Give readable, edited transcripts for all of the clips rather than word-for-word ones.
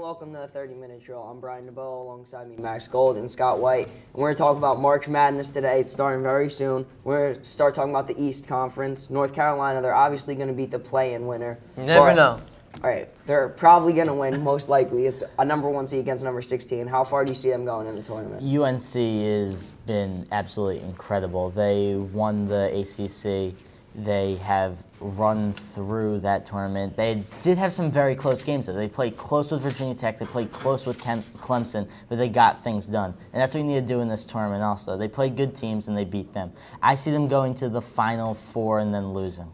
welcome to the 30-Minute Drill. I'm Brian Dubow, alongside me Max Gold and Scott White. And we're going to talk about March Madness today. It's starting very soon. We're going to start talking about the East Conference. North Carolina, they're obviously going to beat the play-in winner. You never know. All right, they're probably going to win, most likely. It's a number 1 seed against number 16. How far do you see them going in the tournament? UNC has been absolutely incredible. They won the ACC. They have run through that tournament. They did have some very close games, though. They played close with Virginia Tech. They played close with Clemson, but they got things done. And that's what you need to do in this tournament also. They played good teams, and they beat them. I see them going to the Final Four and then losing.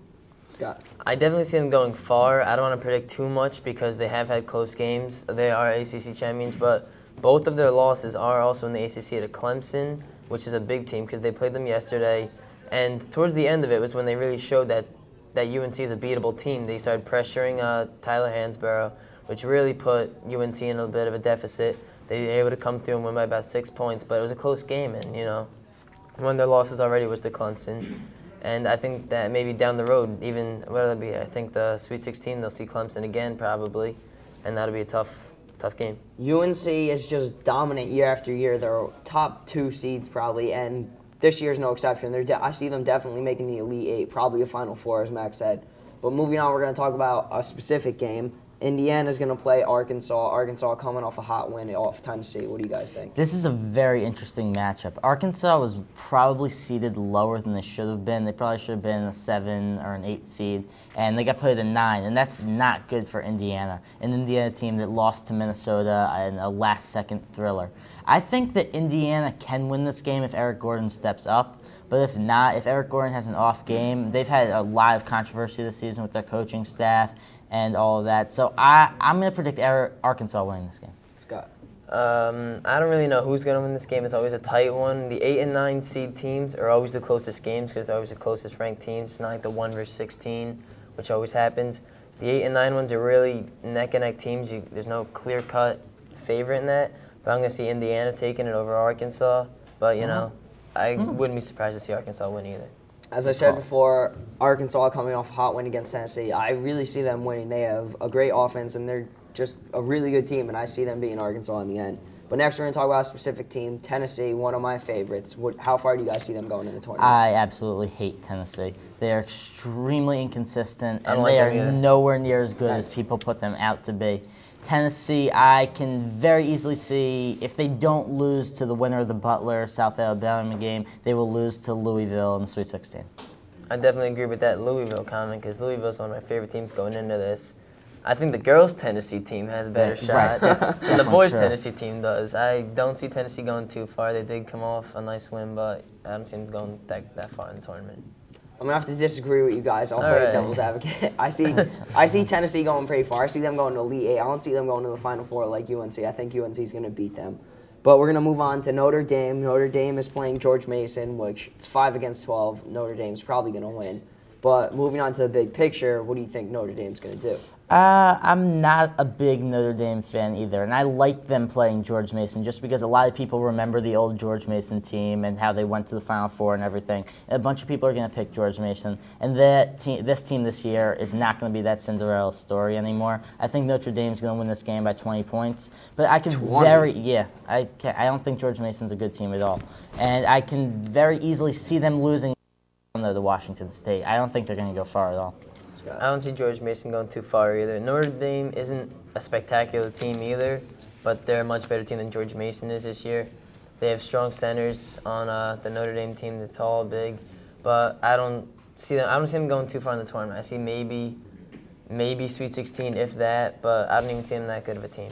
Scott? I definitely see them going far. I don't want to predict too much because they have had close games. They are ACC champions, but both of their losses are also in the ACC to Clemson, which is a big team because they played them yesterday. And towards the end of it was when they really showed that UNC is a beatable team. They started pressuring Tyler Hansborough, which really put UNC in a bit of a deficit. They were able to come through and win by about 6 points, but it was a close game. And, one of their losses already was to Clemson. And I think that maybe down the road, even, what will it be? I think the Sweet 16, they'll see Clemson again probably, and that'll be a tough game. UNC is just dominant year after year. They're top 2 seeds probably, and this year's no exception. I see them definitely making the Elite Eight, probably a Final Four, as Max said. But moving on, we're going to talk about a specific game. Indiana's going to play Arkansas. Arkansas coming off a hot win off Tennessee. What do you guys think? This is a very interesting matchup. Arkansas was probably seeded lower than they should have been. They probably should have been a 7 or an 8 seed, and they got put at a 9, and that's not good for Indiana, an Indiana team that lost to Minnesota in a last-second thriller. I think that Indiana can win this game if Eric Gordon steps up. But if not, if Eric Gordon has an off game, they've had a lot of controversy this season with their coaching staff and all of that. So I'm going to predict Arkansas winning this game. Scott? I don't really know who's going to win this game. It's always a tight one. The 8 and 9 seed teams are always the closest games because they're always the closest ranked teams. It's not like the 1 versus 16, which always happens. The 8 and 9 ones are really neck-and-neck teams. There's no clear-cut favorite in that. But I'm going to see Indiana taking it over Arkansas. But, I wouldn't be surprised to see Arkansas win either. As I said before, Arkansas coming off a hot win against Tennessee, I really see them winning. They have a great offense, and they're just a really good team, and I see them beating Arkansas in the end. But next we're going to talk about a specific team, Tennessee, one of my favorites. How far do you guys see them going in the tournament? I absolutely hate Tennessee. They are extremely inconsistent, and like they them are either. nowhere near as good as people put them out to be. Tennessee, I can very easily see if they don't lose to the winner of the Butler-South Alabama game, they will lose to Louisville in the Sweet 16. I definitely agree with that Louisville comment because Louisville's one of my favorite teams going into this. I think the girls' Tennessee team has a better shot than the boys' Tennessee team does. I don't see Tennessee going too far. They did come off a nice win, but I don't see them going that far in the tournament. I'm going to have to disagree with you guys. I'll play devil's advocate. I see Tennessee going pretty far. I see them going to Elite Eight. I don't see them going to the Final Four like UNC. I think UNC is going to beat them. But we're going to move on to Notre Dame. Notre Dame is playing George Mason, which it's 5 against 12. Notre Dame's probably going to win. But moving on to the big picture, what do you think Notre Dame's going to do? I'm not a big Notre Dame fan either, and I like them playing George Mason just because a lot of people remember the old George Mason team and how they went to the Final Four and everything. And a bunch of people are going to pick George Mason, and this team this year is not going to be that Cinderella story anymore. I think Notre Dame's going to win this game by 20 points, but I can I don't think George Mason's a good team at all, and I can very easily see them losing to Washington State. I don't think they're going to go far at all. Scott? I don't see George Mason going too far either. Notre Dame isn't a spectacular team either, but they're a much better team than George Mason is this year. They have strong centers on the Notre Dame team. They're tall, big, but I don't see them going too far in the tournament. I see maybe Sweet 16 if that, but I don't even see them that good of a team.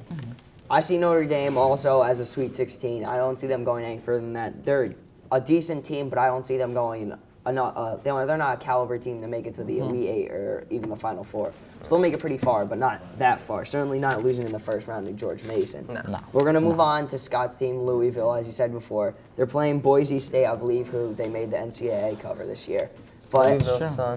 I see Notre Dame also as a Sweet 16. I don't see them going any further than that. They're a decent team, but I don't see them going. They're not a caliber team to make it to the Elite Eight or even the Final Four. So they'll make it pretty far, but not that far. Certainly not losing in the first round to George Mason. No. We're going to move on to Scott's team, Louisville, as you said before. They're playing Boise State, I believe, who they made the NCAA cover this year. But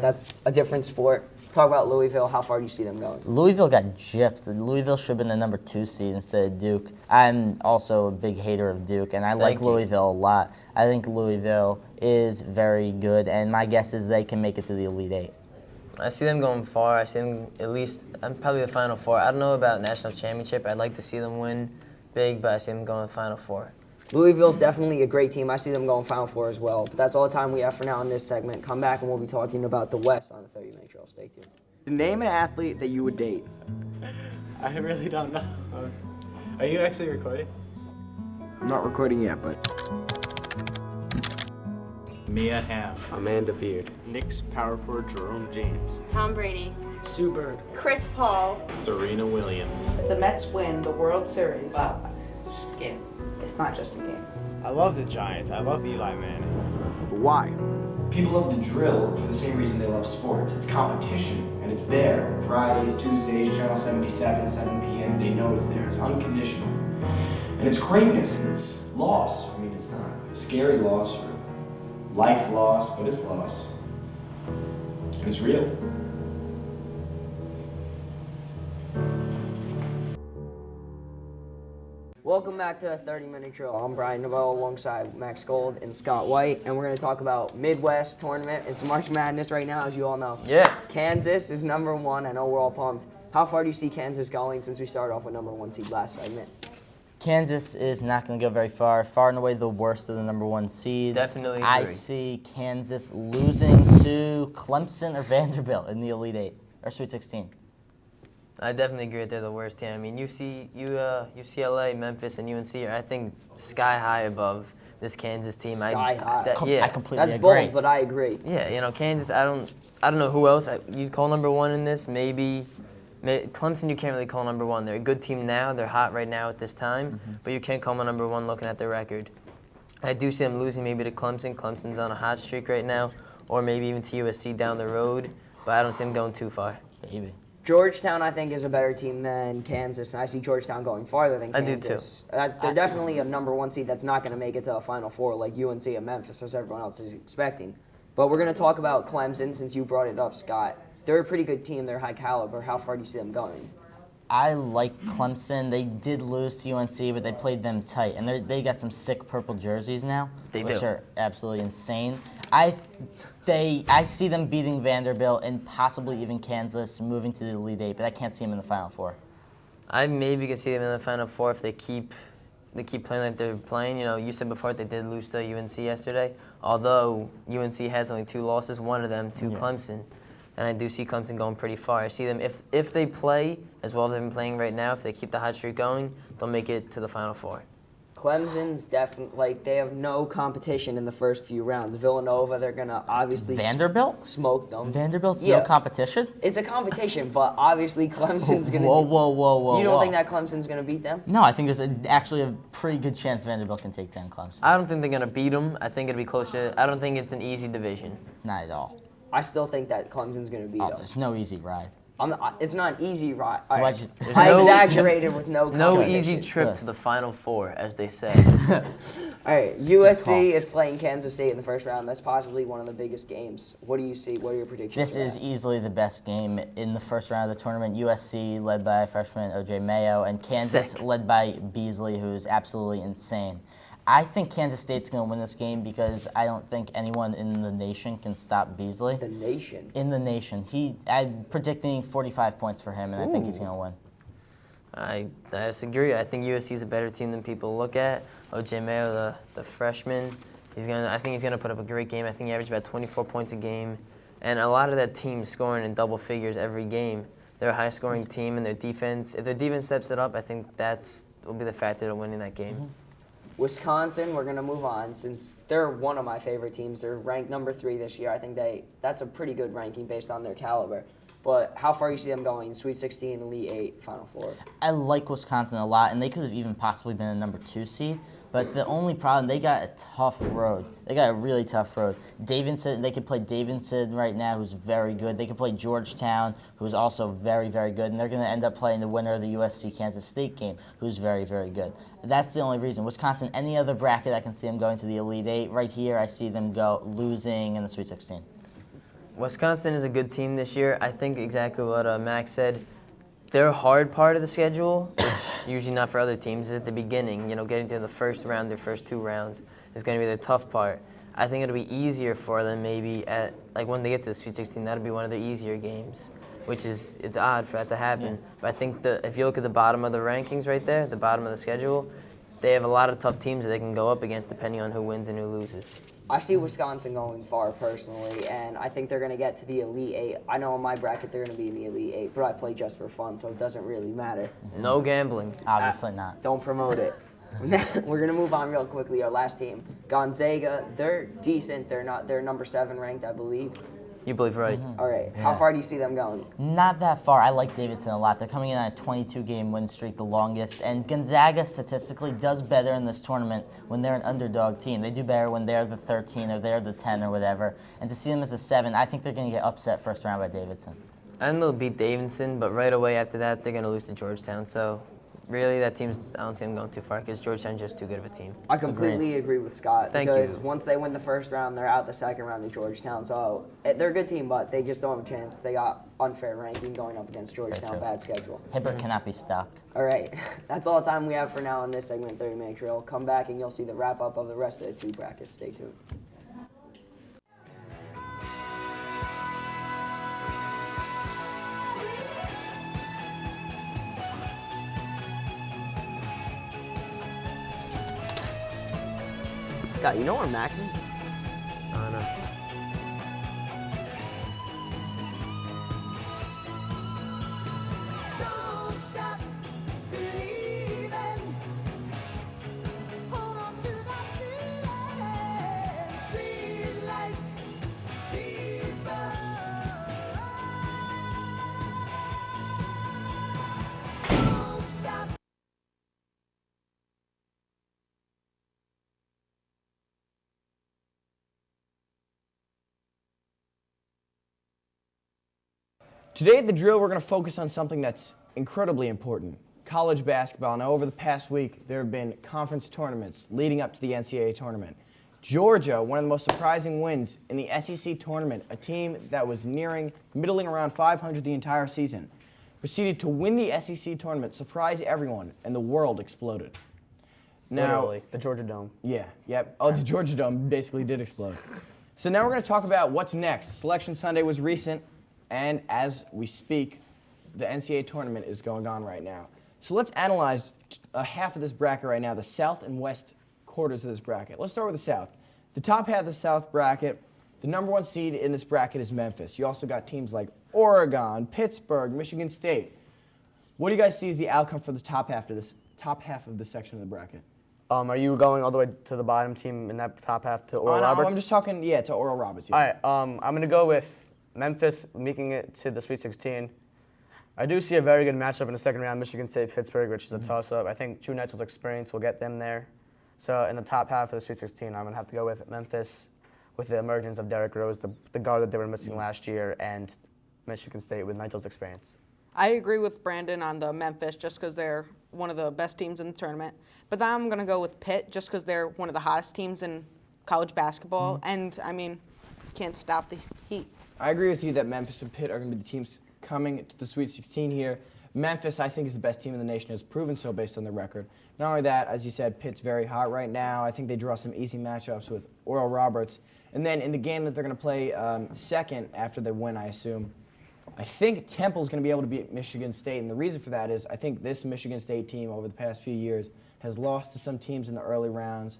that's a different sport. Talk about Louisville. How far do you see them going? Louisville got gypped. Louisville should have been the number 2 seed instead of Duke. I'm also a big hater of Duke, and I like Louisville a lot. I think Louisville is very good, and my guess is they can make it to the Elite Eight. I see them going far. I see them at least, probably the Final Four. I don't know about national championship. I'd like to see them win big, but I see them going to the Final Four. Louisville's definitely a great team. I see them going Final Four as well. But that's all the time we have for now in this segment. Come back and we'll be talking about the West on the 30-minute drill. Stay tuned. Name an athlete that you would date. I really don't know. Are you actually recording? I'm not recording yet, but Mia Hamm. Amanda Beard. Knicks power forward Jerome James. Tom Brady. Sue Bird. Chris Paul. Serena Williams. If the Mets win the World Series, Wow, it's just a game. it's not just a game. I love the Giants. I love Eli Manning. but why? People love the drill for the same reason they love sports. It's competition, and it's there. Fridays, Tuesdays, Channel 77, 7 p.m. They know it's there. It's unconditional. And it's greatness. It's loss. I mean, it's not a scary loss or life loss, but it's loss. And it's real. Welcome back to the 30-minute drill. I'm Brian Dubow alongside Max Gold and Scott White, and we're going to talk about Midwest tournament. It's March Madness right now, as you all know. Yeah. Kansas is number one. I know we're all pumped. How far do you see Kansas going since we started off with number one seed last segment? Kansas is not going to go very far. Far and away the worst of the number one seeds. Definitely agree. I see Kansas losing to Clemson or Vanderbilt in the Elite Eight or Sweet 16. I definitely agree that they're the worst team. I mean, UCLA, Memphis, and UNC are, I think, sky high above this Kansas team. Sky high. Yeah. I completely That's agree. bold, but I agree. Yeah, Kansas, I don't know who else you'd call number one in this. Maybe Clemson you can't really call number one. They're a good team now. They're hot right now at this time, but you can't call them number one looking at their record. I do see them losing maybe to Clemson. Clemson's on a hot streak right now, or maybe even to USC down the road, but I don't see them going too far. Baby. Georgetown, I think, is a better team than Kansas, and I see Georgetown going farther than I do Kansas. They're definitely a number one seed that's not going to make it to the Final Four like UNC and Memphis, as everyone else is expecting. But we're going to talk about Clemson since you brought it up, Scott. They're a pretty good team. They're high caliber. How far do you see them going? I like Clemson. They did lose to UNC, but they played them tight, and they got some sick purple jerseys now, which are absolutely insane. I see them beating Vanderbilt and possibly even Kansas, moving to the Elite Eight, but I can't see them in the Final Four. I maybe could see them in the Final Four if they keep playing like they're playing. You said before they did lose to UNC yesterday, although UNC has only 2 losses, one of them to Clemson. And I do see Clemson going pretty far. I see them, if they play as well as they've been playing right now, if they keep the hot streak going, they'll make it to the Final Four. Clemson's definitely, they have no competition in the first few rounds. Villanova, they're going to obviously Vanderbilt? smoke them. Vanderbilt's no competition? It's a competition, but obviously Clemson's going to... Whoa. You don't think that Clemson's going to beat them? No, I think there's actually a pretty good chance Vanderbilt can take down Clemson. I don't think they're going to beat them. I think it'll be closer. I don't think it's an easy division. Not at all. I still think that Clemson's going to beat them. There's no easy ride. It's not an easy ride. Why'd I exaggerated with no No competition. easy trip to the Final Four, as they say. All right, USC is playing Kansas State in the first round. That's possibly one of the biggest games. What do you see? What are your predictions? This is easily the best game in the first round of the tournament. USC led by freshman O.J. Mayo, and Kansas led by Beasley, who's absolutely insane. I think Kansas State's going to win this game because I don't think anyone in the nation can stop Beasley. The nation? In the nation. I'm predicting 45 points for him, and I think he's going to win. I disagree. I think USC is a better team than people look at. O.J. Mayo, the freshman, I think he's going to put up a great game. I think he averaged about 24 points a game. And a lot of that team scoring in double figures every game. They're a high-scoring team, and their defense, if their defense steps it up, I think will be the factor to winning that game. Wisconsin, we're going to move on since they're one of my favorite teams. They're ranked number 3 this year. I think that's a pretty good ranking based on their caliber. But how far do you see them going? Sweet 16, Elite 8, Final Four? I like Wisconsin a lot, and they could have even possibly been a number 2 seed. But the only problem, they got a tough road. They got a really tough road. Davidson, they could play Davidson right now, who's very good. They could play Georgetown, who's also very, very good. And they're going to end up playing the winner of the USC-Kansas State game, who's very, very good. That's the only reason. Wisconsin, any other bracket, I can see them going to the Elite 8. Right here, I see them losing in the Sweet 16. Wisconsin is a good team this year. I think exactly what Max said. Their hard part of the schedule, which usually not for other teams, is at the beginning. Getting to the first round, their first 2 rounds, is going to be the tough part. I think it'll be easier for them maybe like when they get to the Sweet 16, that'll be one of their easier games, which is, it's odd for that to happen. Yeah. But I think if you look at the bottom of the rankings right there, the bottom of the schedule, they have a lot of tough teams that they can go up against depending on who wins and who loses. I see Wisconsin going far personally, and I think they're going to get to the Elite Eight. I know in my bracket they're going to be in the Elite Eight, but I play just for fun, so it doesn't really matter. No gambling. Obviously not. Don't promote it. We're going to move on real quickly. Our last team, Gonzaga. They're decent. They're number 7 ranked, I believe. You believe right. All right. How far do you see them going? Not that far. I like Davidson a lot. They're coming in on a 22-game win streak, the longest. And Gonzaga statistically does better in this tournament when they're an underdog team. They do better when they're the 13 or they're the 10 or whatever. And to see them as a 7, I think they're going to get upset first round by Davidson. I think they'll beat Davidson, but right away after that, they're going to lose to Georgetown. So really, that team's, I don't see them going too far because Georgetown's just too good of a team. I completely agree with Scott. Thank because you. once they win the first round, they're out the second round to Georgetown. So they're a good team, but they just don't have a chance. They got unfair ranking going up against Georgetown. true. Bad schedule. Hibbert cannot be stopped. All right. That's all the time we have for now on this segment, 30-minute drill. Come back and you'll see the wrap-up of the rest of the 2 brackets. Stay tuned. Scott, you know where Max is? I don't know. Don't stop believing. Hold on to that feeling. Street lights, people. Don't stop. Today at the drill, we're going to focus on something that's incredibly important, college basketball. Now, over the past week, there have been conference tournaments leading up to the NCAA tournament. Georgia, one of the most surprising wins in the SEC tournament, a team that was middling around 500 the entire season, proceeded to win the SEC tournament, surprise everyone, and the world exploded. Now, Literally, the Georgia Dome. yeah. Oh, the Georgia Dome basically did explode. So now we're going to talk about what's next. Selection Sunday was recent, and as we speak, the NCAA tournament is going on right now. So let's analyze half of this bracket right now, the South and West quarters of this bracket. Let's start with the South. The top half of the South bracket, the number 1 seed in this bracket is Memphis. You also got teams like Oregon, Pittsburgh, Michigan State. What do you guys see as the outcome for the top half of this section of the bracket? Are you going all the way to the bottom team in that top half to Oral No, Roberts? I'm just talking, to Oral Roberts. Yeah. All right, I'm going to go with Memphis making it to the Sweet 16. I do see a very good matchup in the second round, Michigan State, Pittsburgh, which is a toss-up. I think Drew Netzel's experience will get them there. So in the top half of the Sweet 16, I'm going to have to go with Memphis with the emergence of Derrick Rose, the guard that they were missing last year, and Michigan State with Netzel's experience. I agree with Brandon on the Memphis just because they're one of the best teams in the tournament. But then I'm going to go with Pitt just because they're one of the hottest teams in college basketball. And, I mean, can't stop the heat. I agree with you that Memphis and Pitt are going to be the teams coming to the Sweet 16 here. Memphis, I think, is the best team in the nation, has proven so based on their record. Not only that, as you said, Pitt's very hot right now. I think they draw some easy matchups with Oral Roberts. And then in the game that they're going to play second after they win, I assume, I think Temple's going to be able to beat Michigan State. And the reason for that is I think this Michigan State team over the past few years has lost to some teams in the early rounds.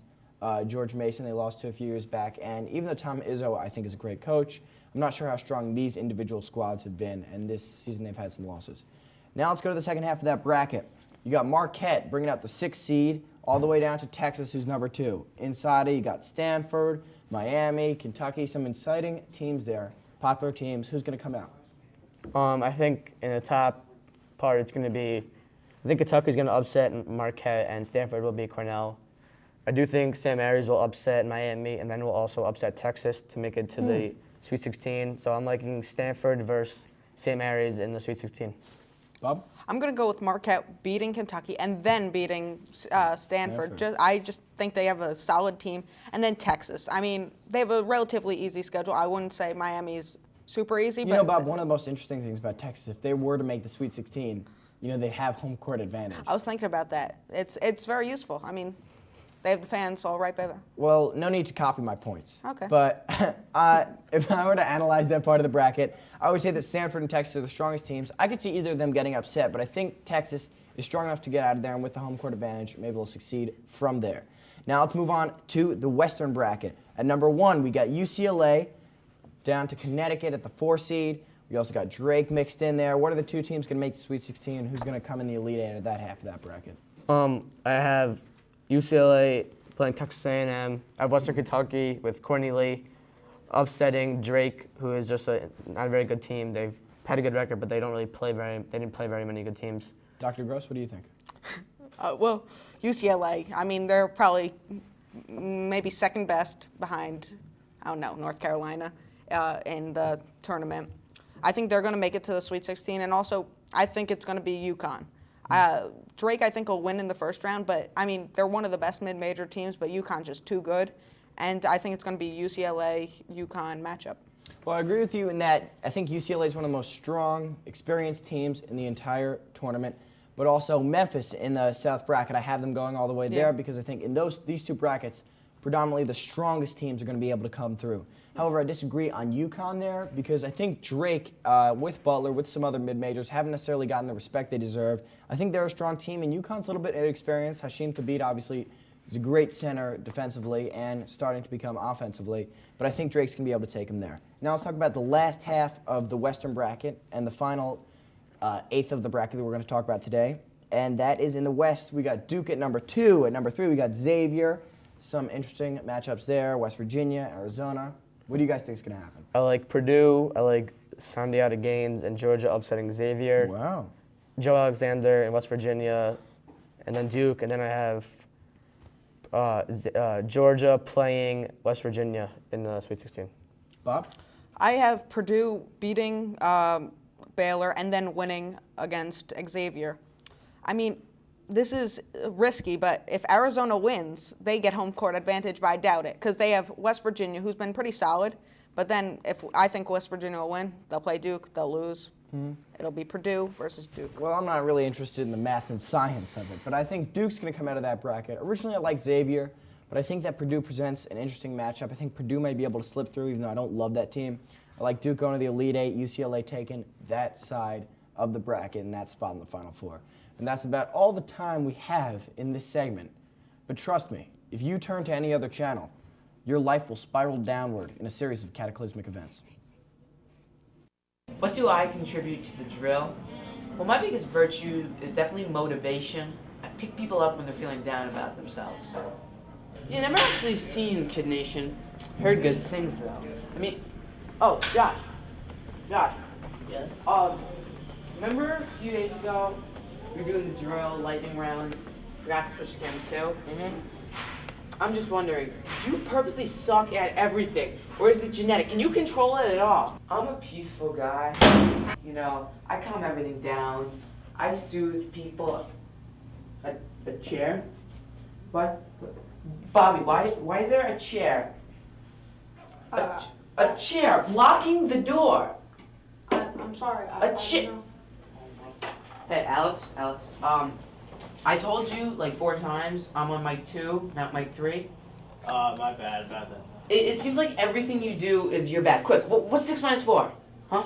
George Mason, they lost to a few years back. And even though Tom Izzo, I think, is a great coach, I'm not sure how strong these individual squads have been, and this season they've had some losses. Now let's go to the second half of that bracket. You got Marquette bringing out the 6th seed all the way down to Texas, who's number 2. Inside it, you got Stanford, Miami, Kentucky, some exciting teams there, popular teams. Who's going to come out? I think in the top part, it's going to be, I think Kentucky's going to upset Marquette, and Stanford will beat Cornell. I do think Sam Aries will upset Miami, and then will also upset Texas to make it to the Sweet 16. So I'm liking Stanford versus Sam Aries in the Sweet 16. Bob? I'm going to go with Marquette beating Kentucky and then beating Stanford. I just think they have a solid team. And then Texas. I mean, they have a relatively easy schedule. I wouldn't say Miami's super easy. You know, Bob, one of the most interesting things about Texas, if they were to make the Sweet 16, they have home court advantage. I was thinking about that. It's very useful. I mean, They have the fans all right by the. Well, no need to copy my points. Okay. But if I were to analyze that part of the bracket, I would say that Stanford and Texas are the strongest teams. I could see either of them getting upset, but I think Texas is strong enough to get out of there, and with the home court advantage, maybe they'll succeed from there. Now let's move on to the Western bracket. At number 1, we got UCLA down to Connecticut at the 4 seed. We also got Drake mixed in there. What are the two teams going to make the Sweet 16, and who's going to come in the Elite Eight at that half of that bracket? I have UCLA playing Texas A&M. I have Western Kentucky with Courtney Lee upsetting Drake, who is just not a very good team. They've had a good record, but they didn't play very many good teams. Dr. Gross, what do you think? Well, UCLA. I mean, they're probably maybe second best behind, I don't know, North Carolina in the tournament. I think they're going to make it to the Sweet 16, and also I think it's going to be UConn. Drake, I think, will win in the first round, but I mean, they're one of the best mid-major teams, but UConn's just too good, and I think it's going to be UCLA-UConn matchup. Well, I agree with you in that I think UCLA is one of the most strong, experienced teams in the entire tournament, but also Memphis in the South bracket. I have them going all the way there because I think in these two brackets, predominantly the strongest teams are going to be able to come through. However, I disagree on UConn there because I think Drake, with Butler, with some other mid-majors, haven't necessarily gotten the respect they deserve. I think they're a strong team, and UConn's a little bit inexperienced. Hashim Thabit, obviously, is a great center defensively and starting to become offensively, but I think Drake's going to be able to take him there. Now let's talk about the last half of the Western bracket and the final eighth of the bracket that we're going to talk about today, and that is in the West. We got Duke at number 2. At number 3, we got Xavier. Some interesting matchups there, West Virginia, Arizona. What do you guys think is going to happen? I like Purdue. I like Sandiata Gaines and Georgia upsetting Xavier. Wow. Joe Alexander in West Virginia, and then Duke, and then I have Georgia playing West Virginia in the Sweet 16. Bob? I have Purdue beating Baylor and then winning against Xavier. I mean, this is risky, but if Arizona wins, they get home court advantage, but I doubt it because they have West Virginia, who's been pretty solid. But then if I think West Virginia will win, they'll play Duke, they'll lose. It'll be Purdue versus Duke. Well, I'm not really interested in the math and science of it, but I think Duke's going to come out of that bracket. Originally, I liked Xavier, but I think that Purdue presents an interesting matchup. I think Purdue may be able to slip through, even though I don't love that team. I like Duke going to the Elite Eight, UCLA taking that side of the bracket and that spot in the Final Four. And that's about all the time we have in this segment. But trust me, if you turn to any other channel, your life will spiral downward in a series of cataclysmic events. What do I contribute to the drill? Well, my biggest virtue is definitely motivation. I pick people up when they're feeling down about themselves. Yeah, never actually seen Kid Nation. Heard good things though. I mean, oh, Josh. Yes? Remember a few days ago, we were doing the drill, lightning rounds, forgot to switch to game 2? Mm-hmm. I'm just wondering, do you purposely suck at everything? Or is it genetic? Can you control it at all? I'm a peaceful guy. You know, I calm everything down. I soothe people. A chair? What? Bobby, why is there a chair? A chair blocking the door. I'm sorry. A chair. Hey, Alex. I told you like 4 times I'm on mic 2, not mic 3. My bad about that. It seems like everything you do is your bad. Quick, what's 6 minus 4? Huh?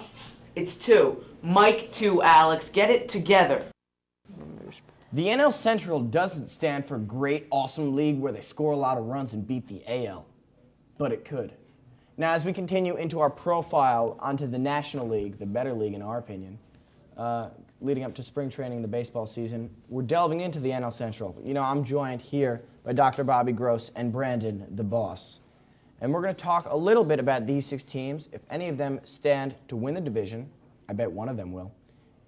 It's 2. Mic 2, Alex. Get it together. The NL Central doesn't stand for great, awesome league where they score a lot of runs and beat the AL, but it could. Now, as we continue into our profile onto the National League, the better league in our opinion, leading up to spring training, the baseball season, we're delving into the NL Central. You know, I'm joined here by Dr. Bobby Gross and Brandon, the boss. And we're going to talk a little bit about these 6 teams. If any of them stand to win the division, I bet one of them will.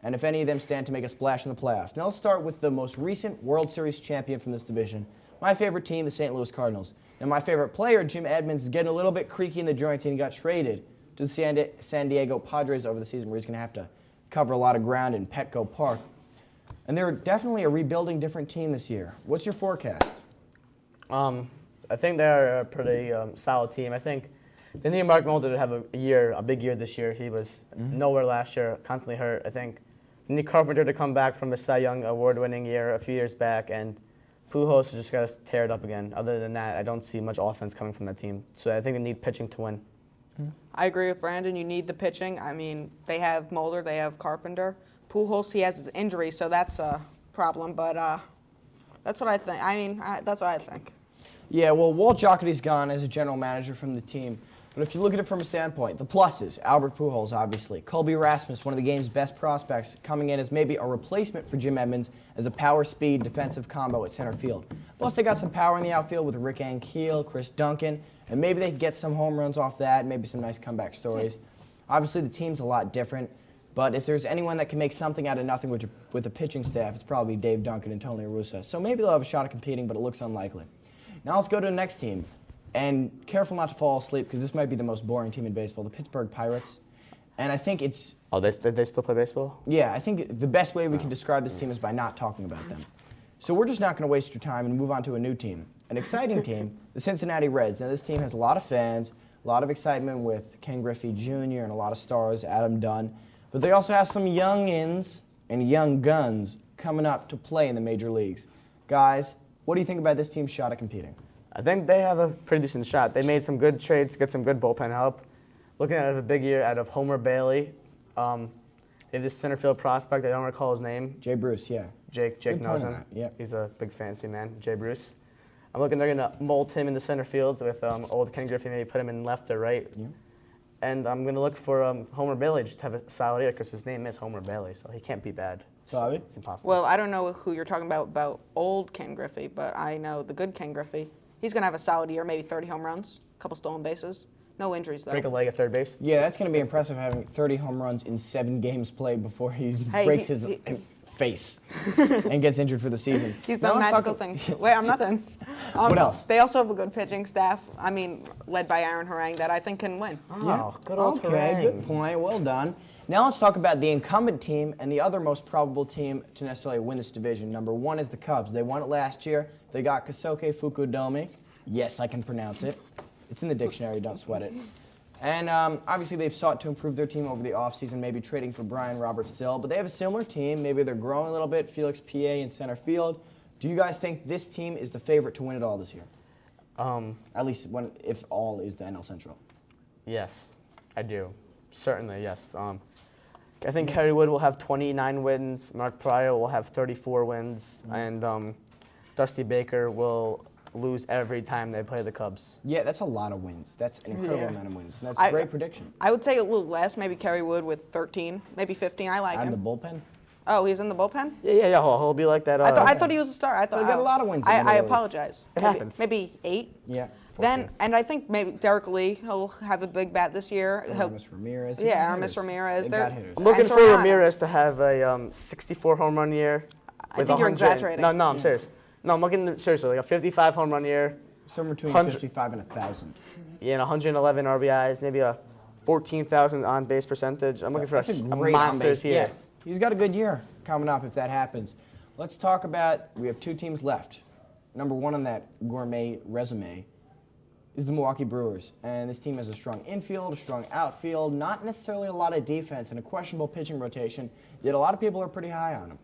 And if any of them stand to make a splash in the playoffs. Now let's start with the most recent World Series champion from this division. My favorite team, the St. Louis Cardinals. Now my favorite player, Jim Edmonds, is getting a little bit creaky in the joints and he got traded to the San Diego Padres over the season where he's going to have to cover a lot of ground in Petco Park. And they're definitely a rebuilding different team this year. What's your forecast? I think they're a pretty solid team. I think they need Mark Mulder to have a big year this year. He was nowhere last year, constantly hurt. I think they need Carpenter to come back from a Cy Young award-winning year a few years back, and Pujols has just got to tear it up again. Other than that, I don't see much offense coming from that team. So I think they need pitching to win. I agree with Brandon. You need the pitching. I mean, they have Mulder, they have Carpenter. Pujols, he has his injury, so that's a problem. But that's what I think. I mean, that's what I think. Yeah, well, Walt Jocketty's gone as a general manager from the team. But if you look at it from a standpoint, the pluses, Albert Pujols, obviously. Colby Rasmus, one of the game's best prospects, coming in as maybe a replacement for Jim Edmonds as a power speed defensive combo at center field. Plus, they got some power in the outfield with Rick Ankiel, Chris Duncan, and maybe they can get some home runs off that, maybe some nice comeback stories. Obviously, the team's a lot different, but if there's anyone that can make something out of nothing with a pitching staff, it's probably Dave Duncan and Tony La Russa. So maybe they'll have a shot at competing, but it looks unlikely. Now let's go to the next team. And careful not to fall asleep, because this might be the most boring team in baseball, the Pittsburgh Pirates. And I think it's... Oh, they still play baseball? Yeah, I think the best way we can describe this team is by not talking about them. So we're just not going to waste your time and move on to a new team. An exciting team, the Cincinnati Reds. Now this team has a lot of fans, a lot of excitement with Ken Griffey Jr. and a lot of stars, Adam Dunn. But they also have some youngins and young guns coming up to play in the major leagues. Guys, what do you think about this team's shot at competing? I think they have a pretty decent shot. They made some good trades to get some good bullpen help. Looking at a big year out of Homer Bailey. They have this center field prospect. I don't recall his name. Jay Bruce, yeah. Jake Good knows point on him. that, yep. He's a big fancy man, Jay Bruce. I'm looking they're going to mold him into center field with old Ken Griffey, maybe put him in left or right. Yeah. And I'm going to look for Homer Bailey just to have a solid year because his name is Homer Bailey, so he can't be bad. Bobby? It's impossible. Well, I don't know who you're talking about old Ken Griffey, but I know the good Ken Griffey. He's going to have a solid year, maybe 30 home runs, a couple stolen bases. No injuries, though. Break a leg at third base. Yeah, that's going to be impressive, having 30 home runs in 7 games played before he breaks his face and gets injured for the season. He's done magical things. Wait, I'm nothing. What else? They also have a good pitching staff, I mean, led by Aaron Harang, that I think can win. Oh, good old Okay, good point. Well done. Now let's talk about the incumbent team and the other most probable team to necessarily win this division. Number 1 is the Cubs. They won it last year. They got Kosuke Fukudome. Yes, I can pronounce it. It's in the dictionary, don't sweat it. And obviously they've sought to improve their team over the offseason, maybe trading for Brian Roberts still. But they have a similar team. Maybe they're growing a little bit. Felix PA in center field. Do you guys think this team is the favorite to win it all this year? At least if all is the NL Central. Yes, I do. Certainly, yes. I think Kerry Wood will have 29 wins. Mark Pryor will have 34 wins. And Dusty Baker will lose every time they play the Cubs. Yeah, that's a lot of wins. That's an incredible amount of wins. That's a great prediction. I would say a little less, maybe Kerry Wood with 13, maybe 15. I like Out him. in the bullpen? Oh, he's in the bullpen? Yeah. He'll be like that. I thought he was a star. I thought He got a lot of wins in the I middle of it. apologize. It Maybe- happens. Maybe 8. Yeah. And I think maybe Derek Lee, he'll have a big bat this year. Aramis Ramirez. Yeah, Aramis Ramirez. They They're- got hitters. I'm looking And for Soriano. Ramirez to have a 64 home run year. I think you're exaggerating. No, I'm serious. No, I'm looking seriously, like a 55 home run year. Somewhere between 100 55 and 1,000. Yeah, and 111 RBIs, maybe a 14,000 on base percentage. I'm looking for That's a great monsters on-base. here. Yeah, he's got a good year coming up if that happens. Let's talk about, we have 2 teams left. Number 1 on that gourmet resume is the Milwaukee Brewers. And this team has a strong infield, a strong outfield, not necessarily a lot of defense, and a questionable pitching rotation, yet a lot of people are pretty high on them.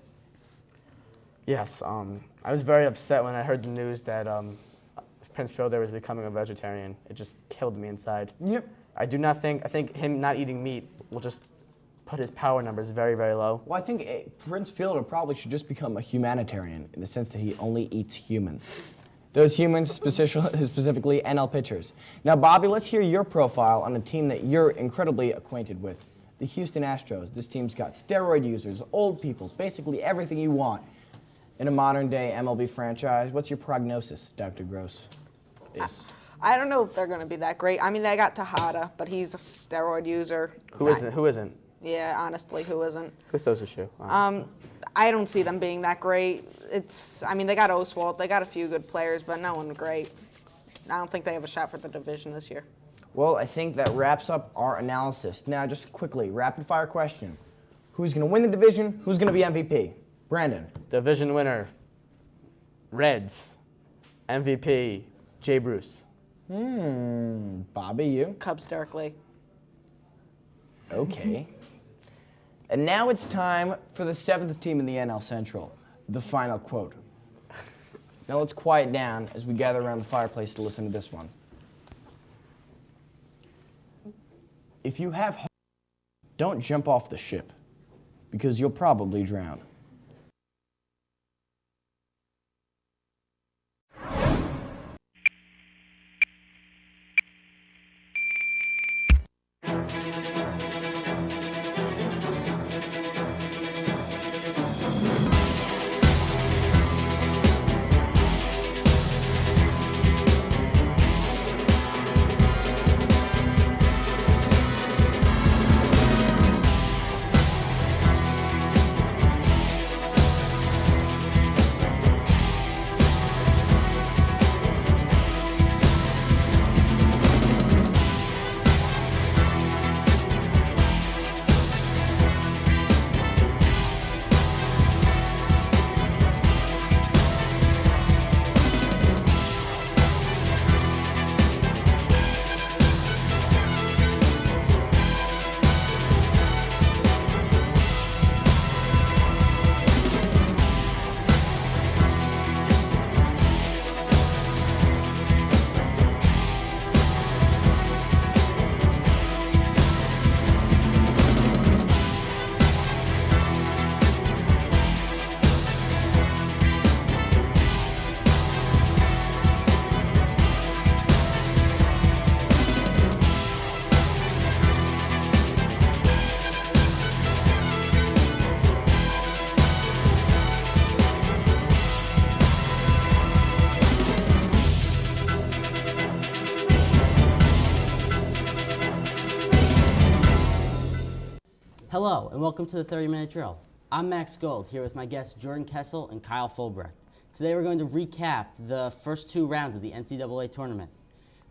Yes, I was very upset when I heard the news that Prince Fielder was becoming a vegetarian. It just killed me inside. Yep. I think him not eating meat will just put his power numbers very, very low. Well, I think Prince Fielder probably should just become a humanitarian in the sense that he only eats humans. Those humans, specifically NL pitchers. Now, Bobby, let's hear your profile on a team that you're incredibly acquainted with. The Houston Astros. This team's got steroid users, old people, basically everything you want in a modern-day MLB franchise. What's your prognosis, Dr. Gross? I don't know if they're going to be that great. I mean, they got Tejada, but he's a steroid user. Who isn't? Yeah, honestly, who isn't? Who throws a shoe? I don't see them being that great. They got Oswalt, they got a few good players, but no one great. I don't think they have a shot for the division this year. Well, I think that wraps up our analysis. Now, just quickly, rapid-fire question. Who's going to win the division? Who's going to be MVP? Brandon. Division winner, Reds. MVP, Jay Bruce. Bobby, you? Cubs, Derek Lee. Okay. And now it's time for the 7th team in the NL Central. The final quote. Now let's quiet down as we gather around the fireplace to listen to this one. If you have heart, don't jump off the ship, because you'll probably drown. Hello, and welcome to the 30-Minute Drill. I'm Max Gold, here with my guests Jordan Kessel and Kyle Folbrect. Today we're going to recap the first 2 rounds of the NCAA tournament.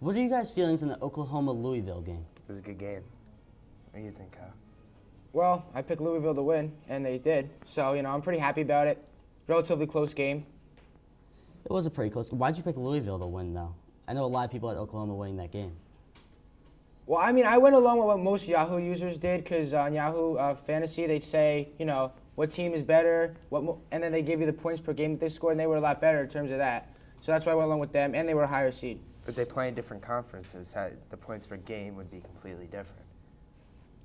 What are you guys' feelings on the Oklahoma-Louisville game? It was a good game. What do you think, Kyle? Well, I picked Louisville to win, and they did. So, I'm pretty happy about it. Relatively close game. It was a pretty close game. Why'd you pick Louisville to win, though? I know a lot of people at Oklahoma winning that game. Well, I went along with what most Yahoo users did, because on Yahoo Fantasy, they say, what team is better, and then they give you the points per game that they scored, and they were a lot better in terms of that. So that's why I went along with them, and they were a higher seed. But they play in different conferences. The points per game would be completely different.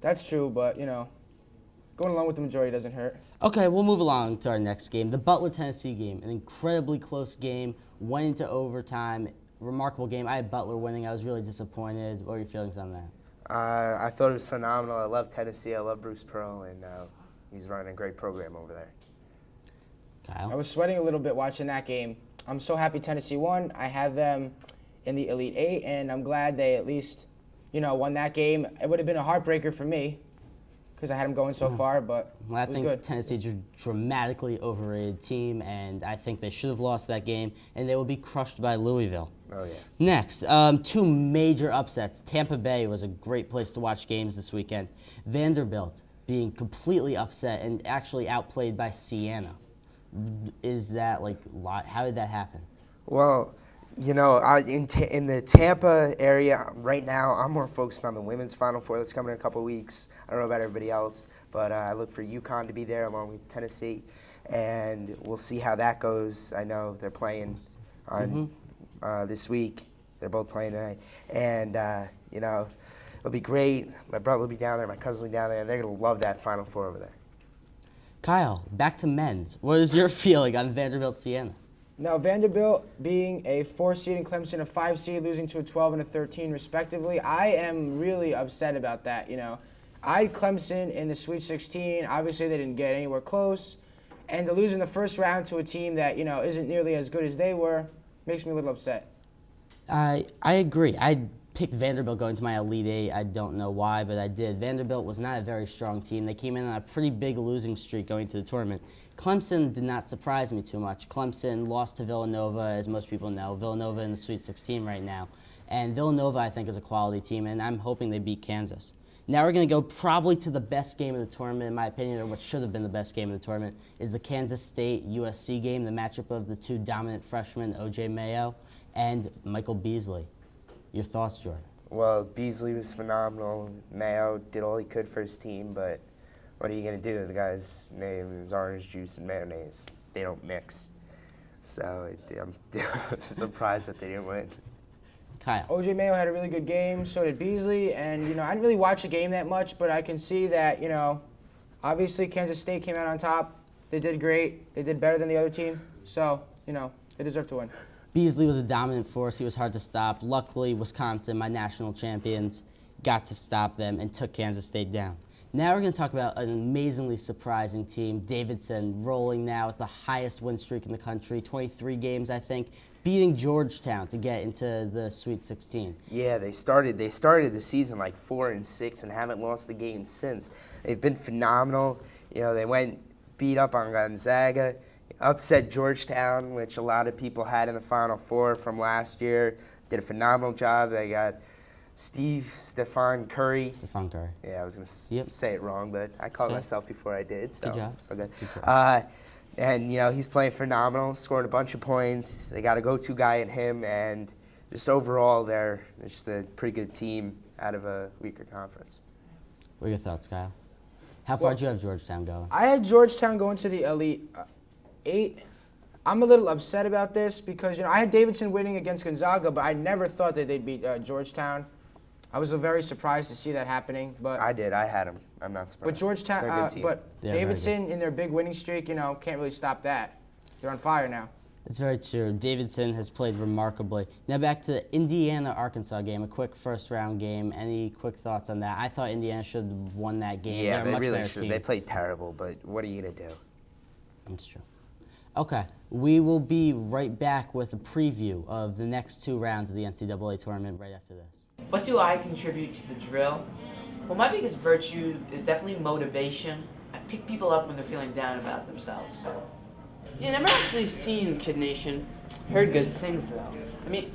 That's true, but, going along with the majority doesn't hurt. Okay, we'll move along to our next game, the Butler-Tennessee game. An incredibly close game, went into overtime. Remarkable game. I had Butler winning. I was really disappointed. What were your feelings on that? I thought it was phenomenal. I love Tennessee. I love Bruce Pearl, and he's running a great program over there. Kyle? I was sweating a little bit watching that game. I'm so happy Tennessee won. I have them in the Elite Eight, and I'm glad they at least, won that game. It would have been a heartbreaker for me because I had them going so far, but well, I it was think good. Tennessee's a dramatically overrated team, and I think they should have lost that game, and they will be crushed by Louisville. Oh, yeah. Next, 2 major upsets. Tampa Bay was a great place to watch games this weekend. Vanderbilt being completely upset and actually outplayed by Siena. Is that, how did that happen? Well, in the Tampa area right now, I'm more focused on the women's Final Four that's coming in a couple of weeks. I don't know about everybody else, but I look for UConn to be there along with Tennessee, and we'll see how that goes. I know they're playing on this week. They're both playing tonight, and it'll be great. My brother will be down there, my cousin will be down there, and they're gonna love that Final Four over there. Kyle, back to men's. What is your feeling on Vanderbilt-Siena? Now, Vanderbilt being a 4 seed and Clemson a 5 seed, losing to a 12 and a 13 respectively, I am really upset about that. I had Clemson in the Sweet 16. Obviously, they didn't get anywhere close, and to lose in the first round to a team that isn't nearly as good as they were makes me a little upset. I agree. I picked Vanderbilt going to my Elite Eight. I don't know why, but I did. Vanderbilt was not a very strong team. They came in on a pretty big losing streak going to the tournament. Clemson did not surprise me too much. Clemson lost to Villanova, as most people know. Villanova in the Sweet 16 right now. And Villanova, I think, is a quality team, and I'm hoping they beat Kansas. Now we're going to go probably to the best game of the tournament, in my opinion, or what should have been the best game of the tournament, is the Kansas State-USC game, the matchup of the 2 dominant freshmen, O.J. Mayo and Michael Beasley. Your thoughts, Jordan? Well, Beasley was phenomenal. Mayo did all he could for his team, but what are you going to do? The guy's name is orange juice and mayonnaise. They don't mix. So I'm surprised that they didn't win. Kyle. OJ Mayo had a really good game, so did Beasley, and I didn't really watch the game that much, but I can see that obviously Kansas State came out on top. They did great. They did better than the other team, so they deserve to win. Beasley was a dominant force. He was hard to stop. Luckily, Wisconsin, my national champions, got to stop them and took Kansas State down. Now we're going to talk about an amazingly surprising team. Davidson rolling now with the highest win streak in the country, 23 games, I think, beating Georgetown to get into the Sweet 16. Yeah, they started the season like 4-6 and haven't lost a game since. They've been phenomenal. They beat up on Gonzaga, upset Georgetown, which a lot of people had in the Final Four from last year. Did a phenomenal job. They got Stephen Curry. Stephen Curry. Yeah, I was going to say it wrong, but I called myself before I did, so good job. I'm still good. Good job. And he's playing phenomenal, scoring a bunch of points. They got a go-to guy in him, and just overall, they're just a pretty good team out of a weaker conference. What are your thoughts, Kyle? How far did you have Georgetown going? I had Georgetown going to the Elite 8. I'm a little upset about this because I had Davidson winning against Gonzaga, but I never thought that they'd beat Georgetown. I was very surprised to see that happening, but I did. I had them. I'm not surprised. But Georgetown, they're a good team. Yeah, Davidson in their big winning streak, can't really stop that. They're on fire now. It's very true. Davidson has played remarkably. Now back to the Indiana-Arkansas game, a quick first-round game. Any quick thoughts on that? I thought Indiana should have won that game. Yeah, They're they a much really better should. team. They played terrible, but what are you going to do? That's true. Okay, we will be right back with a preview of the next 2 rounds of the NCAA tournament right after this. What do I contribute to the drill? Well, my biggest virtue is definitely motivation. I pick people up when they're feeling down about themselves. Yeah, never actually seen Kid Nation. Heard good things though. I mean,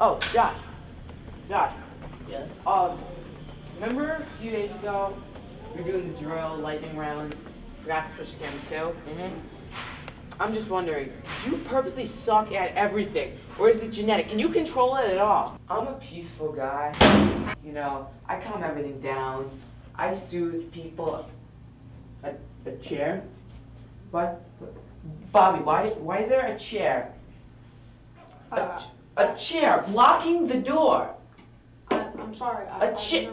oh, Josh. Yes. Remember a few days ago we were doing the drill, lightning rounds. Forgot to switch them too. I'm just wondering, do you purposely suck at everything, or is it genetic? Can you control it at all? I'm a peaceful guy. I calm everything down. I soothe people. A chair? What? Bobby, why is there a chair? A chair blocking the door. I'm sorry. A chair.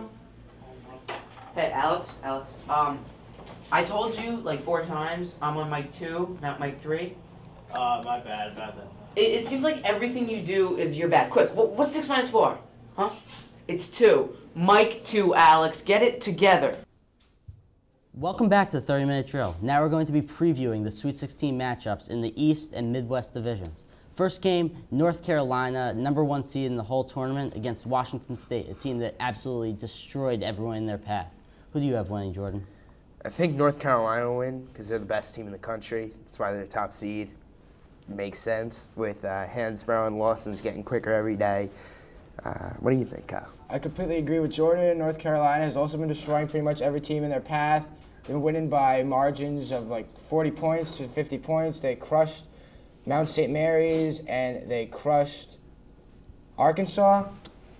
Hey, Alex. I told you like 4 times I'm on mic 2, not mic 3. My bad about that. It seems like everything you do is your bad. Quick, what's 6 minus 4? Huh? It's 2. Mic 2, Alex. Get it together. Welcome back to the 30-Minute Drill. Now we're going to be previewing the Sweet 16 matchups in the East and Midwest divisions. First game, North Carolina, #1 seed in the whole tournament against Washington State, a team that absolutely destroyed everyone in their path. Who do you have winning, Jordan? I think North Carolina will win because they're the best team in the country. That's why they're top seed. Makes sense with Hansbrough and Lawson's getting quicker every day. What do you think, Kyle? I completely agree with Jordan. North Carolina has also been destroying pretty much every team in their path. They've been winning by margins of like 40 points to 50 points. They crushed Mount St. Mary's and they crushed Arkansas.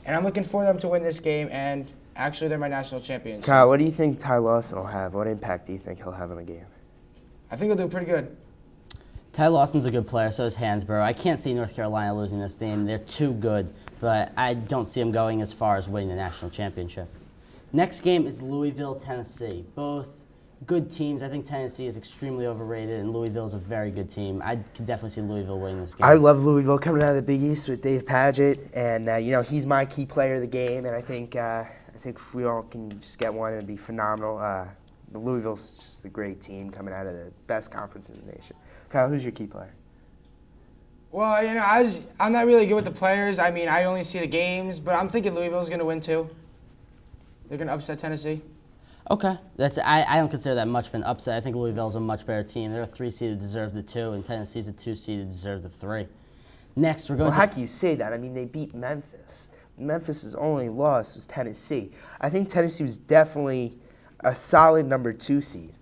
And I'm looking for them to win this game, and actually they're my national champions. Kyle, what do you think Ty Lawson will have? What impact do you think he'll have in the game? I think he'll do pretty good. Ty Lawson's a good player, so is Hansbrough. I can't see North Carolina losing this game. They're too good, but I don't see them going as far as winning the national championship. Next game is Louisville, Tennessee. Both good teams. I think Tennessee is extremely overrated, and Louisville is a very good team. I could definitely see Louisville winning this game. I love Louisville coming out of the Big East with Dave Padgett, and he's my key player of the game, and I think if we all can just get one, it'd be phenomenal. Louisville's just a great team coming out of the best conference in the nation. Kyle, who's your key player? Well, I'm not really good with the players. I mean, I only see the games, but I'm thinking Louisville's going to win too. They're going to upset Tennessee. Okay. I don't consider that much of an upset. I think Louisville's a much better team. They're a 3 seed that deserve the 2, and Tennessee's a 2 seed that deserve the 3. Next, we're going How can you say that? I mean, they beat Memphis. Memphis's only loss was Tennessee. I think Tennessee was definitely a solid #2 seed.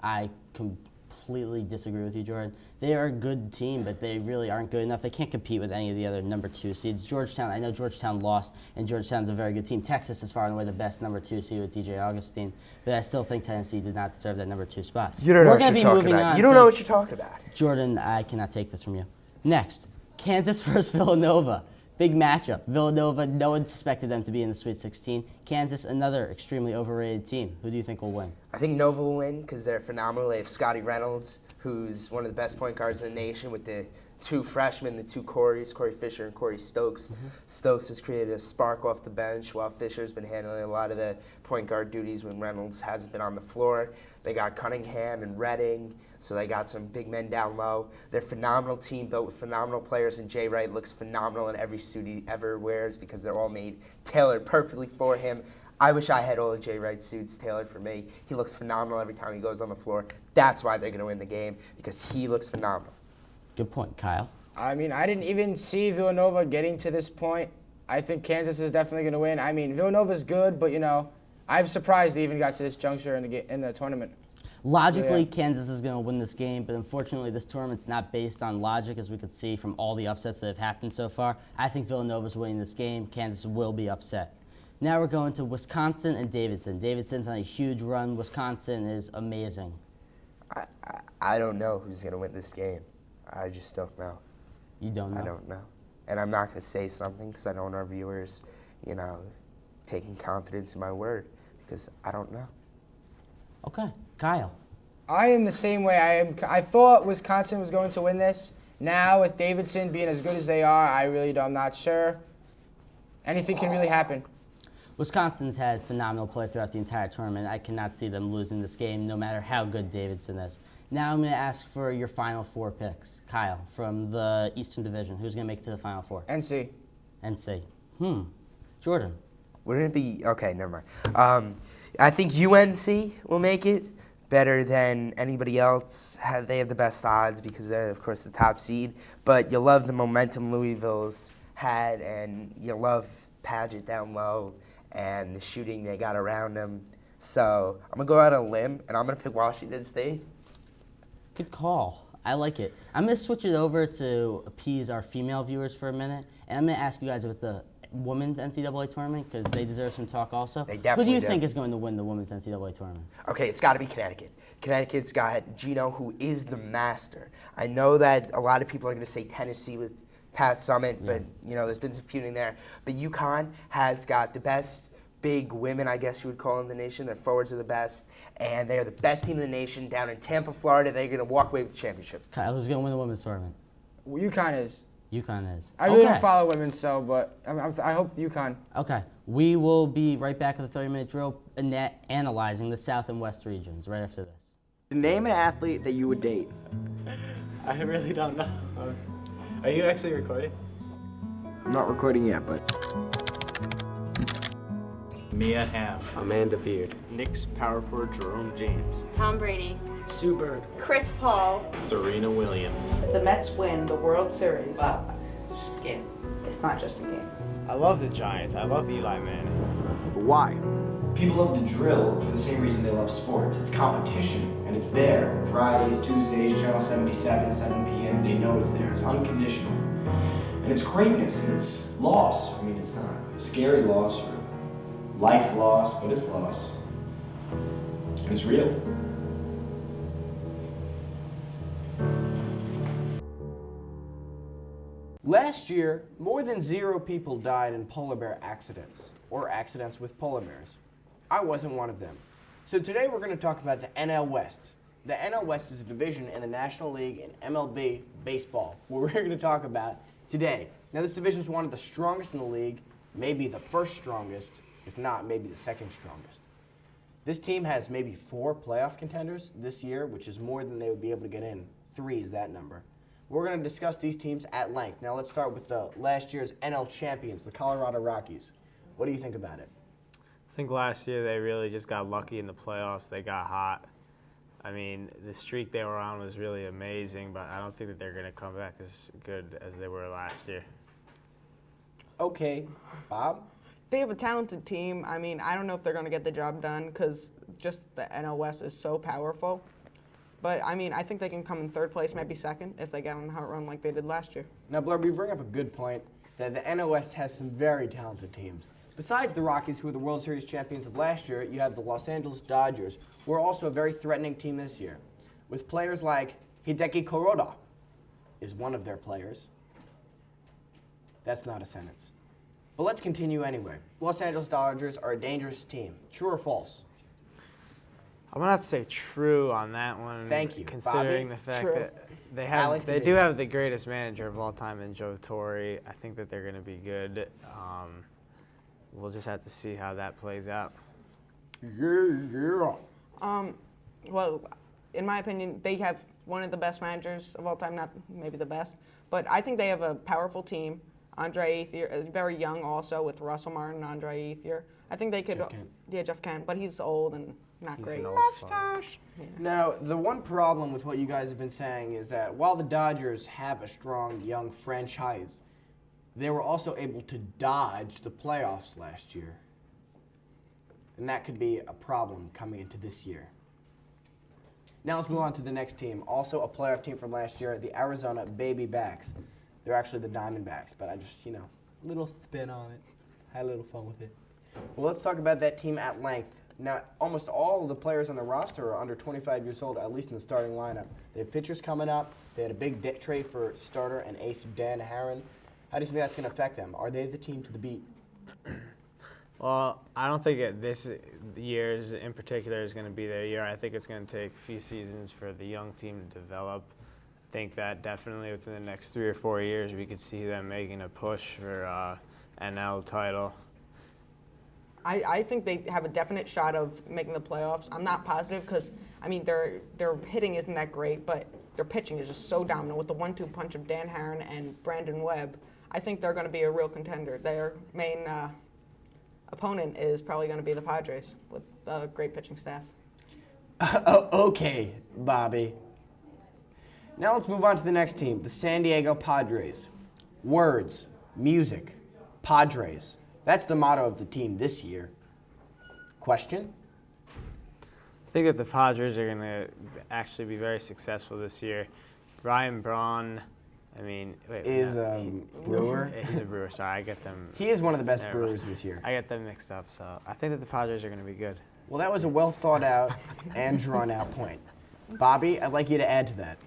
I completely disagree with you, Jordan. They are a good team, but they really aren't good enough. They can't compete with any of the other #2 seeds. Georgetown, I know Georgetown lost, and Georgetown's a very good team. Texas is far and away the best #2 seed with DJ Augustine, but I still think Tennessee did not deserve that #2 spot. You don't know what you're talking about. You don't know what you're talking about. Jordan, I cannot take this from you. Next, Kansas versus Villanova. Big matchup. Villanova, no one suspected them to be in the Sweet 16. Kansas, another extremely overrated team. Who do you think will win? I think Nova will win because they're phenomenal. They have Scotty Reynolds, who's one of the best point guards in the nation, with the two freshmen, the two Coreys, Corey Fisher and Corey Stokes. Stokes has created a spark off the bench, while Fisher's been handling a lot of the point guard duties when Reynolds hasn't been on the floor. They got Cunningham and Redding, so they got some big men down low. They're a phenomenal team built with phenomenal players, and Jay Wright looks phenomenal in every suit he ever wears because they're all made tailored perfectly for him. I wish I had all of Jay Wright's suits tailored for me. He looks phenomenal every time he goes on the floor. That's why they're going to win the game, because he looks phenomenal. Good point, Kyle. I mean, I didn't even see Villanova getting to this point. I think Kansas is definitely going to win. I mean, Villanova's good, but, I'm surprised they even got to this juncture in the tournament. Logically, Yeah. Kansas is going to win this game, but unfortunately, this tournament's not based on logic, as we could see from all the upsets that have happened so far. I think Villanova's winning this game. Kansas will be upset. Now we're going to Wisconsin and Davidson. Davidson's on a huge run. Wisconsin is amazing. I don't know who's going to win this game. I just don't know. You don't know? I don't know. And I'm not going to say something because I don't want our viewers, taking confidence in my word, because I don't know. Okay. Kyle. I am the same way. I thought Wisconsin was going to win this. Now, with Davidson being as good as they are, I'm not sure. Anything can really happen. Wisconsin's had phenomenal play throughout the entire tournament. I cannot see them losing this game, no matter how good Davidson is. Now I'm going to ask for your final four picks. Kyle, from the Eastern Division, who's going to make it to the Final Four? NC. NC. Jordan. Wouldn't it be... Okay, never mind. I think UNC will make it better than anybody else. They have the best odds because they're, of course, the top seed. But you love the momentum Louisville's had, and you love Padgett down low and the shooting they got around him. So I'm going to go out on a limb, and I'm going to pick Washington State. Good call. I like it. I'm going to switch it over to appease our female viewers for a minute, and I'm going to ask you guys about the women's NCAA tournament because they deserve some talk also. They definitely Who do you do. think is going to win the women's NCAA tournament? Okay, it's got to be Connecticut. Connecticut's got Gino, who is the master. I know that a lot of people are going to say Tennessee with Pat Summitt, but there's been some feuding there. But UConn has got the best big women, I guess you would call them, in the nation. Their forwards are the best, and they are the best team in the nation down in Tampa, Florida. They're going to walk away with the championship. Kyle, who's going to win the women's tournament? Well, UConn is. UConn is. I really Okay. don't follow women, but I hope UConn. Okay. We will be right back at the 30-minute drill analyzing the South and West regions right after this. Name an athlete that you would date. I really don't know. Are you actually recording? I'm not recording yet, but... Mia Hamm. Amanda Beard. Knicks power forward Jerome James. Tom Brady. Sue Bird. Chris Paul. Serena Williams. If the Mets win the World Series, Wow, it's just a game. it's not just a game. I love the Giants. I love Eli Manning. But why? People love the drill for the same reason they love sports. It's competition, and it's there. Fridays, Tuesdays, Channel 77, 7 p.m. They know it's there. It's unconditional. And it's greatness, and it's loss. I mean, it's not a scary loss or life loss, but it's loss. And it's real. Last year, more than 0 people died in polar bear accidents, or accidents with polar bears. I wasn't one of them. So today we're going to talk about the NL West. The NL West is a division in the National League and MLB baseball, what we're going to talk about today. Now this division is one of the strongest in the league, maybe the first strongest, if not maybe the second strongest. This team has maybe 4 playoff contenders this year, which is more than they would be able to get in. 3 is that number. We're going to discuss these teams at length. Now let's start with the last year's NL champions, the Colorado Rockies. What do you think about it? I think last year they really just got lucky in the playoffs. They got hot. I mean, the streak they were on was really amazing, but I don't think that they're going to come back as good as they were last year. Okay, Bob? They have a talented team. I mean, I don't know if they're going to get the job done because just the NL West is so powerful. But, I mean, I think they can come in 3rd place, maybe 2nd, if they get on a hot run like they did last year. Now, Blurb, you bring up a good point that the NL West has some very talented teams. Besides the Rockies, who were the World Series champions of last year, you have the Los Angeles Dodgers, who are also a very threatening team this year, with players like Hideki Kuroda, is one of their players. That's not a sentence. But let's continue anyway. Los Angeles Dodgers are a dangerous team. True or false? I'm gonna have to say true on that one. Thank you, Considering Bobby. the fact True. that they Alex, they do have the greatest manager of all time in Joe Torre. I think that they're gonna be good. We'll just have to see how that plays out. Yeah. Well, in my opinion, they have one of the best managers of all time, not maybe the best, but I think they have a powerful team. Andre Ethier, very young also with Russell Martin, Andre Ethier. I think they could. Jeff Kent. Yeah, Jeff Kent, but he's old and not He's great. an old Mustache. Now, the one problem with what you guys have been saying is that while the Dodgers have a strong young franchise, they were also able to dodge the playoffs last year. And that could be a problem coming into this year. Now let's move on to the next team. Also a playoff team from last year, the Arizona Babybacks. They're actually the Diamondbacks, but I just, a little spin on it. Had a little fun with it. Well, let's talk about that team at length. Now, almost all of the players on the roster are under 25 years old, at least in the starting lineup. They have pitchers coming up. They had a big trade for starter and ace Dan Herron. How do you think that's going to affect them? Are they the team to beat? Well, I don't think this year's in particular is going to be their year. I think it's going to take a few seasons for the young team to develop. I think that definitely within the next 3 or 4 years we could see them making a push for NL title. I think they have a definite shot of making the playoffs. I'm not positive because, their hitting isn't that great, but their pitching is just so dominant with the 1-2 punch of Dan Herron and Brandon Webb. I think they're going to be a real contender. Their main opponent is probably going to be the Padres with a great pitching staff. Okay, Bobby. Now let's move on to the next team, the San Diego Padres. Words, music, Padres. That's the motto of the team this year. Question? I think that the Padres are going to actually be very successful this year. Ryan Braun, Is Brewer? He's a Brewer, sorry. I get them. He is one of the best Never Brewers mind. this year. I get them mixed up, so I think that the Padres are going to be good. Well, that was a well thought out and drawn out point. Bobby, I'd like you to add to that.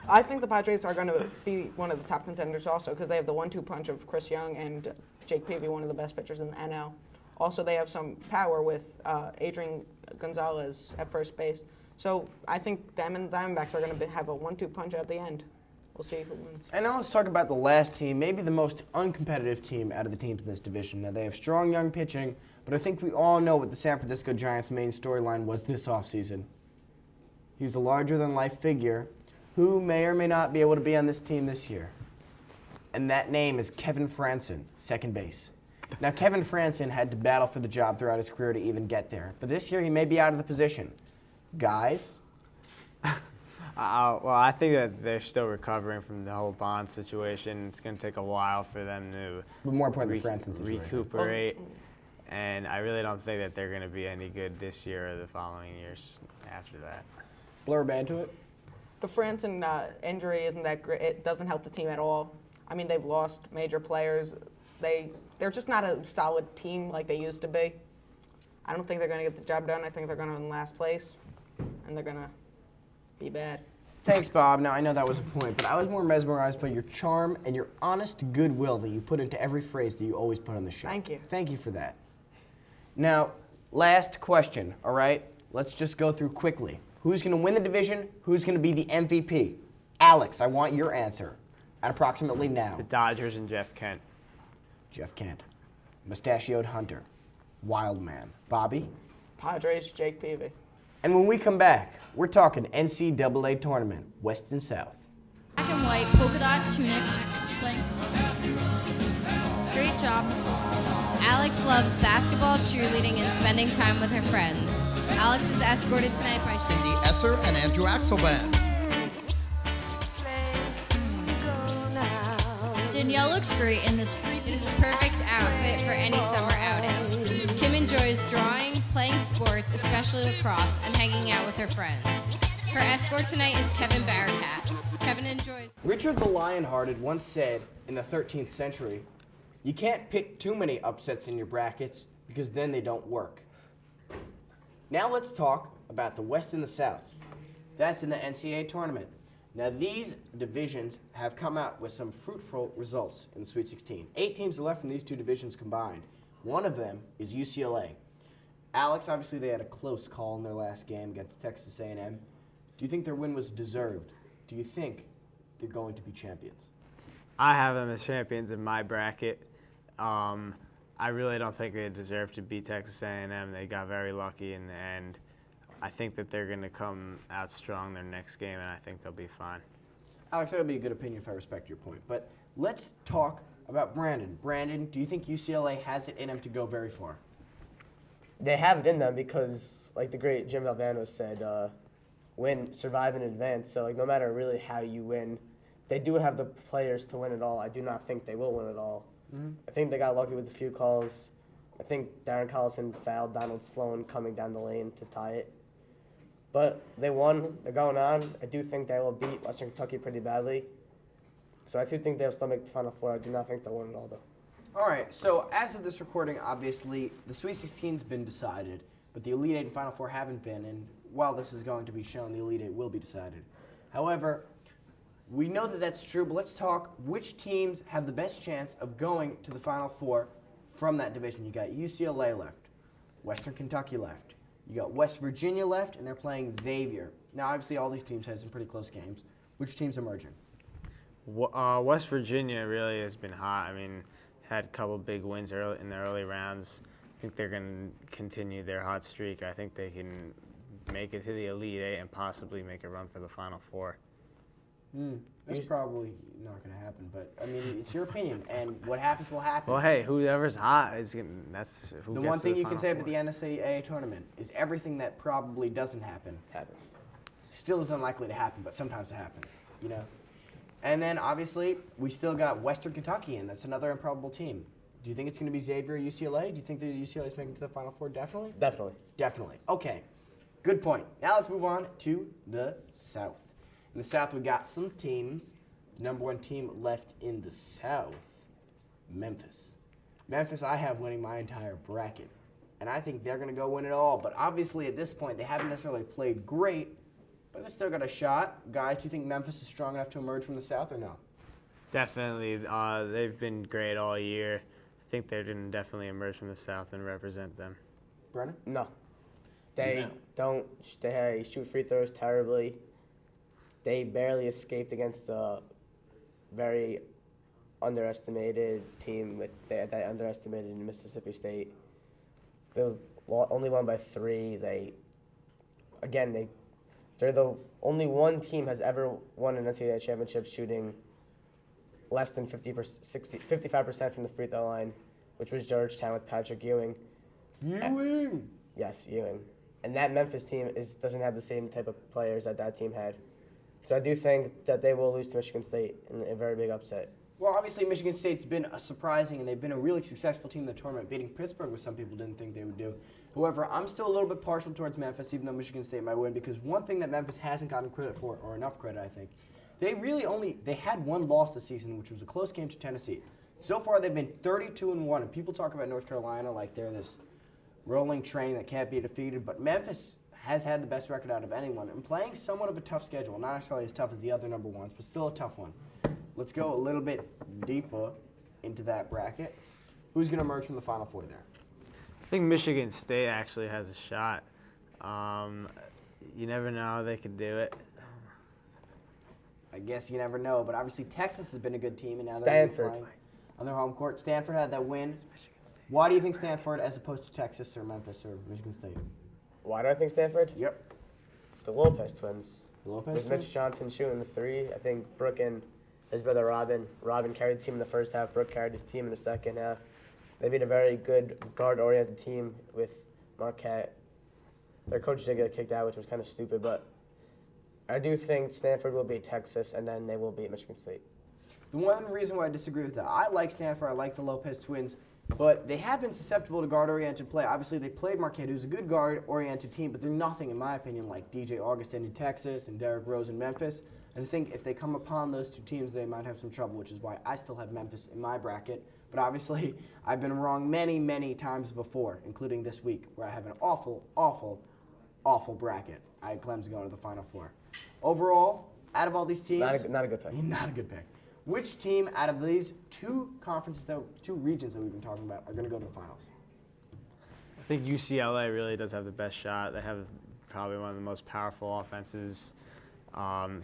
I think the Padres are going to be one of the top contenders also because they have the 1-2 punch of Chris Young and Jake Peavy, one of the best pitchers in the NL. Also, they have some power with Adrian Gonzalez at first base. So I think them and the Diamondbacks are going to have a 1-2 punch at the end. We'll see who wins. And now let's talk about the last team, maybe the most uncompetitive team out of the teams in this division. Now, they have strong young pitching, but I think we all know what the San Francisco Giants' main storyline was this offseason. He was a larger-than-life figure who may or may not be able to be on this team this year. And that name is Kevin Frandsen, second base. Now, Kevin Frandsen had to battle for the job throughout his career to even get there. But this year, he may be out of the position. Guys? Well, I think that they're still recovering from the whole Bond situation. It's going to take a while for them to But more importantly, Frandsen's situation. recuperate. And I really don't think that they're going to be any good this year or the following years after that. Blurb into it? The Frandsen injury isn't that great. It doesn't help the team at all. They've lost major players. They're just not a solid team like they used to be. I don't think they're going to get the job done. I think they're going to in last place, and they're going to be bad. Thanks, Bob. Now, I know that was a point, but I was more mesmerized by your charm and your honest goodwill that you put into every phrase that you always put on the show. Thank you. Thank you for that. Now, last question, all right? Let's just go through quickly. Who's going to win the division? Who's going to be the MVP? Alex, I want your answer at approximately now. The Dodgers and Jeff Kent. Jeff Kent. Mustachioed Hunter. Wild man. Bobby? Padres, Jake Peavy. And when we come back, we're talking NCAA tournament, West and South. Black and white polka dot tunic. Great job. Alex loves basketball, cheerleading, and spending time with her friends. Alex is escorted tonight by Cindy Esser and Andrew Axelband. Danielle looks great in this free. It is a perfect outfit for any summer outing. Kim enjoys drawing, playing sports, especially lacrosse, and hanging out with her friends. Her escort tonight is Kevin Barcat. Kevin enjoys. Richard the Lionhearted once said in the 13th century, you can't pick too many upsets in your brackets because then they don't work. Now let's talk about the West and the South. That's in the NCAA tournament. Now, these divisions have come out with some fruitful results in the Sweet 16. 8 teams are left from these two divisions combined. One of them is UCLA. Alex, obviously they had a close call in their last game against Texas A&M. Do you think their win was deserved? Do you think they're going to be champions? I have them as champions in my bracket. I really don't think they deserve to beat Texas A&M. They got very lucky in the end. I think that they're going to come out strong their next game, and I think they'll be fine. Alex, that would be a good opinion if I respect your point. But let's talk about Brandon. Brandon, do you think UCLA has it in them to go very far? They have it in them because, like the great Jim Valvano said, win, survive, and advance. So, like, no matter really how you win, they do have the players to win it all. I do not think they will win it all. I think they got lucky with a few calls. I think Darren Collison fouled Donald Sloan coming down the lane to tie it. But they won. They're going on. I do think they will beat Western Kentucky pretty badly. So I do think they'll still make the Final Four. I do not think they'll win it all, though. All right, so as of this recording, obviously, the Sweet 16's been decided, but the Elite Eight and Final Four haven't been, and while this is going to be shown, the Elite Eight will be decided. However, we know that that's true, but let's talk which teams have the best chance of going to the Final Four from that division. You got UCLA left, Western Kentucky left, you got West Virginia left, and they're playing Xavier. Now, obviously, all these teams have some pretty close games. Which team's emerging? West Virginia really has been hot. I mean, had a couple big wins in the early rounds. I think they're going to continue their hot streak. I think they can make it to the Elite Eight and possibly make a run for the Final Four. That's probably not going to happen, but I mean, it's your opinion, and what happens will happen. Well, hey, whoever's hot is that's who The gets one to thing the you can Final say Four. about the NCAA tournament is everything that probably doesn't happen happens. Still is unlikely to happen, but sometimes it happens, you know? And then, obviously, we still got Western Kentucky in. That's another improbable team. Do you think it's going to be Xavier or UCLA? Do you think that UCLA is making it to the Final Four? Definitely? Definitely. Definitely. Okay. Good point. Now let's move on to the South. In the South, we got some teams. The number one team left in the South, Memphis. Memphis, I have winning my entire bracket. And I think they're going to go win it all. But obviously, at this point, they haven't necessarily played great, but they still got a shot. Guys, do you think Memphis is strong enough to emerge from the South or no? Definitely. They've been great all year. I think they're going to definitely emerge from the South and represent them. Brennan? No. They don't. They shoot free throws terribly. They barely escaped against a very underestimated team that underestimated Mississippi State. They only won by 3. They're the only one team has ever won an NCAA championship shooting less than 55% from the free throw line, which was Georgetown with Patrick Ewing. Ewing! Yes, Ewing. And that Memphis team doesn't have the same type of players that team had. So I do think that they will lose to Michigan State in a very big upset. Well, obviously, Michigan State's been surprising, and they've been a really successful team in the tournament, beating Pittsburgh, which some people didn't think they would do. However, I'm still a little bit partial towards Memphis, even though Michigan State might win, because one thing that Memphis hasn't gotten credit for, or enough credit, I think, they had one loss this season, which was a close game to Tennessee. So far, they've been 32-1, and people talk about North Carolina like they're this rolling train that can't be defeated, but Memphis has had the best record out of anyone and playing somewhat of a tough schedule. Not necessarily as tough as the other number ones, but still a tough one. Let's go a little bit deeper into that bracket. Who's going to emerge from the Final Four there? I think Michigan State actually has a shot. You never know, they could do it. I guess you never know, but obviously Texas has been a good team, and now they're Stanford. playing on their home court. Stanford had that win. Why do you think Stanford as opposed to Texas or Memphis or Michigan State? Why do I think Stanford? Yep. The Lopez twins. The Lopez With twins? Mitch Johnson shooting the 3. I think Brooke and his brother Robin. Robin carried the team in the first half. Brooke carried his team in the second half. They beat a very good guard-oriented team with Marquette. Their coach did get kicked out, which was kind of stupid, but I do think Stanford will beat Texas, and then they will beat Michigan State. The one reason why I disagree with that, I like Stanford, I like the Lopez twins, but they have been susceptible to guard-oriented play. Obviously, they played Marquette, who's a good guard-oriented team, but they're nothing, in my opinion, like DJ Augustin in Texas and Derrick Rose in Memphis. And I think if they come upon those two teams, they might have some trouble, which is why I still have Memphis in my bracket. But obviously, I've been wrong many, many times before, including this week, where I have an awful, awful, awful bracket. I had Clemson going to the Final Four. Overall, out of all these teams, Not a good pick. not a good pick. Which team out of these two regions that we've been talking about are going to go to the finals? I think UCLA really does have the best shot. They have probably one of the most powerful offenses.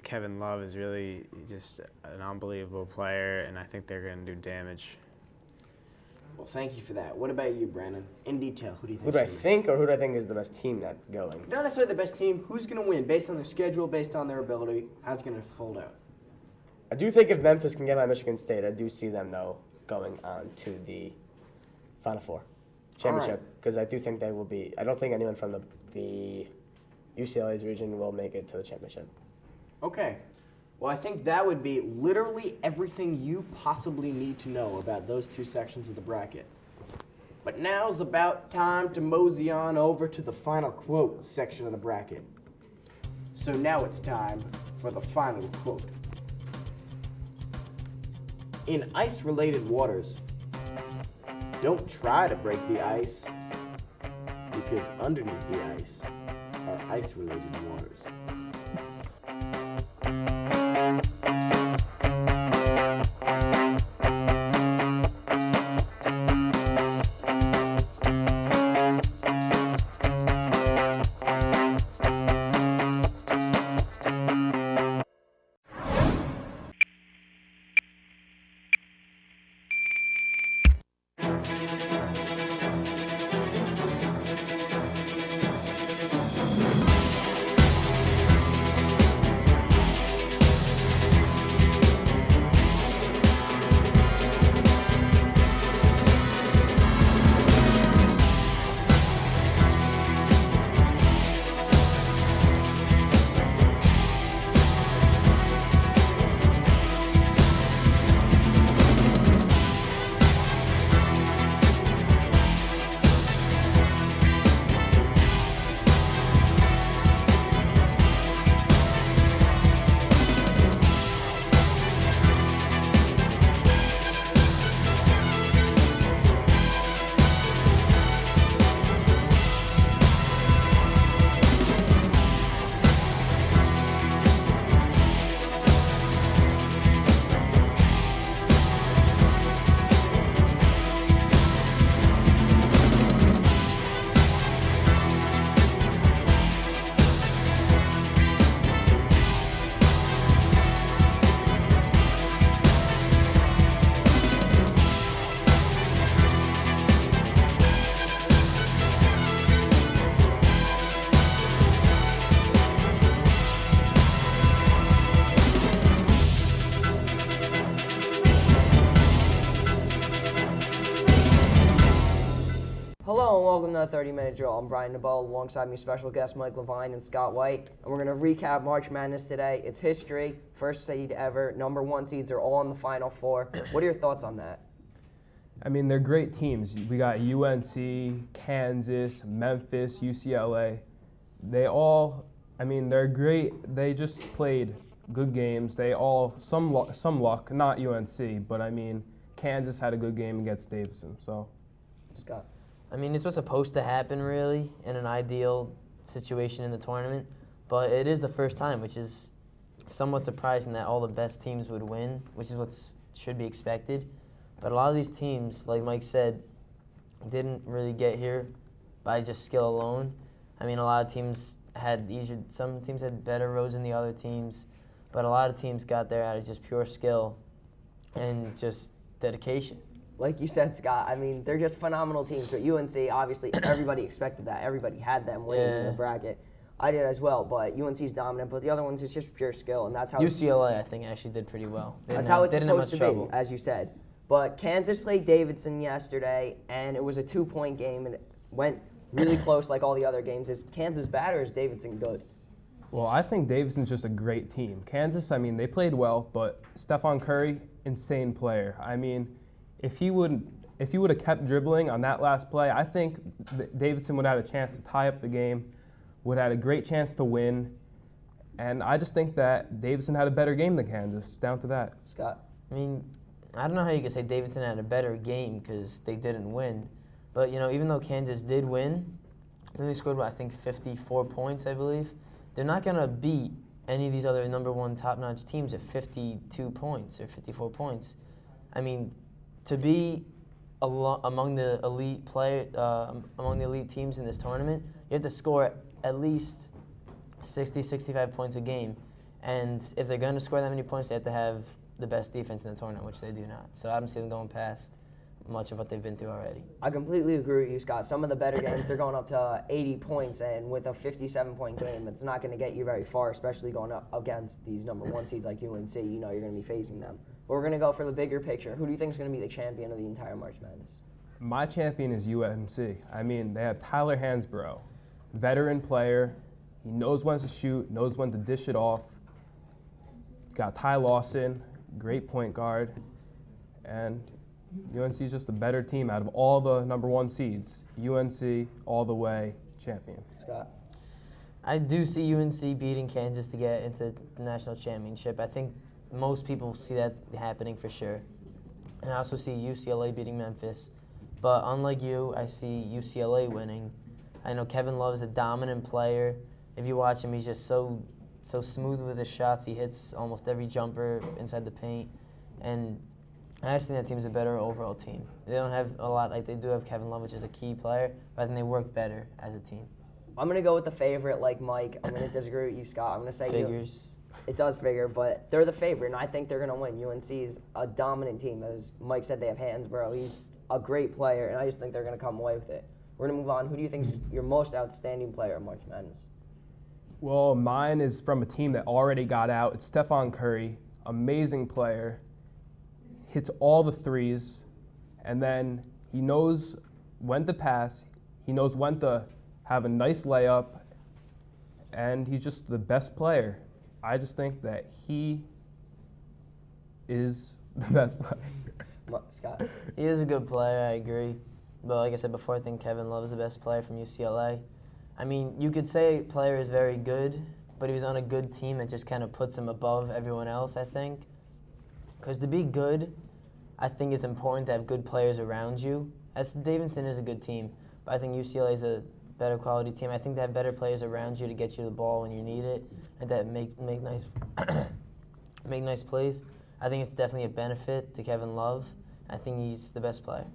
Kevin Love is really just an unbelievable player, and I think they're going to do damage. Well, thank you for that. What about you, Brandon? In detail, who do you think? Who do I think, or who do I think is the best team that's going? Not necessarily the best team. Who's going to win based on their schedule, based on their ability? How's it going to fold out? I do think if Memphis can get by Michigan State, I do see them, though, going on to the Final Four championship, because I do think they will be. I don't think anyone from the UCLA's region will make it to the championship. Okay. Well, I think that would be literally everything you possibly need to know about those two sections of the bracket. But now's about time to mosey on over to the final quote section of the bracket. So now it's time for the final quote. In ice-related waters, don't try to break the ice, because underneath the ice are ice-related waters. Hello and welcome to the 30-Minute Drill. I'm Brian Dubow, alongside me special guests Mike Levine and Scott White. And we're going to recap March Madness today. It's history, first seed ever. Number one seeds are all in the Final Four. What are your thoughts on that? I mean, they're great teams. We got UNC, Kansas, Memphis, UCLA. They're great. They just played good games. They all, some luck, not UNC, but I mean, Kansas had a good game against Davidson, so. Scott. I mean, this was supposed to happen, really, in an ideal situation in the tournament, but it is the first time, which is somewhat surprising that all the best teams would win, which is what should be expected. But a lot of these teams, like Mike said, didn't really get here by just skill alone. I mean, a lot of teams had some teams had better roads than the other teams, but a lot of teams got there out of just pure skill and just dedication. Like you said, Scott, I mean, they're just phenomenal teams. But UNC, obviously, everybody expected that. Everybody had them winning in the bracket. I did as well, but UNC's dominant. But the other ones, it's just pure skill, and that's how UCLA, I think, actually did pretty well. That's how it's supposed to be, as you said. But Kansas played Davidson yesterday, and it was a 2-point game, and it went really close like all the other games. Is Kansas bad or is Davidson good? Well, I think Davidson's just a great team. Kansas, I mean, they played well, but Stephon Curry, insane player. I mean, if he would have kept dribbling on that last play, I think Davidson would have had a chance to tie up the game, would have had a great chance to win, and I just think that Davidson had a better game than Kansas, down to that. Scott? I mean, I don't know how you could say Davidson had a better game because they didn't win, but even though Kansas did win, they only scored, 54 points, I believe. They're not going to beat any of these other number one top-notch teams at 52 points or 54 points. I mean, to be among the elite among the elite teams in this tournament, you have to score at least 60, 65 points a game. And if they're going to score that many points, they have to have the best defense in the tournament, which they do not. So I don't see them going past much of what they've been through already. I completely agree with you, Scott. Some of the better games, they're going up to 80 points, and with a 57-point game, it's not going to get you very far, especially going up against these number one seeds like UNC. You know you're going to be facing them. But we're going to go for the bigger picture. Who do you think is going to be the champion of the entire March Madness? My champion is UNC. I mean, they have Tyler Hansbrough, veteran player. He knows when to shoot, knows when to dish it off. Got Ty Lawson, great point guard, and UNC is just a better team out of all the number one seeds. UNC all the way champion. Scott? I do see UNC beating Kansas to get into the national championship. I think most people see that happening for sure. And I also see UCLA beating Memphis. But unlike you, I see UCLA winning. I know Kevin Love is a dominant player. If you watch him, he's just so smooth with his shots. He hits almost every jumper inside the paint. And I just think that team's a better overall team. They don't have a lot, like they do have Kevin Love, which is a key player, but I think they work better as a team. I'm going to go with the favorite like Mike. I'm going to disagree with you, Scott. I'm going to say Figures. It does figure, but they're the favorite, and I think they're going to win. UNC is a dominant team. As Mike said, they have Hansbrough. He's a great player, and I just think they're going to come away with it. We're going to move on. Who do you think is your most outstanding player at March Madness? Well, mine is from a team that already got out. It's Stephon Curry, amazing player, hits all the threes, and then he knows when to pass. He knows when to have a nice layup, and he's just the best player. I just think that he is the best player. Scott? He is a good player, I agree. But like I said before, I think Kevin Love is the best player from UCLA. I mean, you could say a player is very good, but he was on a good team that just kind of puts him above everyone else, I think. Because to be good, I think it's important to have good players around you. As Davidson is a good team, but I think UCLA is a better quality team. I think they have better players around you to get you the ball when you need it, and that make nice make nice plays. I think it's definitely a benefit to Kevin Love. I think he's the best player.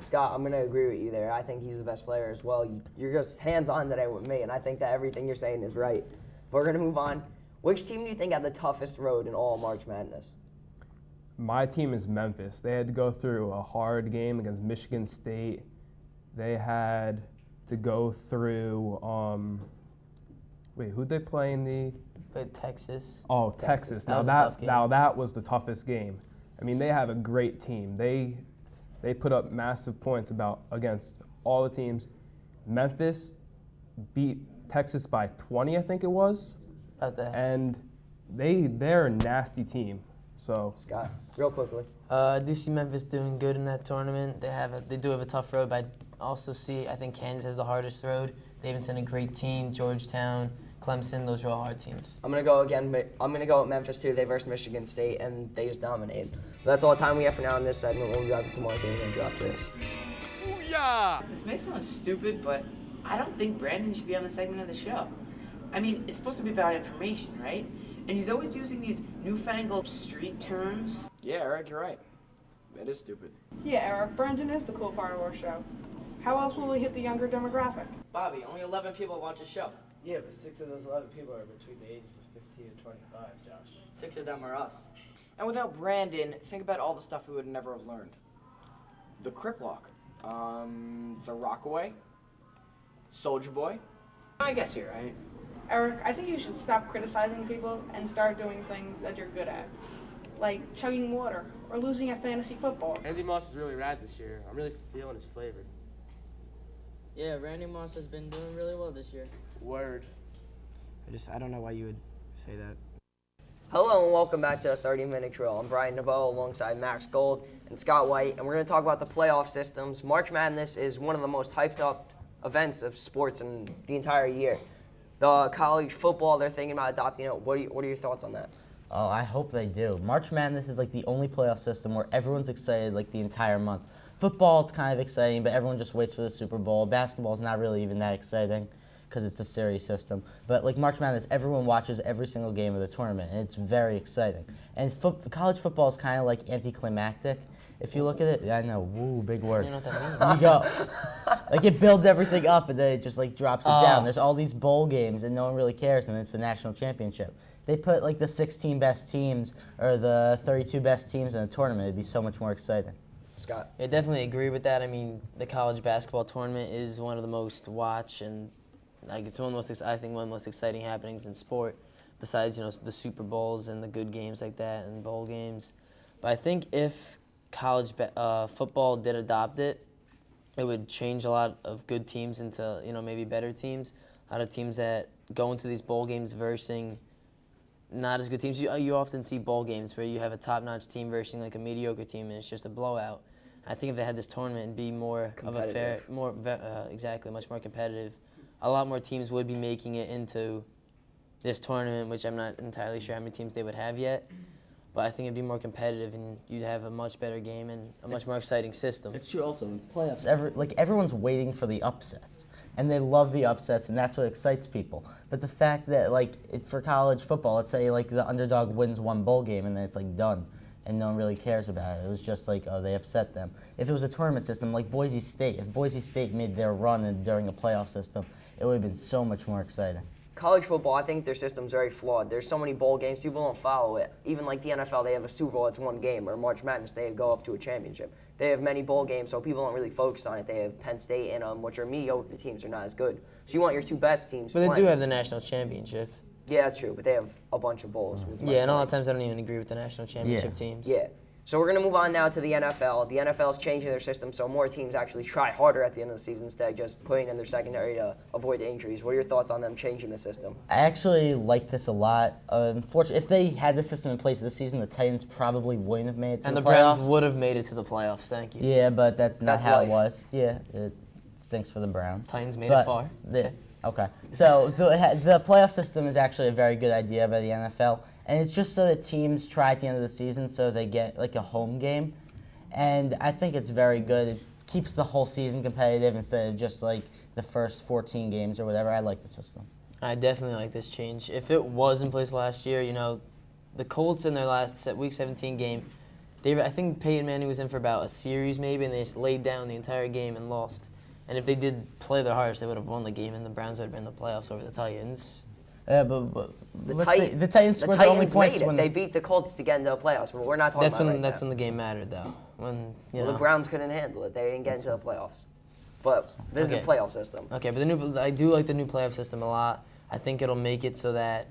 Scott, I'm going to agree with you there. I think he's the best player as well. You're just hands-on today with me, and I think that everything you're saying is right. But we're going to move on. Which team do you think had the toughest road in all March Madness? My team is Memphis. They had to go through a hard game against Michigan State. They had to go through, who'd they play in the? Played Texas. Oh, Texas. That was a tough game. Now that was the toughest game. I mean, they have a great team. They put up massive points against all the teams. Memphis beat Texas by 20, I think it was. About that. And they're a nasty team. So Scott, real quickly. I do see Memphis doing good in that tournament. They do have a tough road, but I also see I think Kansas has the hardest road. Davidson a great team. Georgetown, Clemson, those are all hard teams. I'm gonna go again. I'm gonna go with Memphis too. They versed Michigan State and they just dominated. But that's all the time we have for now in this segment. We'll be back with tomorrow after this. Booyah! This may sound stupid, but I don't think Brandon should be on the segment of the show. I mean, it's supposed to be about information, right? And he's always using these newfangled street terms. Yeah, Eric, you're right. That is stupid. Yeah, Eric, Brandon is the cool part of our show. How else will we hit the younger demographic? Bobby, only 11 people watch the show. Yeah, but 6 of those 11 people are between the ages of 15 and 25, Josh. 6 of them are us. And without Brandon, think about all the stuff we would never have learned. The Crip Walk, the Rockaway, Soldier Boy. I guess you're right. Eric, I think you should stop criticizing people and start doing things that you're good at. Like chugging water or losing at fantasy football. Andy Moss is really rad this year. I'm really feeling his flavor. Yeah, Randy Moss has been doing really well this year. Word. I don't know why you would say that. Hello and welcome back to the 30-Minute Drill. I'm Brian Dubow alongside Max Gold and Scott White, and we're going to talk about the playoff systems. March Madness is one of the most hyped up events of sports in the entire year. The college football, they're thinking about adopting it. What are your thoughts on that? Oh, I hope they do. March Madness is like the only playoff system where everyone's excited like the entire month. Football, it's kind of exciting, but everyone just waits for the Super Bowl. Basketball's not really even that exciting. because it's a series system. But like March Madness, everyone watches every single game of the tournament, and it's very exciting. And college football is kind of like anticlimactic. If you look at it, I know, woo, big word. You know what that means. You go, like it builds everything up, and then it just like drops it down. There's all these bowl games, and no one really cares, and it's the national championship. They put like the 16 best teams or the 32 best teams in a tournament. It'd be so much more exciting. Scott? I definitely agree with that. I mean, the college basketball tournament is one of the most watched, and like it's one of the most, I think, one of the most exciting happenings in sport, besides the Super Bowls and the good games like that and bowl games. But I think if college football did adopt it, it would change a lot of good teams into maybe better teams. A lot of teams that go into these bowl games versus not as good teams. You often see bowl games where you have a top-notch team versus like a mediocre team, and it's just a blowout. I think if they had this tournament, it'd be more of a fair, exactly, much more competitive. A lot more teams would be making it into this tournament, which I'm not entirely sure how many teams they would have yet. But I think it'd be more competitive, and you'd have a much better game and a much more exciting system. It's true also. Playoffs, everyone's waiting for the upsets, and they love the upsets, and that's what excites people. But the fact that for college football, let's say like the underdog wins one bowl game, and then it's like done, and no one really cares about it. It was just like, oh, they upset them. If it was a tournament system like Boise State, if Boise State made their run during a playoff system, it would have been so much more exciting. College football, I think their system's very flawed. There's so many bowl games, people don't follow it. Even like the NFL, they have a Super Bowl, it's one game, or March Madness, they go up to a championship. They have many bowl games, so people don't really focus on it. They have Penn State in them, which are mediocre teams, they're not as good. So you want your two best teams But they playing. do have the national championship. Yeah, that's true, but they have a bunch of bowls. Yeah, and a lot of times I don't even agree with the national championship teams. Yeah. So we're going to move on now to the NFL. The NFL's changing their system so more teams actually try harder at the end of the season instead of just putting in their secondary to avoid injuries. What are your thoughts on them changing the system? I actually like this a lot. Unfortunately, if they had this system in place this season, the Titans probably wouldn't have made it to And the the playoffs. Browns would have made it to the playoffs, thank you. Yeah, but that's not how life. it was. Yeah, it stinks for the Browns. Titans made it far. Okay. So the playoff system is actually a very good idea by the NFL. And it's just so that teams try at the end of the season so they get like a home game. And I think it's very good. It keeps the whole season competitive instead of just like the first 14 games or whatever. I like the system. I definitely like this change. If it was in place last year, the Colts in their last Week 17 game, I think Peyton Manning was in for about a series maybe, and they just laid down the entire game and lost. And if they did play their hardest, they would have won the game, and the Browns would have been in the playoffs over the Titans. Yeah, but the Titans scored the only points when they beat the Colts to get into the playoffs. But we're not talking about it. That's when the game mattered, though. When the Browns couldn't handle it, they didn't get into the playoffs. But this is a playoff system. Okay, but I do like the new playoff system a lot. I think it'll make it so that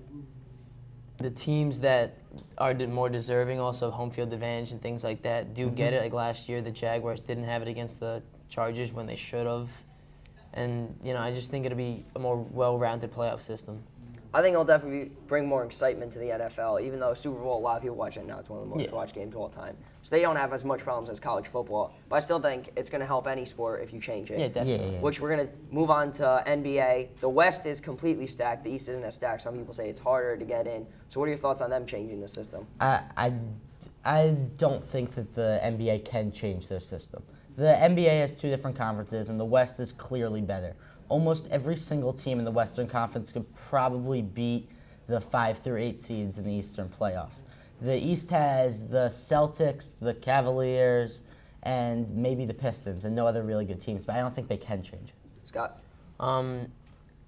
the teams that are more deserving also of home field advantage and things like that do get it. Like last year, the Jaguars didn't have it against the Chargers when they should have. And, I just think it'll be a more well-rounded playoff system. I think it'll definitely bring more excitement to the NFL, even though Super Bowl, a lot of people watch it now. It's one of the most watched games of all time. So they don't have as much problems as college football. But I still think it's going to help any sport if you change it. Yeah, definitely. Which we're going to move on to NBA. The West is completely stacked. The East isn't as stacked. Some people say it's harder to get in. So what are your thoughts on them changing the system? I don't think that the NBA can change their system. The NBA has two different conferences, and the West is clearly better. Almost every single team in the Western Conference could probably beat the 5 through 8 seeds in the Eastern playoffs. The East has the Celtics, the Cavaliers, and maybe the Pistons, and no other really good teams, but I don't think they can change it. Scott? A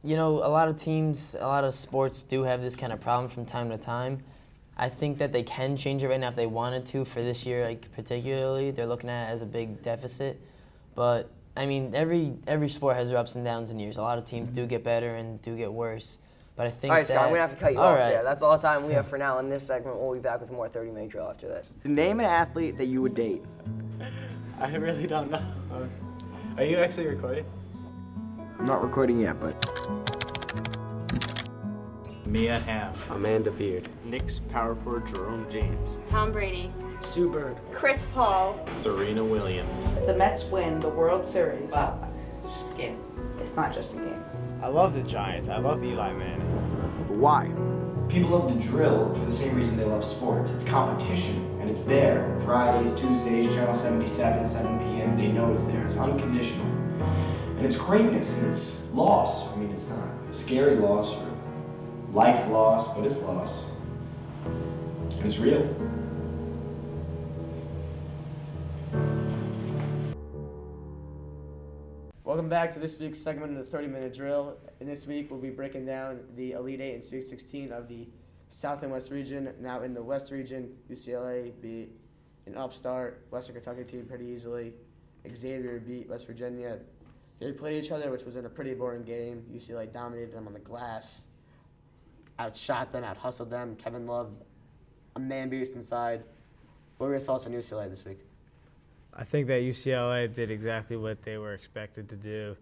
lot of teams, a lot of sports do have this kind of problem from time to time. I think that they can change it right now if they wanted to for this year, particularly. They're looking at it as a big deficit. But, every sport has their ups and downs in years. A lot of teams do get better and do get worse. But I think all right, Scott, I'm going to have to cut you off there. That's all the time we have for now in this segment. We'll be back with more 30-minute drill after this. Name an athlete that you would date. I really don't know. Are you actually recording? I'm not recording yet, but... Mia Hamm. Amanda Beard. Knicks power forward Jerome James. Tom Brady. Sue Bird. Chris Paul. Serena Williams. If the Mets win the World Series, Wow, it's just a game. it's not just a game. I love the Giants. I love Eli Manning. But why? People love the drill for the same reason they love sports. It's competition, and it's there. Fridays, Tuesdays, Channel 77, 7 p.m. They know it's there. It's unconditional. And it's greatness, and it's loss. It's not. scary loss or life loss, but it's loss. And it's real. Welcome back to this week's segment of the 30-minute drill. And this week we'll be breaking down the Elite 8 and Sweet 16 of the South and West region. Now in the West region, UCLA beat an upstart Western Kentucky team pretty easily. Xavier beat West Virginia. They played each other, which was in a pretty boring game. UCLA dominated them on the glass, outshot them, out-hustled them. Kevin Love, a man beast inside. What were your thoughts on UCLA this week? I think that UCLA did exactly what they were expected to do.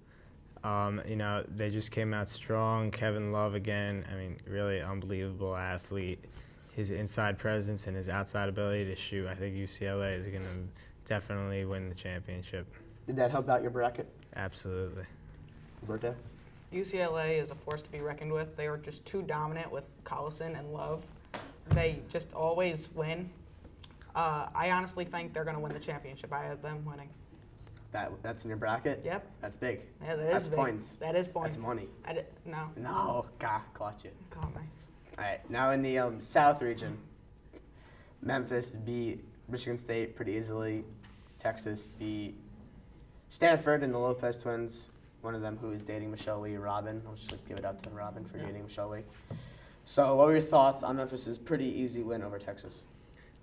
They just came out strong. Kevin Love again, really unbelievable athlete. His inside presence and his outside ability to shoot, I think UCLA is going to definitely win the championship. Did that help out your bracket? Absolutely. Roberto? UCLA is a force to be reckoned with. They are just too dominant with Collison and Love. They just always win. I honestly think they're going to win the championship. I have them winning. That's in your bracket? Yep. That's big. Yeah, that is That's big. points. That is points. That's money. No. No, caught you. Caught me. All right, now in the South region, Memphis beat Michigan State pretty easily. Texas beat Stanford and the Lopez twins, one of them who is dating Michelle Lee, Robin. I'll just give it out to Robin for dating Michelle Lee. So what were your thoughts on Memphis' pretty easy win over Texas?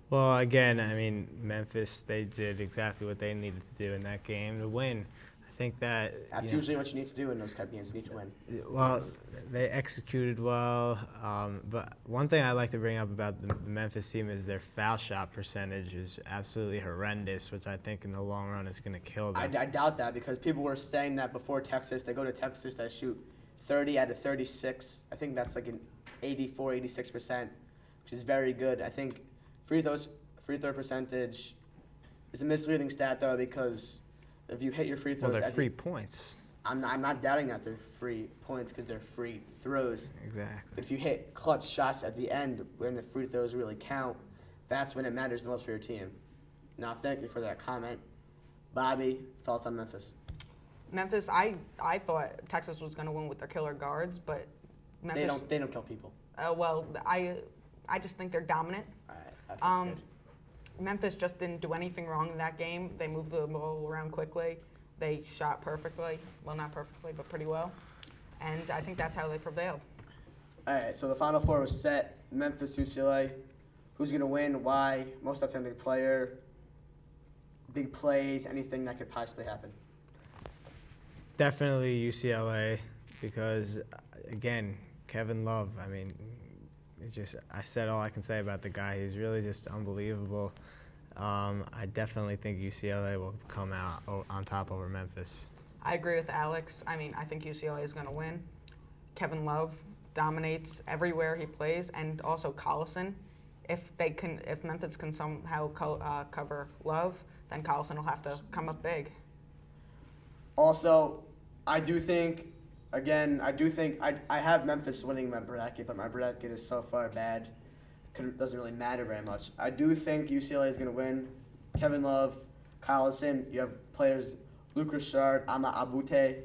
Well, again, Memphis, they did exactly what they needed to do in that game to win. I think that's usually what you need to do in those type of games. You need to win. Well, they executed well, but one thing I like to bring up about the Memphis team is their foul shot percentage is absolutely horrendous, which I think in the long run is going to kill them. I doubt that because people were saying that before Texas. They go to Texas, they shoot 30 out of 36. I think that's like an 84, 86%, which is very good. I think free throw percentage is a misleading stat though because if you hit your free throws, they're free points. I'm not doubting that they're free points because they're free throws. Exactly. If you hit clutch shots at the end when the free throws really count, that's when it matters the most for your team. Now, thank you for that comment. Bobby, thoughts on Memphis? Memphis, I thought Texas was going to win with their killer guards, but Memphis. They don't kill people. I just think they're dominant. All right, that's good. Memphis just didn't do anything wrong in that game. They moved the ball around quickly. They shot perfectly. Well, not perfectly, but pretty well. And I think that's how they prevailed. All right, so the Final Four was set. Memphis, UCLA. Who's going to win? Why? Most outstanding player. Big plays. Anything that could possibly happen. Definitely UCLA because, again, Kevin Love, I said all I can say about the guy. He's really just unbelievable. I definitely think UCLA will come out on top over Memphis. I agree with Alex. I think UCLA is going to win. Kevin Love dominates everywhere he plays, and also Collison. If Memphis can somehow cover Love, then Collison will have to come up big. Also, I have Memphis winning my bracket, but my bracket is so far bad, it doesn't really matter very much. I do think UCLA is going to win. Kevin Love, Collison, you have players Luke Richard, Ama Abute,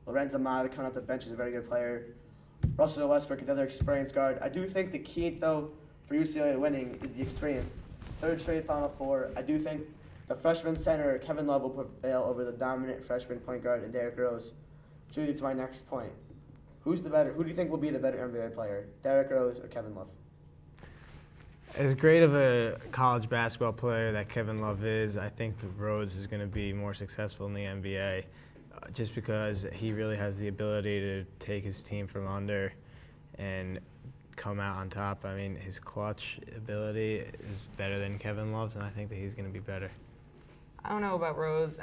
Lorenzo Mata coming off the bench is a very good player. Russell Westbrook, another experienced guard. I do think the key, though, for UCLA winning is the experience. Third straight Final Four. I do think the freshman center, Kevin Love, will prevail over the dominant freshman point guard and Derrick Rose. Which leads to my next point. Who do you think will be the better NBA player, Derrick Rose or Kevin Love? As great of a college basketball player that Kevin Love is, I think the Rose is going to be more successful in the NBA just because he really has the ability to take his team from under and come out on top. His clutch ability is better than Kevin Love's, and I think that he's going to be better. I don't know about Rose.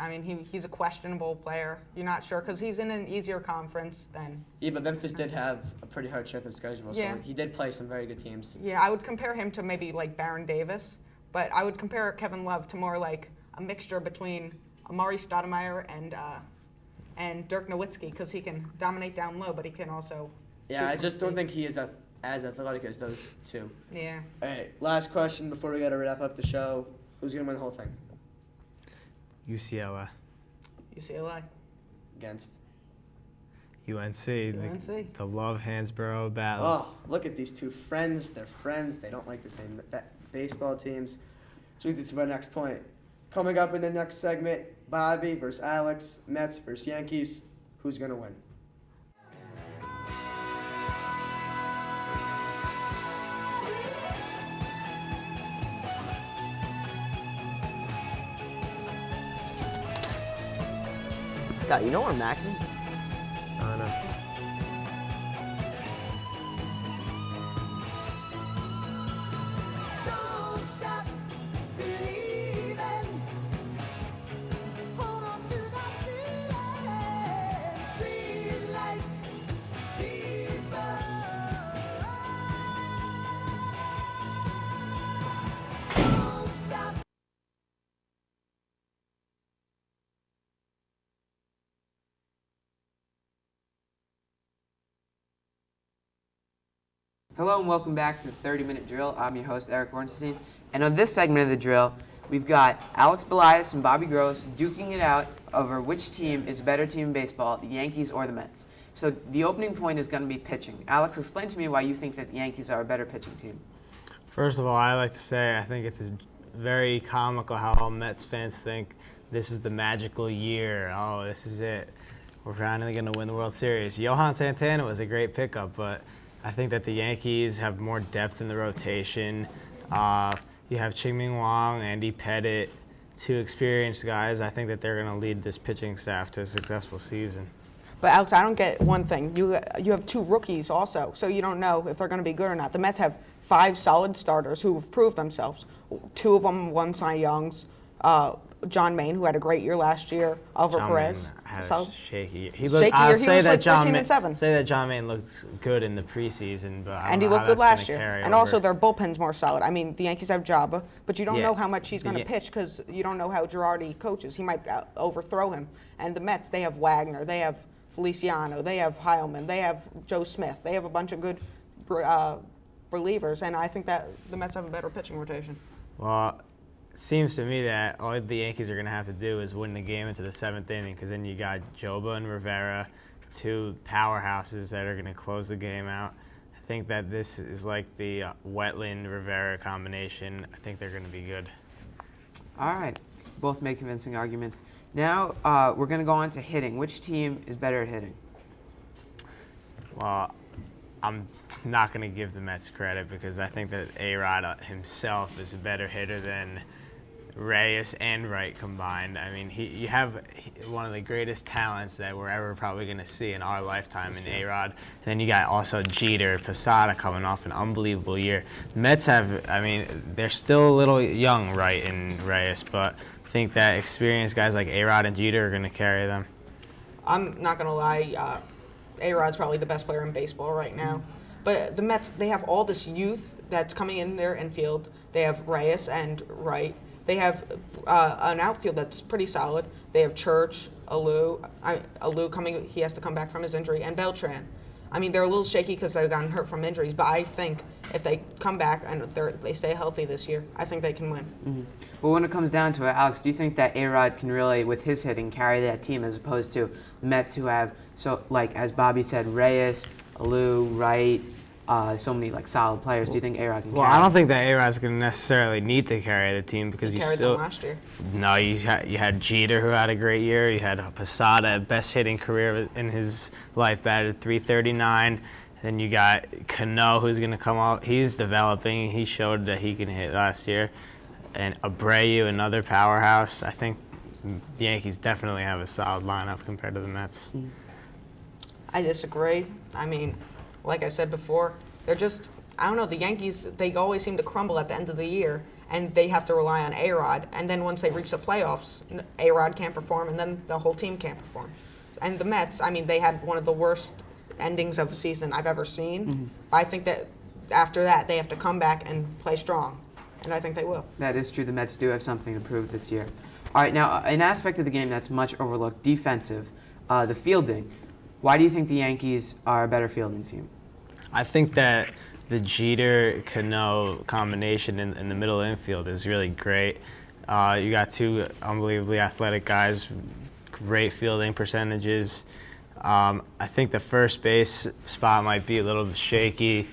He's a questionable player. You're not sure because he's in an easier conference than. Yeah, but Memphis did have a pretty hard strength of schedule, so he did play some very good teams. Yeah, I would compare him to maybe like Baron Davis, but I would compare Kevin Love to more like a mixture between Amari Stoudemire and Dirk Nowitzki because he can dominate down low, but he can also. Yeah, I just don't think he is as athletic as those two. Yeah. All right, last question before we got to wrap up the show. Who's going to win the whole thing? UCLA. UCLA. Against? UNC. UNC. The Love-Hansborough battle. Oh, look at these two friends. They're friends. They don't like the same baseball teams. Which leads us to my next point. Coming up in the next segment, Bobby versus Alex, Mets versus Yankees. Who's going to win? Scott, you know where Max is? I know. Hello and welcome back to the 30-Minute Drill. I'm your host, Eric Orenstein. And on this segment of the drill, we've got Alex Bellias and Bobby Gross duking it out over which team is a better team in baseball, the Yankees or the Mets. So the opening point is going to be pitching. Alex, explain to me why you think that the Yankees are a better pitching team. First of all, I like to say I think it's very comical how all Mets fans think this is the magical year. Oh, this is it. We're finally going to win the World Series. Johan Santana was a great pickup, but I think that the Yankees have more depth in the rotation. You have Ching-Ming Wang, Andy Pettit, two experienced guys. I think that they're going to lead this pitching staff to a successful season. But Alex, I don't get one thing. You have two rookies also, so you don't know if they're going to be good or not. The Mets have 5 solid starters who have proved themselves. 2 of them won Cy Youngs. John Maine, who had a great year last year. Alvar Perez. Had So a shaky. shaky year. He was like 13-7. Say that John Maine looks good in the preseason, but I don't And know he looked how good that's last gonna year. carry And over. also their bullpen's more solid. I mean, the Yankees have Jabba, but you don't Yeah. know how much he's going to Yeah. pitch because you don't know how Girardi coaches. He might overthrow him. And the Mets, they have Wagner, they have Feliciano, they have Heilman, they have Joe Smith. They have a bunch of good relievers, and I think that the Mets have a better pitching rotation. Well, it seems to me that all the Yankees are going to have to do is win the game into the 7th inning, because then you got Joba and Rivera, 2 powerhouses that are going to close the game out. I think that this is like the Wetland-Rivera combination. I think they're going to be good. All right. Both make convincing arguments. Now we're going to go on to hitting. Which team is better at hitting? Well, I'm not going to give the Mets credit because I think that A-Rod himself is a better hitter than Reyes and Wright combined. I mean, you have one of the greatest talents that we're ever probably going to see in our lifetime in A-Rod. And then you got also Jeter, Posada coming off an unbelievable year. The Mets have, I mean, they're still a little young, Wright and Reyes, but I think that experienced guys like A-Rod and Jeter are going to carry them. I'm not going to lie, A-Rod's probably the best player in baseball right now. But the Mets, they have all this youth that's coming in their infield. They have Reyes and Wright. They have an outfield that's pretty solid. They have Church, Alou coming, he has to come back from his injury, and Beltran. I mean, they're a little shaky because they've gotten hurt from injuries, but I think if they come back and they stay healthy this year, I think they can win. Mm-hmm. Well, when it comes down to it, Alex, do you think that A-Rod can really, with his hitting, carry that team as opposed to the Mets who have, so like as Bobby said, Reyes, Alou, Wright, so many like solid players? Do you think A-Rod can Well, carry? I don't think that A-Rod's going to necessarily need to carry the team because He you carried still. them last year. No, you had Jeter who had a great year. You had Posada, best hitting career in his life, batted .339. Then you got Cano, who's going to come out. He's developing. He showed that he can hit last year. And Abreu, another powerhouse. I think the Yankees definitely have a solid lineup compared to the Mets. I disagree. I mean, like I said before, they're just, I don't know, the Yankees, they always seem to crumble at the end of the year, and they have to rely on A-Rod. And then once they reach the playoffs, A-Rod can't perform, and then the whole team can't perform. And the Mets, I mean, they had one of the worst endings of a season I've ever seen. Mm-hmm. I think that after that, they have to come back and play strong, and I think they will. That is true. The Mets do have something to prove this year. All right, now an aspect of the game that's much overlooked, defensive, the fielding. Why do you think the Yankees are a better fielding team? I think that the Jeter-Cano combination in the middle infield is really great. You got 2 unbelievably athletic guys, great fielding percentages. I think the first base spot might be a little bit shaky.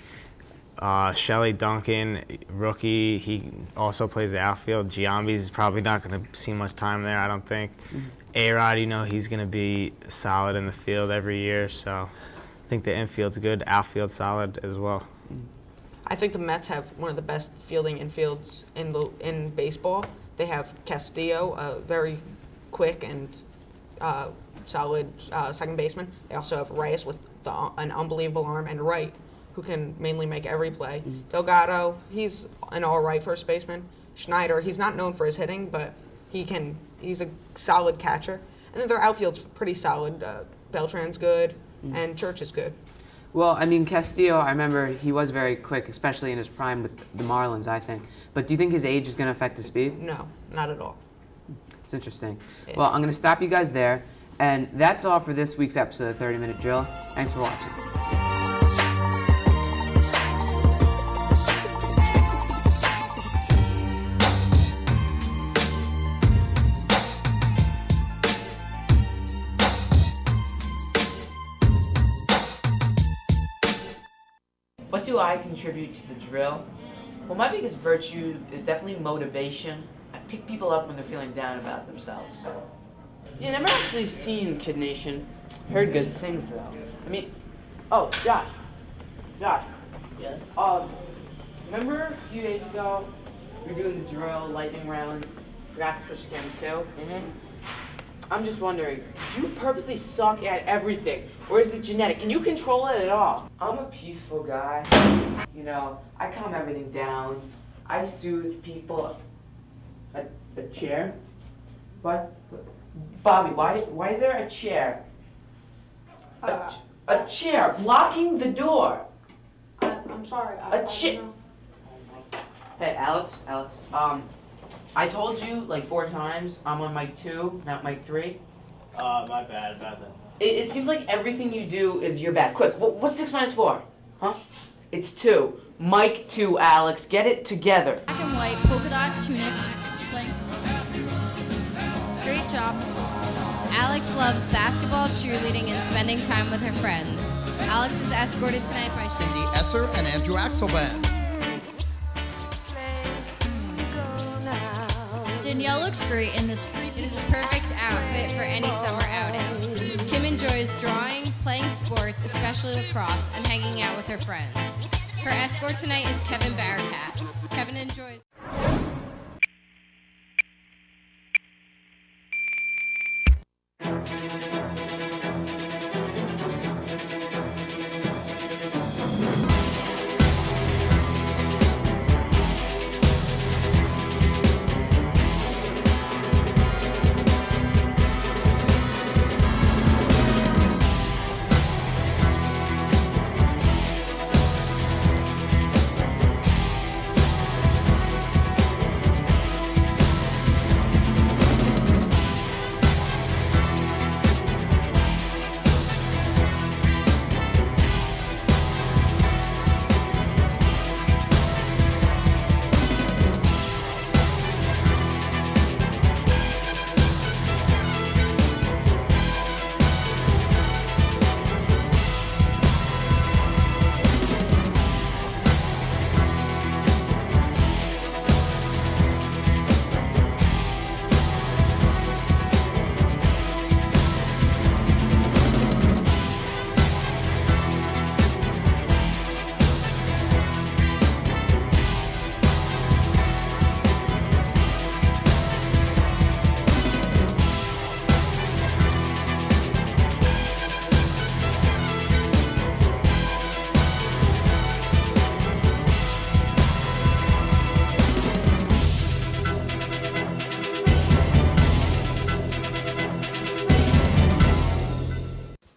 Shelley Duncan, rookie, he also plays the outfield. Giambi's probably not going to see much time there, I don't think. A-Rod, he's going to be solid in the field every year, so I think the infield's good, outfield solid as well. I think the Mets have one of the best fielding infields in baseball. They have Castillo, a very quick and solid second baseman. They also have Reyes with an unbelievable arm, and Wright, who can mainly make every play. Delgado, he's an all-right first baseman. Schneider, he's not known for his hitting, but he's a solid catcher. And then their outfield's pretty solid. Beltran's good, and Church is good. Well, I mean, Castillo, I remember he was very quick, especially in his prime with the Marlins, I think. But do you think his age is going to affect his speed? No, not at all. It's interesting. Well, I'm going to stop you guys there. And that's all for this week's episode of 30 Minute Drill. Thanks for watching. What do I contribute to the drill? Well, my biggest virtue is definitely motivation. I pick people up when they're feeling down about themselves. Yeah, never actually seen Kid Nation. Heard good things though. I mean, oh, Josh. Yes? Remember a few days ago, we were doing the drill, lightning rounds, forgot to switch to game 2? Mm-hmm. I'm just wondering, do you purposely suck at everything? Or is it genetic? Can you control it at all? I'm a peaceful guy. I calm everything down. I soothe people. A chair? What? Bobby, why is there a chair? A chair blocking the door. I'm sorry. A chair. Hey, Alex, I told you like 4 times I'm on mic 2, not mic 3. My bad about that. It seems like everything you do is your bad. Quick, what's 6 minus 4? Huh? It's 2. Mic 2, Alex. Get it together. Black and white polka dot tunic. Great job. Alex loves basketball, cheerleading, and spending time with her friends. Alex is escorted tonight by Cindy Esser and Andrew Axelband. Danielle looks great in this. It is a perfect outfit for any summer outing. Kim enjoys drawing, playing sports, especially lacrosse, and hanging out with her friends. Her escort tonight is Kevin Barcat. Kevin enjoys.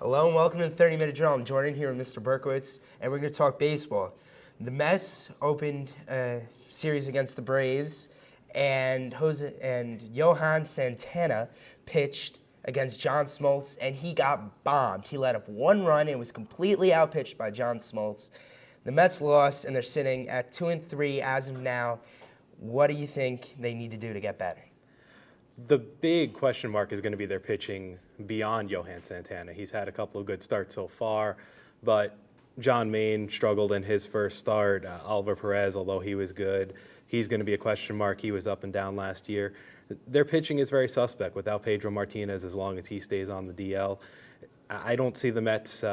Hello and welcome to the 30 Minute Drill. I'm Jordan here with Mr. Berkowitz, and we're going to talk baseball. The Mets opened a series against the Braves, and Johan Santana pitched against John Smoltz, and he got bombed. He let up 1 run and was completely outpitched by John Smoltz. The Mets lost, and they're sitting at 2-3 as of now. What do you think they need to do to get better? The big question mark is going to be their pitching beyond Johan Santana. He's had a couple of good starts so far, but John Maine struggled in his first start. Oliver Perez, although he was good, he's going to be a question mark. He was up and down last year. Their pitching is very suspect without Pedro Martinez as long as he stays on the DL. I don't see the Mets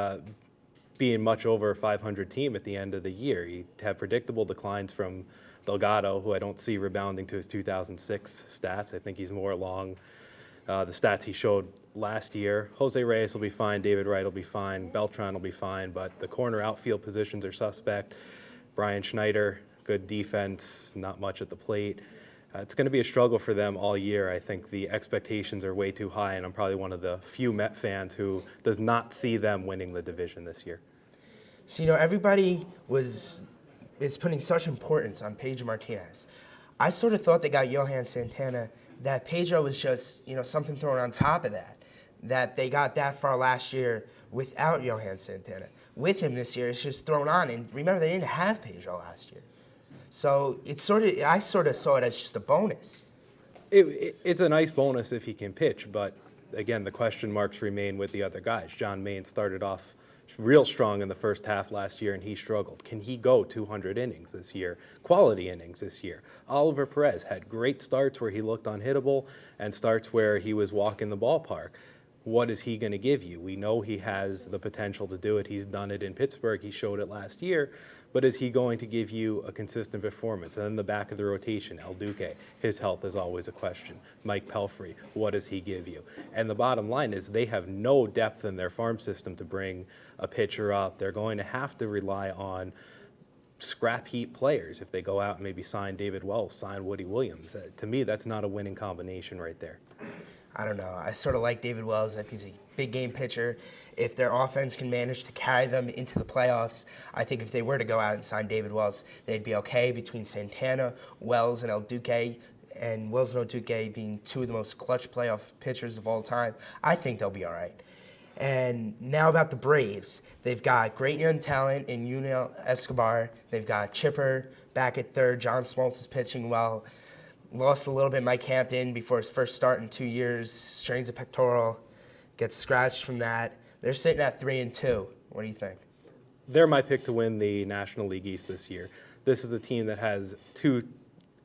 being much over a 500 team at the end of the year. You have predictable declines from Delgado, who I don't see rebounding to his 2006 stats. I think he's more along the stats he showed last year. Jose Reyes will be fine. David Wright will be fine. Beltran will be fine. But the corner outfield positions are suspect. Brian Schneider, good defense, not much at the plate. It's going to be a struggle for them all year. I think the expectations are way too high, and I'm probably one of the few Met fans who does not see them winning the division this year. So, everybody is putting such importance on Pedro Martinez. I sort of thought they got Johan Santana, that Pedro was just, something thrown on top of that they got that far last year without Johan Santana. With him this year, it's just thrown on. And remember, they didn't have Pedro last year. So I sort of saw it as just a bonus. It's a nice bonus if he can pitch, but again, the question marks remain with the other guys. John Maine started off real strong in the first half last year, and he struggled. Can he go 200 innings this year, quality innings this year? Oliver Perez had great starts where he looked unhittable and starts where he was walking the ballpark. What is he going to give you? We know he has the potential to do it. He's done it in Pittsburgh. He showed it last year. But is he going to give you a consistent performance? And then the back of the rotation, El Duque, his health is always a question. Mike Pelfrey, what does he give you? And the bottom line is they have no depth in their farm system to bring a pitcher up. They're going to have to rely on scrap heap players if they go out and maybe sign David Wells, sign Woody Williams. To me, that's not a winning combination right there. I don't know. I sort of like David Wells. I think he's a big game pitcher. If their offense can manage to carry them into the playoffs, I think if they were to go out and sign David Wells, they'd be okay between Santana, Wells, and El Duque. And Wells and El Duque being two of the most clutch playoff pitchers of all time, I think they'll be all right. And now about the Braves. They've got great young talent in Yuniel Escobar. They've got Chipper back at third. John Smoltz is pitching well. Lost a little bit Mike Hampton before his first start in 2 years. Strains a pectoral. Gets scratched from that. They're sitting at 3-2. What do you think? They're my pick to win the National League East this year. This is a team that has two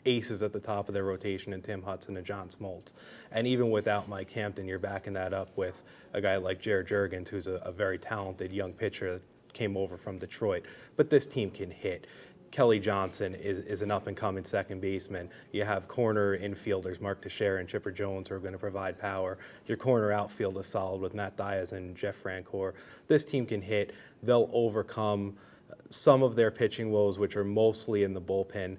aces at the top of their rotation in Tim Hudson and John Smoltz. And even without Mike Hampton, you're backing that up with a guy like Jared Jurgens, who's a very talented young pitcher that came over from Detroit. But this team can hit. Kelly Johnson is an up-and-coming second baseman. You have corner infielders, Mark Teixeira and Chipper Jones, who are going to provide power. Your corner outfield is solid with Matt Diaz and Jeff Francoeur. This team can hit. They'll overcome some of their pitching woes, which are mostly in the bullpen.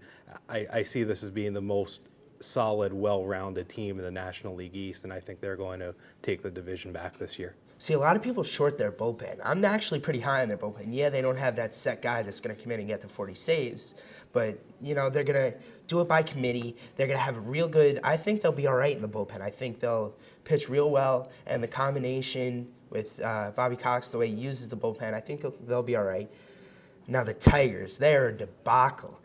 I see this as being the most solid, well-rounded team in the National League East, and I think they're going to take the division back this year. See, a lot of people short their bullpen. I'm actually pretty high on their bullpen. Yeah, they don't have that set guy that's going to come in and get to 40 saves, but, they're going to do it by committee. They're going to have a real good – I think they'll be all right in the bullpen. I think they'll pitch real well, and the combination with Bobby Cox, the way he uses the bullpen, I think they'll be all right. Now, the Tigers, they're a debacle.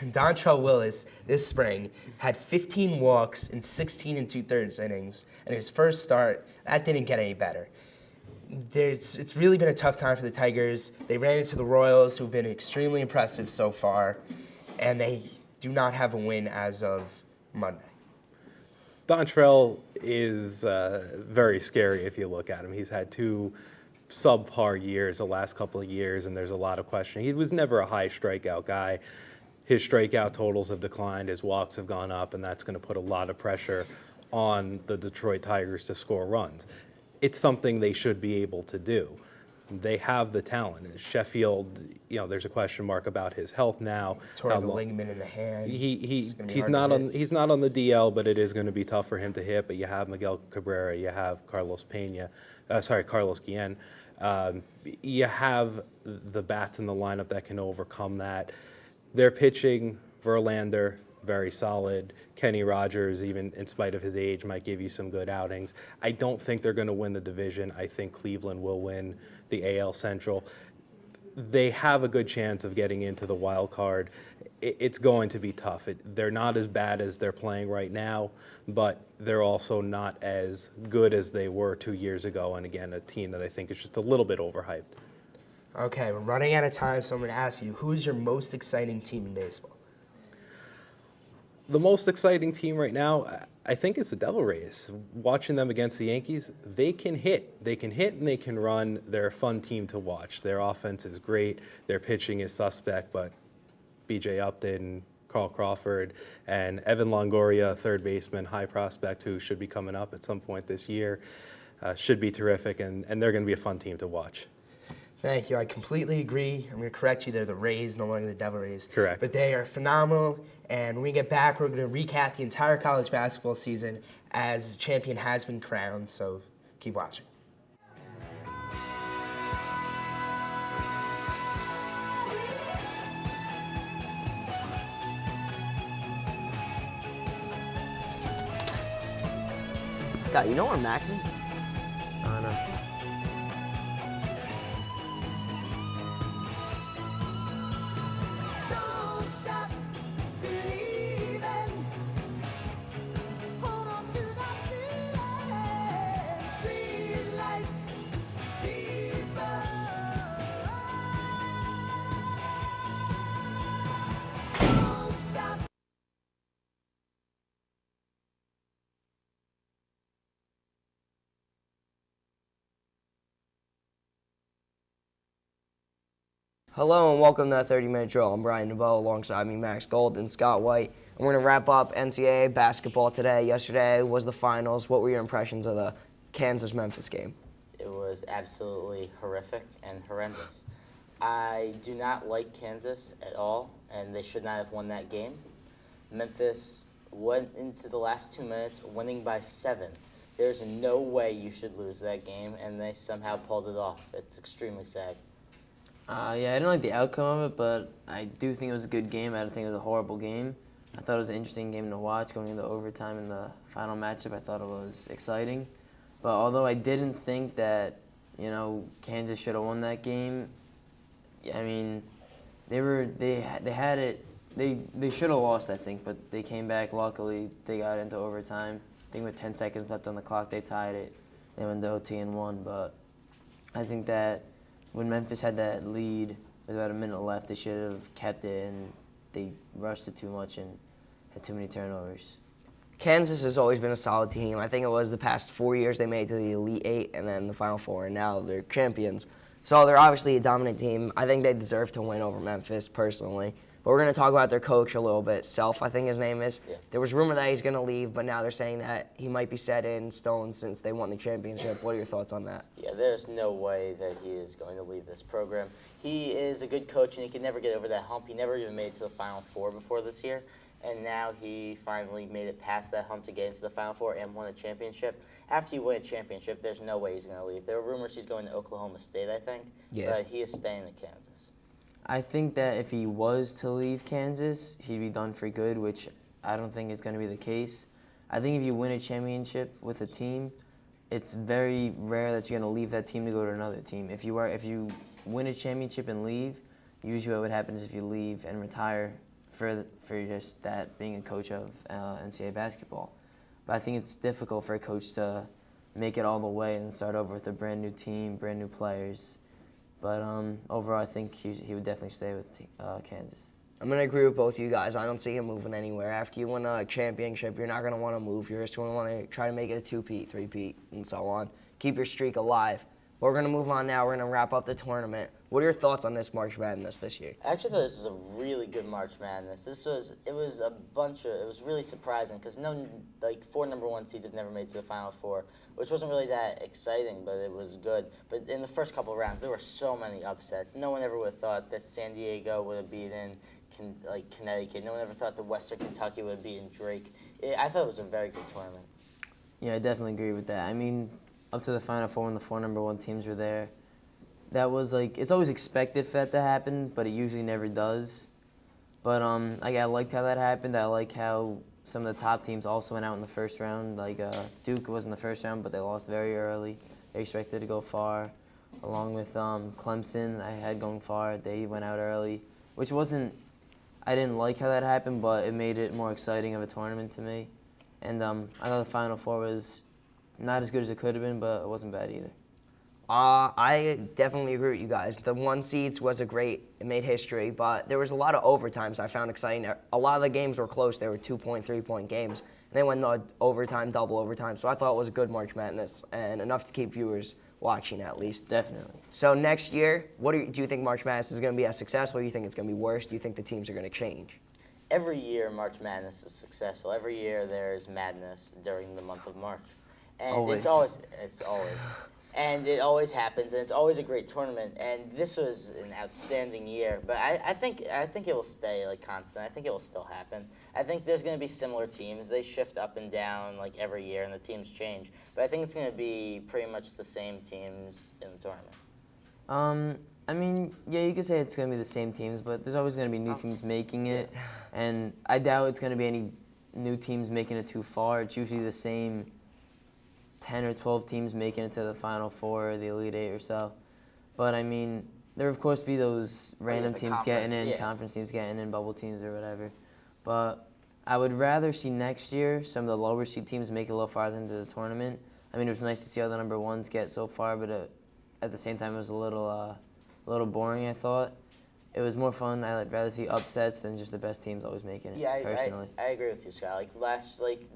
Dontrell Willis this spring had 15 walks in 16 2/3 innings, and his first start, that didn't get any better. It's really been a tough time for the Tigers. They ran into the Royals, who've been extremely impressive so far, and they do not have a win as of Monday. Dontrell is very scary if you look at him. He's had two subpar years the last couple of years, and there's a lot of questioning. He was never a high strikeout guy. His strikeout totals have declined, his walks have gone up, and that's going to put a lot of pressure on the Detroit Tigers to score runs. It's something they should be able to do. They have the talent. Sheffield, there's a question mark about his health now. Tore the ligament in the hand. He's not on the DL, but it is going to be tough for him to hit. But you have Miguel Cabrera, you have Carlos Guillen. You have the bats in the lineup that can overcome that. Their pitching, Verlander, very solid. Kenny Rogers, even in spite of his age, might give you some good outings. I don't think they're going to win the division. I think Cleveland will win the AL Central. they have a good chance of getting into the wild card. It's going to be tough. They're not as bad as they're playing right now, but they're also not as good as they were 2 years ago. And again, a team that I think is just a little bit overhyped. Okay, we're running out of time, so I'm going to ask you, who's your most exciting team in baseball? The most exciting team right now, I think, is the Devil Rays. Watching them against the Yankees, they can hit. They can hit and they can run. They're a fun team to watch. Their offense is great. Their pitching is suspect, but B.J. Upton, Carl Crawford, and Evan Longoria, third baseman, high prospect who should be coming up at some point this year, should be terrific, and they're going to be a fun team to watch. Thank you. I completely agree. I'm going to correct you. They're the Rays, no longer the Devil Rays. Correct. But they are phenomenal. And when we get back, we're going to recap the entire college basketball season as the champion has been crowned. So keep watching. Scott, you know where Max is? I know. Hello and welcome to the 30-minute drill. I'm Brian Dubow, alongside me Max Gold and Scott White. And we're going to wrap up NCAA basketball today. Yesterday was the finals. What were your impressions of the Kansas-Memphis game? It was absolutely horrific and horrendous. I do not like Kansas at all, and they should not have won that game. Memphis went into the last 2 minutes winning by 7. There's no way you should lose that game, and they somehow pulled it off. It's extremely sad. Yeah, I didn't like the outcome of it, but I do think it was a good game. I don't think it was a horrible game. I thought it was an interesting game to watch going into overtime in the final matchup. I thought it was exciting. But although I didn't think that, Kansas should have won that game, I mean, they had it. They should have lost, I think, but they came back. Luckily, they got into overtime. I think with 10 seconds left on the clock, they tied it. They went to OT and won. But I think that when Memphis had that lead with about a minute left, they should have kept it, and they rushed it too much and had too many turnovers. Kansas has always been a solid team. I think it was the past 4 years they made it to the Elite Eight and then the Final Four, and now they're champions. So they're obviously a dominant team. I think they deserve to win over Memphis, personally. But we're going to talk about their coach a little bit. Self, I think his name is. Yeah. There was rumor that he's going to leave, but now they're saying that he might be set in stone since they won the championship. What are your thoughts on that? Yeah, there's no way that he is going to leave this program. He is a good coach, and he can never get over that hump. He never even made it to the Final Four before this year, and now he finally made it past that hump to get into the Final Four and won a championship. After you win a championship, there's no way he's going to leave. There were rumors he's going to Oklahoma State, I think, but he is staying at Kansas. I think that if he was to leave Kansas, he'd be done for good, which I don't think is going to be the case. I think if you win a championship with a team, it's very rare that you're going to leave that team to go to another team. If you win a championship and leave, usually what would happen is if you leave and retire for just that being a coach of NCAA basketball. But I think it's difficult for a coach to make it all the way and start over with a brand new team, brand new players. But overall, I think he would definitely stay with Kansas. I'm going to agree with both of you guys. I don't see him moving anywhere. After you win a championship, you're not going to want to move. You're just going to want to try to make it a two-peat, three-peat, and so on. Keep your streak alive. But we're going to move on now. We're going to wrap up the tournament. What are your thoughts on this March Madness this year? I actually thought this was a really good March Madness. It was really surprising because 4 number 1 seeds have never made it to the Final Four, which wasn't really that exciting, but it was good. But in the first couple of rounds, there were so many upsets. No one ever would have thought that San Diego would have beaten Connecticut. No one ever thought that Western Kentucky would have beaten Drake. I thought it was a very good tournament. Yeah, I definitely agree with that. I mean, up to the Final Four when the 4 number 1 teams were there, that was it's always expected for that to happen, but it usually never does. But I liked how that happened. I like how some of the top teams also went out in the first round. Duke was in the first round, but they lost very early. They expected to go far. along with Clemson. I had going far. They went out early, which wasn't. I didn't like how that happened, but it made it more exciting of a tournament to me. And I thought the Final Four was not as good as it could have been, but it wasn't bad either. I definitely agree with you guys. The 1 seeds was it made history, but there was a lot of overtimes I found exciting. A lot of the games were close. They were 2-point, 3-point games. And they went to overtime, double overtime. So I thought it was a good March Madness and enough to keep viewers watching at least. Definitely. So next year, do you think March Madness is going to be as successful? Do you think it's going to be worse? Do you think the teams are going to change? Every year, March Madness is successful. Every year, there's madness during the month of March. And Always. It's always. And it always happens, and it's always a great tournament. And this was an outstanding year. But I think it will stay like constant. I think it will still happen. I think there's going to be similar teams. They shift up and down like every year, and the teams change. But I think it's going to be pretty much the same teams in the tournament. I mean, yeah, you could say it's going to be the same teams, but there's always going to be new teams making it. And I doubt it's going to be any new teams making it too far. It's usually the same 10 or 12 teams making it to the Final Four or the Elite Eight or so. But, I mean, there of course be those random teams getting in, conference teams getting in, bubble teams or whatever. But I would rather see next year some of the lower seed teams make it a little farther into the tournament. I mean, it was nice to see how the number ones get so far, but at the same time it was a little boring, I thought. It was more fun. I'd rather see upsets than just the best teams always making it, personally. I agree with you, Scott.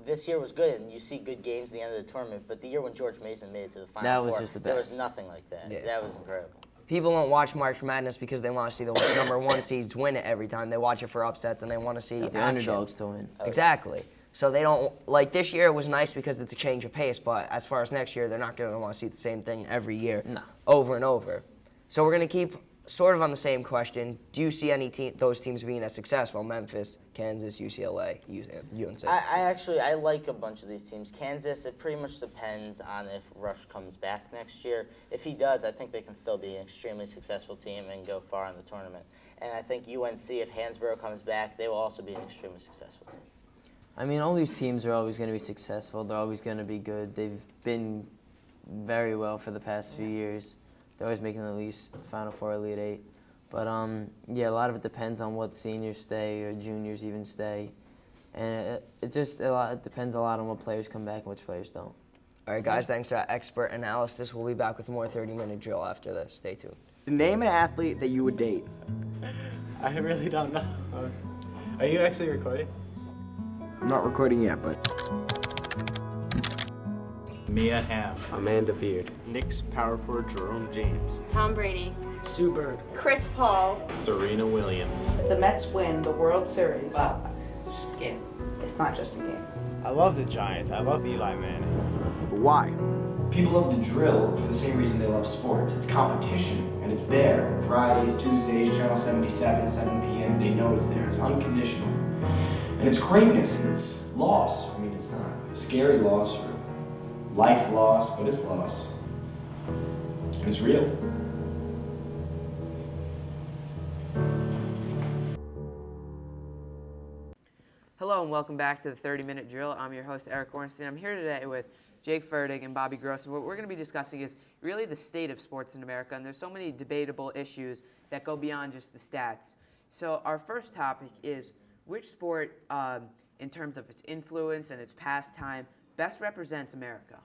This year was good, and you see good games at the end of the tournament, but the year when George Mason made it to the Final That Four, was just the there was best. nothing like that. Yeah. That was incredible. People don't watch March Madness because they want to see the number 1 seeds win it every time. They watch it for upsets, and they want to see The action. underdogs to win. Exactly. So they don't, like this year it was nice because it's a change of pace, but as far as next year, they're not going to want to see the same thing every year over and over. So we're going to keep sort of on the same question. Do you see those teams being as successful? Memphis, Kansas, UCLA, UNC? I like a bunch of these teams. Kansas, it pretty much depends on if Rush comes back next year. If he does, I think they can still be an extremely successful team and go far in the tournament. And I think UNC, if Hansborough comes back, they will also be an extremely successful team. I mean, all these teams are always going to be successful. They're always going to be good. They've been very well for the past few years. They're always making at least Final Four, Elite Eight. But, yeah, a lot of it depends on what seniors stay or juniors even stay. And it depends a lot on what players come back and which players don't. All right, guys, thanks for that expert analysis. We'll be back with more 30-minute drill after this. Stay tuned. Name an athlete that you would date. I really don't know. Are you actually recording? I'm not recording yet, but... Mia Hamm. Amanda Beard. Knicks power forward Jerome James. Tom Brady. Sue Bird. Chris Paul. Serena Williams. If the Mets win the World Series. Well, it's just a game. It's not just a game. I love the Giants. I love Eli Manning. But why? People love the drill for the same reason they love sports. It's competition, and it's there. Fridays, Tuesdays, Channel 77, 7 p.m. They know it's there. It's unconditional. And it's greatness. It's loss. I mean, it's not a scary loss or life loss, but it's loss. And it's real. Hello and welcome back to the 30-minute drill. I'm your host, Eric Orenstein. I'm here today with Jake Fertig and Bobby Gross. And what we're going to be discussing is really the state of sports in America. And there's so many debatable issues that go beyond just the stats. So our first topic is which sport, in terms of its influence and its pastime, best represents America?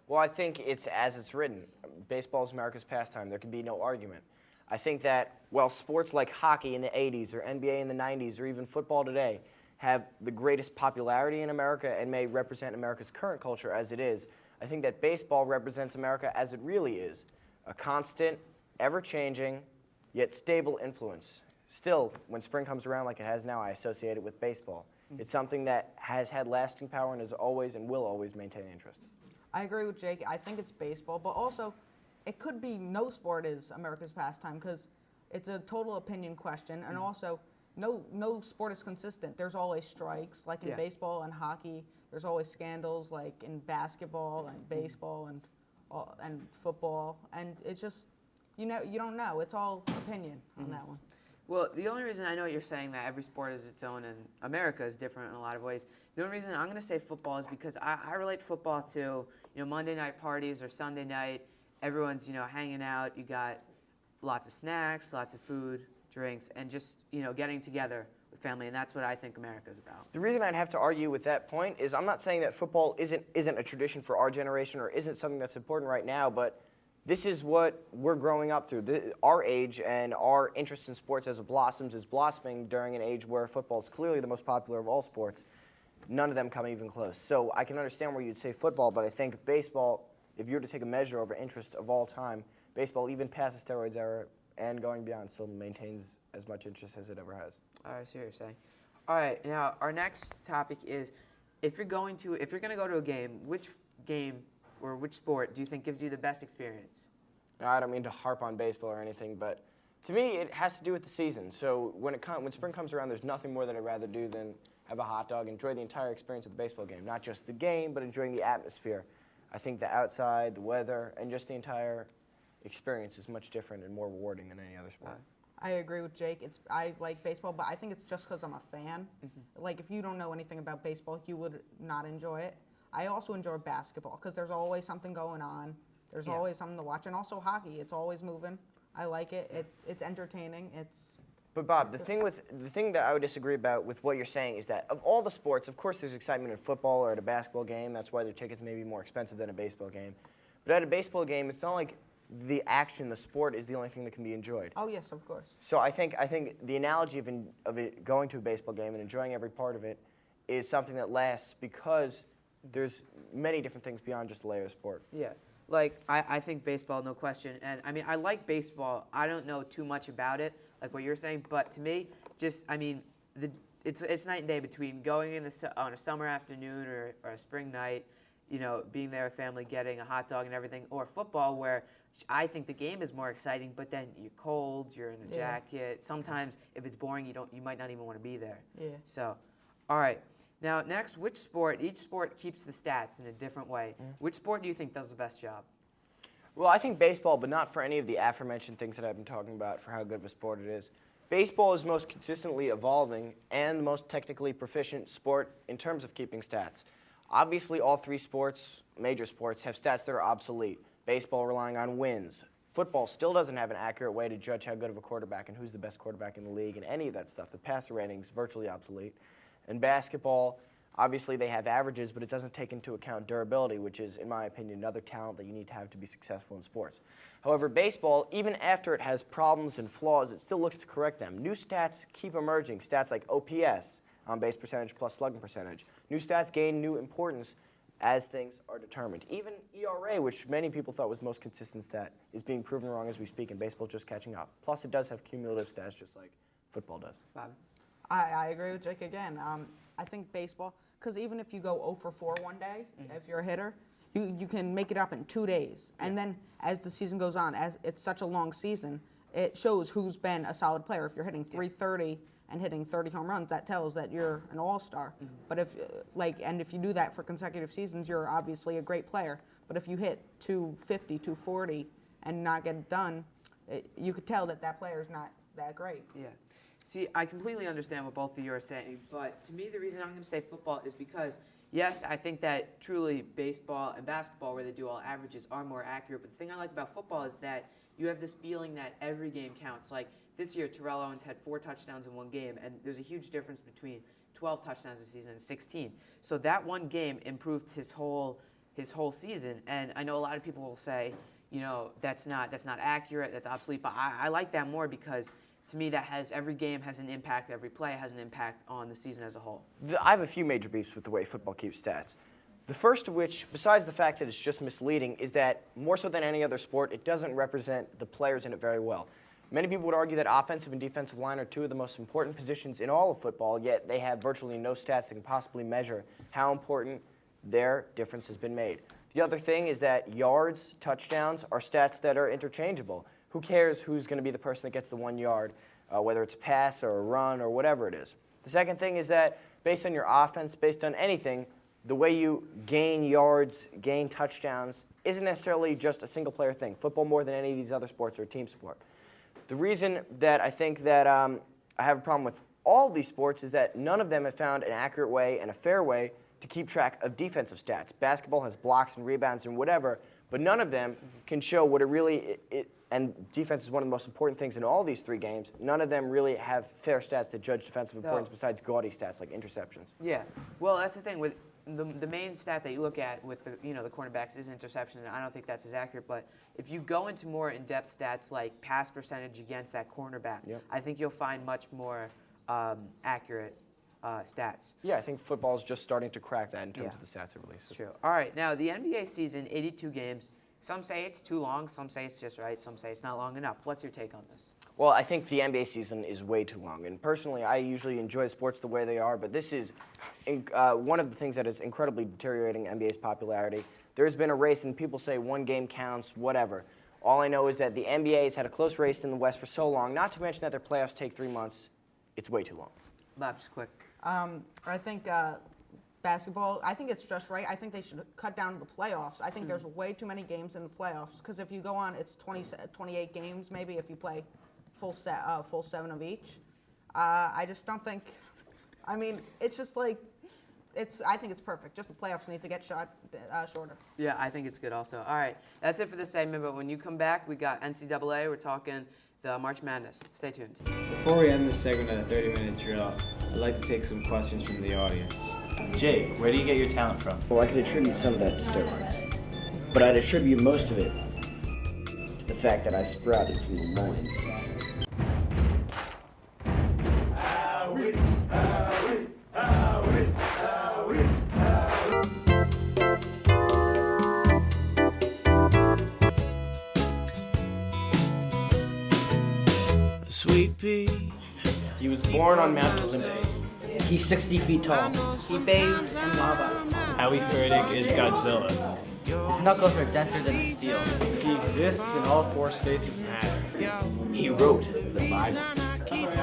Well, I think it's as it's written. Baseball is America's pastime. There can be no argument. I think that, well, sports like hockey in the 80s or NBA in the 90s or even football today have the greatest popularity in America and may represent America's current culture as it is. I think that baseball represents America as it really is, a constant, ever-changing, yet stable influence. Still, when spring comes around like it has now, I associate it with baseball. It's something that has had lasting power and is always and will always maintain interest. I agree with Jake. I think it's baseball, but also it could be no sport is America's pastime because it's a total opinion question, and also no sport is consistent. There's always strikes, like in baseball and hockey. There's always scandals, like in basketball and baseball and football, and it's just you don't know. It's all opinion on that one. Well, the only reason I know you're saying that every sport is its own and America is different in a lot of ways, the only reason I'm going to say football is because I relate football to Monday night parties or Sunday night, everyone's, hanging out. You got lots of snacks, lots of food, drinks, and just, getting together with family. And that's what I think America's about. The reason I'd have to argue with that point is I'm not saying that football isn't a tradition for our generation or isn't something that's important right now, but this is what we're growing up through. Our age and our interest in sports as it blossoms is blossoming during an age where football is clearly the most popular of all sports. None of them come even close. So I can understand where you'd say football, but I think baseball, if you were to take a measure over interest of all time, baseball, even past the steroids era and going beyond, still maintains as much interest as it ever has. All right, so you're saying. All right, now our next topic is, if you're going to go to a game, which game or which sport do you think gives you the best experience? Now, I don't mean to harp on baseball or anything, but to me, it has to do with the season. So when spring comes around, there's nothing more that I'd rather do than have a hot dog, enjoy the entire experience of the baseball game. Not just the game, but enjoying the atmosphere. I think the outside, the weather, and just the entire experience is much different and more rewarding than any other sport. I agree with Jake. I like baseball, but I think it's just because I'm a fan. Like, if you don't know anything about baseball, you would not enjoy it. I also enjoy basketball because there's always something going on. There's always something to watch. And also hockey. It's always moving. I like it. It's entertaining. But Bob, the thing that I would disagree about with what you're saying is that of all the sports, of course there's excitement in football or at a basketball game. That's why their tickets may be more expensive than a baseball game. But at a baseball game, it's not like the action, the sport is the only thing that can be enjoyed. Oh, yes, of course. So I think the analogy of it going to a baseball game and enjoying every part of it is something that lasts because there's many different things beyond just the layer of sport. Yeah. Like, I think baseball, no question. And, I mean, I like baseball. I don't know too much about it, like what you're saying. But to me, it's night and day between going on a summer afternoon or a spring night, being there with family, getting a hot dog and everything, or football where I think the game is more exciting, but then you're cold, you're in a jacket. Sometimes if it's boring, you might not even want to be there. Yeah. So, all right. Now, next, each sport keeps the stats in a different way. Which sport do you think does the best job? Well, I think baseball, but not for any of the aforementioned things that I've been talking about for how good of a sport it is. Baseball is most consistently evolving and the most technically proficient sport in terms of keeping stats. Obviously, all three major sports, have stats that are obsolete. Baseball relying on wins. Football still doesn't have an accurate way to judge how good of a quarterback and who's the best quarterback in the league and any of that stuff. The passer rating is virtually obsolete. And basketball, obviously they have averages, but it doesn't take into account durability, which is, in my opinion, another talent that you need to have to be successful in sports. However, baseball, even after it has problems and flaws, it still looks to correct them. New stats keep emerging, stats like OPS, on-base percentage plus slugging percentage. New stats gain new importance as things are determined. Even ERA, which many people thought was the most consistent stat, is being proven wrong as we speak, and baseball just catching up. Plus, it does have cumulative stats just like football does. Bob? I agree with Jake again. I think baseball, because even if you go 0 for 4 one day, if you're a hitter, you can make it up in 2 days. And then as the season goes on, as it's such a long season, it shows who's been a solid player. If you're hitting 330 and hitting 30 home runs, that tells that you're an all-star. But if you do that for consecutive seasons, you're obviously a great player. But if you hit 250, 240 and not get it done, you could tell that player's not that great. Yeah. See, I completely understand what both of you are saying, but to me, the reason I'm going to say football is because, yes, I think that truly baseball and basketball, where they do all averages, are more accurate. But the thing I like about football is that you have this feeling that every game counts. Like this year, Terrell Owens had 4 touchdowns in one game, and there's a huge difference between 12 touchdowns this season and 16. So that one game improved his whole season. And I know a lot of people will say, that's not accurate, that's obsolete. But I like that more because, to me, every game has an impact, every play has an impact on the season as a whole. I have a few major beefs with the way football keeps stats. The first of which, besides the fact that it's just misleading, is that more so than any other sport, it doesn't represent the players in it very well. Many people would argue that offensive and defensive line are two of the most important positions in all of football, yet they have virtually no stats that can possibly measure how important their difference has been made. The other thing is that yards, touchdowns, are stats that are interchangeable. Who cares who's going to be the person that gets the 1 yard, whether it's a pass or a run or whatever it is. The second thing is that based on your offense, based on anything, the way you gain yards, gain touchdowns, isn't necessarily just a single-player thing. Football, more than any of these other sports, are a team sport. The reason that I think that I have a problem with all of these sports is that none of them have found an accurate way and a fair way to keep track of defensive stats. Basketball has blocks and rebounds and whatever, but none of them can show what it really and defense is one of the most important things in all these 3 games. None of them really have fair stats that judge defensive importance besides gaudy stats like interceptions. Yeah. Well, that's the thing with the main stat that you look at with the cornerbacks is interceptions, and I don't think that's as accurate. But if you go into more in-depth stats like pass percentage against that cornerback, I think you'll find much more accurate stats. Yeah, I think football's just starting to crack that in terms of the stats it releases. True. All right. Now the NBA season, 82 games. Some say it's too long. Some say it's just right. Some say it's not long enough. What's your take on this? Well, I think the NBA season is way too long. And personally, I usually enjoy sports the way they are, but this is one of the things that is incredibly deteriorating NBA's popularity. There's been a race, and people say one game counts, whatever. All I know is that the NBA has had a close race in the West for so long, not to mention that their playoffs take 3 months. It's way too long. Bob, just quick. I think basketball, I think it's just right. I think they should cut down the playoffs. I think there's way too many games in the playoffs because if you go on, it's 28 games maybe if you play full 7 of each. I just don't think. I mean, it's just like I think it's perfect. Just the playoffs need to get shorter. Yeah, I think it's good also. All right, that's it for this segment. But when you come back, we got NCAA. We're talking the March Madness. Stay tuned. Before we end this segment of the 30-minute drill, I'd like to take some questions from the audience. Jake, where do you get your talent from? Well, I could attribute some of that to steroids, but I'd attribute most of it to the fact that I sprouted from the loins. Sweet pea. He was born on Mount Olympus. He's 60 feet tall. He bathes in lava. Howie Fertig is Godzilla. His knuckles are denser than steel. He exists in all 4 states of matter. He wrote the Bible.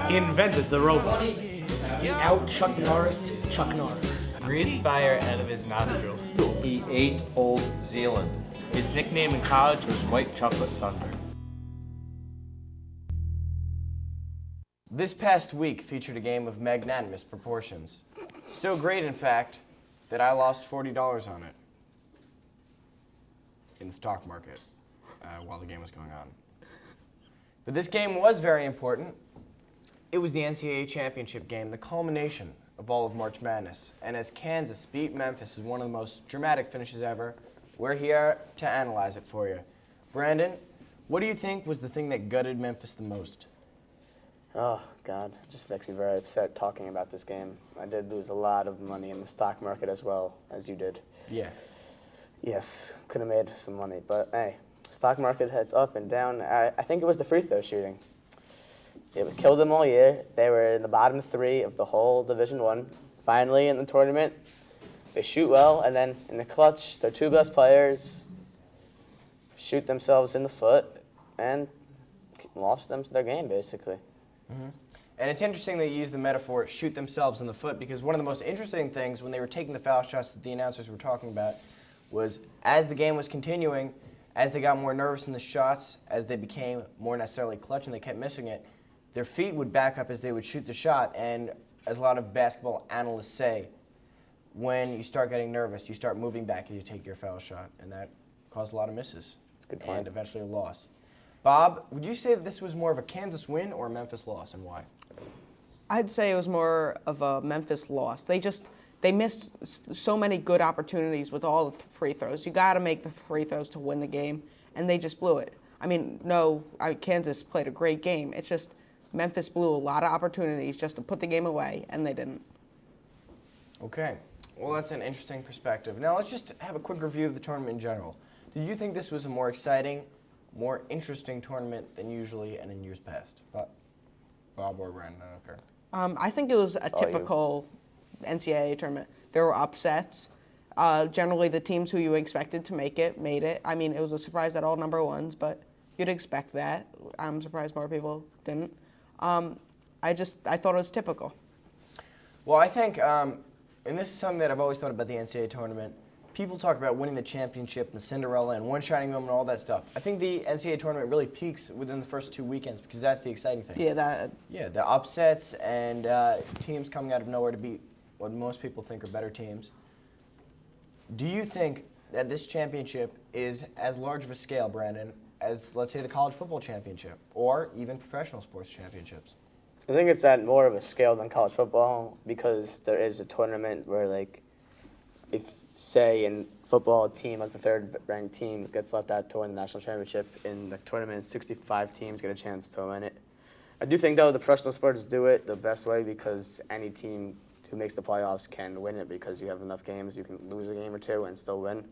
He invented the robot. He out Chuck Norris Chuck Norris. Breathes fire out of his nostrils. He ate Old Zealand. His nickname in college was White Chocolate Thunder. This past week featured a game of magnanimous proportions. So great, in fact, that I lost $40 on it in the stock market while the game was going on. But this game was very important. It was the NCAA championship game, the culmination of all of March Madness. And as Kansas beat Memphis in one of the most dramatic finishes ever, we're here to analyze it for you. Brandon, what do you think was the thing that gutted Memphis the most? Oh, God. It just makes me very upset talking about this game. I did lose a lot of money in the stock market as well as you did. Yeah. Yes, could have made some money. But, hey, stock market heads up and down. I think it was the free throw shooting. It killed them all year. They were in the bottom 3 of the whole Division I. Finally, in the tournament, they shoot well, and then in the clutch, their 2 best players shoot themselves in the foot and lost them their game, basically. Mm-hmm. And it's interesting they use the metaphor shoot themselves in the foot because one of the most interesting things when they were taking the foul shots that the announcers were talking about was as the game was continuing, as they got more nervous in the shots, as they became more necessarily clutch and they kept missing it, their feet would back up as they would shoot the shot. And as a lot of basketball analysts say, when you start getting nervous, you start moving back as you take your foul shot, and that caused a lot of misses. That's a good point. And eventually a loss. Bob, would you say that this was more of a Kansas win or a Memphis loss, and why? I'd say it was more of a Memphis loss. They missed so many good opportunities with all the free throws. You got to make the free throws to win the game, and they just blew it. I mean, Kansas played a great game. It's just Memphis blew a lot of opportunities just to put the game away, and they didn't. Okay. Well, that's an interesting perspective. Now, let's just have a quick review of the tournament in general. Did you think this was a more exciting, more interesting tournament than usually and in years past? Bob or Brandon, I don't care. I think it was a typical NCAA tournament. There were upsets. Generally, the teams who you expected to make it made it. I mean, it was a surprise that all number 1s, but you'd expect that. I'm surprised more people didn't. I thought it was typical. Well, I think, and this is something that I've always thought about the NCAA tournament, people talk about winning the championship, the Cinderella, and one shining moment, and all that stuff. I think the NCAA tournament really peaks within the first 2 weekends because that's the exciting thing. Yeah, the upsets and teams coming out of nowhere to beat what most people think are better teams. Do you think that this championship is as large of a scale, Brandon, as, let's say, the college football championship or even professional sports championships? I think it's at more of a scale than college football because there is a tournament where, like, if, say, in football, a team, like the third-ranked team, gets left out to win the national championship, in the tournament, 65 teams get a chance to win it. I do think, though, the professional sports do it the best way because any team who makes the playoffs can win it because you have enough games. You can lose a game or two and still win.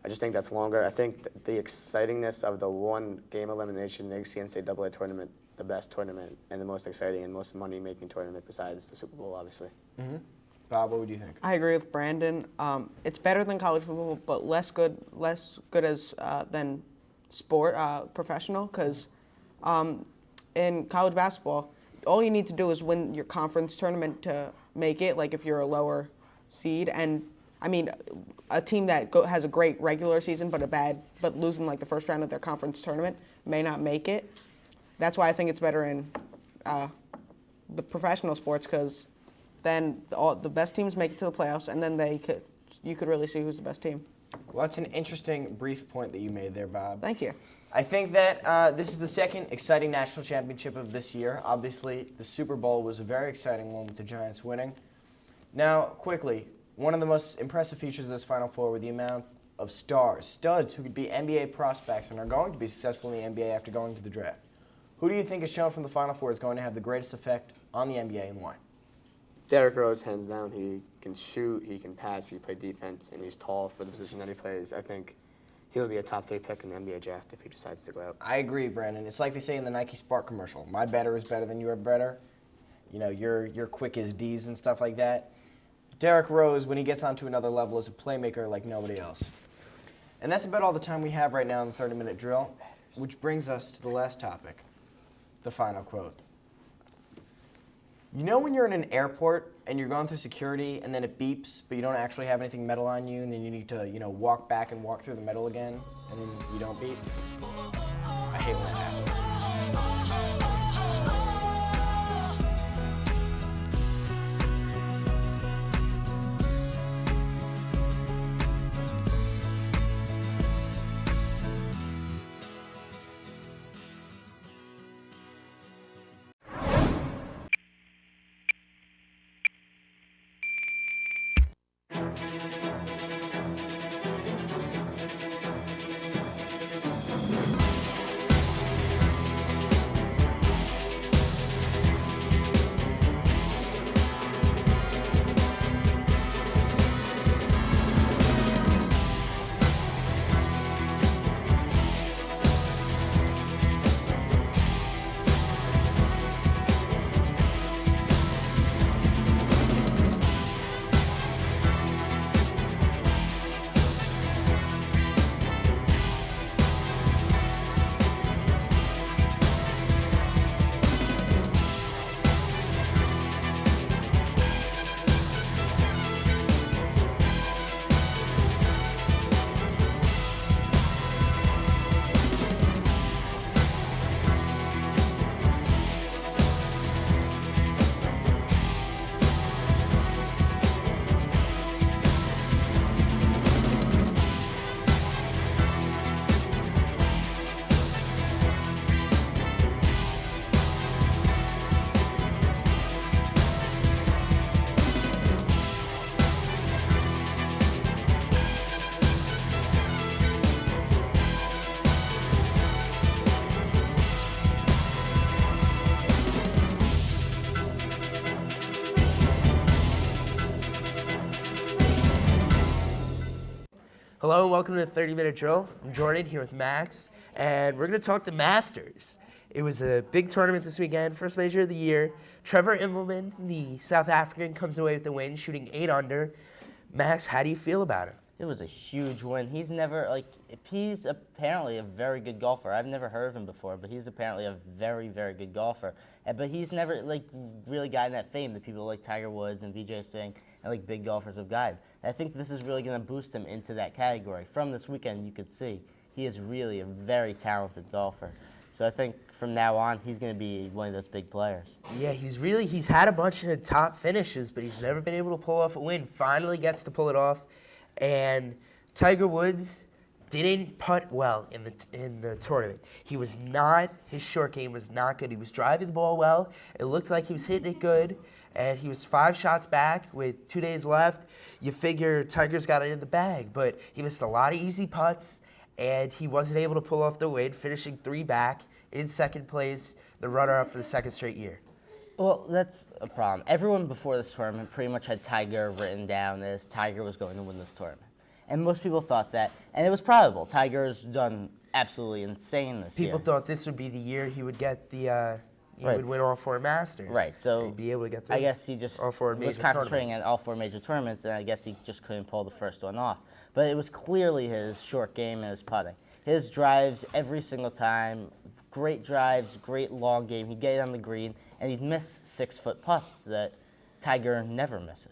I just think that's longer. I think the excitingness of the one-game elimination makes the NCAA tournament the best tournament and the most exciting and most money-making tournament besides the Super Bowl, obviously. Mm-hmm. Bob, what would you think? I agree with Brandon. It's better than college football, but less good as than sport professional. Because in college basketball, all you need to do is win your conference tournament to make it. Like if you're a lower seed, and I mean, a team that has a great regular season but losing like the first round of their conference tournament may not make it. That's why I think it's better in the professional sports because then the best teams make it to the playoffs, and then you could really see who's the best team. Well, that's an interesting, brief point that you made there, Bob. Thank you. I think that this is the second exciting national championship of this year. Obviously, the Super Bowl was a very exciting one with the Giants winning. Now, quickly, one of the most impressive features of this Final Four were the amount of studs who could be NBA prospects and are going to be successful in the NBA after going to the draft. Who do you think is shown from the Final Four is going to have the greatest effect on the NBA and why? Derrick Rose, hands down. He can shoot, he can pass, he can play defense, and he's tall for the position that he plays. I think he'll be a top 3 pick in the NBA draft if he decides to go out. I agree, Brandon. It's like they say in the Nike Spark commercial. My better is better than your better. You know, you're quick as D's and stuff like that. Derrick Rose, when he gets onto another level, is a playmaker like nobody else. And that's about all the time we have right now in the 30-minute drill, which brings us to the last topic, the final quote. You know when you're in an airport and you're going through security and then it beeps, but you don't actually have anything metal on you, and then you need to, walk back and walk through the metal again, and then you don't beep? I hate when that happens. Hello and welcome to the 30-minute drill. I'm Jordan here with Max, and we're going to talk the Masters. It was a big tournament this weekend, first major of the year. Trevor Immelman, the South African, comes away with the win, shooting 8 under. Max, how do you feel about it? It was a huge win. He's apparently a very good golfer. I've never heard of him before, but he's apparently a very, very good golfer. But he's never really gotten that fame that people like Tiger Woods and Vijay Singh and big golfers have gotten. And I think this is really going to boost him into that category. From this weekend, you could see he is really a very talented golfer. So I think from now on, he's going to be one of those big players. Yeah, he's had a bunch of top finishes, but he's never been able to pull off a win. Finally gets to pull it off. And Tiger Woods didn't putt well in the tournament. His short game was not good. He was driving the ball well. It looked like he was hitting it good, and he was 5 shots back with 2 days left. You figure Tiger's got it in the bag, but he missed a lot of easy putts, and he wasn't able to pull off the win, finishing 3 back in second place, the runner-up for the second straight year. Well, that's a problem. Everyone before this tournament pretty much had Tiger written down as Tiger was going to win this tournament. And most people thought that, and it was probable. Tiger's done absolutely insane this year. People thought this would be the year he would get he would win all 4 Masters. Right, so he'd be able to get I guess he just all 4 was major concentrating tournaments. on all 4 major tournaments, and I guess he just couldn't pull the first one off. But it was clearly his short game and his putting. His drives every single time, great drives, great long game. He'd get it on the green, and he'd miss 6-foot putts that Tiger never misses.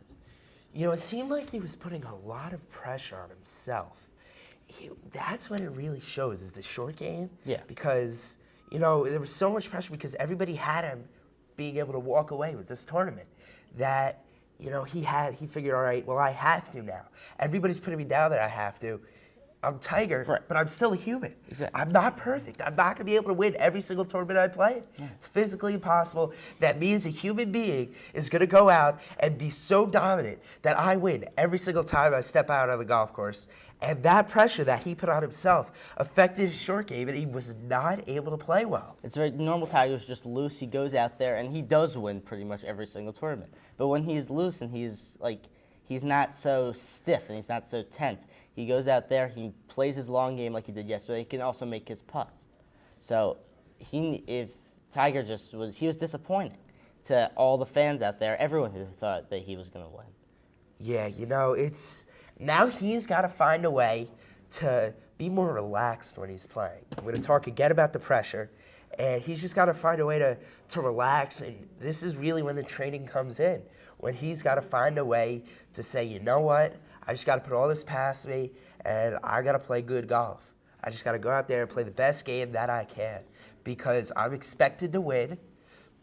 You know, it seemed like he was putting a lot of pressure on himself. That's when it really shows, is the short game. Yeah. Because, you know, there was so much pressure because everybody had him being able to walk away with this tournament that, you know, he figured, all right, well, I have to now. Everybody's putting me down that I have to. I'm Tiger, but I'm still a human. Exactly. I'm not perfect. I'm not going to be able to win every single tournament I play. Yeah. It's physically impossible. That me as a human being is going to go out and be so dominant that I win every single time I step out on the golf course. And that pressure that he put on himself affected his short game, and he was not able to play well. It's very normal. Tiger's just loose. He goes out there, and he does win pretty much every single tournament. But when he's loose and he's not so stiff and he's not so tense. He goes out there, he plays his long game like he did yesterday. He can also make his putts. So if Tiger he was disappointing to all the fans out there, everyone who thought that he was going to win. Yeah, you know, now he's got to find a way to be more relaxed when he's playing. I'm going to talk again about the pressure, and he's just got to find a way to relax, and this is really when the training comes in. When he's got to find a way to say, you know what, I just got to put all this past me, and I got to play good golf. I just got to go out there and play the best game that I can, because I'm expected to win,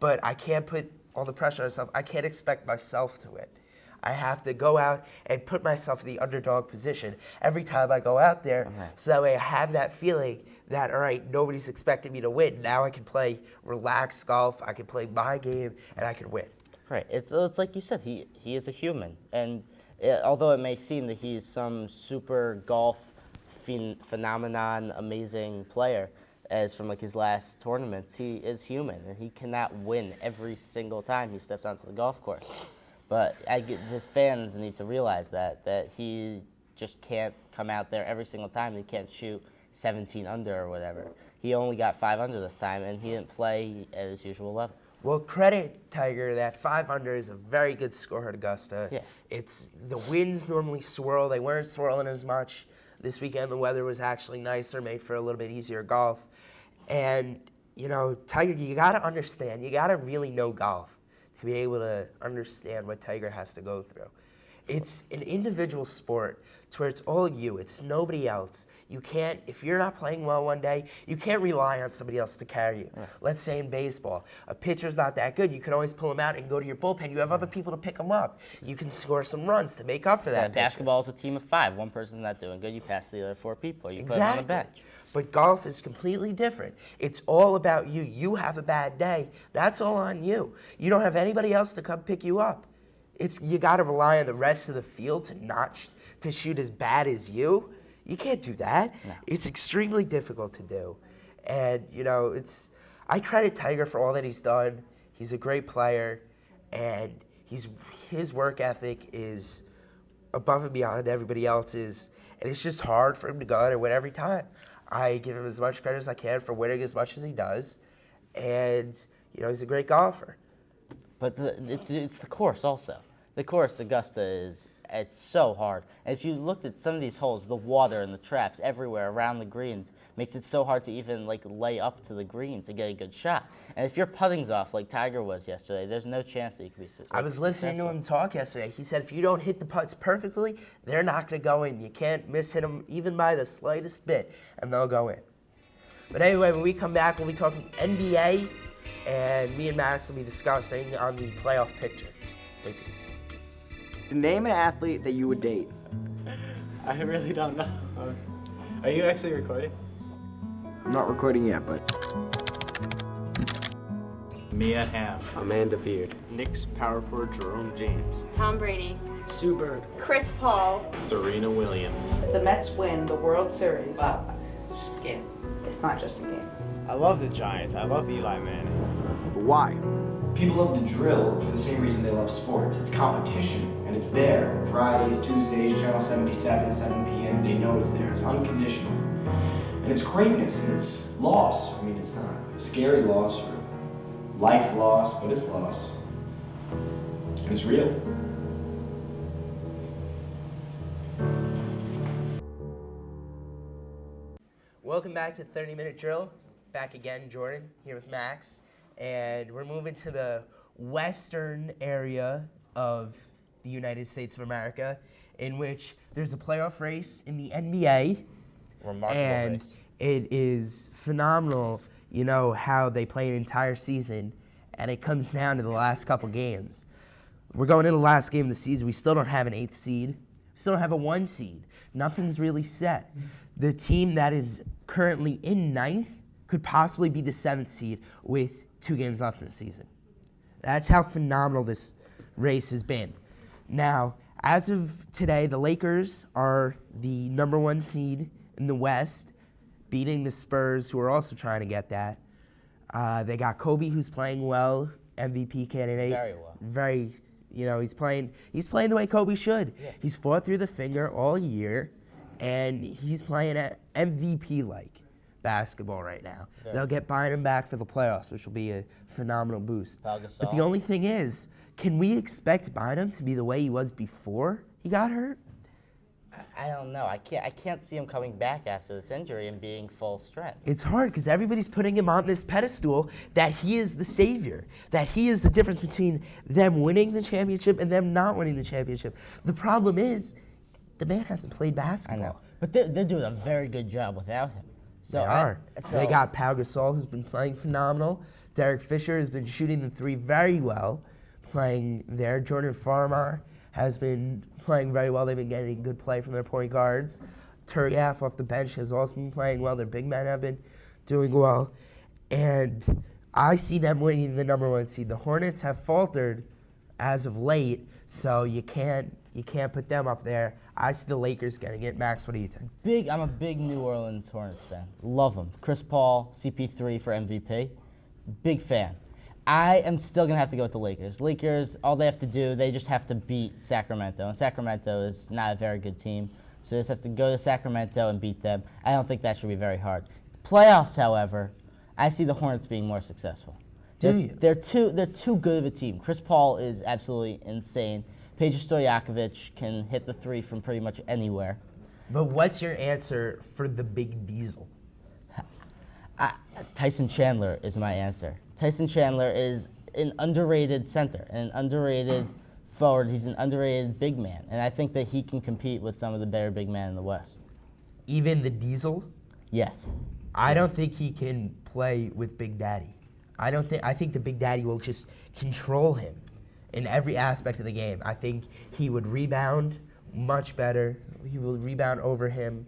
but I can't put all the pressure on myself. I can't expect myself to win. I have to go out and put myself in the underdog position every time I go out there, so that way I have that feeling that, all right, nobody's expecting me to win. Now I can play relaxed golf, I can play my game, and I can win. Right. It's like you said, he is a human. And although it may seem that he's some super golf phenomenon, amazing player, as from like his last tournaments, he is human. And he cannot win every single time he steps onto the golf course. But his fans need to realize that he just can't come out there every single time. He can't shoot 17 under or whatever. He only got 5 under this time, and he didn't play at his usual level. Well, credit Tiger, that 5 under is a very good score at Augusta. Yeah. The winds normally swirl. They weren't swirling as much. This weekend the weather was actually nicer, made for a little bit easier golf. And, you know, Tiger, you got to understand, you got to really know golf to be able to understand what Tiger has to go through. It's an individual sport to where it's all you, it's nobody else. You can't, if you're not playing well one day, you can't rely on somebody else to carry you. Yeah. Let's say in baseball, a pitcher's not that good, you can always pull him out and go to your bullpen. You have other people to pick him up. You can score some runs to make up for that. Basketball is a team of 5. One person's not doing good, you pass to the other 4 people. You put them on the bench. But golf is completely different. It's all about you. You have a bad day, that's all on you. You don't have anybody else to come pick you up. You got to rely on the rest of the field to shoot as bad as you. You can't do that. No. It's extremely difficult to do. And, you know, I credit Tiger for all that he's done. He's a great player, and his work ethic is above and beyond everybody else's. And it's just hard for him to go out and win every time. I give him as much credit as I can for winning as much as he does. And, you know, he's a great golfer. But it's the course also. The course, Augusta, it's so hard. And if you looked at some of these holes, the water and the traps everywhere around the greens makes it so hard to even lay up to the green to get a good shot. And if your putting's off like Tiger was yesterday, there's no chance that you could be successful. I was listening to him talk yesterday. He said if you don't hit the putts perfectly, they're not going to go in. You can't hit them even by the slightest bit, and they'll go in. But anyway, when we come back, we'll be talking NBA, and me and Max will be discussing on the playoff picture. Stay tuned. Name an athlete that you would date. I really don't know. Are you actually recording? I'm not recording yet, but Mia Hamm. Amanda Beard. Knicks power forward Jerome James. Tom Brady. Sue Bird. Chris Paul. Serena Williams. If the Mets win the World Series, Wow, it's just a game. it's not just a game. I love the Giants. I love Eli Manning. why? People love the drill for the same reason they love sports. It's competition, and it's there. Fridays, Tuesdays, Channel 77, 7 p.m. They know it's there. It's unconditional. And it's greatness, and it's loss. I mean, it's not a scary loss or life loss, but it's loss. And it's real. Welcome back to 30-Minute Drill. Back again, Jordan, here with Max. And we're moving to the western area of the United States of America, in which there's a playoff race in the NBA. Remarkable and race. It is phenomenal, you know, how they play an entire season, and it comes down to the last couple games. We're going into the last game of the season. We still don't have an 8th seed. We still don't have a 1 seed. Nothing's really set. The team that is currently in 9th could possibly be the 7th seed with 2 games left in the season. That's how phenomenal this race has been. Now, as of today, the Lakers are the number 1 seed in the West, beating the Spurs, who are also trying to get that. They got Kobe, who's playing well, MVP candidate. Very well. Very, you know, he's playing the way Kobe should. Yeah. He's fought through the finger all year, and he's playing at MVP-like basketball right now. They'll get Bynum back for the playoffs, which will be a phenomenal boost. But the only thing is, can we expect Bynum to be the way he was before he got hurt? I don't know. I can't see him coming back after this injury and being full strength. It's hard because everybody's putting him on this pedestal that he is the savior, that he is the difference between them winning the championship and them not winning the championship. The problem is, the man hasn't played basketball. I know. But they're doing a very good job without him. So they are. They got Pau Gasol, who's been playing phenomenal. Derek Fisher has been shooting the 3 very well, playing there. Jordan Farmar has been playing very well. They've been getting good play from their point guards. Turgaff off the bench has also been playing well. Their big men have been doing well. And I see them winning the number 1 seed. The Hornets have faltered as of late, so you can't put them up there. I see the Lakers getting it. Max, what do you think? I'm a big New Orleans Hornets fan. Love them. Chris Paul, CP3 for MVP. Big fan. I am still going to have to go with the Lakers. Lakers, all they have to do, they just have to beat Sacramento. And Sacramento is not a very good team. So they just have to go to Sacramento and beat them. I don't think that should be very hard. Playoffs, however, I see the Hornets being more successful. They're too good of a team. Chris Paul is absolutely insane. Peja Stojakovic can hit the 3 from pretty much anywhere. But what's your answer for the big diesel? Tyson Chandler is my answer. Tyson Chandler is an underrated center, an underrated forward. He's an underrated big man, and I think that he can compete with some of the better big men in the West. Even the diesel? Yes. I don't think he can play with Big Daddy. I think the Big Daddy will just control him in every aspect of the game. I think he would rebound much better. He will rebound over him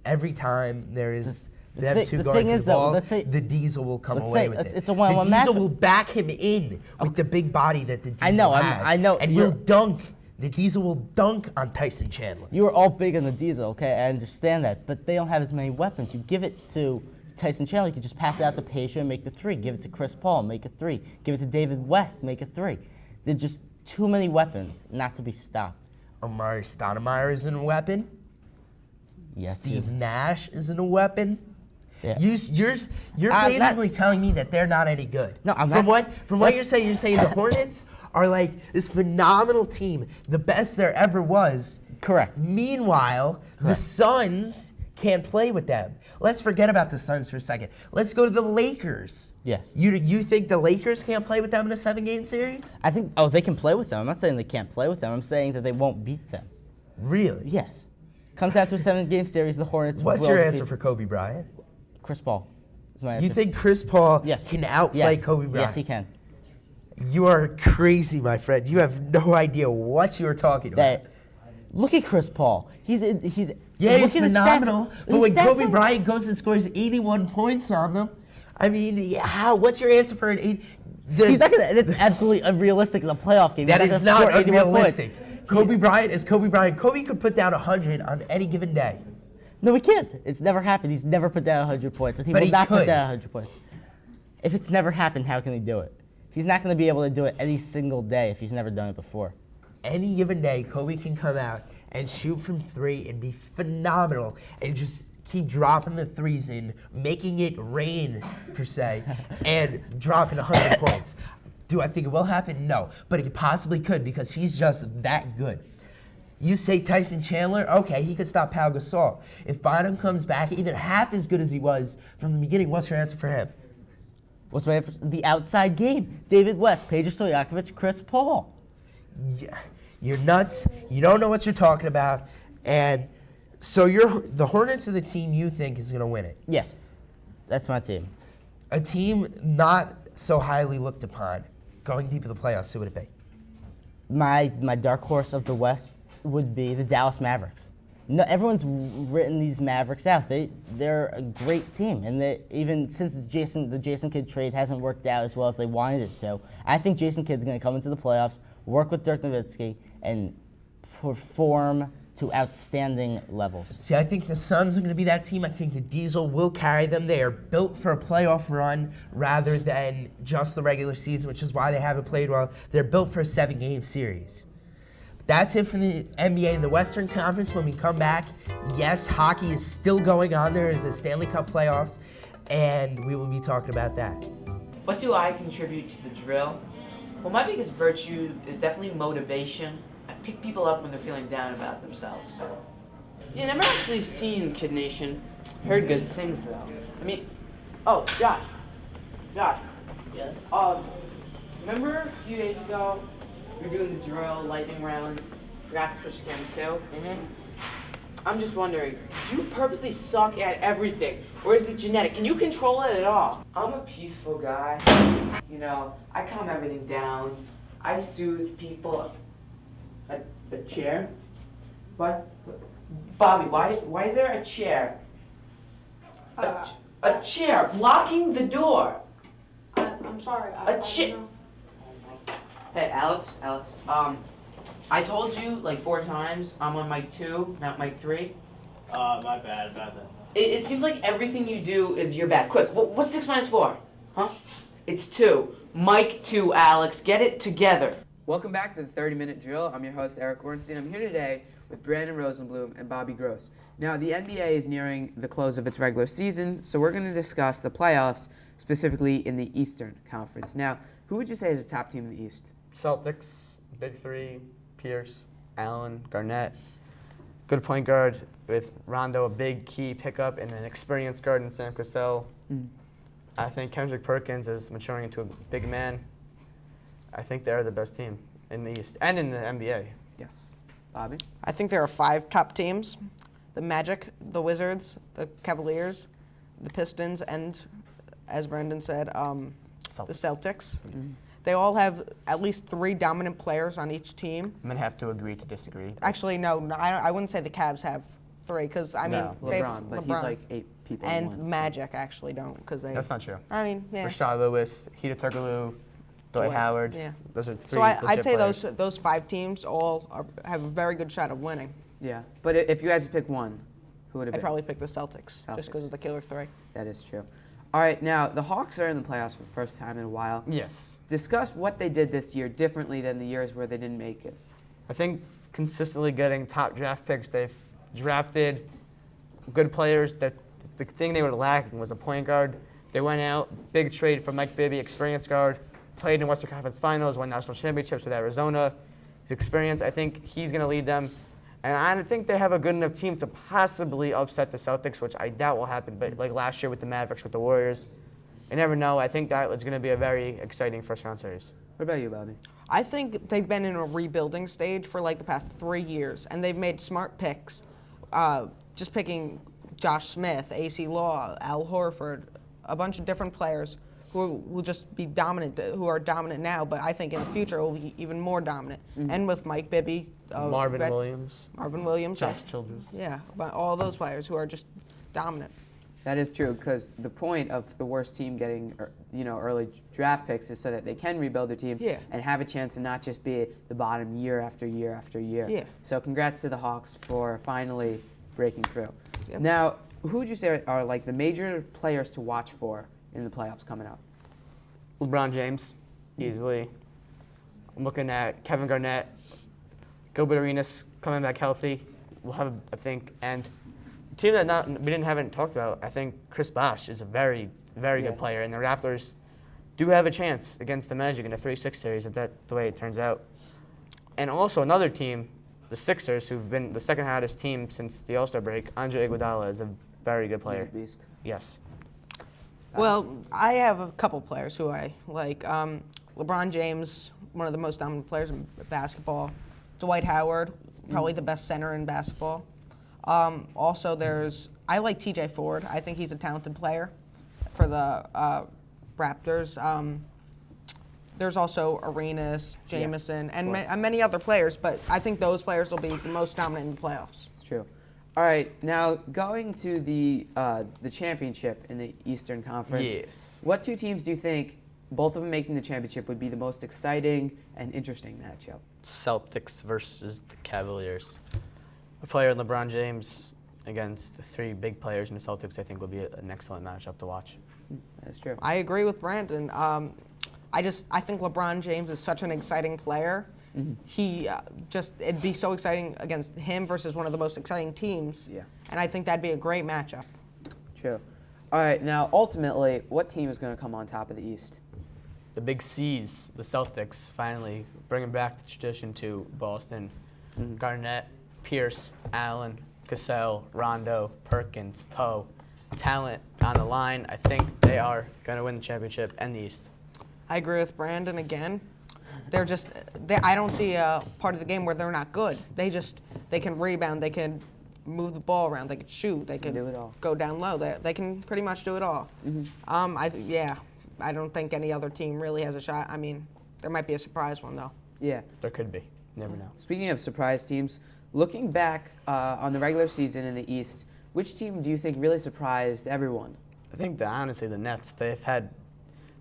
every time there is them two going for the ball. The Diesel will come away with it. It's a one-on-one The matchup. Diesel will back him in with the big body that the Diesel has. I know. And will dunk. The Diesel will dunk on Tyson Chandler. You are all big on the Diesel, okay? I understand that, but they don't have as many weapons. You give it to Tyson Chandler, you can just pass it out to Peja and make the 3. Give it to Chris Paul, make a 3. Give it to David West, make a 3. There's just too many weapons not to be stopped. Amari Stoudemire isn't a weapon. Yes. Steve Nash isn't a weapon. Yeah. You're basically telling me that they're not any good. No, I'm from not. What you're saying the Hornets are like this phenomenal team, the best there ever was. Correct. Meanwhile, the Suns can't play with them. Let's forget about the Suns for a second. Let's go to the Lakers. Yes. You think the Lakers can't play with them in a 7-game series? I think, they can play with them. I'm not saying they can't play with them. I'm saying that they won't beat them. Really? Yes. Comes down to a 7-game series, the Hornets will What's your defeat answer for Kobe Bryant? Chris Paul is my answer. You think Chris Paul can outplay Kobe Bryant? Yes, he can. You are crazy, my friend. You have no idea what you are talking about. Look at Chris Paul. He's Yeah, look he's at his phenomenal. stats. But His when stats Kobe are- Bryant goes and scores 81 points on them, I mean, how? What's your answer for an 8? He's not gonna. That's absolutely unrealistic in a playoff game. That He's is not not gonna score 81 points. unrealistic. Kobe Bryant is Kobe Bryant. Kobe could put down 100 on any given day. No, he can't. It's never happened. He's never put down 100 points, and he But will he not put could. down 100 points. If it's never happened, how can he do it? He's not going to be able to do it any single day if he's never done it before. Any given day, Kobe can come out and shoot from 3 and be phenomenal and just keep dropping the threes in, making it rain, per se, and dropping 100 points. Do I think it will happen? No. But it possibly could because he's just that good. You say Tyson Chandler, okay, he could stop Pau Gasol. If Bynum comes back even half as good as he was from the beginning, what's your answer for him? What's my answer? The outside game. David West, Peja Stojakovic, Chris Paul. Yeah, you're nuts. You don't know what you're talking about. And so the Hornets are the team you think is going to win it. Yes, that's my team. A team not so highly looked upon, going deep in the playoffs, who would it be? My dark horse of the West would be the Dallas Mavericks. No, everyone's written these Mavericks out. They're a great team, and even since the Jason Kidd trade hasn't worked out as well as they wanted it to, I think Jason Kidd's going to come into the playoffs, work with Dirk Nowitzki, and perform to outstanding levels. See, I think the Suns are going to be that team. I think the Diesel will carry them. They are built for a playoff run rather than just the regular season, which is why they haven't played well. They're built for a 7-game series. That's it for the NBA and the Western Conference. When we come back, yes, hockey is still going on. There is a Stanley Cup playoffs, and we will be talking about that. What do I contribute to the drill? Well, my biggest virtue is definitely motivation. I pick people up when they're feeling down about themselves. Yeah, never actually seen Kid Nation. Heard good things though. I mean, oh, Josh. Yes. Remember a few days ago we were doing the drill, lightning round. Forgot to switch to game 2. Mm-hmm. I'm just wondering, do you purposely suck at everything, or is it genetic? Can you control it at all? I'm a peaceful guy. You know, I calm everything down. I soothe people. A chair? What? Bobby, why is there a chair? A chair blocking the door. I'm sorry. A chair. Hey, Alex. I told you like 4 times I'm on mic 2, not mic 3. My bad about that. It seems like everything you do is your bad. Quick, what's 6 minus 4? Huh? It's 2. Mic 2, Alex. Get it together. Welcome back to the 30-Minute Drill. I'm your host, Eric Orenstein. I'm here today with Brandon Rosenblum and Bobby Gross. Now, the NBA is nearing the close of its regular season, so we're going to discuss the playoffs, specifically in the Eastern Conference. Now, who would you say is the top team in the East? Celtics, Big 3, Pierce, Allen, Garnett. Good point guard with Rondo, a big key pickup, and an experienced guard in Sam Cassell. I think Kendrick Perkins is maturing into a big man. I think they're the best team in the East and in the NBA. Yes. Bobby? I think there are 5 top teams: the Magic, the Wizards, the Cavaliers, the Pistons, and, as Brandon said, the Celtics. They all have at least 3 dominant players on each team. I'm going to have to agree to disagree. Actually, no, I wouldn't say the Cavs have 3, because, I mean, they have LeBron, but he's like 8 people. and in one. Magic actually don't, because they... That's not true. I mean, yeah. Rashad Lewis, Hida Turkoglu, Dwight Howard. Yeah. Those are 3 So I'd legit say players. those 5 teams all have a very good shot of winning. Yeah, but if you had to pick one, who would it be? I'd probably pick the Celtics. Just because of the killer 3. That is true. All right, now, the Hawks are in the playoffs for the first time in a while. Yes. Discuss what they did this year differently than the years where they didn't make it. I think consistently getting top draft picks. They've drafted good players. That the thing they were lacking was a point guard. They went out, big trade for Mike Bibby, experienced guard, played in Western Conference Finals, won national championships with Arizona. His experience, I think he's going to lead them. And I think they have a good enough team to possibly upset the Celtics, which I doubt will happen. But like last year with the Mavericks, with the Warriors, you never know. I think that is going to be a very exciting first-round series. What about you, Bobby? I think they've been in a rebuilding stage for like the past 3 years, and they've made smart picks. Just picking Josh Smith, AC Law, Al Horford, a bunch of different players who will just be dominant, who are dominant now, but I think in the future will be even more dominant. And with Mike Bibby, Marvin Williams, Josh Childress. Yeah, but all those players who are just dominant. That is true, because the point of the worst team getting, early draft picks is so that they can rebuild their team and have a chance to not just be at the bottom year after year after year. Yeah. So congrats to the Hawks for finally breaking through. Yep. Now, who would you say are like the major players to watch for in the playoffs coming up? LeBron James, easily. I'm looking at Kevin Garnett, Gilbert Arenas coming back healthy. We'll have, I think, and a team that we haven't talked about, I think Chris Bosh is a very, very good player, and the Raptors do have a chance against the Magic in the 3-6 series if that's the way it turns out. And also another team, the Sixers, who've been the second hottest team since the All-Star break. Andre Iguodala is a very good player. He's a beast. Yes. Well, I have a couple players who I like. LeBron James, one of the most dominant players in basketball. Dwight Howard, probably the best center in basketball. Also, I like TJ Ford. I think he's a talented player for the Raptors. There's also Arenas, Jameson, and many other players, but I think those players will be the most dominant in the playoffs. It's true. All right, now going to the championship in the Eastern Conference. Yes. What two teams do you think, both of them making the championship, would be the most exciting and interesting matchup? Celtics versus the Cavaliers. A player in LeBron James against the three big players in the Celtics, I think, will be an excellent matchup to watch. That's true. I agree with Brandon. I think LeBron James is such an exciting player. He it'd be so exciting against him versus one of the most exciting teams. Yeah. And I think that'd be a great matchup. True. All right, now ultimately, what team is going to come on top of the East? The big C's, the Celtics, finally bringing back the tradition to Boston. Garnett, Pierce, Allen, Kessel, Rondo, Perkins, Poe. Talent on the line. I think they are going to win the championship and the East. I agree with Brandon again. I don't see a part of the game where they're not good. They can rebound, they can move the ball around, they can shoot, they can do it all. Go down low. They can pretty much do it all. I don't think any other team really has a shot. I mean, there might be a surprise one though. Yeah. There could be. Never know. Speaking of surprise teams, looking back on the regular season in the East, which team do you think really surprised everyone? I think honestly the Nets. They've had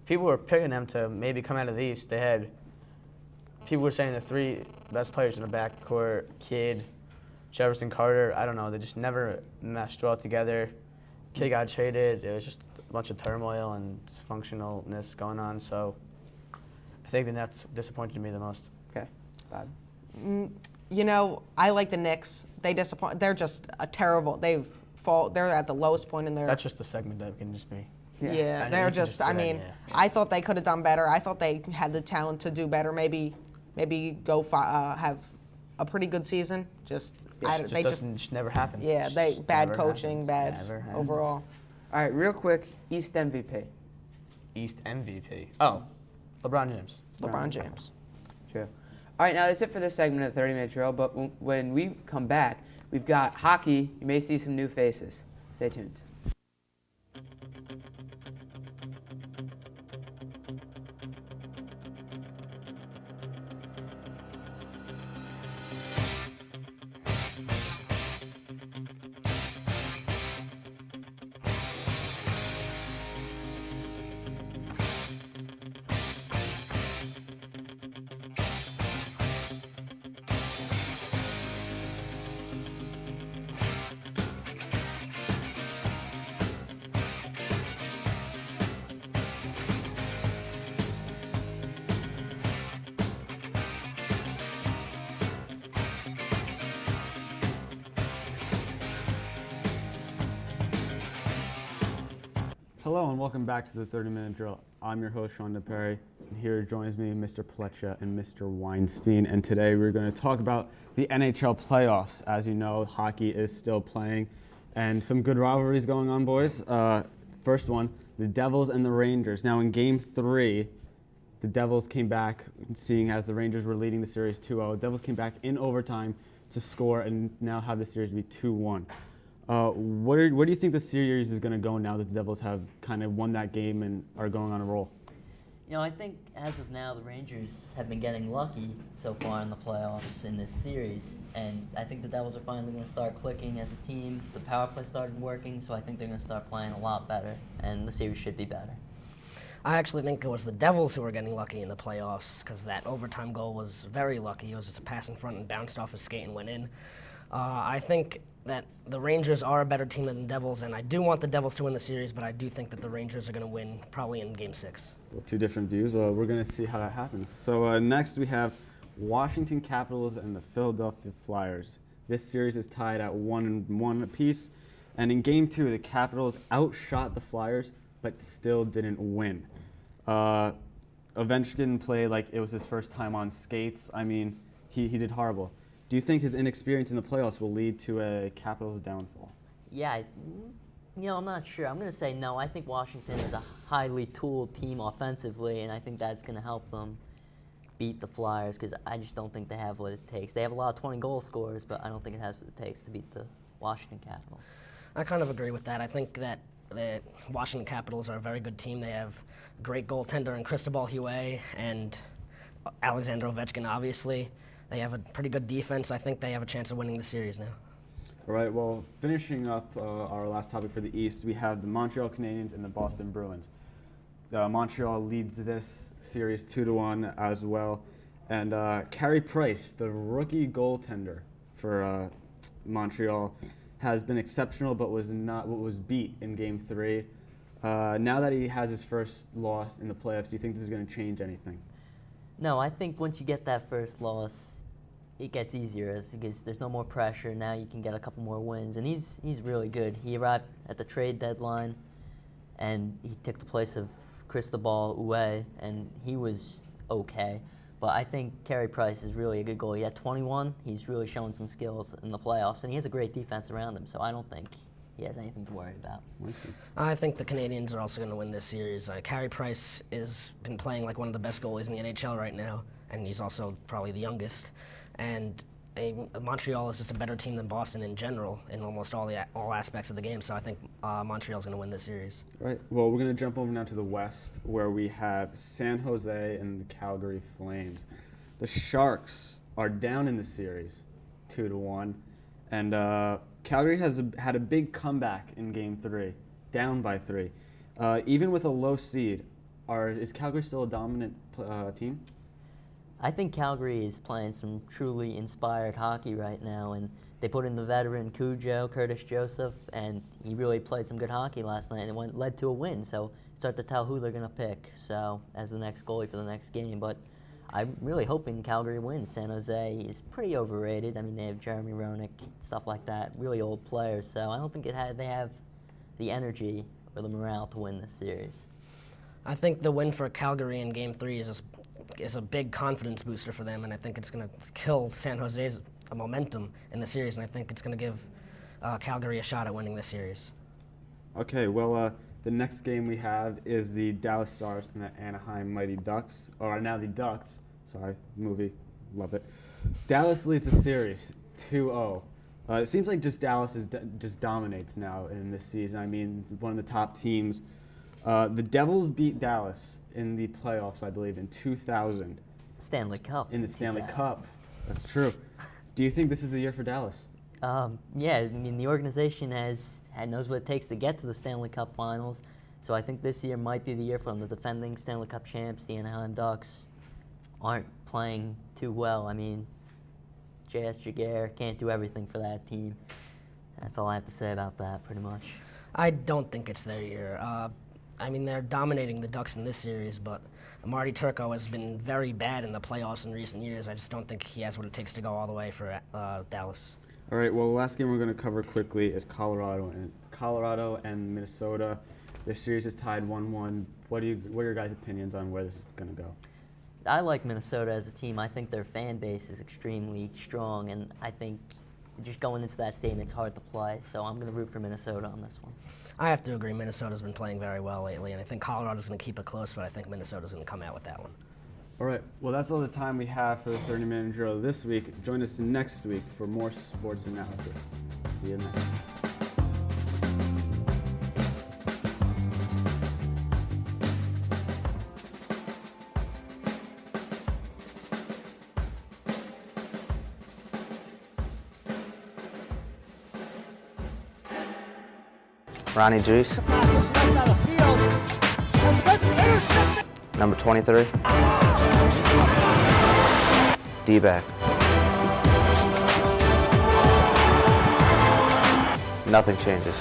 people were picking them to maybe come out of the East. They had people were saying the three best players in the backcourt: Kidd, Jefferson, Carter. I don't know. They just never meshed well together. Kidd got traded. It was just a bunch of turmoil and dysfunctionalness going on. So I think the Nets disappointed me the most. Okay, Bob. I like the Knicks. They disappoint. They're just a terrible. They're at the lowest point in their. That's just a segment that can just be. Yeah, they're just. I thought they could have done better. I thought they had the talent to do better. Maybe go have a pretty good season. Just never happens. Yeah, bad coaching, bad overall. All right, real quick, East MVP. East MVP. Oh, LeBron James. LeBron James. True. All right, now that's it for this segment of the 30-minute drill. But when we come back, we've got hockey. You may see some new faces. Stay tuned. Hello and welcome back to the 30-minute drill. I'm your host, Sean DiPeri, and here joins me Mr. Pletcha and Mr. Weinstein, and today we're going to talk about the NHL playoffs. As you know, hockey is still playing, and some good rivalries going on, boys. First one, the Devils and the Rangers. Now in Game 3, the Devils came back, seeing as the Rangers were leading the series 2-0. The Devils came back in overtime to score and now have the series be 2-1. Where do you think the series is going to go now that the Devils have kind of won that game and are going on a roll? You know, I think as of now, the Rangers have been getting lucky so far in the playoffs in this series, and I think the Devils are finally going to start clicking as a team. The power play started working, so I think they're going to start playing a lot better, and the series should be better. I actually think it was the Devils who were getting lucky in the playoffs because that overtime goal was very lucky. It was just a pass in front and bounced off his skate and went in. I think that the Rangers are a better team than the Devils, and I do want the Devils to win the series, but I do think that the Rangers are going to win probably in Game 6. Well, two different views. We're going to see how that happens. So next we have Washington Capitals and the Philadelphia Flyers. This series is tied at 1-1 apiece, and in Game 2, the Capitals outshot the Flyers, but still didn't win. Ovechkin played like it was his first time on skates. I mean, he did horrible. Do you think his inexperience in the playoffs will lead to a Capitals downfall? Yeah, I'm not sure. I'm going to say no. I think Washington is a highly tooled team offensively, and I think that's going to help them beat the Flyers because I just don't think they have what it takes. They have a lot of 20-goal scorers, but I don't think it has what it takes to beat the Washington Capitals. I kind of agree with that. I think that the Washington Capitals are a very good team. They have a great goaltender in Cristobal Huet and Alexander Ovechkin, obviously. They have a pretty good defense. I think they have a chance of winning the series now. All right, well, finishing up our last topic for the East, we have the Montreal Canadiens and the Boston Bruins. Montreal leads this series 2-1 as well. And Carey Price, the rookie goaltender for Montreal, has been exceptional but was beat in Game 3. Now that he has his first loss in the playoffs, do you think this is going to change anything? No, I think once you get that first loss, it gets easier because there's no more pressure. Now you can get a couple more wins, and he's really good. He arrived at the trade deadline, and he took the place of Cristobal Huet, and he was okay. But I think Carey Price is really a good goalie. He had 21. He's really shown some skills in the playoffs, and he has a great defense around him, so I don't think he has anything to worry about. I think the Canadiens are also going to win this series. Carey Price has been playing like one of the best goalies in the NHL right now, and he's also probably the youngest. And Montreal is just a better team than Boston in general in almost all aspects of the game, so I think Montreal's going to win this series. All right, well, we're going to jump over now to the West, where we have San Jose and the Calgary Flames. The Sharks are down in the series, 2-1, and Calgary has had a big comeback in Game 3, down by 3. Even with a low seed, is Calgary still a dominant team? I think Calgary is playing some truly inspired hockey right now, and they put in the veteran Cujo, Curtis Joseph, and he really played some good hockey last night, and it led to a win. So it's hard to tell who they're going to pick as the next goalie for the next game. But I'm really hoping Calgary wins. San Jose is pretty overrated. I mean, they have Jeremy Roenick, stuff like that, really old players. So I don't think they have the energy or the morale to win this series. I think the win for Calgary in Game 3 is a big confidence booster for them, and I think it's going to kill San Jose's momentum in the series, and I think it's going to give Calgary a shot at winning this series. Okay, well, the next game we have is the Dallas Stars and the Anaheim Mighty Ducks, or now the Ducks. Sorry, movie, love it. Dallas leads the series 2-0. It seems like Dallas just dominates now in this season. I mean, one of the top teams. The Devils beat Dallas in the playoffs, I believe, in 2000. Stanley Cup. In the Stanley Cup. That's true. Do you think this is the year for Dallas? Yeah, I mean, the organization knows what it takes to get to the Stanley Cup finals. So I think this year might be the year for them. The defending Stanley Cup champs, the Anaheim Ducks, aren't playing too well. I mean, J.S. Jaguar can't do everything for that team. That's all I have to say about that, pretty much. I don't think it's their year. I mean, they're dominating the Ducks in this series, but Marty Turco has been very bad in the playoffs in recent years. I just don't think he has what it takes to go all the way for Dallas. All right, well, the last game we're going to cover quickly is Colorado and Minnesota. This series is tied 1-1. What are your guys' opinions on where this is going to go? I like Minnesota as a team. I think their fan base is extremely strong, and I think just going into that stadium, it's hard to play. So I'm going to root for Minnesota on this one. I have to agree. Minnesota's been playing very well lately, and I think Colorado's going to keep it close, but I think Minnesota's going to come out with that one. All right. Well, that's all the time we have for the 30-minute drill this week. Join us next week for more sports analysis. See you next. Ronnie Juice. Number 23. D-back. Nothing changes.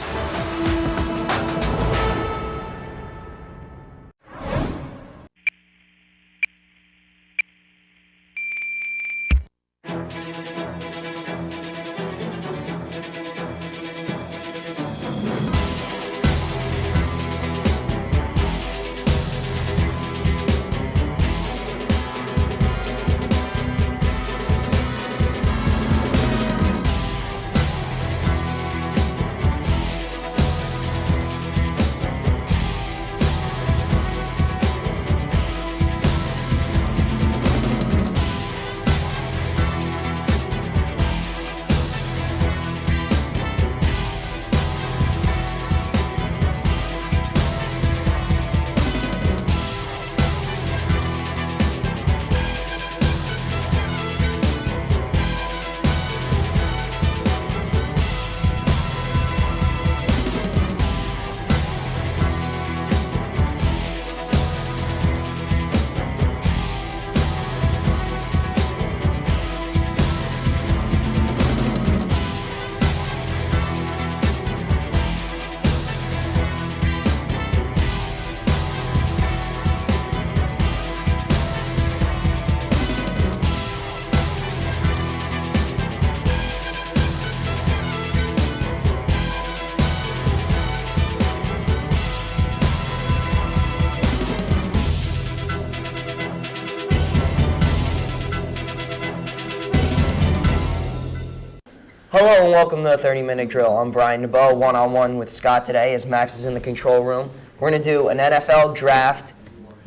Hello and welcome to the 30-minute drill. I'm Brian Dubow, one-on-one with Scott today as Max is in the control room. We're going to do an NFL draft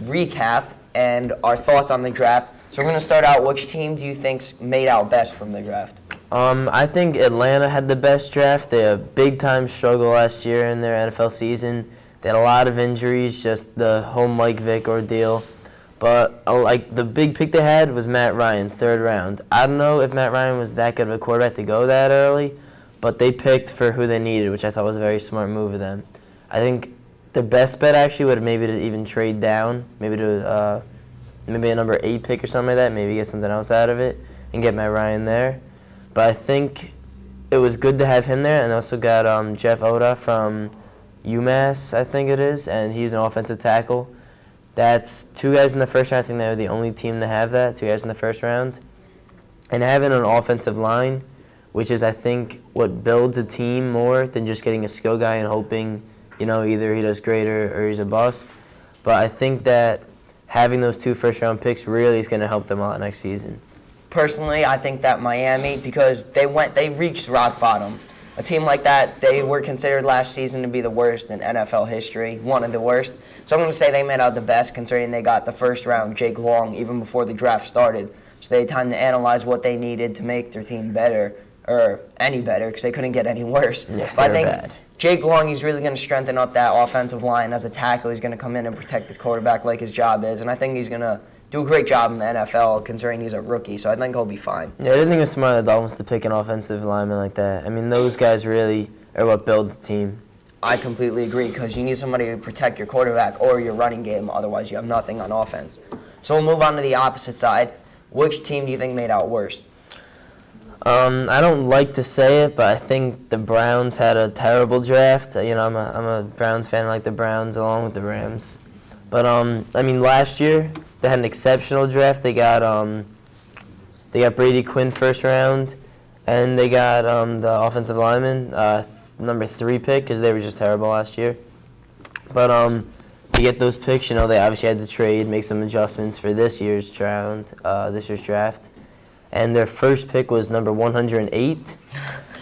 recap and our thoughts on the draft. So we're going to start out, which team do you think's made out best from the draft? I think Atlanta had the best draft. They had a big-time struggle last year in their NFL season. They had a lot of injuries, just the whole Mike Vick ordeal. But like the big pick they had was Matt Ryan, 3rd round. I don't know if Matt Ryan was that good of a quarterback to go that early, but they picked for who they needed, which I thought was a very smart move of them. I think the best bet actually would have maybe to even trade down, maybe to maybe a number 8 pick or something like that, maybe get something else out of it and get Matt Ryan there. But I think it was good to have him there, and also got Jeff Oda from UMass, I think it is, and he's an offensive tackle. That's 2 guys in the first round. I think they were the only team to have that, 2 guys in the first round. And having an offensive line, which is, I think, what builds a team more than just getting a skill guy and hoping, either he does great or he's a bust. But I think that having those 2 first-round picks really is going to help them a lot next season. Personally, I think that Miami, because they reached rock bottom. A team like that, they were considered last season to be the worst in NFL history, one of the worst. So I'm going to say they made out the best, considering they got the first round, Jake Long, even before the draft started. So they had time to analyze what they needed to make their team better, or any better, because they couldn't get any worse. Yeah, but I think bad. Jake Long, he's really going to strengthen up that offensive line as a tackle. He's going to come in and protect his quarterback like his job is. And I think he's going to do a great job in the NFL, considering he's a rookie. So I think he'll be fine. Yeah, I didn't think it was smart of the Dolphins to pick an offensive lineman like that. I mean, those guys really are what build the team. I completely agree, because you need somebody to protect your quarterback or your running game. Otherwise, you have nothing on offense. So we'll move on to the opposite side. Which team do you think made out worse? I don't like to say it, but I think the Browns had a terrible draft. I'm a Browns fan. I like the Browns along with the Rams. But last year they had an exceptional draft. They got Brady Quinn 1st round, and they got the offensive lineman number 3 pick, because they were just terrible last year. But to get those picks, they obviously had to trade, make some adjustments for this year's draft. And their first pick was number 108.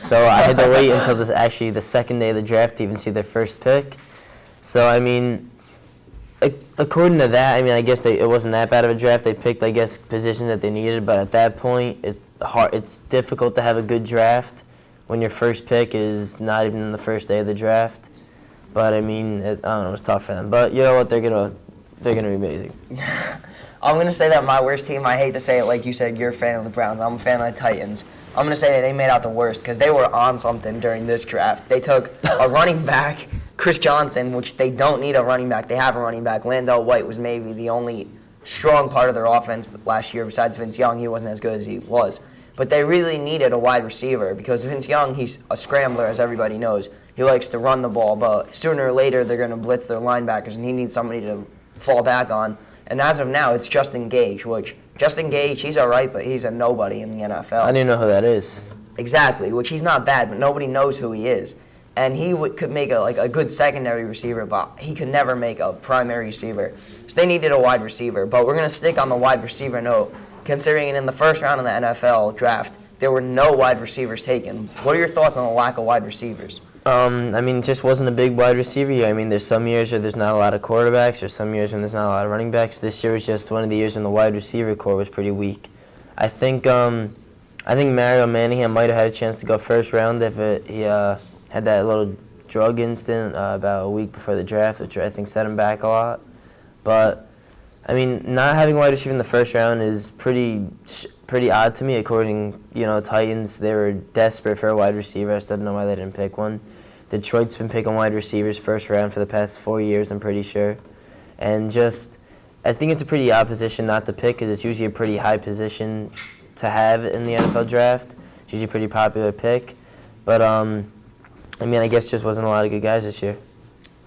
So I had to wait until the second day of the draft to even see their first pick. So, according to that, I guess it wasn't that bad of a draft. They picked, positions that they needed. But at that point, it's difficult to have a good draft when your first pick is not even the first day of the draft. But, I don't know, it's tough for them. But you know what? They're gonna be amazing. I'm going to say that my worst team, I hate to say it like you said, you're a fan of the Browns. I'm a fan of the Titans. I'm going to say they made out the worst because they were on something during this draft. They took a running back, Chris Johnson, which they don't need a running back. They have a running back. Landell White was maybe the only strong part of their offense last year besides Vince Young. He wasn't as good as he was. But they really needed a wide receiver because Vince Young, he's a scrambler, as everybody knows. He likes to run the ball, but sooner or later they're going to blitz their linebackers, and he needs somebody to fall back on. And as of now, it's Justin Gage, which Justin Gage, he's all right, but he's a nobody in the NFL. I don't even know who that is. Exactly, which he's not bad, but nobody knows who he is. And he could make a good secondary receiver, but he could never make a primary receiver. So they needed a wide receiver. But we're going to stick on the wide receiver note, considering in the first round of the NFL draft, there were no wide receivers taken. What are your thoughts on the lack of wide receivers? I mean, it just wasn't a big wide receiver year. I mean, there's some years where there's not a lot of quarterbacks, or some years when there's not a lot of running backs. This year was just one of the years when the wide receiver core was pretty weak. I think Mario Manningham might have had a chance to go first round if he had that little drug incident about a week before the draft, which I think set him back a lot. But I mean, not having a wide receiver in the first round is pretty odd to me. According, Titans, they were desperate for a wide receiver. I still don't know why they didn't pick one. Detroit's been picking wide receivers first round for the past 4 years, I'm pretty sure. And I think it's a pretty odd position not to pick because it's usually a pretty high position to have in the NFL draft. It's usually a pretty popular pick. But, I guess just wasn't a lot of good guys this year.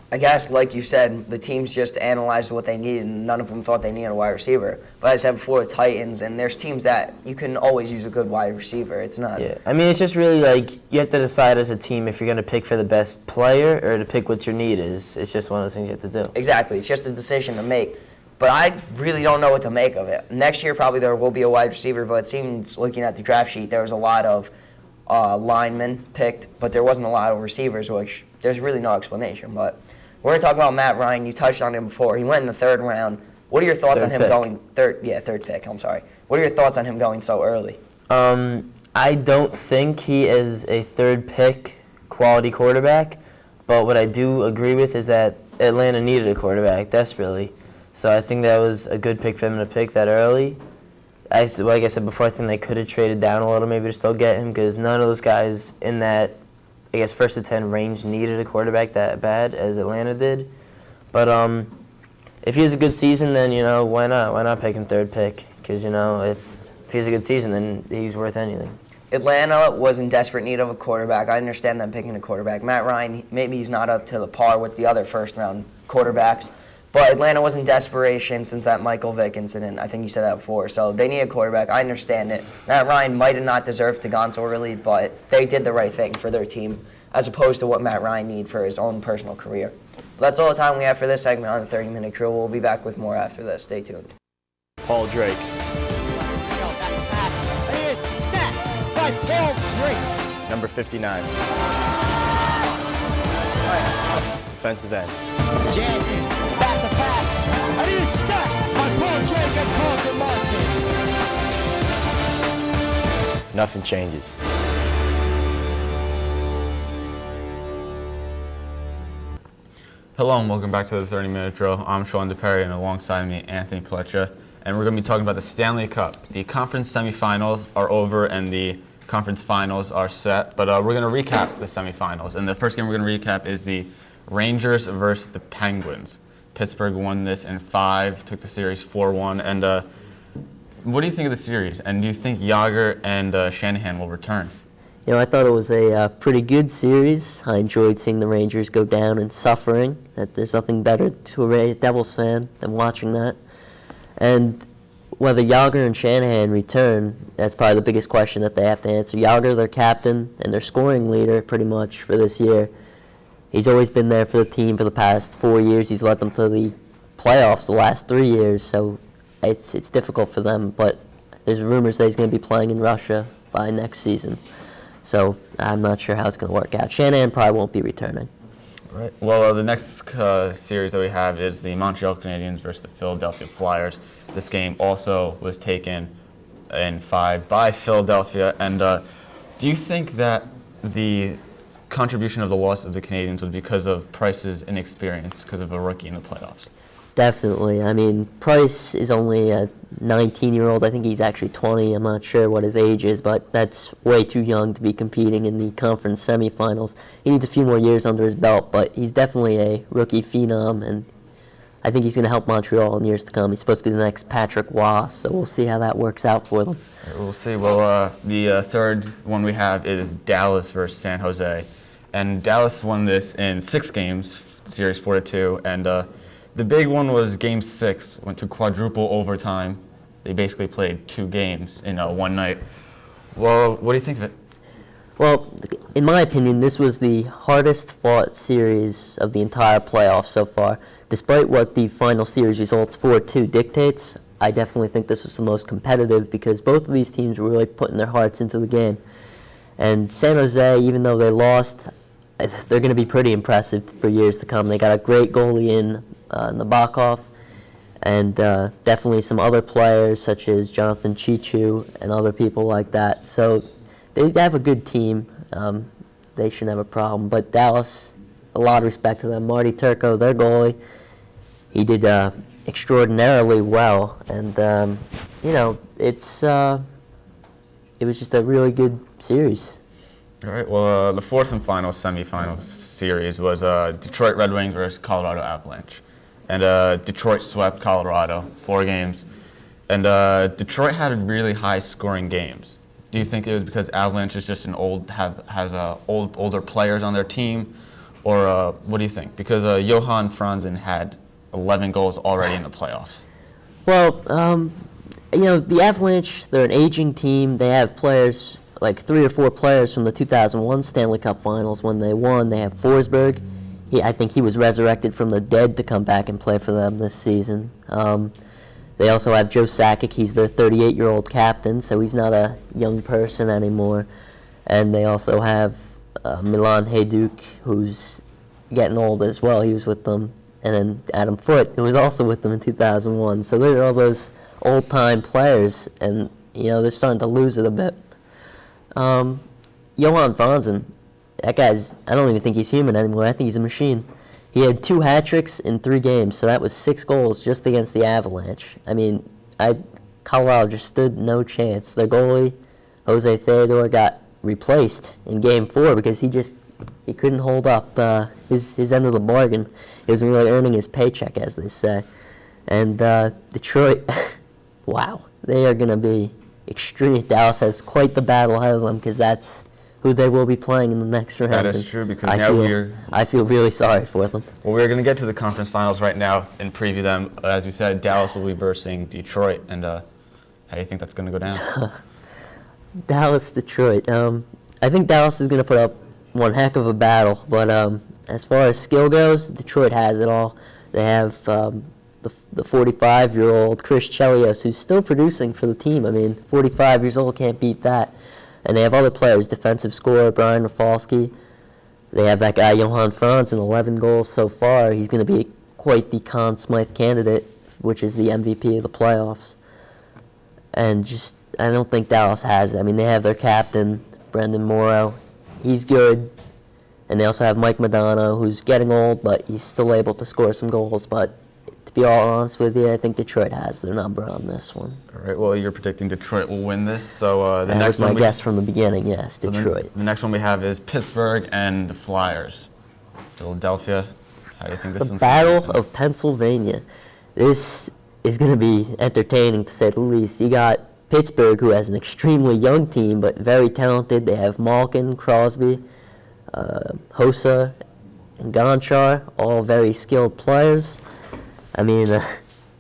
I guess, like you said, the teams just analyzed what they needed, and none of them thought they needed a wide receiver. But as I said before, the Titans, and there's teams that you can always use a good wide receiver. It's not. Yeah, it's just really you have to decide as a team if you're going to pick for the best player or to pick what your need is. It's just one of those things you have to do. Exactly. It's just a decision to make. But I really don't know what to make of it. Next year, probably there will be a wide receiver, but it seems, looking at the draft sheet, there was a lot of linemen picked, but there wasn't a lot of receivers, which there's really no explanation. But we're going to talk about Matt Ryan. You touched on him before. He went in the third round. What are your thoughts on him going third? Yeah, third pick. I'm sorry. What are your thoughts on him going so early? I don't think he is a third pick quality quarterback, but what I do agree with is that Atlanta needed a quarterback desperately. So I think that was a good pick for him to pick that early. Like I said before, I think they could have traded down a little maybe to still get him because none of those guys in that, I guess, 1st to 10 range needed a quarterback that bad as Atlanta did. But if he has a good season, then, why not? Why not pick him third pick? Because, if he has a good season, then he's worth anything. Atlanta was in desperate need of a quarterback. I understand them picking a quarterback. Matt Ryan, maybe he's not up to the par with the other first-round quarterbacks. But Atlanta was in desperation since that Michael Vick incident. I think you said that before. So they need a quarterback. I understand it. Matt Ryan might have not deserved to gone so early, but they did the right thing for their team as opposed to what Matt Ryan needed for his own personal career. But that's all the time we have for this segment on the 30-minute drill. We'll be back with more after this. Stay tuned. Paul Drake. He is sacked by Paul Drake. Number 59. Defensive end. Jansen, back to pass, and he is sacked by Paul Drake and Carlton Monson. Nothing changes. Hello and welcome back to the 30-minute drill. I'm Sean DiPeri and alongside me, Anthony Pleccia. And we're going to be talking about the Stanley Cup. The conference semifinals are over and the conference finals are set. But we're going to recap the semifinals. And the first game we're going to recap is the Rangers versus the Penguins. Pittsburgh won this in 5, took the series 4-1. And what do you think of the series? And do you think Jágr and Shanahan will return? I thought it was a pretty good series. I enjoyed seeing the Rangers go down and suffering. That there's nothing better to a Devils fan than watching that. And whether Jágr and Shanahan return, that's probably the biggest question that they have to answer. Jágr, their captain and their scoring leader pretty much for this year. He's always been there for the team for the past 4 years. He's led them to the playoffs the last 3 years, so it's difficult for them. But there's rumors that he's going to be playing in Russia by next season. So I'm not sure how it's going to work out. Shanahan probably won't be returning. Right. Well, the next series that we have is the Montreal Canadiens versus the Philadelphia Flyers. This game also was taken in 5 by Philadelphia. And do you think that the contribution of the loss of the Canadiens was because of Price's inexperience, because of a rookie in the playoffs? Definitely. I mean, Price is only a 19-year-old. I think he's actually 20. I'm not sure what his age is, but that's way too young to be competing in the conference semifinals. He needs a few more years under his belt, but he's definitely a rookie phenom, and I think he's going to help Montreal in years to come. He's supposed to be the next Patrick Waugh, so we'll see how that works out for them. We'll see. Well, the third one we have is Dallas versus San Jose. And Dallas won this in 6 games, series 4-2, and the big one was Game 6, went to quadruple overtime. They basically played 2 games in one night. Well, what do you think of it? Well, in my opinion, this was the hardest fought series of the entire playoffs so far. Despite what the final series results 4-2 dictates, I definitely think this was the most competitive because both of these teams were really putting their hearts into the game. And San Jose, even though they lost, they're going to be pretty impressive for years to come. They got a great goalie in Nabokov, and definitely some other players such as Jonathan Chichu and other people like that. So they have a good team. They shouldn't have a problem. But Dallas, a lot of respect to them. Marty Turco, their goalie, he did extraordinarily well, and you know, it was just a really good series. All right. Well, the fourth and final semifinal series was Detroit Red Wings versus Colorado Avalanche, and Detroit swept Colorado 4 games, and Detroit had really high scoring games. Do you think it was because Avalanche is just has older players on their team, or what do you think? Because Johan Franzen had 11 goals already in the playoffs. Well, you know, the Avalanche, they're an aging team. They have players, like 3 or 4 players from the 2001 Stanley Cup Finals when they won. They have Forsberg. I think he was resurrected from the dead to come back and play for them this season. They also have Joe Sakic. He's their 38-year-old captain, so he's not a young person anymore. And they also have Milan Hajduk, who's getting old as well. He was with them. And then Adam Foote, who was also with them in 2001. So those are all those old-time players, and you know they're starting to lose it a bit. Johan Franzen, that guy's, I don't even think he's human anymore. I think he's a machine. He had 2 hat tricks in 3 games, so that was 6 goals just against the Avalanche. I mean, Colorado just stood no chance. Their goalie, Jose Theodore, got replaced in Game 4 because he couldn't hold up his end of the bargain. He wasn't really earning his paycheck, as they say. And Detroit, wow, they are going to be extreme. Dallas has quite the battle ahead of them because that's who they will be playing in the next round. That is true because I feel really sorry for them. Well, we're going to get to the conference finals right now and preview them. As you said, Dallas will be versing Detroit, and how do you think that's going to go down? Dallas, Detroit. I think Dallas is going to put up one heck of a battle, but as far as skill goes, Detroit has it all. They have the 45-year-old Chris Chelios, who's still producing for the team. I mean, 45 years old, can't beat that. And they have other players, defensive scorer Brian Rafalski. They have that guy Johan Franzen, 11 goals so far. He's going to be quite the Conn Smythe candidate, which is the MVP of the playoffs. And just, I don't think Dallas has it. I mean, they have their captain, Brendan Morrow. He's good. And they also have Mike Madonna, who's getting old, but he's still able to score some goals. But to be all honest with you, I think Detroit has their number on this one. All right, well, you're predicting Detroit will win this. So the that next was my one guess from the beginning, yes, so Detroit. The next one we have is Pittsburgh and the Flyers. Philadelphia, how do you think this The one's Battle going to of Pennsylvania. This is going to be entertaining, to say the least. You got Pittsburgh, who has an extremely young team, but very talented. They have Malkin, Crosby, Hossa, and Gonchar, all very skilled players. I mean,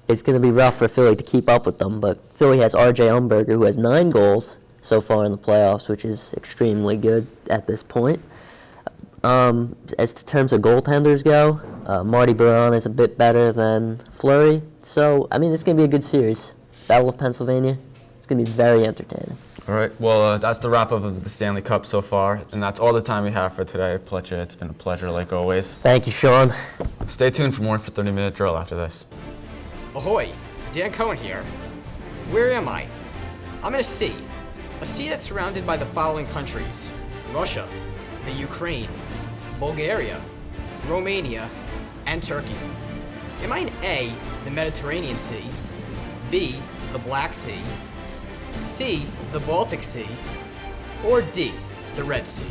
it's going to be rough for Philly to keep up with them, but Philly has R.J. Umberger, who has 9 goals so far in the playoffs, which is extremely good at this point. As to terms of goaltenders go, Marty Baron is a bit better than Fleury. So, I mean, it's going to be a good series. Battle of Pennsylvania, it's going to be very entertaining. All right, well, that's the wrap-up of the Stanley Cup so far, and that's all the time we have for today. Pletcher, it's been a pleasure, like always. Thank you, Sean. Stay tuned for more for 30-Minute Drill after this. Ahoy, Dan Cohen here. Where am I? I'm in a sea that's surrounded by the following countries: Russia, the Ukraine, Bulgaria, Romania, and Turkey. Am I in A, the Mediterranean Sea, B, the Black Sea, C, the Baltic Sea, or D, the Red Sea?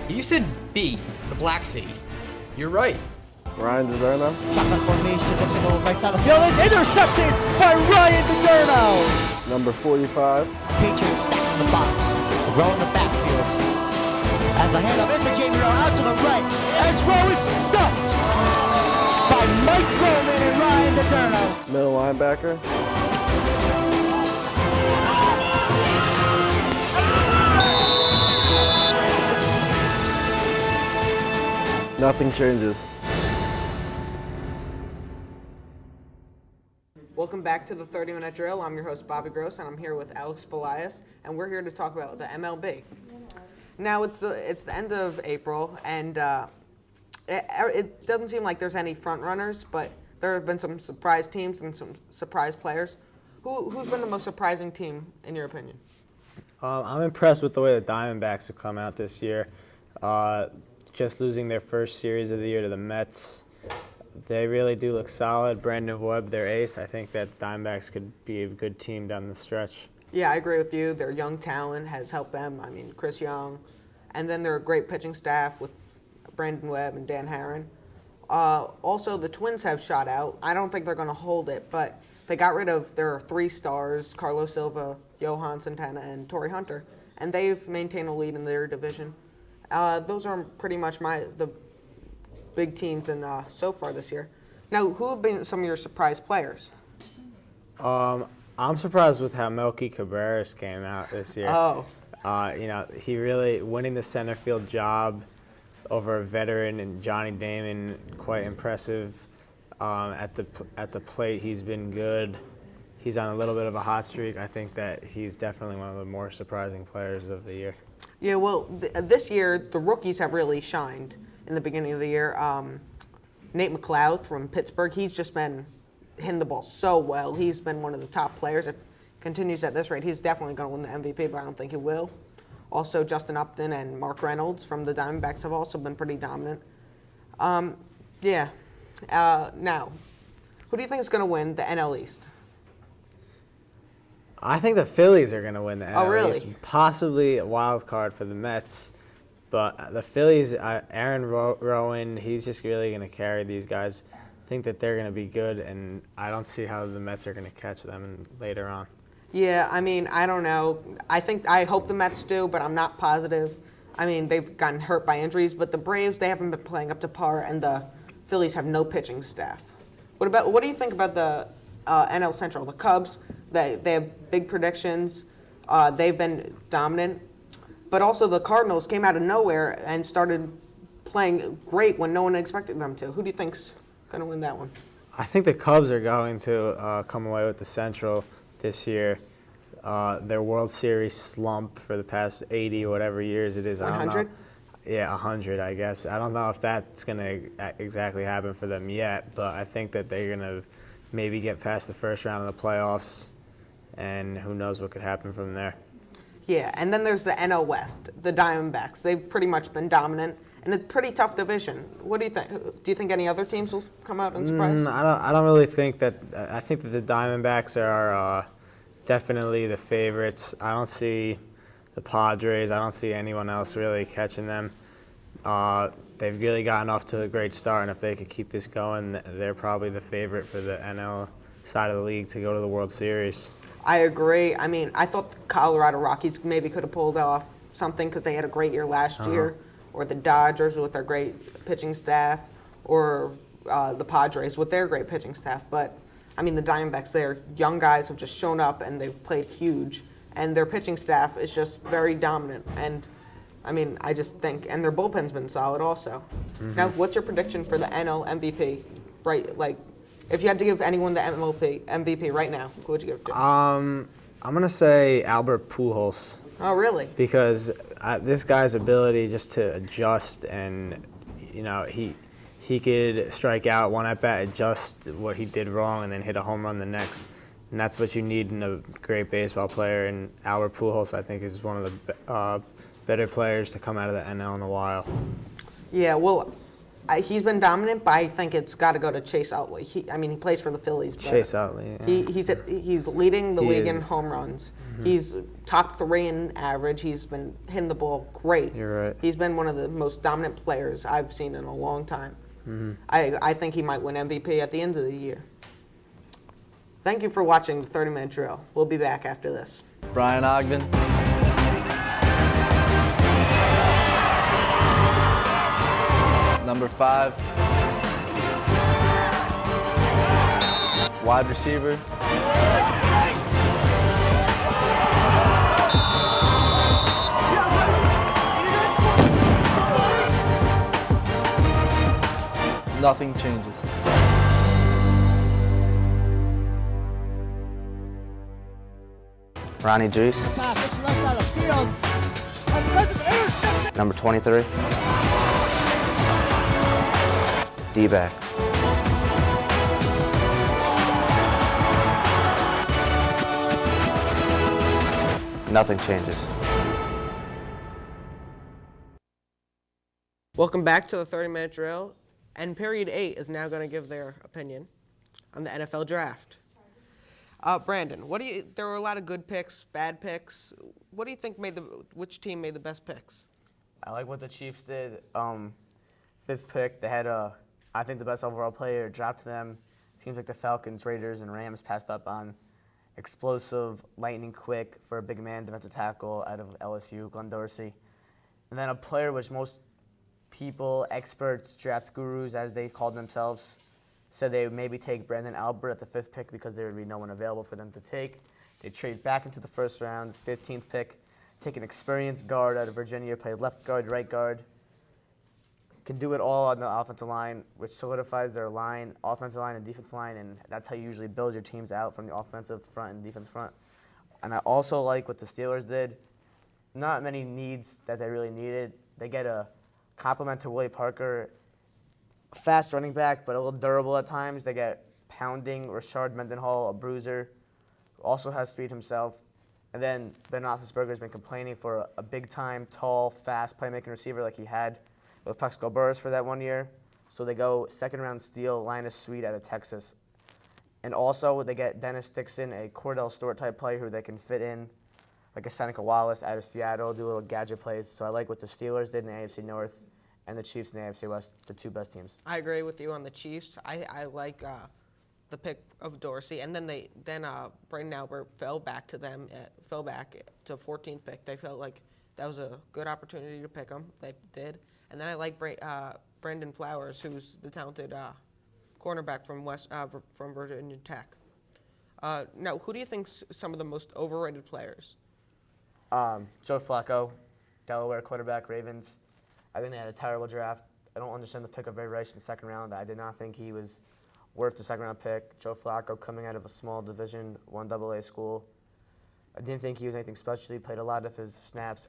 You said B, the Black Sea. You're right. Ryan DiDerno. Shotgun formation, looks a little right side of the field. It's intercepted by Ryan DiDerno. Number 45. Patriots stacking the box. Rowe in the backfield. As a handoff, there's a Jamie Rowe out to the right. As Rowe is stuffed by Mike Roman and Ryan DiDerno. Middle linebacker. Nothing changes. Welcome back to the 30-minute drill. I'm your host, Bobby Gross, and I'm here with Alex Bellias, and we're here to talk about the MLB. Now, it's the end of April, and it doesn't seem like there's any front runners, but there have been some surprise teams and some surprise players. Who's been the most surprising team, in your opinion? I'm impressed with the way the Diamondbacks have come out this year. Just losing their first series of the year to the Mets. They really do look solid. Brandon Webb, their ace. I think that Diamondbacks could be a good team down the stretch. Yeah, I agree with you. Their young talent has helped them. I mean, Chris Young. And then they're a great pitching staff with Brandon Webb and Dan Herron. Also, the Twins have shot out. I don't think they're going to hold it, but they got rid of their 3 stars, Carlos Silva, Johan Santana, and Torrey Hunter. And they've maintained a lead in their division. Those are pretty much the big teams in so far this year. Now, who have been some of your surprise players? I'm surprised with how Melky Cabrera's came out this year. Oh. He really winning the center field job over a veteran and Johnny Damon, quite impressive. At the plate, he's been good. He's on a little bit of a hot streak. I think that he's definitely one of the more surprising players of the year. Yeah, well, this year, the rookies have really shined in the beginning of the year. Nate McLeod from Pittsburgh, he's just been hitting the ball so well. He's been one of the top players. If he continues at this rate, he's definitely going to win the MVP, but I don't think he will. Also, Justin Upton and Mark Reynolds from the Diamondbacks have also been pretty dominant. Now, who do you think is going to win the NL East? I think the Phillies are going to win the NL really? East. Possibly a wild card for the Mets. But the Phillies, Aaron Rowan, he's just really going to carry these guys. I think that they're going to be good, and I don't see how the Mets are going to catch them later on. Yeah, I mean, I don't know. I hope the Mets do, but I'm not positive. I mean, they've gotten hurt by injuries, but the Braves, they haven't been playing up to par, and the Phillies have no pitching staff. What do you think about the NL Central? The Cubs, they have big predictions. They've been dominant. But also the Cardinals came out of nowhere and started playing great when no one expected them to. Who do you think's going to win that one? I think the Cubs are going to come away with the Central this year. Their World Series slump for the past 80 or whatever years it is. 100? Yeah, 100, I guess. I don't know if that's going to exactly happen for them yet, but I think that they're going to maybe get past the first round of the playoffs, and who knows what could happen from there. Yeah, and then there's the NL West, the Diamondbacks. They've pretty much been dominant, and it's a pretty tough division. What do you think? Do you think any other teams will come out and surprise? I don't really think that. I think that the Diamondbacks are definitely the favorites. I don't see the Padres. I don't see anyone else really catching them. They've really gotten off to a great start, and if they could keep this going, they're probably the favorite for the NL side of the league to go to the World Series. I agree. I mean, I thought the Colorado Rockies maybe could have pulled off something because they had a great year last year, or the Dodgers with their great pitching staff, or the Padres with their great pitching staff. But, I mean, the Diamondbacks, their young guys have just shown up, and they've played huge. And their pitching staff is just very dominant. And, I mean, I just think, and their bullpen's been solid also. Now, what's your prediction for the NL MVP? Right, like, if you had to give anyone the MVP right now, who would you give it to? I'm going to say Albert Pujols. Oh, really? Because this guy's ability just to adjust and, he could strike out one at bat, adjust what he did wrong, and then hit a home run the next. And that's what you need in a great baseball player. And Albert Pujols, I think, is one of the better players to come out of the NL in a while. Yeah, well, he's been dominant, but I think it's got to go to Chase Utley. He plays for the Phillies. But Chase Utley, yeah. He's leading the He league is. in home runs. Mhm. He's top 3 in average. He's been hitting the ball great. You're right. He's been one of the most dominant players I've seen in a long time. Mhm. I think he might win MVP at the end of the year. Thank you for watching the 30-minute drill. We'll be back after this. Brian Ogden. Number 5. Wide receiver. Nothing changes. Ronnie Juice. Number 23. D-back. Nothing changes. Welcome back to the 30-minute drill. And period 8 is now going to give their opinion on the NFL draft. Brandon, there were a lot of good picks, bad picks. What do you think which team made the best picks? I like what the Chiefs did. 5th pick, they had I think the best overall player dropped to them. Teams like the Falcons, Raiders, and Rams passed up on explosive, lightning quick for a big man defensive tackle out of LSU, Glenn Dorsey. And then a player which most people, experts, draft gurus, as they called themselves, said they would maybe take Brandon Albert at the 5th pick because there would be no one available for them to take. They trade back into the 1st round, 15th pick, take an experienced guard out of Virginia, play left guard, right guard, can do it all on the offensive line, which solidifies their line, offensive line and defensive line, and that's how you usually build your teams out from the offensive front and defensive front. And I also like what the Steelers did. Not many needs that they really needed. They get a compliment to Willie Parker, fast running back, but a little durable at times. They get pounding Rashard Mendenhall, a bruiser, who also has speed himself. And then Ben Roethlisberger has been complaining for a big-time, tall, fast playmaking receiver like he had with Plexico Burress for that 1 year. So they go 2nd-round steal, Linus Sweet out of Texas. And also they get Dennis Dixon, a Cordell Stewart-type player who they can fit in, like a Seneca Wallace out of Seattle, do little gadget plays. So I like what the Steelers did in the AFC North and the Chiefs in the AFC West, the 2 best teams. I agree with you on the Chiefs. I like the pick of Dorsey, and then Brandon Albert fell back to 14th pick. They felt like that was a good opportunity to pick him. They did, and then I like Brandon Flowers, who's the talented cornerback from Virginia Tech. Now, who do you think's some of the most overrated players? Joe Flacco, Delaware quarterback, Ravens. I think they had a terrible draft. I don't understand the pick of Ray Rice in the 2nd round. I did not think he was worth the 2nd-round pick. Joe Flacco coming out of a small Division I AA school. I didn't think he was anything special. He played a lot of his snaps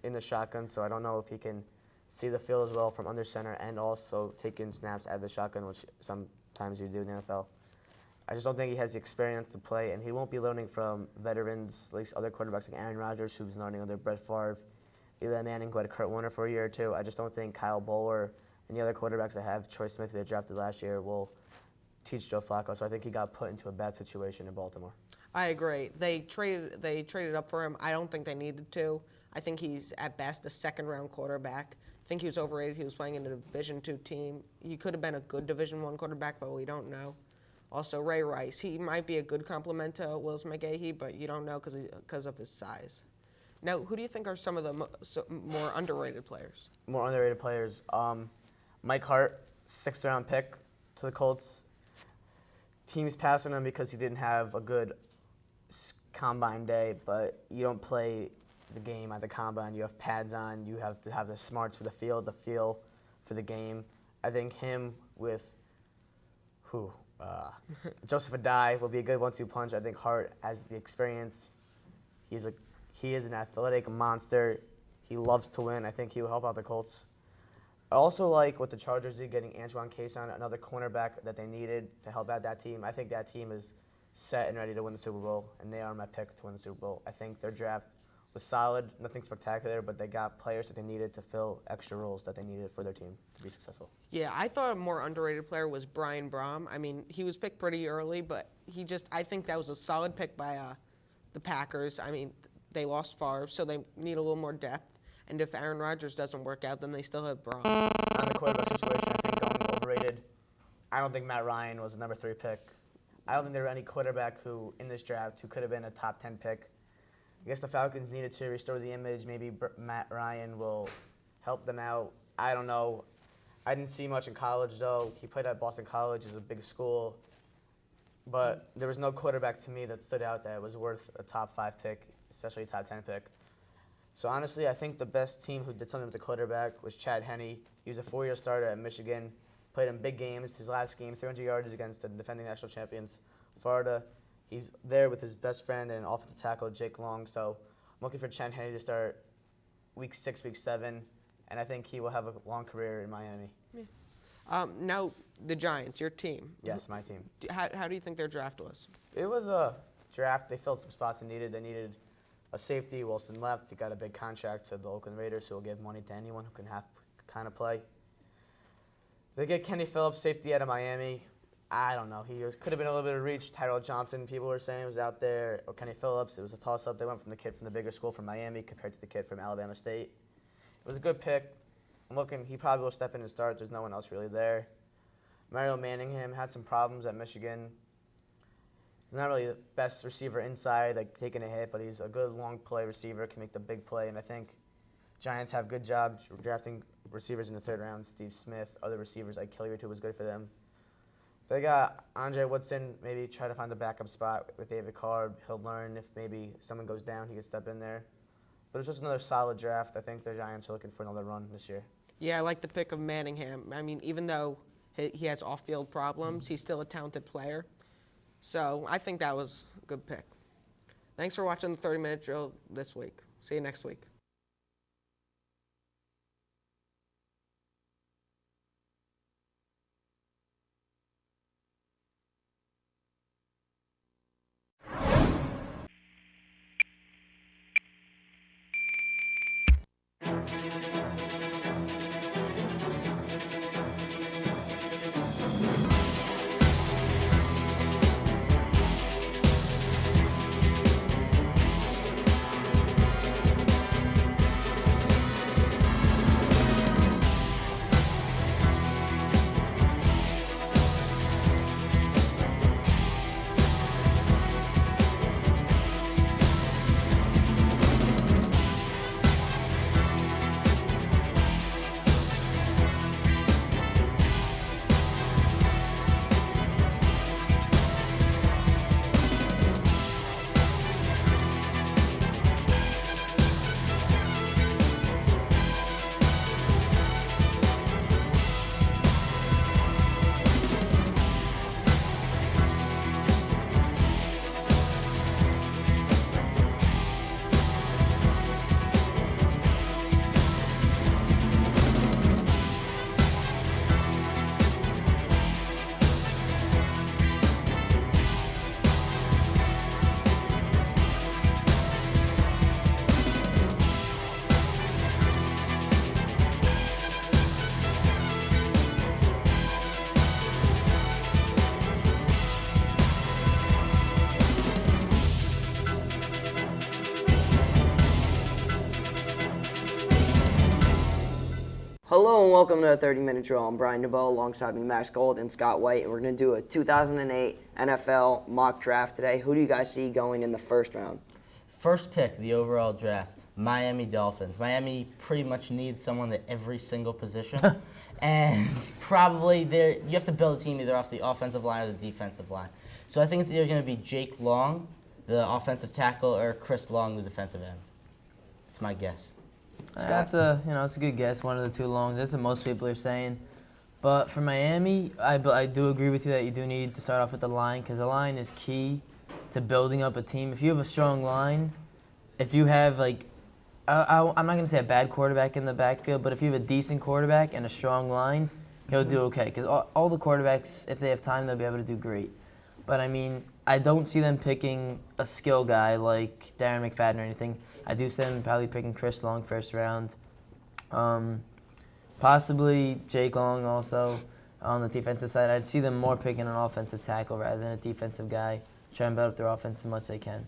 in the shotgun, so I don't know if he can see the field as well from under center and also take in snaps out of the shotgun, which sometimes you do in the NFL. I just don't think he has the experience to play, and he won't be learning from veterans, like other quarterbacks like Aaron Rodgers, who's learning under Brett Favre, Eli Manning, who had Kurt Warner for a year or 2. I just don't think Kyle Bowler and the other quarterbacks that have Troy Smith, who they drafted last year, will teach Joe Flacco. So I think he got put into a bad situation in Baltimore. I agree. They traded up for him. I don't think they needed to. I think he's at best a 2nd-round quarterback. I think he was overrated. He was playing in a Division II team. He could have been a good Division I quarterback, but we don't know. Also, Ray Rice. He might be a good complement to Willis McGahee, but you don't know because of his size. Now, who do you think are some of the more underrated players? More underrated players. Mike Hart, 6th-round pick to the Colts. Teams passed on him because he didn't have a good combine day, but you don't play the game at the combine. You have pads on. You have to have the smarts for the field, the feel for the game. I think him with Joseph Adai will be a good 1-2 punch. I think Hart has the experience. He is an athletic monster. He loves to win. I think he will help out the Colts. I also like what the Chargers did, getting Antoine Cason, another cornerback that they needed to help out that team. I think that team is set and ready to win the Super Bowl, and they are my pick to win the Super Bowl. I think their draft was solid, nothing spectacular, but they got players that they needed to fill extra roles that they needed for their team to be successful. Yeah, I thought a more underrated player was Brian Braum. I mean, he was picked pretty early, but I think that was a solid pick by the Packers. I mean, they lost Favre, so they need a little more depth. And if Aaron Rodgers doesn't work out, then they still have Braum. On the quarterback situation, I think going overrated. I don't think Matt Ryan was a number 3 pick. I don't think there were any quarterback who, in this draft, who could have been a top 10 pick. I guess the Falcons needed to restore the image. Maybe Matt Ryan will help them out. I don't know. I didn't see much in college, though. He played at Boston College. It's a big school. But there was no quarterback to me that stood out that was worth a top 5 pick, especially a top 10 pick. So honestly, I think the best team who did something with the quarterback was Chad Henne. He was a 4-year starter at Michigan, played in big games. His last game, 300 yards against the defending national champions, Florida. He's there with his best friend and offensive tackle, Jake Long. So I'm looking for Chad Henne to start week 6, week 7, and I think he will have a long career in Miami. Yeah. Now, the Giants, your team. Yes, my team. How do you think their draft was? It was a draft. They filled some spots they needed. They needed a safety. Wilson left. He got a big contract to the Oakland Raiders, who will give money to anyone who can kind of play. They get Kenny Phillips, safety out of Miami. I don't know. He could have been a little bit of reach. Tyrell Johnson, people were saying, was out there. Or Kenny Phillips. It was a toss-up. They went from the kid from the bigger school from Miami compared to the kid from Alabama State. It was a good pick. I'm looking. He probably will step in and start. There's no one else really there. Mario Manningham had some problems at Michigan. He's not really the best receiver inside, like taking a hit, but he's a good long play receiver, can make the big play. And I think Giants have good job drafting receivers in the 3rd round. Steve Smith, other receivers like Hilliard, who was good for them. They got Andre Woodson, maybe try to find the backup spot with David Carr. He'll learn if maybe someone goes down, he can step in there. But it's just another solid draft. I think the Giants are looking for another run this year. Yeah, I like the pick of Manningham. I mean, even though he has off-field problems, he's still a talented player. So I think that was a good pick. Thanks for watching the 30-minute drill this week. See you next week. Hello and welcome to the 30-minute drill. I'm Brian Dubow, alongside me Max Gold and Scott White, and we're going to do a 2008 NFL mock draft today. Who do you guys see going in the 1st round? First pick, the overall draft, Miami Dolphins. Miami pretty much needs someone at every single position, and probably you have to build a team either off the offensive line or the defensive line. So I think it's either going to be Jake Long, the offensive tackle, or Chris Long, the defensive end. That's my guess. Scott's it's a good guess. One of the 2 longs. That's what most people are saying. But for Miami, I do agree with you that you do need to start off with the line, because the line is key to building up a team. If you have a strong line, if you have I'm not going to say a bad quarterback in the backfield, but if you have a decent quarterback and a strong line, he'll do okay. Because all the quarterbacks, if they have time, they'll be able to do great. But I mean, I don't see them picking a skill guy like Darren McFadden or anything. I do see them probably picking Chris Long first round. Possibly Jake Long also on the defensive side. I'd see them more picking an offensive tackle rather than a defensive guy. Try and build up their offense as much as they can.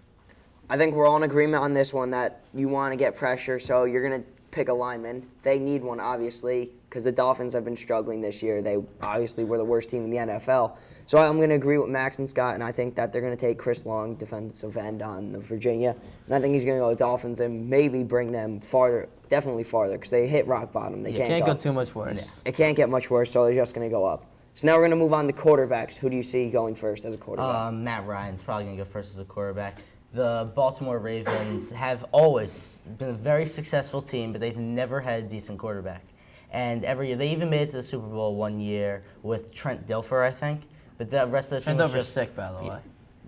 I think we're all in agreement on this one that you want to get pressure, so you're going to pick a lineman. They need one, obviously, because the Dolphins have been struggling this year. They obviously were the worst team in the NFL. So I'm going to agree with Max and Scott, and I think that they're going to take Chris Long, defensive end on the Virginia. And I think he's going to go with Dolphins and maybe bring them farther, definitely farther, because they hit rock bottom. They can't go too much worse. It can't get much worse, so they're just going to go up. So now we're going to move on to quarterbacks. Who do you see going first as a quarterback? Matt Ryan's probably going to go first as a quarterback. The Baltimore Ravens have always been a very successful team, but they've never had a decent quarterback. And every year, they even made it to the Super Bowl one year with Trent Dilfer, I think. But the rest of the team was just sick, by the way.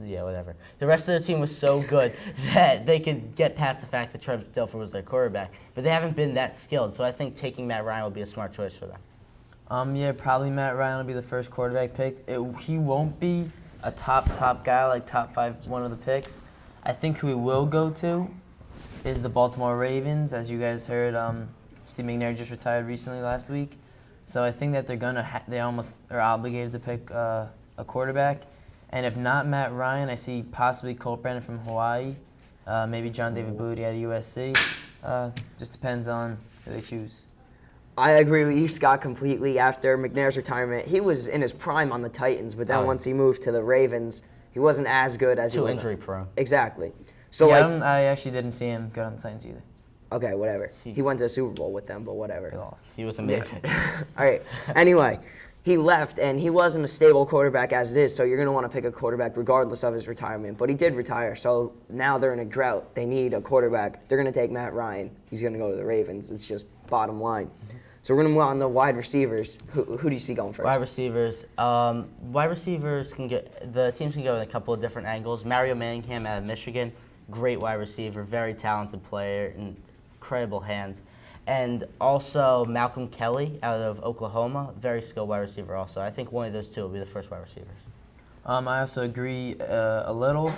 Yeah, whatever. The rest of the team was so good that they could get past the fact that Trent Dilfer was their quarterback. But they haven't been that skilled, so I think taking Matt Ryan would be a smart choice for them. Yeah, probably Matt Ryan will be the first quarterback picked. He won't be a top guy, like top 5, one of the picks. I think who he will go to is the Baltimore Ravens. As you guys heard, Steve McNair just retired recently last week. So I think that they almost are obligated to pick a quarterback. And if not Matt Ryan, I see possibly Colt Brennan from Hawaii, maybe John David Booty at USC. Just depends on who they choose. I agree with you, Scott, completely. After McNair's retirement, he was in his prime on the Titans, but then once he moved to the Ravens, he wasn't as good as he was. Too injury prone. Exactly. So yeah, I actually didn't see him good on the Titans either. Okay, whatever. He went to the Super Bowl with them, but whatever. He lost. He was amazing. Yeah. All right. Anyway, he left, and he wasn't a stable quarterback as it is, so you're going to want to pick a quarterback regardless of his retirement. But he did retire, so now they're in a drought. They need a quarterback. They're going to take Matt Ryan. He's going to go to the Ravens. It's just bottom line. So we're going to move on to wide receivers. Who do you see going first? Wide receivers. The teams can go in a couple of different angles. Mario Manningham out of Michigan, great wide receiver, very talented player, incredible hands. And also Malcolm Kelly out of Oklahoma, very skilled wide receiver also. I think one of those two will be the first wide receivers. I also agree a little.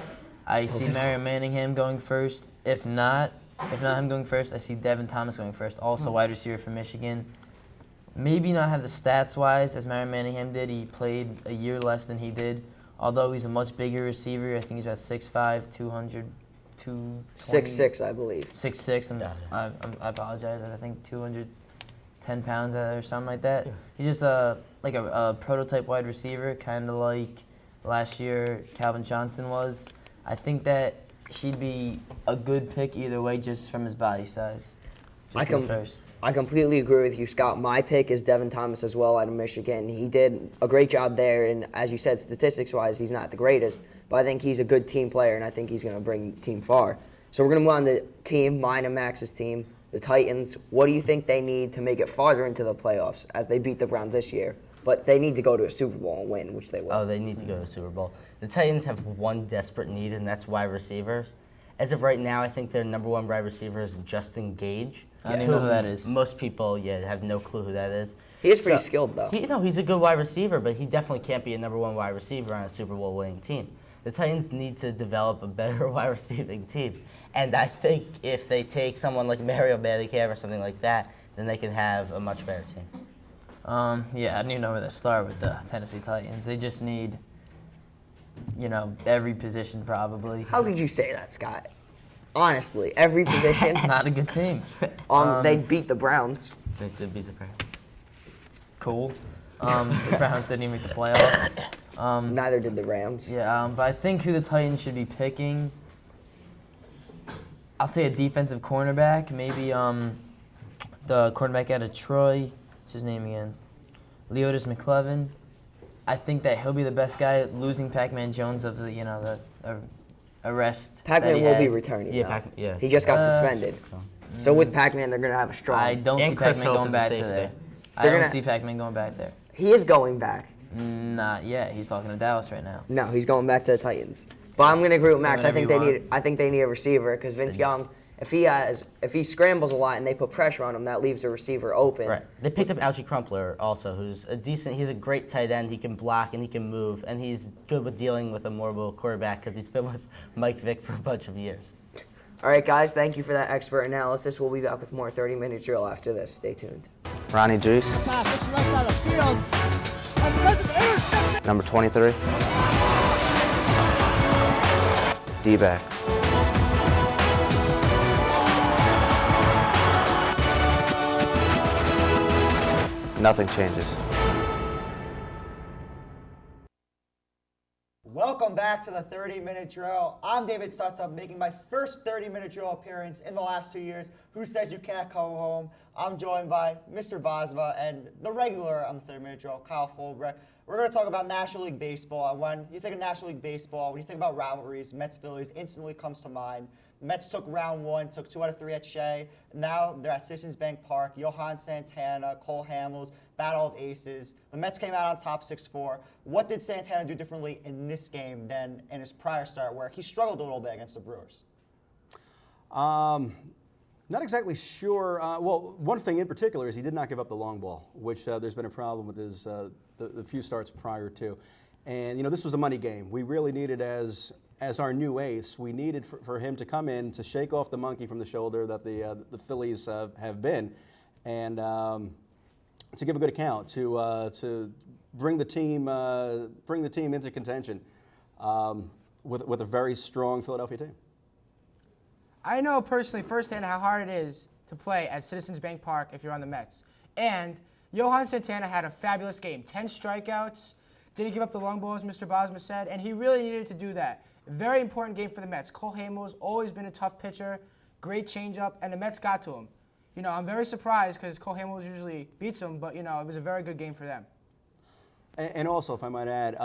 I see Mario Manningham going first. If not him going first, I see Devin Thomas going first, also wide receiver from Michigan. Maybe not have the stats-wise as Mario Manningham did. He played a year less than he did. Although he's a much bigger receiver. I think he's about 6'5", 200, 220. 6'6", I believe. 6'6", I apologize. I think 210 pounds or something like that. Yeah. He's just a prototype wide receiver, kind of like last year Calvin Johnson was. I think that he'd be a good pick either way, just from his body size. I completely agree with you, Scott. My pick is Devin Thomas as well out of Michigan. He did a great job there, and as you said, statistics-wise, he's not the greatest, but I think he's a good team player, and I think he's going to bring the team far. So we're going to move on to team, mine and Max's team, the Titans. What do you think they need to make it farther into the playoffs, as they beat the Browns this year? But they need to go to a Super Bowl and win, which they will. Oh, they need to go to a Super Bowl. The Titans have one desperate need, and that's wide receivers. As of right now, I think their number one wide receiver is Justin Gage. I don't even know who that is. Most people, have no clue who that is. He is pretty skilled, though. He's a good wide receiver, but he definitely can't be a number one wide receiver on a Super Bowl winning team. The Titans need to develop a better wide receiving team. And I think if they take someone like Mario Manningham or something like that, then they can have a much better team. I don't even know where to start with the Tennessee Titans. They just need, every position probably. How could you say that, Scott? Honestly, every position. Not a good team. They beat the Browns. They did beat the Browns. Cool. The Browns didn't even make the playoffs. Neither did the Rams. Yeah, but I think who the Titans should be picking, I'll say a defensive cornerback. Maybe the cornerback out of Troy. What's his name again? Leotis McClevin. I think that he'll be the best guy, losing Pac-Man Jones of the arrest. Pac-Man will be returning. Yeah, he just got suspended. So with Pac-Man, they're going to have a strong. I don't see Pac-Man going back to there. I don't see Pac-Man going back there. He is going back. Not yet. He's talking to Dallas right now. No, he's going back to the Titans. But I'm going to agree with Max. I think they need a receiver because Vince Young if he scrambles a lot and they put pressure on him, that leaves a receiver open. Right. They picked up Algie Crumpler also, who's he's a great tight end. He can block and he can move, and he's good with dealing with a mobile quarterback because he's been with Mike Vick for a bunch of years. All right, guys, thank you for that expert analysis. We'll be back with more 30-minute drill after this. Stay tuned. Ronnie Juice. Number 23. D-back. Nothing changes. Welcome back to the 30-minute drill. I'm David Sutton, making my first 30-minute drill appearance in the last 2 years. Who says you can't come home? I'm joined by Mr. Bosma and the regular on the 30-minute drill, Kyle Folbrect. We're going to talk about National League Baseball. And when you think of National League Baseball, when you think about rivalries, Mets-Phillies instantly comes to mind. The Mets took round 1, took 2 out of 3 at Shea. Now they're at Citizens Bank Park. Johan Santana, Cole Hamels, battle of aces. The Mets came out on top 6-4. What did Santana do differently in this game than in his prior start where he struggled a little bit against the Brewers? Not exactly sure. Well, one thing in particular is he did not give up the long ball, which there's been a problem with his the few starts prior to. And, this was a money game. We really needed, as our new ace, we needed for him to come in to shake off the monkey from the shoulder that the Phillies have been, and to give a good account, to bring the team into contention with a very strong Philadelphia team. I know personally firsthand how hard it is to play at Citizens Bank Park if you're on the Mets. And Johan Santana had a fabulous game. 10 strikeouts, didn't give up the long ball as Mr. Bosma said, and he really needed to do that. Very important game for the Mets. Cole Hamels always been a tough pitcher, great changeup, and the Mets got to him. I'm very surprised because Cole Hamels usually beats him, but, it was a very good game for them. And also, if I might add,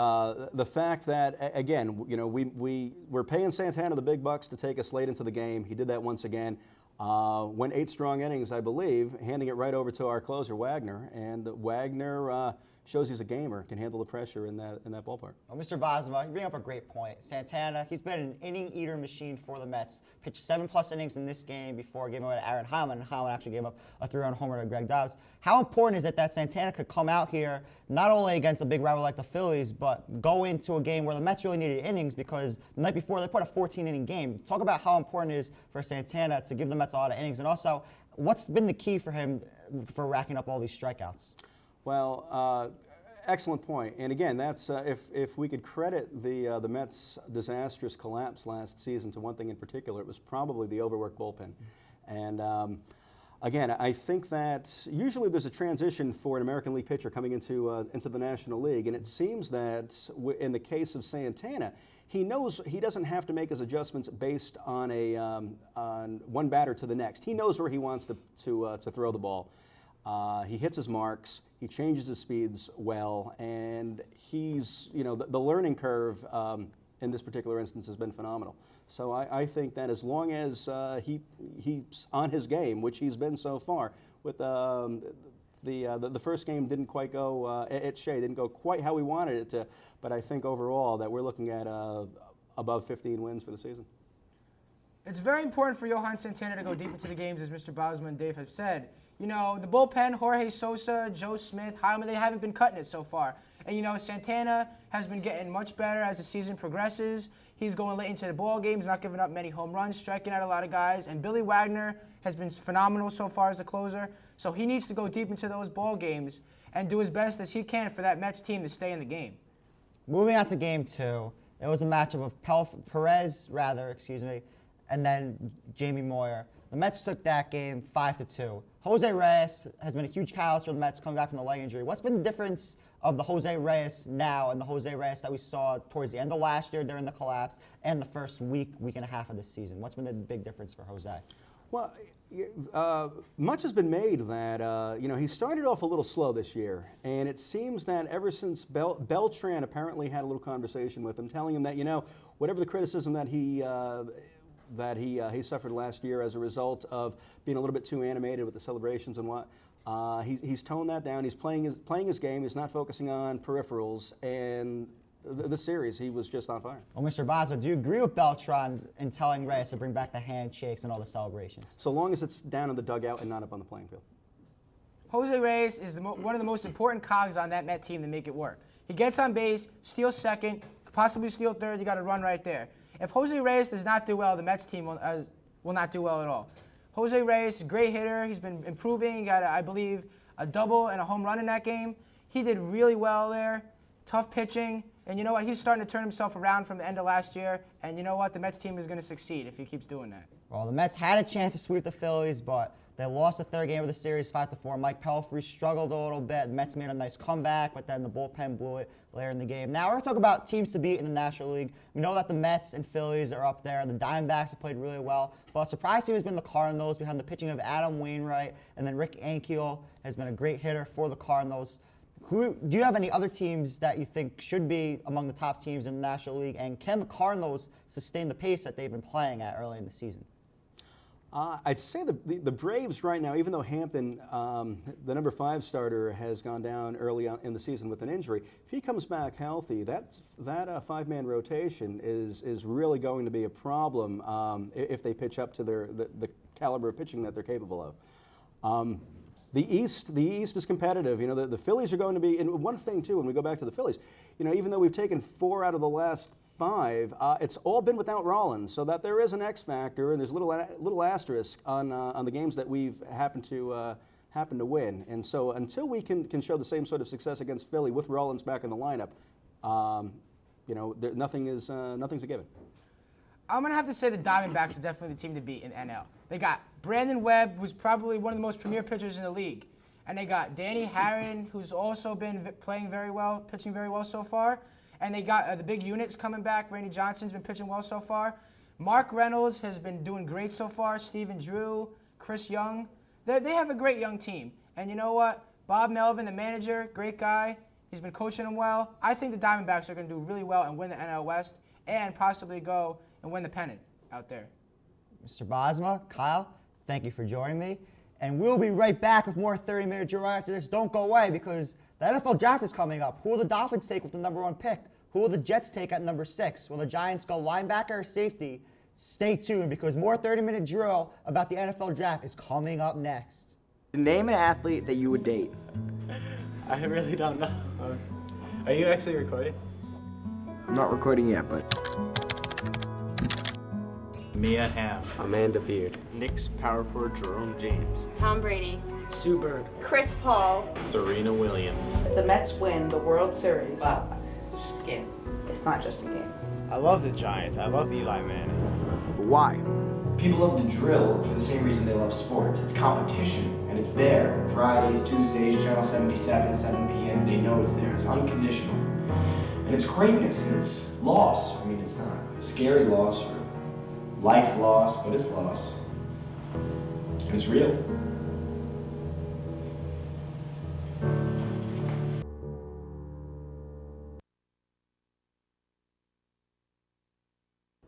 the fact that, again, we're paying Santana the big bucks to take us late into the game. He did that once again. Went 8 strong innings, I believe, handing it right over to our closer, Wagner. And Wagner shows he's a gamer, can handle the pressure in that ballpark. Well, Mr. Bosma, you bring up a great point. Santana, he's been an inning eater machine for the Mets. Pitched 7+ innings in this game before giving away to Aaron Hyman. Hyman actually gave up a 3-run homer to Greg Dobbs. How important is it that Santana could come out here, not only against a big rival like the Phillies, but go into a game where the Mets really needed innings because the night before they put a 14-inning game. Talk about how important it is for Santana to give the Mets a lot of innings, and also what's been the key for him for racking up all these strikeouts? Well, excellent point. And again, that's if we could credit the Mets' disastrous collapse last season to one thing in particular, it was probably the overworked bullpen. And again, I think that usually there's a transition for an American League pitcher coming into the National League, and it seems that in the case of Santana, he knows he doesn't have to make his adjustments based on on one batter to the next. He knows where he wants to throw the ball. He hits his marks, he changes his speeds well, and he's, the learning curve in this particular instance has been phenomenal. So I think that as long as he's on his game, which he's been so far, with the first game didn't quite go at Shea, didn't go quite how we wanted it to, but I think overall that we're looking at above 15 wins for the season. It's very important for Johan Santana to go deep into the games, as Mr. Bosma and Dave have said. The bullpen, Jorge Sosa, Joe Smith, Hyman, they haven't been cutting it so far. And, Santana has been getting much better as the season progresses. He's going late into the ball games, not giving up many home runs, striking out a lot of guys. And Billy Wagner has been phenomenal so far as a closer. So he needs to go deep into those ball games and do as best as he can for that Mets team to stay in the game. Moving on to Game 2, it was a matchup of Perez, and then Jamie Moyer. The Mets took that game 5-2. Jose Reyes has been a huge catalyst for the Mets coming back from the leg injury. What's been the difference of the Jose Reyes now and the Jose Reyes that we saw towards the end of last year during the collapse and the first week and a half of this season? What's been the big difference for Jose? Well, much has been made that, he started off a little slow this year, and it seems that ever since Beltran apparently had a little conversation with him, telling him that, whatever the criticism that he suffered last year as a result of being a little bit too animated with the celebrations and what. He's toned that down. He's playing his game. He's not focusing on peripherals, and the series, he was just on fire. Well, Mr. Bosma, do you agree with Beltran in telling Reyes to bring back the handshakes and all the celebrations? So long as it's down in the dugout and not up on the playing field. Jose Reyes is one of the most important cogs on that Met team to make it work. He gets on base, steals second, possibly steal third. You got to run right there. If Jose Reyes does not do well, the Mets team will not do well at all. Jose Reyes, great hitter. He's been improving. He got, I believe, a double and a home run in that game. He did really well there. Tough pitching. And you know what? He's starting to turn himself around from the end of last year. And you know what? The Mets team is going to succeed if he keeps doing that. Well, the Mets had a chance to sweep the Phillies, but they lost the third game of the series 5-4. Mike Pelfrey struggled a little bit. The Mets made a nice comeback, but then the bullpen blew it later in the game. Now we're going to talk about teams to beat in the National League. We know that the Mets and Phillies are up there. The Diamondbacks have played really well. But a surprise team has been the Cardinals behind the pitching of Adam Wainwright. And then Rick Ankiel has been a great hitter for the Cardinals. Do you have any other teams that you think should be among the top teams in the National League? And can the Cardinals sustain the pace that they've been playing at early in the season? I'd say the Braves right now, even though Hampton, the number 5 starter, has gone down early on in the season with an injury, if he comes back healthy, that 5-man rotation is really going to be a problem if they pitch up to the caliber of pitching that they're capable of. The East is competitive. You know, the Phillies are going to be, and one thing too, when we go back to the Phillies, you know, even though we've taken 4 out of the last 5, it's all been without Rollins, so that there is an X factor, and there's a little asterisk on the games that we've happened to win. And so until we can show the same sort of success against Philly with Rollins back in the lineup, you know, nothing's a given. I'm going to have to say the Diamondbacks are definitely the team to beat in NL. They got Brandon Webb, who's probably one of the most premier pitchers in the league. And they got Danny Herron, who's also been playing very well, pitching very well so far. And they got the big units coming back. Randy Johnson's been pitching well so far. Mark Reynolds has been doing great so far. Stephen Drew, Chris Young. They have a great young team. And you know what? Bob Melvin, the manager, great guy. He's been coaching them well. I think the Diamondbacks are going to do really well and win the NL West and possibly go and win the pennant out there. Mr. Bosma, Kyle, thank you for joining me. And we'll be right back with more 30-minute drill after this. Don't go away because the NFL draft is coming up. Who will the Dolphins take with the number 1 pick? Who will the Jets take at number 6? Will the Giants go linebacker or safety? Stay tuned because more 30-minute drill about the NFL draft is coming up next. Name an athlete that you would date. I really don't know. Are you actually recording? I'm not recording yet, but... Mia Hamm. Amanda Beard. Knicks power forward Jerome James. Tom Brady. Sue Bird. Chris Paul. Serena Williams. If the Mets win the World Series, Wow, it's just a game. it's not just a game. I love the Giants. I love Eli Manning. But why? People love the drill for the same reason they love sports. It's competition, and it's there. Fridays, Tuesdays, Channel 77, 7 p.m. They know it's there. It's unconditional. And it's greatness, and it's loss. I mean, it's not a scary loss or life loss, but it's loss. And it's real.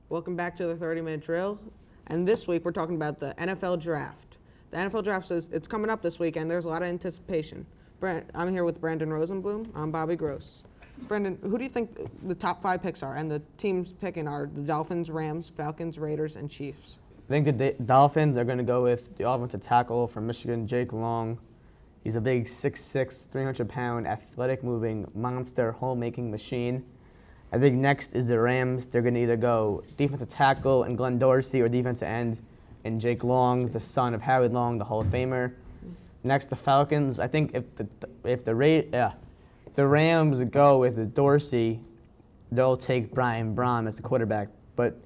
Welcome back to the 30-minute drill. And this week we're talking about the NFL draft. The NFL draft says it's coming up this week, and there's a lot of anticipation. I'm here with Brandon Rosenblum. I'm Bobby Gross. Brendan, who do you think the top 5 picks are? And the teams picking are the Dolphins, Rams, Falcons, Raiders, and Chiefs. I think the Dolphins are going to go with the offensive tackle from Michigan, Jake Long. He's a big 6'6", 300-pound, athletic-moving monster, hole-making machine. I think next is the Rams. They're going to either go defensive tackle and Glenn Dorsey or defensive end and Jake Long, the son of Howard Long, the Hall of Famer. Next, the Falcons. I think if the Rams go with the Dorsey, they'll take Brian Braun as the quarterback. But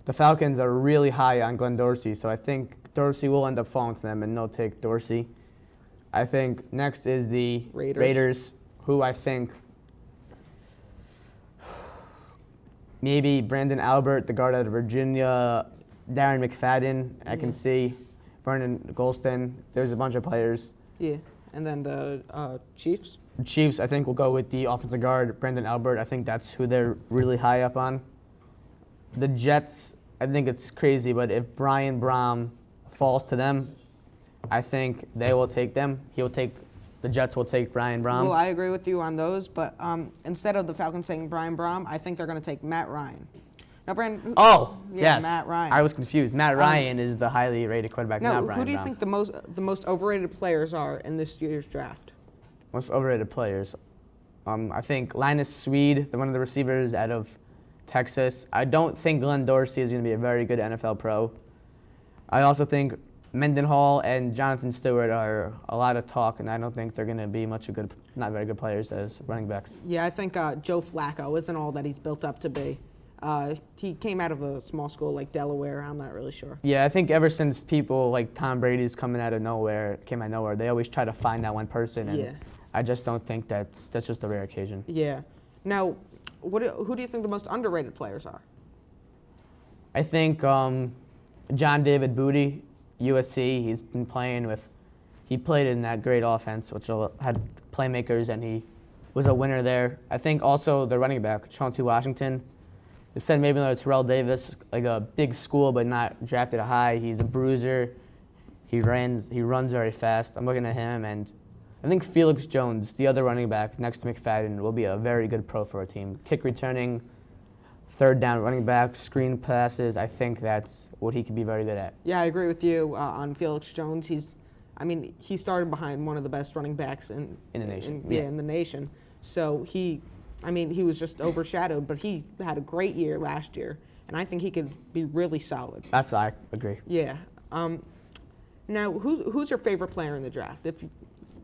the Falcons are really high on Glenn Dorsey, so I think Dorsey will end up falling to them, and they'll take Dorsey. I think next is the Raiders, who I think maybe Brandon Albert, the guard out of Virginia, Darren McFadden, I can see, Vernon Golston. There's a bunch of players. Yeah, and then the Chiefs? The Chiefs, I think, will go with the offensive guard, Brandon Albert. I think that's who they're really high up on. The Jets, I think it's crazy, but if Brian Braun falls to them, I think they will take them. He'll take the Jets will take Brian Brom. Well, I agree with you on those, but instead of the Falcons saying Brian Brom, I think they're going to take Matt Ryan. Now, Brandon. Yes. Matt Ryan. I was confused. Matt Ryan is the highly rated quarterback, not Brian who do you Brom. think the most overrated players are in this year's draft? Most overrated players. I think Linus Swede, one of the receivers out of Texas. I don't think Glenn Dorsey is going to be a very good NFL pro. I also think Mendenhall and Jonathan Stewart are a lot of talk, and I don't think they're going to be not very good players as running backs. Yeah, I think Joe Flacco isn't all that he's built up to be. He came out of a small school like Delaware. I'm not really sure. Yeah, I think ever since people like Tom Brady's came out of nowhere, they always try to find that one person, and I just don't think that's just a rare occasion. Yeah. Now, who do you think the most underrated players are? I think John David Booty, USC. He's been he played in that great offense, which had playmakers, and he was a winner there. I think also the running back, Chauncey Washington. They said maybe another Terrell Davis, like a big school but not drafted high. He's a bruiser. He runs very fast. I'm looking at him, and I think Felix Jones, the other running back next to McFadden, will be a very good pro for our team. Kick returning, third down running back, screen passes. I think that's what he could be very good at. Yeah, I agree with you on Felix Jones. He started behind one of the best running backs in the nation. In the nation. So he was just overshadowed, but he had a great year last year, and I think he could be really solid. I agree. Yeah. Now, who's your favorite player in the draft?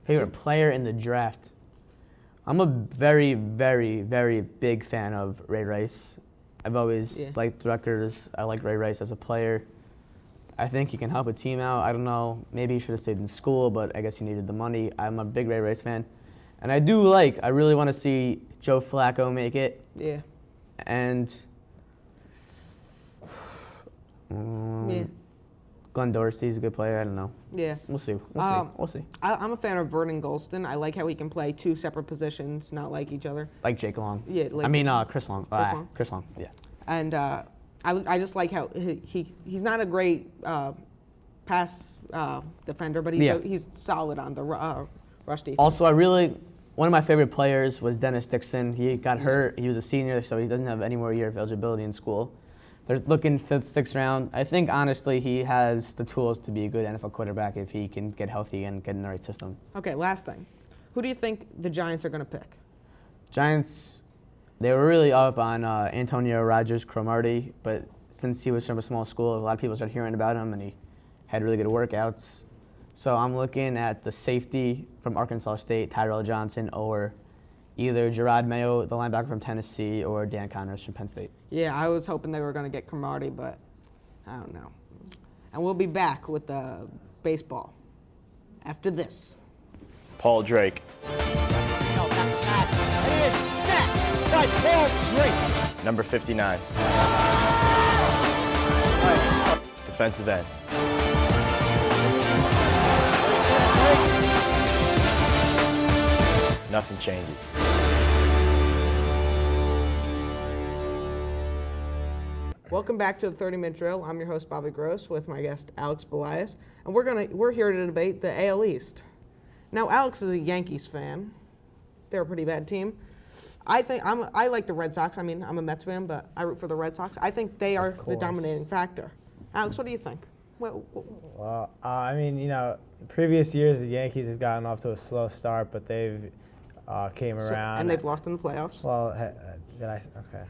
Favorite player in the draft? I'm a very, very, very big fan of Ray Rice. I've always liked Rutgers. I like Ray Rice as a player. I think he can help a team out. I don't know, maybe he should have stayed in school, but I guess he needed the money. I'm a big Ray Rice fan. And I really want to see Joe Flacco make it. Yeah. And Glenn Dorsey's a good player. I don't know. Yeah. We'll see. We'll see. I'm a fan of Vernon Golston. I like how he can play two separate positions, not like each other. Like Jake Long. Yeah. Chris Long. Chris Long. Yeah. And I just like how he's not a great pass defender, but he's solid on the rush defense. Also, one of my favorite players was Dennis Dixon. He got hurt. He was a senior, so he doesn't have any more year of eligibility in school. They're looking 5th, 6th round. I think, honestly, he has the tools to be a good NFL quarterback if he can get healthy and get in the right system. Okay, last thing. Who do you think the Giants are going to pick? Giants, they were really up on Antonio Rodgers-Cromartie, but since he was from a small school, a lot of people started hearing about him, and he had really good workouts. So I'm looking at the safety from Arkansas State, Tyrell Johnson, or either Gerard Mayo, the linebacker from Tennessee, or Dan Connors from Penn State. Yeah, I was hoping they were going to get Cromartie, but I don't know. And we'll be back with the baseball after this. Paul Drake. He is sacked by Paul Drake. Number 59. Defensive end. Nothing changes. Welcome back to the 30-Minute Drill. I'm your host, Bobby Gross, with my guest, Alex Bellias, and we're here to debate the AL East. Now, Alex is a Yankees fan. They're a pretty bad team. I like the Red Sox. I'm a Mets fan, but I root for the Red Sox. I think they are the dominating factor. Alex, what do you think? Well, previous years the Yankees have gotten off to a slow start, but they've came around. And they've lost in the playoffs. Well, okay.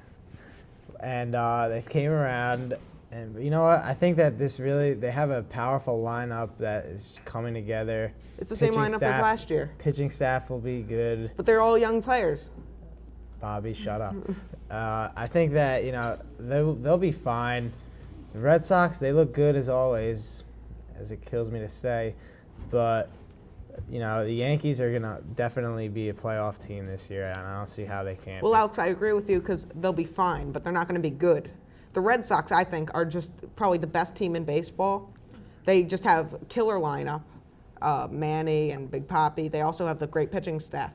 And they've came around, and you know what? I think that they have a powerful lineup that is coming together. It's the same lineup as last year. Pitching staff will be good. But they're all young players. Bobby, shut up. I think that they'll be fine. The Red Sox, they look good as always, as it kills me to say, but the Yankees are gonna definitely be a playoff team this year, and I don't see how they can't. Well, Alex, I agree with you because they'll be fine, but they're not going to be good. The Red Sox, I think, are just probably the best team in baseball. They just have killer lineup, Manny and Big Papi. They also have the great pitching staff.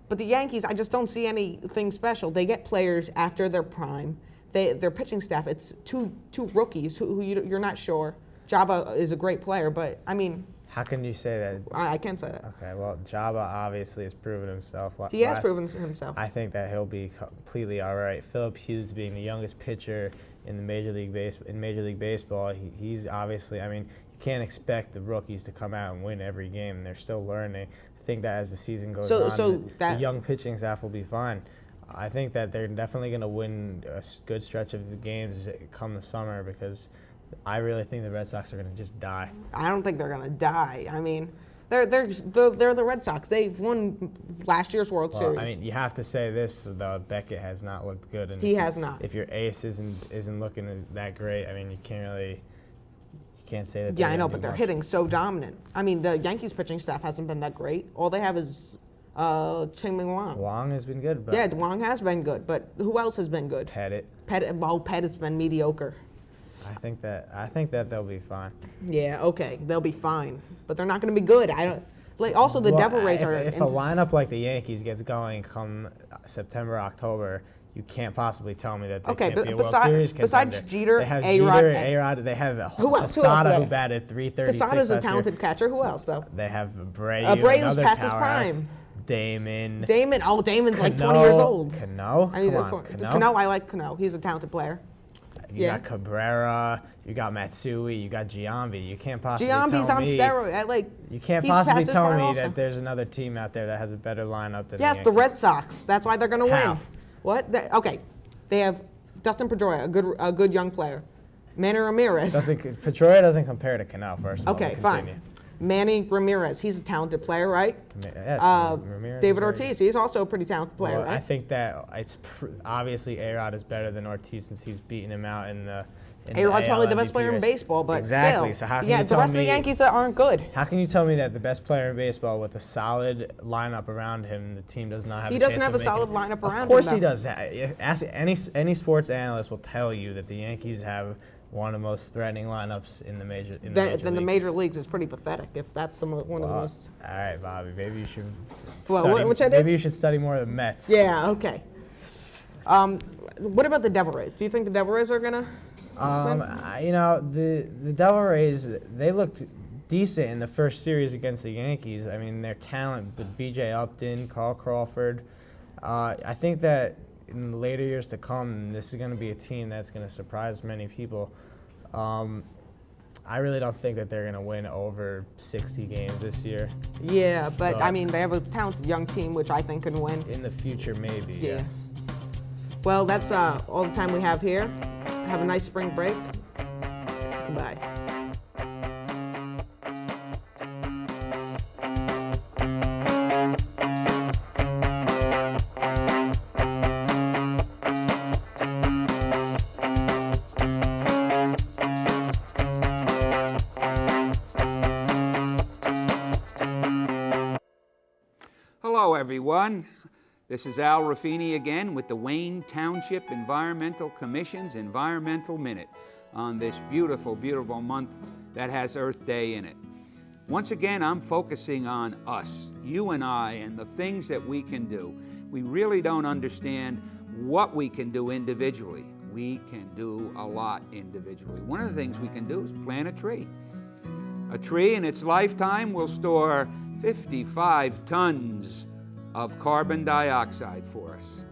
But the Yankees, I just don't see anything special. They get players after their prime. Their pitching staff, it's two rookies who you're not sure. Jabba is a great player, but How can you say that? I can't say that. Okay, well, Jabba obviously has proven himself. He has proven himself. I think that he'll be completely all right. Philip Hughes being the youngest pitcher in the Major League Baseball, he's obviously, I mean, you can't expect the rookies to come out and win every game. They're still learning. I think that as the season goes on, the young pitching staff will be fine. I think that they're definitely going to win a good stretch of the games come the summer because I really think the Red Sox are going to just die. I don't think they're going to die. I mean, they're the Red Sox. They've won last year's World Series. I mean, you have to say this though. Beckett has not looked good. And he has not. If your ace isn't looking that great, I mean, you can't say that. Yeah, I know, but they're hitting so dominant. I mean, the Yankees pitching staff hasn't been that great. All they have is Ching-Ming Wang. Wang has been good. But yeah, Wang has been good, but who else has been good? Pettit. Pettit's been mediocre. I think that they'll be fine. Yeah, okay, they'll be fine, but they're not going to be good. I don't. Like also the Devil Rays are. If a lineup like the Yankees gets going come September, October, you can't possibly tell me that they can't be a World Series contender. Besides Jeter, they have A-Rod, they have Posada who batted .336. Posada's a talented catcher. Who else though? They have Abreu. Abreu's past his prime. Damon. Oh, Damon's like 20 years old. Cano. Cano, I like Cano. He's a talented player. You got Cabrera, you got Matsui, you got Giambi. You can't possibly Giambi's tell on me. steroids. You can't possibly tell me that there's another team out there that has a better lineup than the Red Sox. That's why they're going to win. What? Okay, they have Dustin Pedroia, a good young player. Manny Ramirez. Pedroia doesn't compare to Cano, first of all. Okay, fine. Manny Ramirez, he's a talented player, right? Yes. Ramirez David Ortiz, he's also a pretty talented player, right? I think that it's obviously A-Rod is better than Ortiz since he's beaten him out in the. A-Rod's probably the best player in baseball, but exactly. still. So how can you tell the rest of the Yankees aren't good. How can you tell me that the best player in baseball with a solid lineup around him, the team does not have? He doesn't have a solid lineup around him. Of course he does. Ask any sports analyst will tell you that the Yankees have one of the most threatening lineups in the major. Then the major leagues is pretty pathetic. If that's one of the most. All right, Bobby. Maybe you should. Maybe you should study more of the Mets. Yeah. Okay. What about the Devil Rays? Do you think the Devil Rays are gonna? The Devil Rays, they looked decent in the first series against the Yankees. I mean, their talent with B.J. Upton, Carl Crawford. I think that in the later years to come, this is going to be a team that's going to surprise many people. I really don't think that they're going to win over 60 games this year. Yeah, but I mean, they have a talented young team, which I think can win. In the future, maybe, yeah. Yes. Well, that's all the time we have here. Have a nice spring break. Goodbye. Hello, everyone. This is Al Raffini again with the Wayne Township Environmental Commission's Environmental Minute on this beautiful, beautiful month that has Earth Day in it. Once again, I'm focusing on us, you and I, and the things that we can do. We really don't understand what we can do individually. We can do a lot individually. One of the things we can do is plant a tree. A tree in its lifetime will store 55 tons of carbon dioxide for us.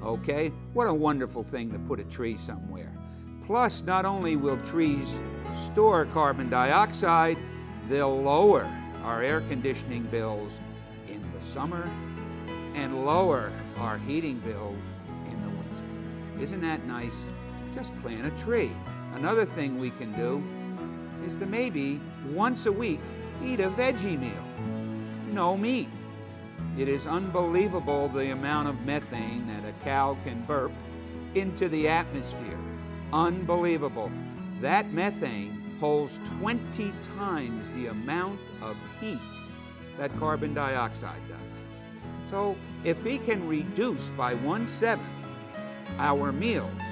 Okay? What a wonderful thing to put a tree somewhere. Plus, not only will trees store carbon dioxide, they'll lower our air conditioning bills in the summer and lower our heating bills in the winter. Isn't that nice? Just plant a tree. Another thing we can do is to maybe once a week eat a veggie meal. No meat. It is unbelievable the amount of methane that a cow can burp into the atmosphere. Unbelievable. That methane holds 20 times the amount of heat that carbon dioxide does. So if we can reduce by 1/7 our meals,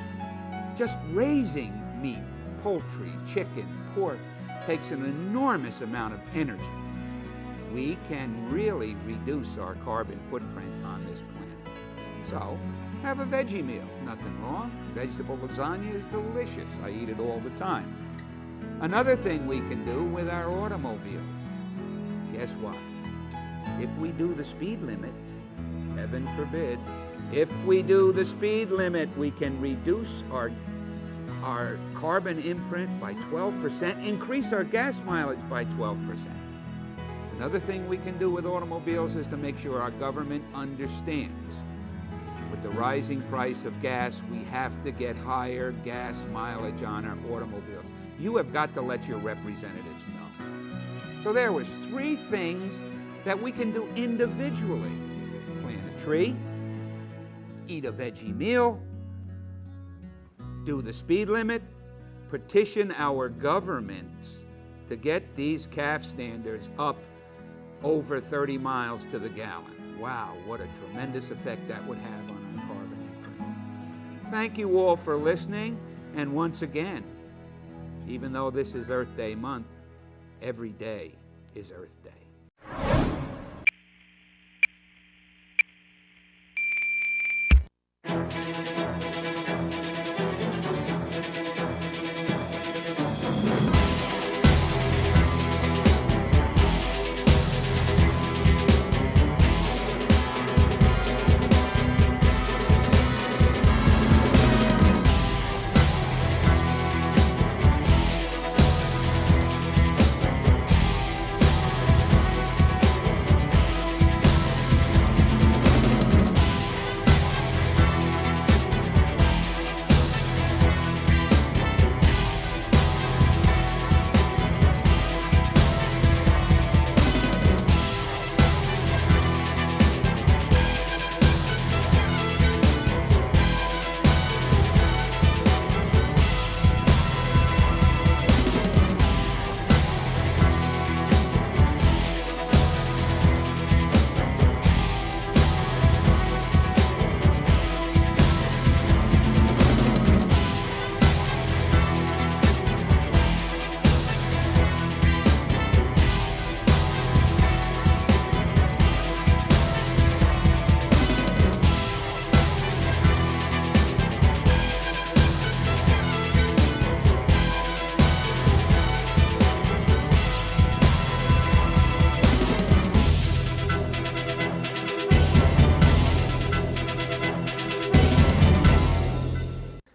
just raising meat, poultry, chicken, pork takes an enormous amount of energy. We can really reduce our carbon footprint on this planet. So, have a veggie meal. There's nothing wrong. Vegetable lasagna is delicious. I eat it all the time. Another thing we can do with our automobiles. Guess what? If we do the speed limit, heaven forbid, if we do the speed limit, we can reduce our carbon imprint by 12%, increase our gas mileage by 12%. Another thing we can do with automobiles is to make sure our government understands with the rising price of gas, we have to get higher gas mileage on our automobiles. You have got to let your representatives know. So there was 3 things that we can do individually. Plant a tree, eat a veggie meal, do the speed limit, petition our governments to get these CAF standards up over 30 miles to the gallon. Wow, what a tremendous effect that would have on our carbon imprint. Thank you all for listening, and once again, even though this is Earth Day month, every day is Earth Day.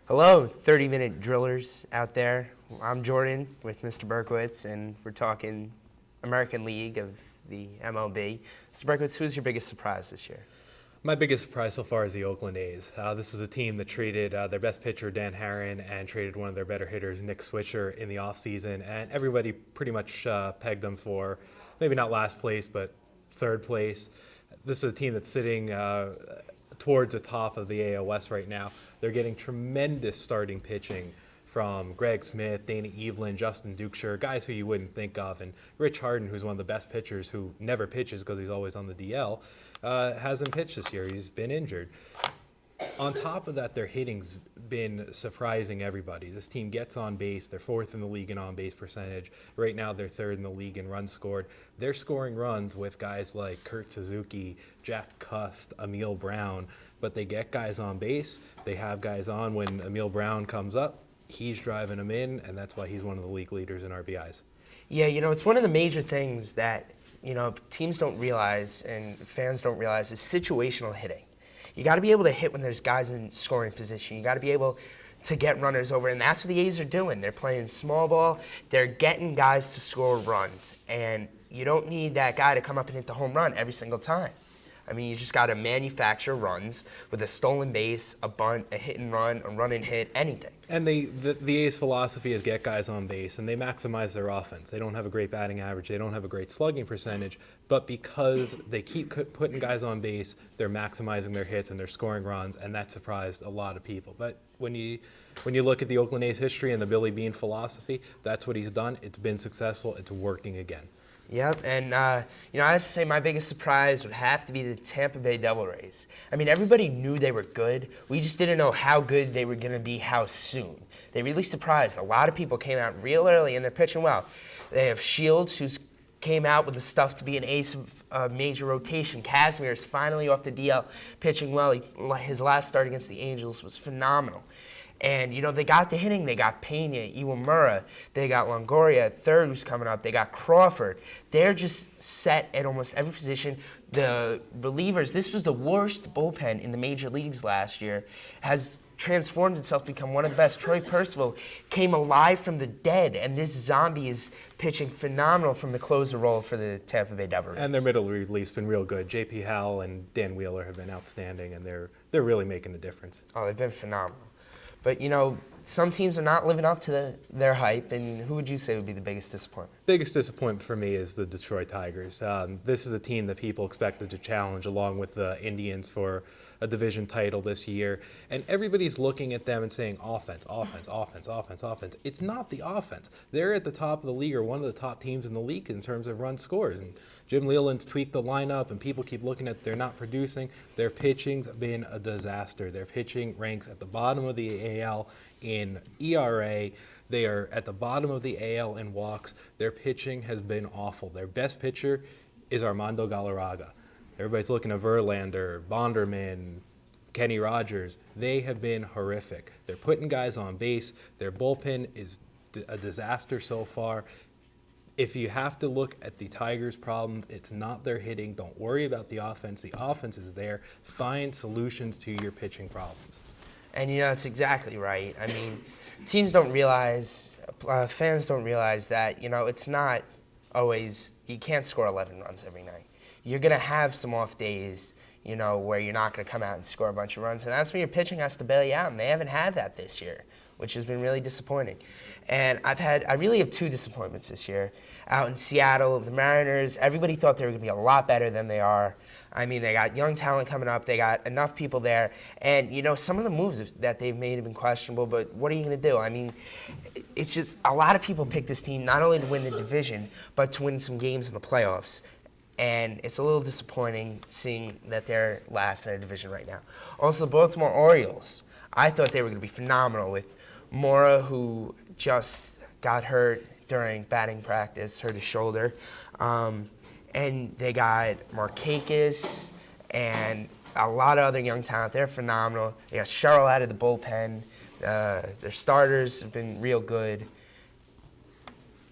Hello, 30-minute drillers out there. I'm Jordan with Mr. Berkowitz, and we're talking American League of the MLB. Mr. Berkowitz, who's your biggest surprise this year? My biggest surprise so far is the Oakland A's. This was a team that traded their best pitcher, Dan Herron, and traded one of their better hitters, Nick Switcher, in the offseason, and everybody pretty much pegged them for maybe not last place, but third place. This is a team that's sitting towards the top of the AL West right now. They're getting tremendous starting pitching from Greg Smith, Dana Evelyn, Justin Dukeshire, guys who you wouldn't think of, and Rich Harden, who's one of the best pitchers who never pitches because he's always on the DL, hasn't pitched this year. He's been injured. On top of that, their hitting's been surprising everybody. This team gets on base. They're 4th in the league in on-base percentage. Right now, they're 3rd in the league in runs scored. They're scoring runs with guys like Kurt Suzuki, Jack Cust, Emil Brown, but they get guys on base. They have guys on when Emil Brown comes up. He's driving them in, and that's why he's one of the league leaders in RBIs. Yeah, it's one of the major things that, teams don't realize and fans don't realize is situational hitting. You got to be able to hit when there's guys in scoring position. You got to be able to get runners over, and that's what the A's are doing. They're playing small ball. They're getting guys to score runs, and you don't need that guy to come up and hit the home run every single time. I mean, you just got to manufacture runs with a stolen base, a bunt, a hit and run, a run and hit, anything. And the A's philosophy is get guys on base, and they maximize their offense. They don't have a great batting average. They don't have a great slugging percentage, but because they keep putting guys on base, they're maximizing their hits and they're scoring runs, and that surprised a lot of people. But when you look at the Oakland A's history and the Billy Beane philosophy, that's what he's done. It's been successful. It's working again. Yep, and I have to say my biggest surprise would have to be the Tampa Bay Devil Rays. I mean, everybody knew they were good. We just didn't know how good they were going to be, how soon. They really surprised. A lot of people came out real early, and they're pitching well. They have Shields, who's came out with the stuff to be an ace of major rotation. Casimir is finally off the DL, pitching well. His last start against the Angels was phenomenal. And, they got the hitting. They got Pena, Iwamura. They got Longoria at third, who's coming up. They got Crawford. They're just set at almost every position. The relievers, this was the worst bullpen in the major leagues last year, has transformed itself to become one of the best. Troy Percival came alive from the dead, and this zombie is pitching phenomenal from the closer role for the Tampa Bay Devil Rays. And their middle relief's been real good. J.P. Howell and Dan Wheeler have been outstanding, and they're really making a difference. Oh, they've been phenomenal. But, some teams are not living up to their hype, and who would you say would be the biggest disappointment? Biggest disappointment for me is the Detroit Tigers. This is a team that people expected to challenge along with the Indians for a division title this year, and everybody's looking at them and saying offense, offense, offense, offense, offense. It's not the offense. They're at the top of the league, or one of the top teams in the league in terms of run scores. And Jim Leyland's tweaked the lineup, and people keep looking at they're not producing. Their pitching's been a disaster. Their pitching ranks at the bottom of the AL in ERA. They are at the bottom of the AL in walks. Their pitching has been awful. Their best pitcher is Armando Galarraga. Everybody's looking at Verlander, Bonderman, Kenny Rogers. They have been horrific. They're putting guys on base. Their bullpen is a disaster so far. If you have to look at the Tigers' problems, it's not their hitting. Don't worry about the offense. The offense is there. Find solutions to your pitching problems. And, that's exactly right. I mean, teams don't realize, fans don't realize that, it's not always, you can't score 11 runs every night. You're going to have some off days, where you're not going to come out and score a bunch of runs. And that's when your pitching has to bail you out. And they haven't had that this year, which has been really disappointing. And I really have two disappointments this year. Out in Seattle, the Mariners, everybody thought they were going to be a lot better than they are. I mean, they got young talent coming up. They got enough people there. And, some of the moves that they've made have been questionable, but what are you going to do? I mean, it's just a lot of people pick this team not only to win the division, but to win some games in the playoffs. And it's a little disappointing seeing that they're last in their division right now. Also, the Baltimore Orioles, I thought they were going to be phenomenal with Mora, who just got hurt during batting practice, hurt his shoulder. And they got Markakis and a lot of other young talent. They're phenomenal. They got Sherrill out of the bullpen. Their starters have been real good.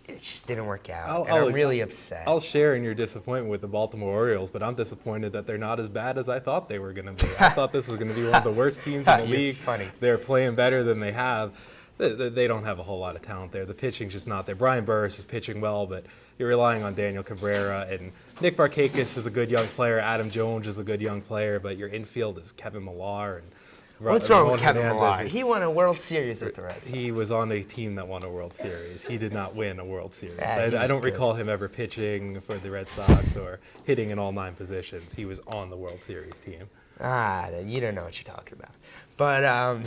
It just didn't work out, and I'm really upset. I'll share in your disappointment with the Baltimore Orioles, but I'm disappointed that they're not as bad as I thought they were going to be. I thought this was going to be one of the worst teams in the league. Funny. They're playing better than they have. They don't have a whole lot of talent there. The pitching's just not there. Brian Burris is pitching well, but you're relying on Daniel Cabrera, and Nick Markakis is a good young player. Adam Jones is a good young player, but your infield is Kevin Millar and What's wrong with Kevin Millar? He won a World Series with the Red Sox. He was on a team that won a World Series. He did not win a World Series. I don't recall him ever pitching for the Red Sox or hitting in all 9 positions. He was on the World Series team. You don't know what you're talking about. But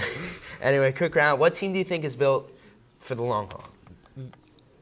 anyway, quick round. What team do you think is built for the long haul?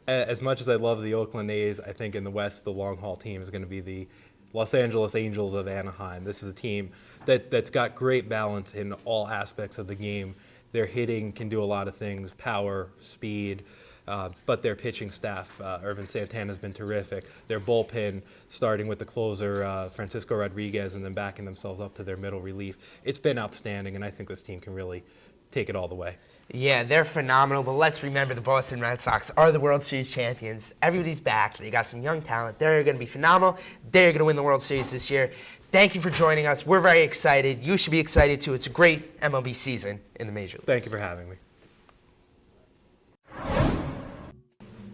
As much as I love the Oakland A's, I think in the West, the long haul team is going to be the Los Angeles Angels of Anaheim. This is a team that's got great balance in all aspects of the game. Their hitting can do a lot of things, power, speed, but their pitching staff, Irvin Santana's been terrific. Their bullpen, starting with the closer, Francisco Rodriguez, and then backing themselves up to their middle relief. It's been outstanding, and I think this team can really take it all the way. Yeah, they're phenomenal, but let's remember the Boston Red Sox are the World Series champions. Everybody's back. They got some young talent. They're going to be phenomenal. They're going to win the World Series this year. Thank you for joining us. We're very excited. You should be excited, too. It's a great MLB season in the Major Leagues. Thank you for having me.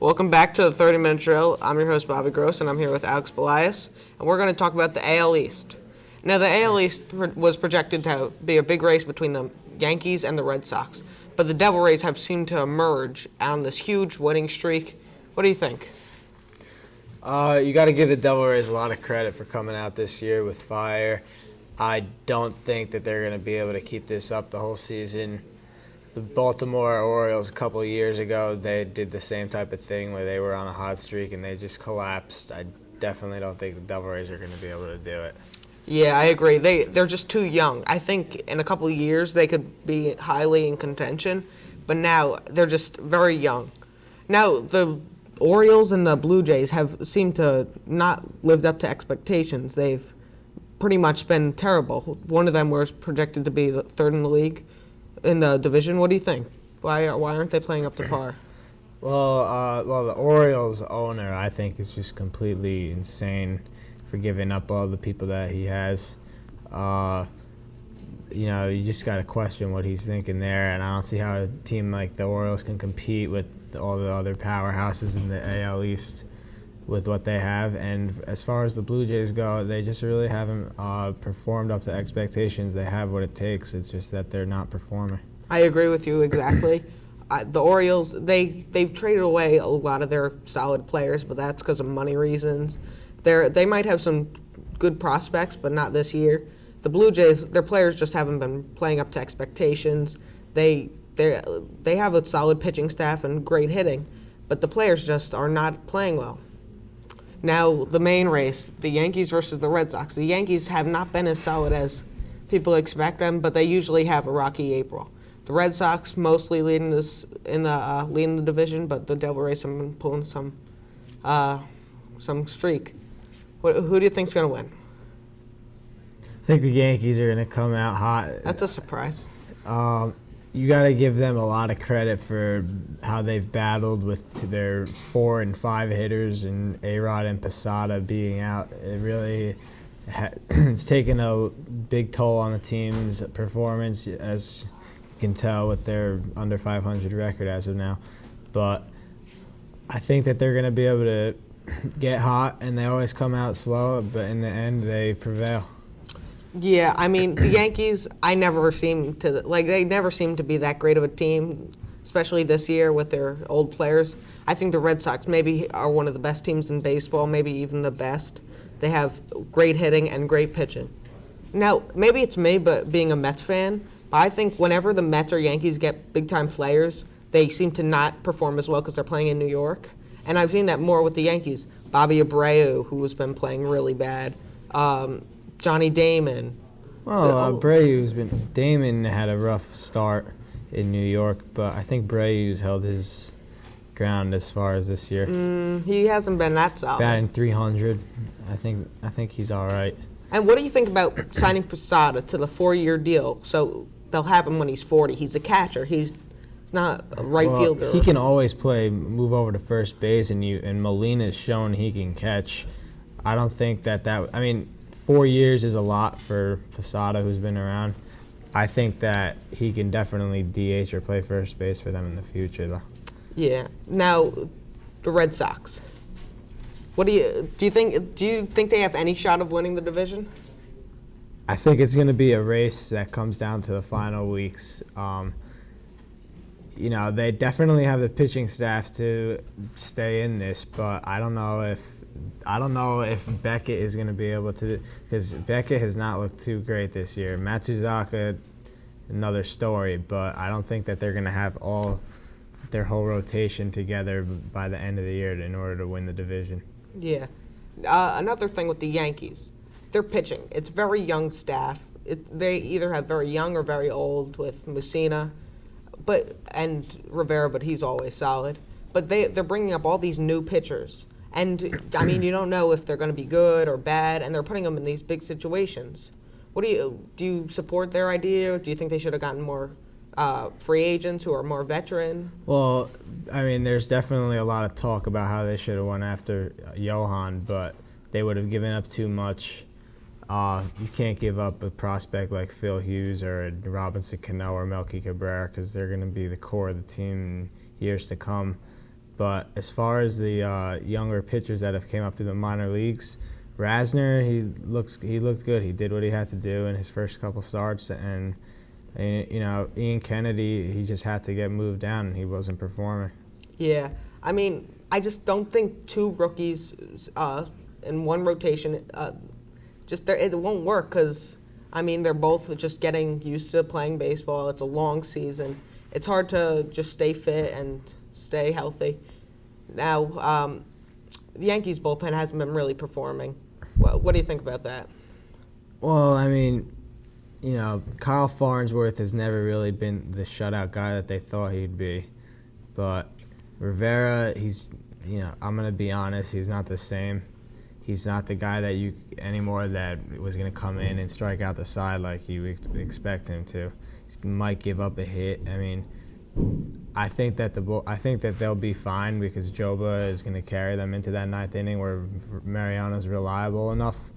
Welcome back to the 30-Minute Drill. I'm your host, Bobby Gross, and I'm here with Alex Bellias, and we're going to talk about the AL East. Now, the AL East was projected to be a big race between the Yankees and the Red Sox, but the Devil Rays have seemed to emerge on this huge winning streak. What do you think? You got to give the Devil Rays a lot of credit for coming out this year with fire. I don't think that they're going to be able to keep this up the whole season. The Baltimore Orioles a couple of years ago, they did the same type of thing where they were on a hot streak and they just collapsed. I definitely don't think the Devil Rays are going to be able to do it. Yeah, I agree. They're just too young. I think in a couple of years they could be highly in contention, but now they're just very young. Now, the Orioles and the Blue Jays have seemed to not lived up to expectations. They've pretty much been terrible. One of them was projected to be the third in the league. in the division. What do you think? Why aren't they playing up to par? Well, the Orioles owner, I think, is just completely insane for giving up all the people that he has. You just got to question what he's thinking there, and I don't see how a team like the Orioles can compete with all the other powerhouses in the AL East with what they have. And as far as the Blue Jays go, they just really haven't performed up to expectations. They have what it takes. It's just that they're not performing. I agree with you exactly. The Orioles, they've traded away a lot of their solid players, but that's because of money reasons. They might have some good prospects, but not this year. The Blue Jays, their players just haven't been playing up to expectations. They have a solid pitching staff and great hitting, but the players just are not playing well. Now, the main race, the Yankees versus the Red Sox. The Yankees have not been as solid as people expect them, but they usually have a rocky April. The Red Sox mostly leading the division, but the Devil Rays have been pulling some streak. Who do you think's going to win? I think the Yankees are going to come out hot. That's a surprise. You got to give them a lot of credit for how they've battled with their 4 and 5 hitters and A-Rod and Posada being out. It really it's taken a big toll on the team's performance, as you can tell with their under 500 record as of now. But I think that they're going to be able to get hot, and they always come out slow, but in the end they prevail. Yeah, I mean, the Yankees, they never seem to be that great of a team, especially this year with their old players. I think the Red Sox maybe are one of the best teams in baseball, maybe even the best. They have great hitting and great pitching. Now, maybe it's me, but being a Mets fan, but I think whenever the Mets or Yankees get big-time players, they seem to not perform as well because they're playing in New York. And I've seen that more with the Yankees. Bobby Abreu, who has been playing really bad. Johnny Damon. Well, Damon had a rough start in New York, but I think Abreu's held his ground as far as this year. He hasn't been that solid. Batting 300. I think he's all right. And what do you think about signing Posada to the 4-year deal? So they'll have him when he's 40. He's a catcher. He's not a right fielder. He can always move over to first base, and Molina's shown he can catch. I don't think that. I mean, 4 years is a lot for Posada, who's been around. I think that he can definitely DH or play first base for them in the future, though. Yeah. Now, the Red Sox. What do you think? Do you think they have any shot of winning the division? I think it's going to be a race that comes down to the final weeks. They definitely have the pitching staff to stay in this, but I don't know if Beckett is going to be able to, because Beckett has not looked too great this year. Matsuzaka, another story, but I don't think that they're going to have their whole rotation together by the end of the year in order to win the division. Yeah. Another thing with the Yankees, their pitching. It's very young staff. They either have very young or very old with Mussina, and Rivera, but he's always solid. But they're bringing up all these new pitchers. And, I mean, you don't know if they're going to be good or bad, and they're putting them in these big situations. Do you support their idea, or do you think they should have gotten more free agents who are more veteran? Well, I mean, there's definitely a lot of talk about how they should have went after Johan, but they would have given up too much. You can't give up a prospect like Phil Hughes or Robinson Cano or Melky Cabrera, because they're going to be the core of the team in years to come. But as far as the younger pitchers that have came up through the minor leagues, Rasner, he looked good. He did what he had to do in his first couple starts, and Ian Kennedy, he just had to get moved down, and he wasn't performing. Yeah, I mean, I just don't think two rookies in one rotation, it won't work, because I mean, they're both just getting used to playing baseball. It's a long season. It's hard to just stay fit and stay healthy. Now, the Yankees bullpen hasn't been really performing. What do you think about that? Well, I mean, Kyle Farnsworth has never really been the shutout guy that they thought he'd be. But Rivera, I'm going to be honest, he's not the same. He's not the guy that was going to come in and strike out the side like you expect him to. might give up a hit. I mean, I think that they'll be fine because Joba is going to carry them into that 9th inning where Mariano's reliable enough.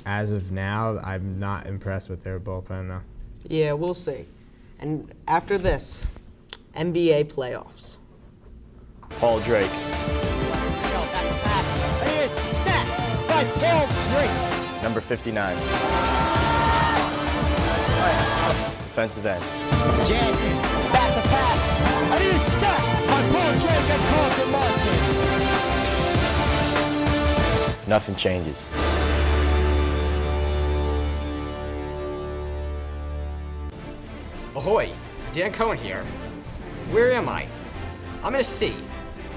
As of now, I'm not impressed with their bullpen though. Yeah, we'll see. And after this, NBA playoffs. Paul Drake. He is sacked by Paul Drake. Number 59. Defensive end. Jansen, back to pass. And he is sacked by Paul Drake and Carlton Larson. Nothing changes. Ahoy, Dan Cohen here. Where am I? I'm in a sea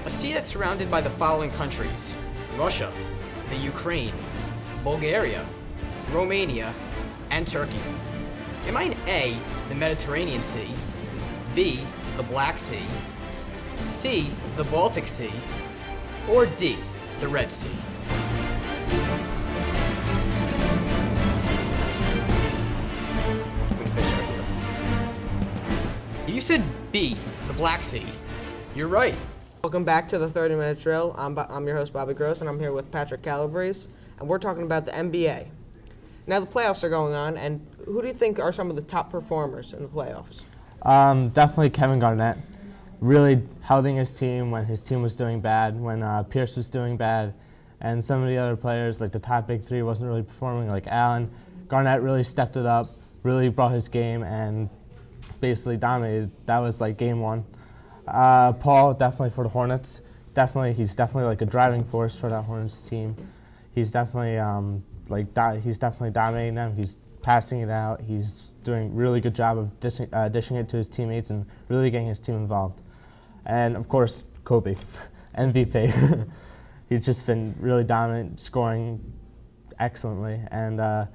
that's surrounded by the following countries: Russia, the Ukraine, Bulgaria, Romania, and Turkey. Am I in A, the Mediterranean Sea, B, the Black Sea, C, the Baltic Sea, or D, the Red Sea? You said B, the Black Sea. You're right. Welcome back to the 30-minute drill. I'm your host, Bobby Gross, and I'm here with Patrick Calabrese, and we're talking about the NBA. Now the playoffs are going on, and who do you think are some of the top performers in the playoffs? Definitely Kevin Garnett. Really holding his team when his team was doing bad, when Pierce was doing bad, and some of the other players, like the top big three, wasn't really performing, like Allen. Garnett really stepped it up, really brought his game, and basically dominated. That was like game one. Paul, definitely for the Hornets. He's definitely like a driving force for that Hornets team. He's definitely he's definitely dominating them. He's passing it out. He's doing a really good job of dishing it to his teammates and really getting his team involved. And of course, Kobe, MVP. He's just been really dominant, scoring excellently, and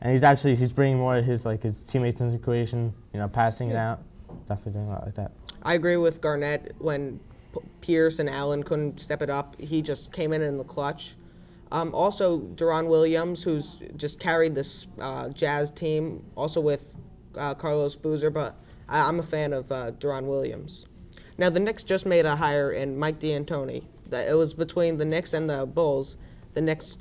he's bringing more of his teammates into the equation. Passing it out. Definitely doing a lot like that. I agree with Garnett. When Pierce and Allen couldn't step it up, he just came in the clutch. Also, Deron Williams, who's just carried this Jazz team, also with Carlos Boozer, but I'm a fan of Deron Williams. Now, the Knicks just made a hire in Mike D'Antoni. It was between the Knicks and the Bulls. The Knicks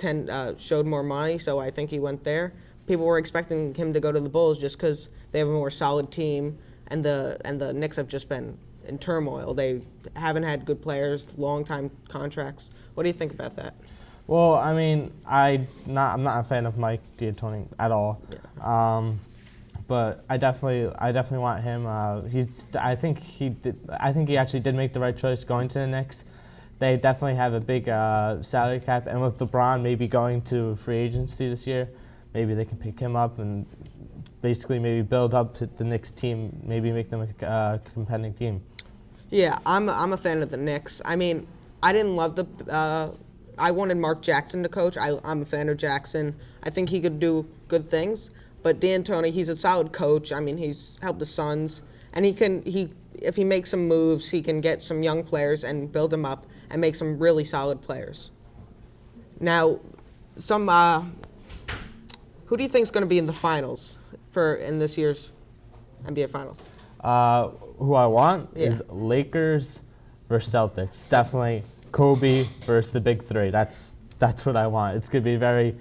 showed more money, so I think he went there. People were expecting him to go to the Bulls just because they have a more solid team, and the Knicks have just been in turmoil. They haven't had good players, long-time contracts. What do you think about that? Well, I mean, I'm not a fan of Mike D'Antoni at all. Yeah. But I definitely want him. I think he actually did make the right choice going to the Knicks. They definitely have a big salary cap, and with LeBron maybe going to free agency this year, maybe they can pick him up and basically maybe build up the Knicks team, maybe make them a competitive team. Yeah, I'm a fan of the Knicks. I mean, I didn't love I wanted Mark Jackson to coach. I'm a fan of Jackson. I think he could do good things. But D'Antoni, he's a solid coach. I mean, he's helped the Suns, and if he makes some moves, he can get some young players and build them up and make some really solid players. Now, who do you think is going to be in the finals in this year's NBA Finals? Who I want is Lakers versus Celtics. Definitely Kobe versus the big three. That's what I want. It's going to be very,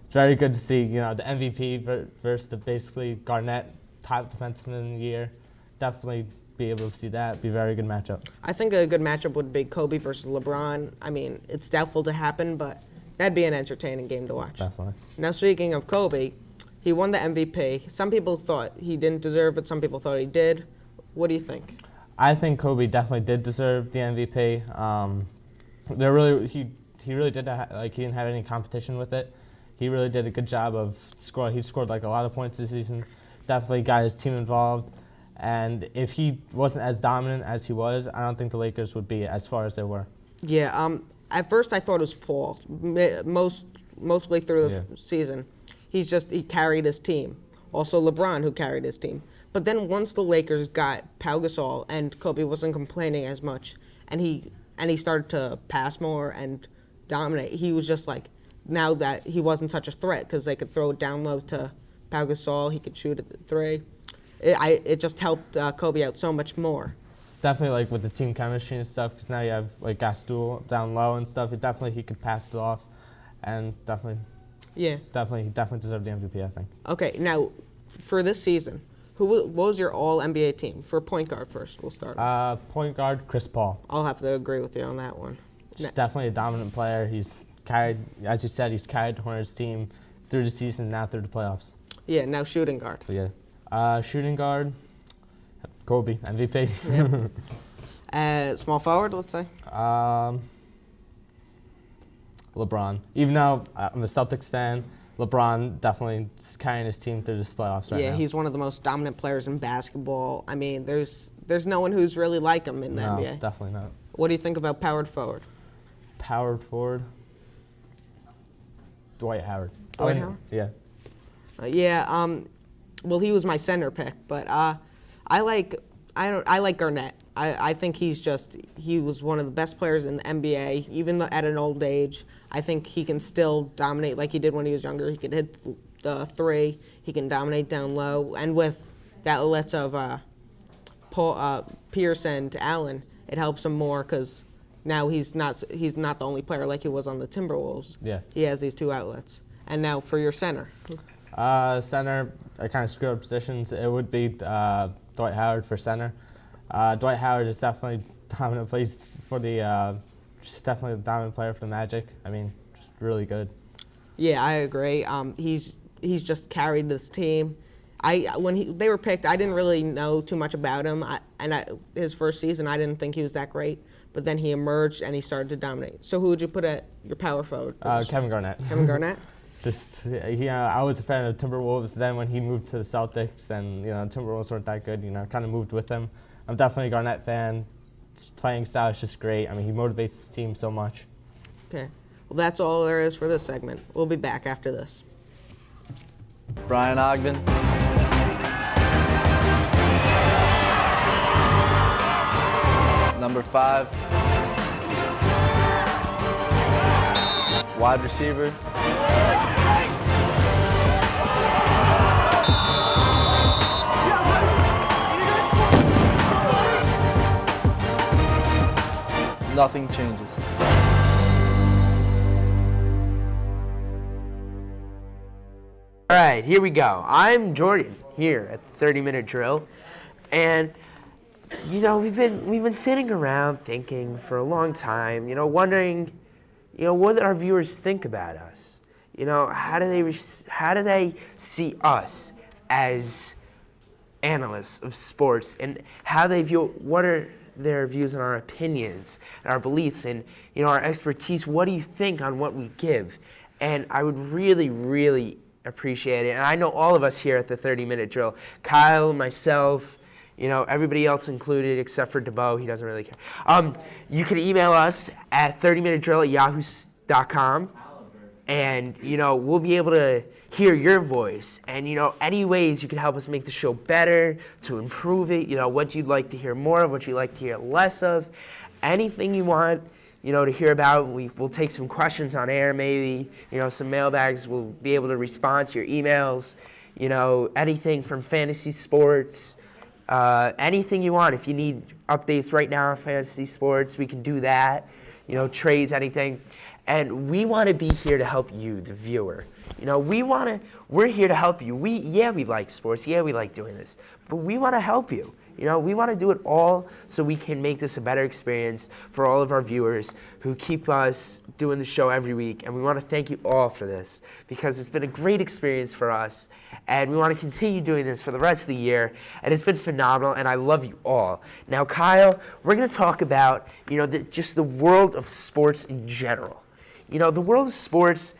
very good to see. The MVP versus basically Garnett, top defenseman in the year. Definitely be able to see that. Be a very good matchup. I think a good matchup would be Kobe versus LeBron. I mean, it's doubtful to happen, but that'd be an entertaining game to watch. Definitely. Now, speaking of Kobe, he won the MVP. Some people thought he didn't deserve it. Some people thought he did. What do you think? I think Kobe definitely did deserve the MVP. He really did. He didn't have any competition with it. He really did a good job of scoring. He scored a lot of points this season. Definitely got his team involved. And if he wasn't as dominant as he was, I don't think the Lakers would be as far as they were. Yeah. At first, I thought it was Paul. Mostly through the season, he carried his team. Also, LeBron, who carried his team. But then once the Lakers got Pau Gasol and Kobe wasn't complaining as much, and he started to pass more and dominate, he was just now that he wasn't such a threat because they could throw it down low to Pau Gasol, he could shoot at the three. it just helped Kobe out so much more. Definitely like with the team chemistry and stuff, because now you have like Gastul down low and stuff. He could pass it off, and definitely, Yeah. he definitely deserved the MVP, I think. Okay, now for this season, what was your All NBA team for point guard first? We'll start. Point guard, Chris Paul. I'll have to agree with you on that one. He's definitely a dominant player. He's carried, as you said, he's carried the Hornets team through the season, now through the playoffs. Yeah. Now shooting guard. So yeah, shooting guard, Kobe, MVP. Yep. Small forward, let's say. LeBron. Even though I'm a Celtics fan, LeBron definitely is carrying his team through this playoffs right now. Yeah, he's one of the most dominant players in basketball. I mean, there's no one who's really like him in the NBA. No, definitely not. What do you think about powered forward? Powered forward, Dwight Howard. Dwight Howard? Yeah. Well, he was my center pick, but I like Garnett. I think he was one of the best players in the NBA, even at an old age. I think he can still dominate like he did when he was younger. He can hit the three. He can dominate down low, and with the outlets of Pierce and Allen, it helps him more because now he's not the only player like he was on the Timberwolves. Yeah. He has these two outlets. And now for your center. Center, I kind of screwed up positions. It would be Dwight Howard for center. Dwight Howard is definitely dominant plays for the, just definitely the dominant player for the Magic. I mean, just really good. Yeah, I agree. He's just carried this team. When they were picked, I didn't really know too much about him. His first season, I didn't think he was that great. But then he emerged and he started to dominate. So who would you put at your power forward position? Kevin Garnett. Kevin Garnett? I was a fan of Timberwolves. Then when he moved to the Celtics, and Timberwolves weren't that good, kind of moved with him. I'm definitely a Garnett fan. His playing style is just great. I mean, he motivates his team so much. Okay. Well, that's all there is for this segment. We'll be back after this. Brian Ogden. Number 5. Wide receiver. Nothing changes. All right, here we go. I'm Jordan here at the 30-minute drill, and we've been sitting around thinking for a long time, wondering, what our viewers think about us. How do they see us as analysts of sports, and how they view, what are their views on our opinions and our beliefs and our expertise. What do you think on what we give? And I would really, really appreciate it. And I know all of us here at the 30-minute drill, Kyle, myself, everybody else included except for Dubow, he doesn't really care. You can email us at 30minutedrill@yahoo.com, and we'll be able to hear your voice, and any ways you can help us make the show better, to improve it, what you'd like to hear more of, what you'd like to hear less of, anything you want to hear about. We'll take some questions on air, maybe some mailbags. We'll be able to respond to your emails, anything from fantasy sports, anything you want. If you need updates right now on fantasy sports, we can do that, trades, anything. And we want to be here to help you, the viewer. We're here to help you. We like sports. Yeah, we like doing this. But we want to help you. We want to do it all so we can make this a better experience for all of our viewers who keep us doing the show every week. And we want to thank you all for this, because it's been a great experience for us. And we want to continue doing this for the rest of the year. And it's been phenomenal, and I love you all. Now, Kyle, we're going to talk about, just the world of sports in general. The world of sports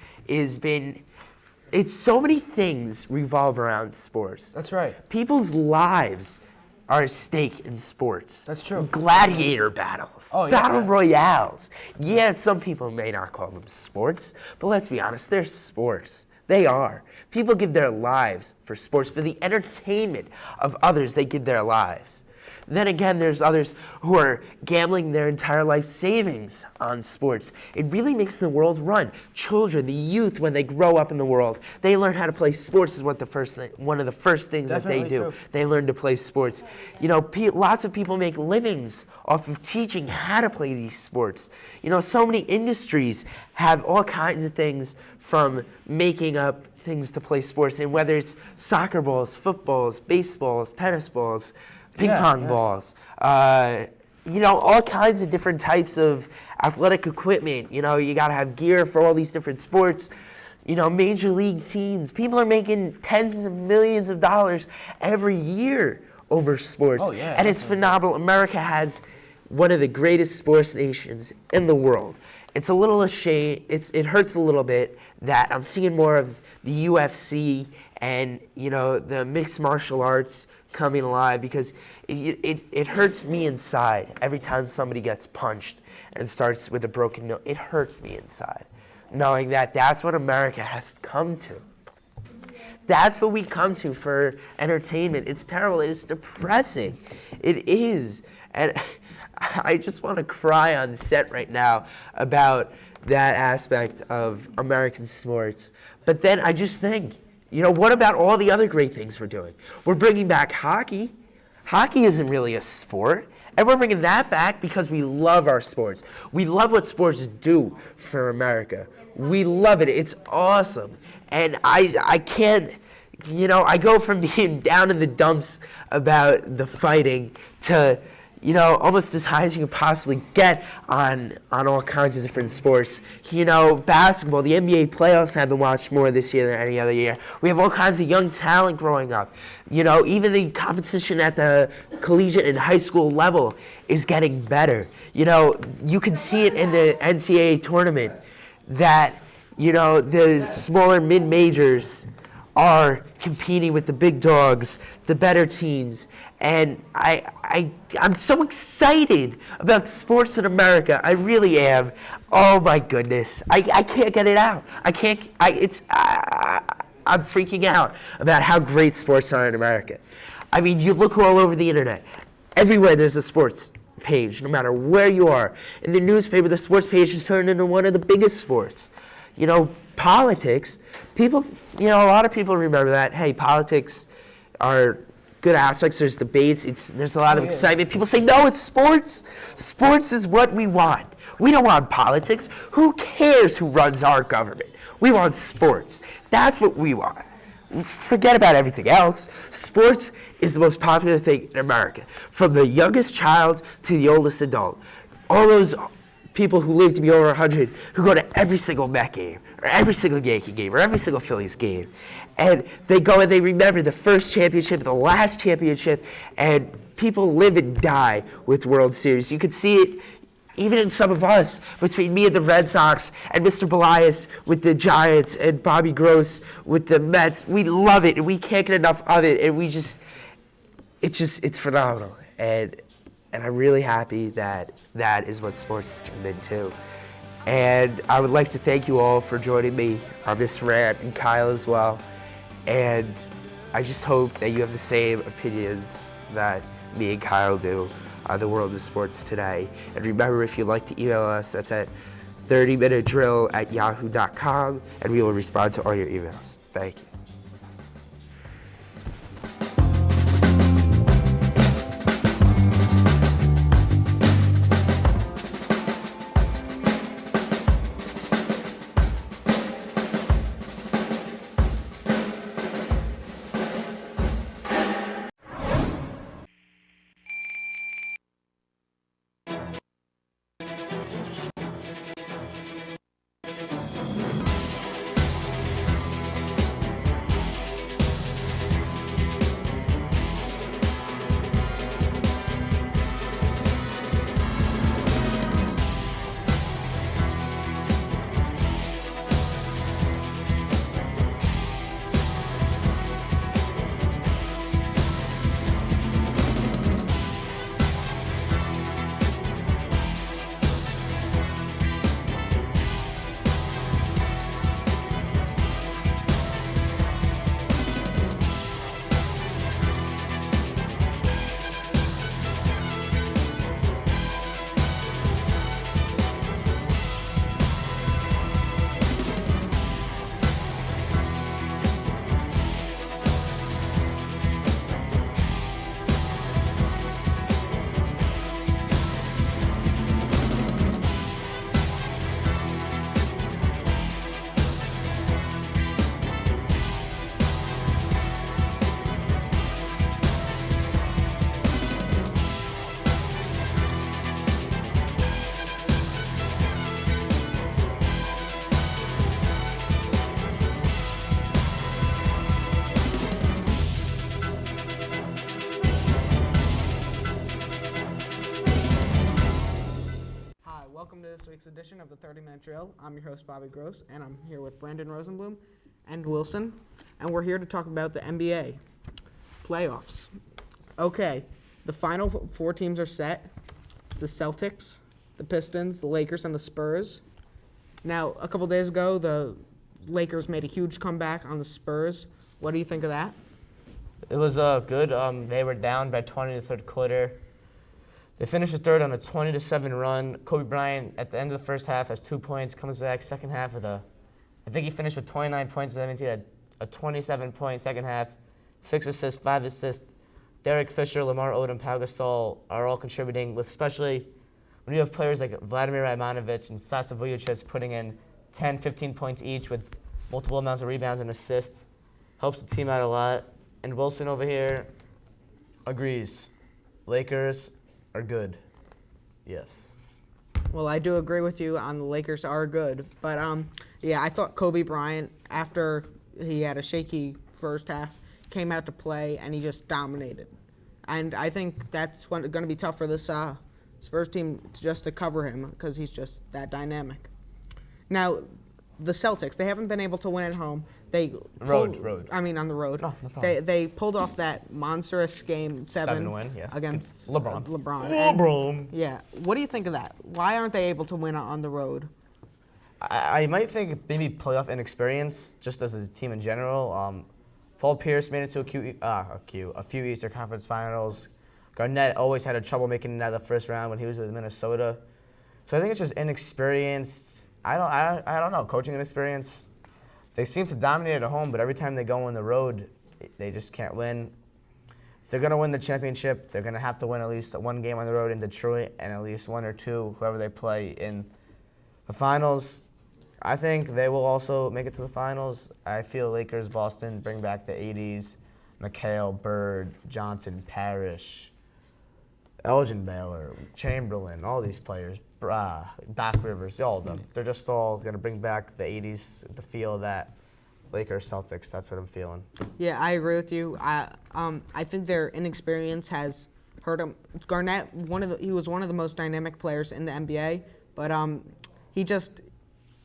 it's so many things revolve around sports. That's right. People's lives are at stake in sports. That's true. Gladiator battles, battle yeah. royales. Yeah, some people may not call them sports, but let's be honest, they're sports. They are. People give their lives for sports, for the entertainment of others, they give their lives. Then again, there's others who are gambling their entire life savings on sports. It really makes the world run. Children, the youth, when they grow up in the world, they learn how to play sports is one of the first things that they do. True. They learn to play sports. You know, lots of people make livings off of teaching how to play these sports. You know, so many industries have all kinds of things from making up things to play sports, and whether it's soccer balls, footballs, baseballs, tennis balls, ping pong balls, you know, all kinds of different types of athletic equipment. You know, you got to have gear for all these different sports. You know, major league teams, people are making tens of millions of dollars every year over sports. Oh, yeah, and it's phenomenal. America has one of the greatest sports nations in the world. It's a little ashamed, it hurts a little bit that I'm seeing more of the UFC and, you know, the mixed martial arts coming alive, because it hurts me inside every time somebody gets punched and starts with a broken nose. It hurts me inside, knowing that that's what America has come to. That's what we come to for entertainment. It's terrible. It's depressing. It is. And I just want to cry on set right now about that aspect of American sports. But then I just think, you know, what about all the other great things we're doing? We're bringing back hockey. Hockey isn't really a sport. And we're bringing that back because we love our sports. We love what sports do for America. We love it. It's awesome. And I can't, you know, I go from being down in the dumps about the fighting to, you know, almost as high as you can possibly get on all kinds of different sports. You know, basketball, the NBA playoffs have been watched more this year than any other year. We have all kinds of young talent growing up. You know, even the competition at the collegiate and high school level is getting better. You know, you can see it in the NCAA tournament that, you know, the smaller mid-majors are competing with the big dogs, the better teams. And I'm so excited about sports in America. I really am. Oh my goodness. I can't get it out. I'm freaking out about how great sports are in America. I mean, you look all over the internet. Everywhere there's a sports page, no matter where you are. In the newspaper, the sports page has turned into one of the biggest sports. You know, politics, people, you know, a lot of people remember that, hey, politics are good aspects, there's debates, there's a lot of excitement. People say, no, it's sports. Sports is what we want. We don't want politics. Who cares who runs our government? We want sports. That's what we want. Forget about everything else. Sports is the most popular thing in America. From the youngest child to the oldest adult. All those people who live to be over 100 who go to every single Met game, or every single Yankee game, or every single Phillies game. And they go and they remember the first championship, the last championship, and people live and die with World Series. You could see it even in some of us, between me and the Red Sox, and Mr. Bellias with the Giants, and Bobby Gross with the Mets. We love it, and we can't get enough of it, and it's phenomenal. And I'm really happy that that is what sports has turned into. And I would like to thank you all for joining me on this rant, and Kyle as well. And I just hope that you have the same opinions that me and Kyle do on the world of sports today. And remember, if you'd like to email us, that's at 30minutedrill@yahoo.com, and we will respond to all your emails. Thank you. welcome to this week's edition of the 30-Minute Drill. I'm your host, Bobby Gross, and I'm here with Brandon Rosenblum and Wilson, and we're here to talk about the NBA playoffs. Okay, the final 4 teams are set. It's the Celtics, the Pistons, the Lakers, and the Spurs. Now, a couple days ago, the Lakers made a huge comeback on the Spurs. What do you think of that? It was good. They were down by 20 in the third quarter. They finished the third on a 20-7 run. Kobe Bryant, at the end of the first half, has 2 points, comes back second half with I think he finished with 29 points, 17, had a 27-point second half, 6 assists, 5 assists. Derek Fisher, Lamar Odom, Pau Gasol are all contributing, with especially when you have players like Vladimir Ivanovic and Sasa Vujacic putting in 10, 15 points each with multiple amounts of rebounds and assists. Helps the team out a lot. And Wilson over here agrees. Lakers are good. Yes. Well, I do agree with you on the Lakers are good. But, I thought Kobe Bryant, after he had a shaky first half, came out to play, and he just dominated. And I think that's going to be tough for this Spurs team just to cover him because he's just that dynamic. Now, the Celtics, they haven't been able to win at home. On the road. No problem. They pulled off that monstrous game 7 win, yes, against LeBron. LeBron. Yeah. What do you think of that? Why aren't they able to win on the road? I might think maybe playoff inexperience, just as a team in general. Paul Pierce made it to a few Eastern Conference Finals. Garnett always had trouble making it out of the first round when he was with Minnesota. So I think it's just inexperience. I don't know, coaching inexperience. They seem to dominate at home, but every time they go on the road, they just can't win. If they're going to win the championship, they're going to have to win at least one game on the road in Detroit and at least 1 or 2, whoever they play in the finals. I think they will also make it to the finals. I feel Lakers, Boston bring back the 80s, McHale, Bird, Johnson, Parrish, Elgin Baylor, Chamberlain, all these players, Doc Rivers, all of them. They're just all going to bring back the 80s, the feel of that Lakers, Celtics. That's what I'm feeling. Yeah, I agree with you. I think their inexperience has hurt them. Garnett, he was one of the most dynamic players in the NBA, but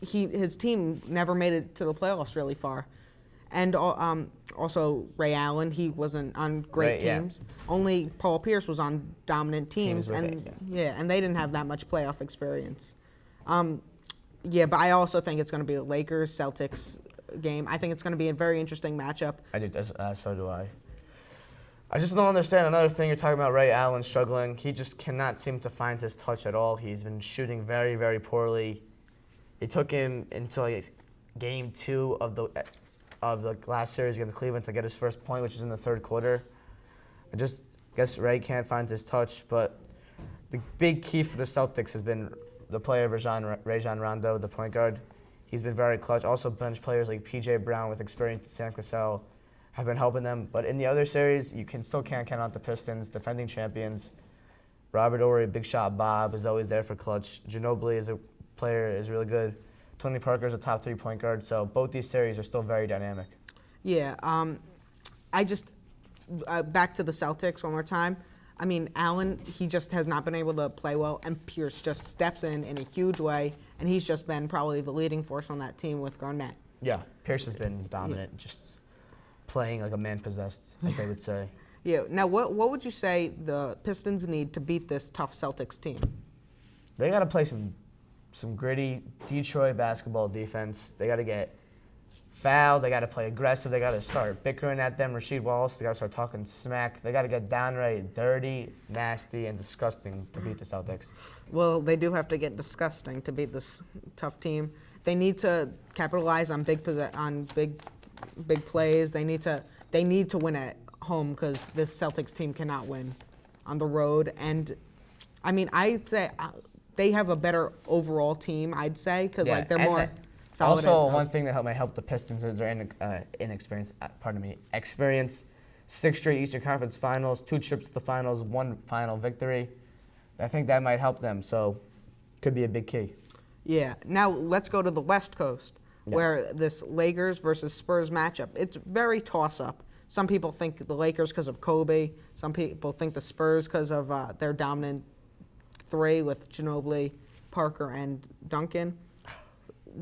his team never made it to the playoffs really far. And also Ray Allen, he wasn't on great teams. Yeah. Only Paul Pierce was on dominant teams, and they didn't have that much playoff experience. But I also think it's going to be the Lakers-Celtics game. I think it's going to be a very interesting matchup. So do I. I just don't understand another thing you're talking about. Ray Allen struggling. He just cannot seem to find his touch at all. He's been shooting very, very poorly. It took him until game 2 of the last series against Cleveland to get his first point, which is in the third quarter. I just guess Ray can't find his touch, but the big key for the Celtics has been the player Rajon Rondo, the point guard. He's been very clutch. Also, bench players like P.J. Brown with experience, Sam Cassell, have been helping them. But in the other series, you still can't count out the Pistons, defending champions. Robert Horry, Big Shot Bob is always there for clutch. Ginobili is a player, is really good. Tony Parker is a top 3 point guard, so both these series are still very dynamic. Yeah, back to the Celtics one more time. I mean, Allen, he just has not been able to play well, and Pierce just steps in a huge way, and he's just been probably the leading force on that team with Garnett. Yeah, Pierce has been dominant, just playing like a man possessed, as they would say. Yeah, now what would you say the Pistons need to beat this tough Celtics team? They got to play some gritty Detroit basketball defense. They got to get fouled. They got to play aggressive. They got to start bickering at them. Rasheed Wallace, they got to start talking smack. They got to get downright dirty, nasty, and disgusting to beat the Celtics. Well, they do have to get disgusting to beat this tough team. They need to capitalize on big plays. They need to win at home because this Celtics team cannot win on the road. And I mean, I'd say they have a better overall team, I'd say, because they're more solid. Also, one thing that might help the Pistons is their experience. 6 straight Eastern Conference Finals, 2 trips to the finals, 1 final victory. I think that might help them, so could be a big key. Yeah. Now let's go to the West Coast, where this Lakers versus Spurs matchup. It's very toss-up. Some people think the Lakers because of Kobe. Some people think the Spurs because of their dominant 3 with Ginobili, Parker and Duncan.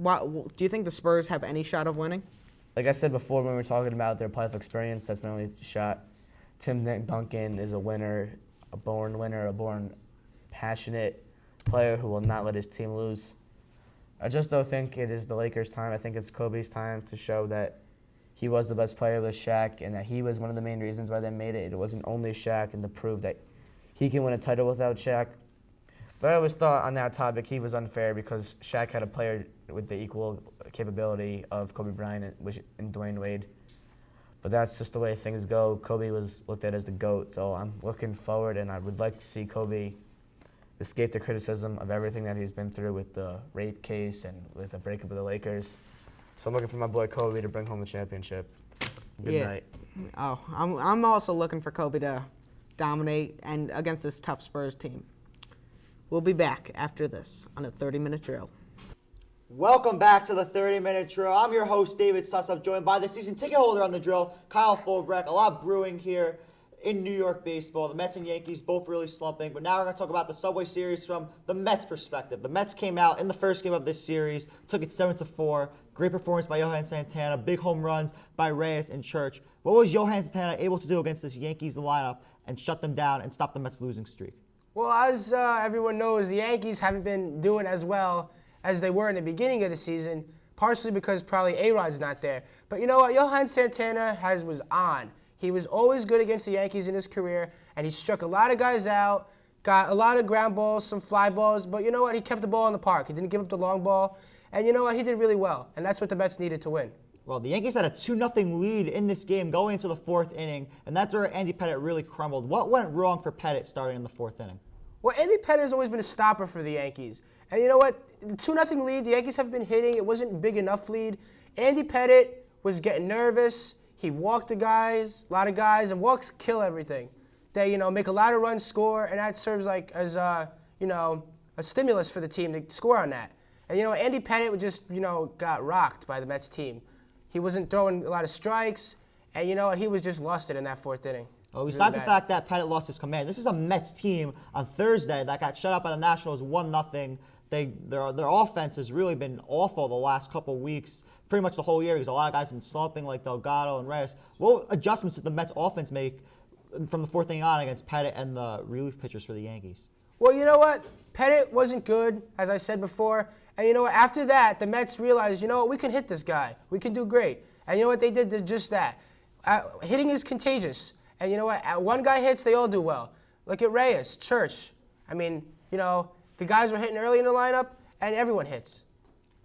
Do you think the Spurs have any shot of winning? Like I said before when we were talking about their playoff experience, that's my only shot. Tim Duncan is a winner, a born passionate player who will not let his team lose. I just don't think it is the Lakers' time. I think it's Kobe's time to show that he was the best player with Shaq and that he was one of the main reasons why they made it. It wasn't only Shaq, and to prove that he can win a title without Shaq. But I always thought on that topic he was unfair because Shaq had a player with the equal capability of Kobe Bryant and Dwayne Wade. But that's just the way things go. Kobe was looked at as the GOAT, so I'm looking forward, and I would like to see Kobe escape the criticism of everything that he's been through with the rape case and with the breakup of the Lakers. So I'm looking for my boy Kobe to bring home the championship. Good night. Oh, I'm also looking for Kobe to dominate and against this tough Spurs team. We'll be back after this on a 30-minute drill. Welcome back to the 30-minute drill. I'm your host, David Sussop, joined by the season ticket holder on the drill, Kyle Folbrect. A lot brewing here in New York baseball. The Mets and Yankees both really slumping, but now we're going to talk about the Subway Series from the Mets' perspective. The Mets came out in the first game of this series, took it 7-4. Great performance by Johan Santana, big home runs by Reyes and Church. What was Johan Santana able to do against this Yankees lineup and shut them down and stop the Mets' losing streak? Well, as everyone knows, the Yankees haven't been doing as well as they were in the beginning of the season, partially because probably A-Rod's not there. But you know what? Johan Santana was on. He was always good against the Yankees in his career, and he struck a lot of guys out, got a lot of ground balls, some fly balls, but you know what? He kept the ball in the park. He didn't give up the long ball, and you know what? He did really well, and that's what the Mets needed to win. Well, the Yankees had a 2-0 lead in this game going into the fourth inning, and that's where Andy Pettitte really crumbled. What went wrong for Pettitte starting in the fourth inning? Well, Andy Pettitte has always been a stopper for the Yankees. And you know what? The 2-0 lead, the Yankees have been hitting. It wasn't a big enough lead. Andy Pettitte was getting nervous. He walked a lot of guys, and walks kill everything. They, make a lot of runs, score, and that serves as a stimulus for the team to score on that. And, Andy Pettitte just, got rocked by the Mets team. He wasn't throwing a lot of strikes, and he was just lusted in that fourth inning. Well, besides the fact that Pettitte lost his command, this is a Mets team on Thursday that got shut out by the Nationals 1-0. Their offense has really been awful the last couple weeks, pretty much the whole year, because a lot of guys have been slumping like Delgado and Reyes. What adjustments did the Mets offense make from the fourth inning on against Pettitte and the relief pitchers for the Yankees? Well, you know what? Pettitte wasn't good, as I said before. And you know what? After that, the Mets realized, we can hit this guy. We can do great. And you know what they did? They did just that. Hitting is contagious. And you know what? One guy hits, they all do well. Look at Reyes, Church. I mean, the guys were hitting early in the lineup, and everyone hits.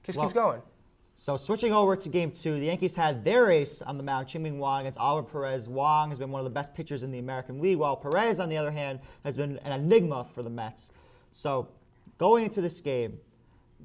Just keeps going. So switching over to Game 2, the Yankees had their ace on the mound, Ching-Ming Wang, against Oliver Perez. Wang has been one of the best pitchers in the American League, while Perez, on the other hand, has been an enigma for the Mets. So going into this game,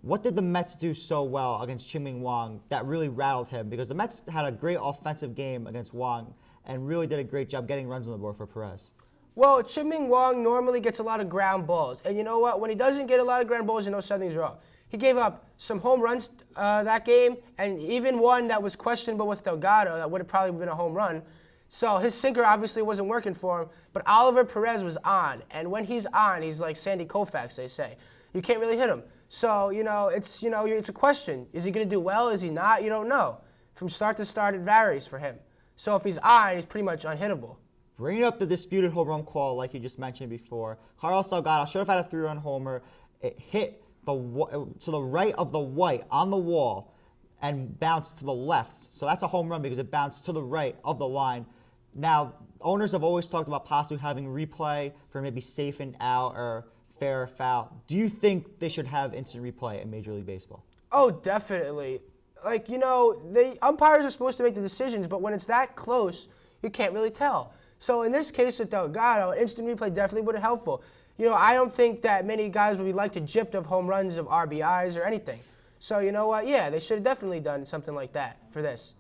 what did the Mets do so well against Ching-Ming Wang that really rattled him? Because the Mets had a great offensive game against Wang and really did a great job getting runs on the board for Perez. Well, Ching-Ming Wang normally gets a lot of ground balls. And you know what? When he doesn't get a lot of ground balls, something's wrong. He gave up some home runs that game, and even one that was questionable with Delgado that would have probably been a home run. So his sinker obviously wasn't working for him, but Oliver Perez was on. And when he's on, he's like Sandy Koufax, they say. You can't really hit him. So, it's a question. Is he going to do well? Is he not? You don't know. From start to start, it varies for him. So if he's on, he's pretty much unhittable. Bringing up the disputed home run call, like you just mentioned before, Carlos Delgado should have had a 3-run homer. It hit to the right of the white on the wall and bounced to the left. So that's a home run because it bounced to the right of the line. Now, owners have always talked about possibly having replay for maybe safe and out or fair or foul. Do you think they should have instant replay in Major League Baseball? Oh, definitely. The umpires are supposed to make the decisions, but when it's that close, you can't really tell. So in this case with Delgado, instant replay definitely would have been helpful. I don't think that many guys would be like to gypped of home runs of RBIs or anything. So you know what? Yeah, they should have definitely done something like that for this.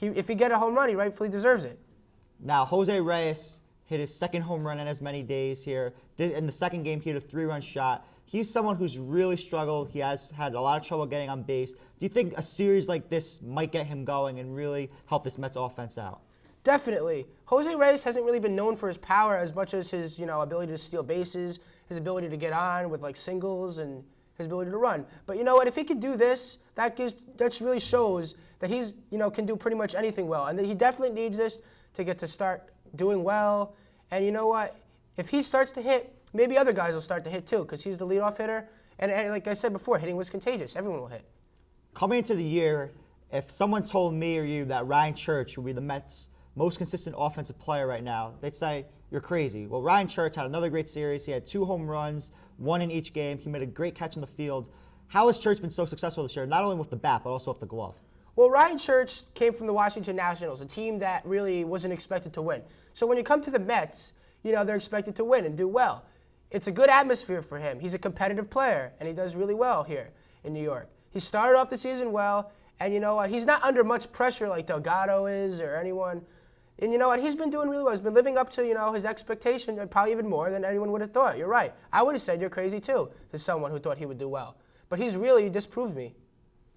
If he get a home run, he rightfully deserves it. Now, Jose Reyes hit his second home run in as many days here. In the second game, he hit a 3-run shot. He's someone who's really struggled. He has had a lot of trouble getting on base. Do you think a series like this might get him going and really help this Mets offense out? Definitely. Jose Reyes hasn't really been known for his power as much as his, ability to steal bases, his ability to get on with singles, and his ability to run. But you know what? If he could do this, that really shows that he's can do pretty much anything well, and that he definitely needs this to start doing well. And you know what? If he starts to hit, maybe other guys will start to hit too, because he's the leadoff hitter. And like I said before, hitting was contagious. Everyone will hit. Coming into the year, if someone told me or you that Ryan Church would be the Mets' most consistent offensive player right now, they'd say, you're crazy. Well, Ryan Church had another great series. He had 2 home runs, 1 in each game. He made a great catch in the field. How has Church been so successful this year, not only with the bat, but also with the glove? Well, Ryan Church came from the Washington Nationals, a team that really wasn't expected to win. So when you come to the Mets, they're expected to win and do well. It's a good atmosphere for him. He's a competitive player, and he does really well here in New York. He started off the season well, and you know what? He's not under much pressure like Delgado is or anyone. And you know what? He's been doing really well. He's been living up to, his expectation, and probably even more than anyone would have thought. You're right. I would have said you're crazy, too, to someone who thought he would do well. But he's really disproved me.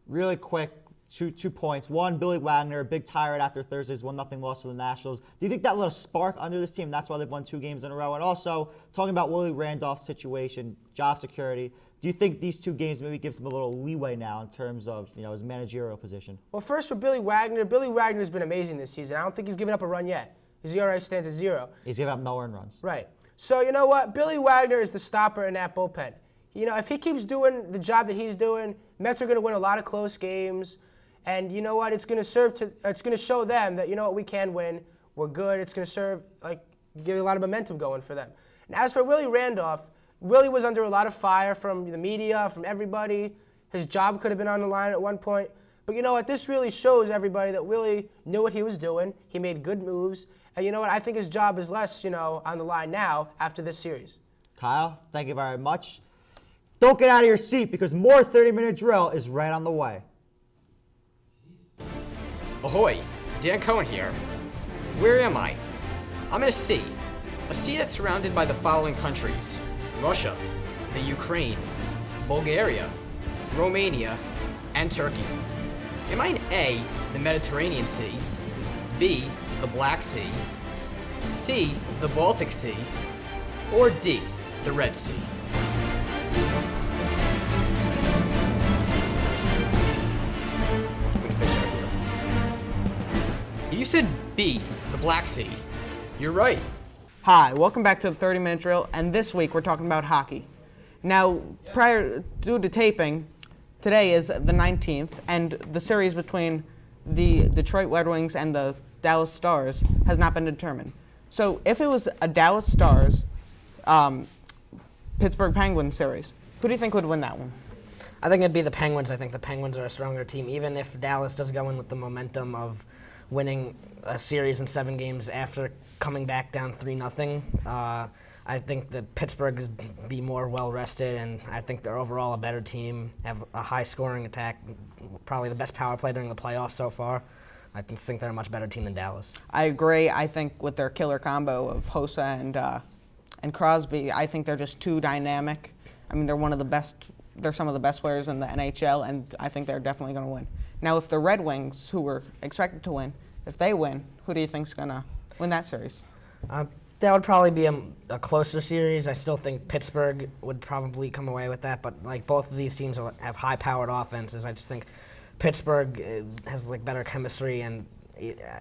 Really quick, two points. One, Billy Wagner, big tire after Thursday's 1-0 loss to the Nationals. Do you think that little spark under this team, that's why they've won 2 games in a row? And also, talking about Willie Randolph's situation, job security, do you think these 2 games maybe gives him a little leeway now in terms of his managerial position? Well, first for Billy Wagner's been amazing this season. I don't think he's given up a run yet. His ERA stands at 0. He's given up no earned runs. Right. So you know what? Billy Wagner is the stopper in that bullpen. If he keeps doing the job that he's doing, Mets are going to win a lot of close games. And you know what? It's going to show them that, we can win. We're good. It's going to give a lot of momentum going for them. And as for Willie Randolph, Willie was under a lot of fire from the media, from everybody. His job could have been on the line at one point. But you know what? This really shows everybody that Willie knew what he was doing. He made good moves. And you know what? I think his job is less, on the line now after this series. Kyle, thank you very much. Don't get out of your seat because more 30-minute drill is right on the way. Ahoy, Dan Cohen here. Where am I? I'm in a sea that's surrounded by the following countries: Russia, the Ukraine, Bulgaria, Romania, and Turkey. Am I in A, the Mediterranean Sea, B, the Black Sea, C, the Baltic Sea, or D, the Red Sea? You said B, the Black Sea. You're right. Hi, welcome back to the 30-minute drill, and this week we're talking about hockey. Now, due to taping, today is the 19th, and the series between the Detroit Red Wings and the Dallas Stars has not been determined. So if it was a Dallas Stars Pittsburgh Penguins series, who do you think would win that one? I think it'd be the Penguins. I think the Penguins are a stronger team, even if Dallas does go in with the momentum of winning a series in 7 games after coming back down 3-0. I think that Pittsburgh would be more well-rested, and I think they're overall a better team, have a high-scoring attack, probably the best power play during the playoffs so far. I think they're a much better team than Dallas. I agree. I think with their killer combo of Hossa and Crosby, I think they're just too dynamic. I mean, they're some of the best players in the NHL, and I think they're definitely going to win. Now, if the Red Wings, who were expected to win, if they win, who do you think's going to win that series? That would probably be a closer series. I still think Pittsburgh would probably come away with that, but both of these teams have high-powered offenses. I just think Pittsburgh has better chemistry, and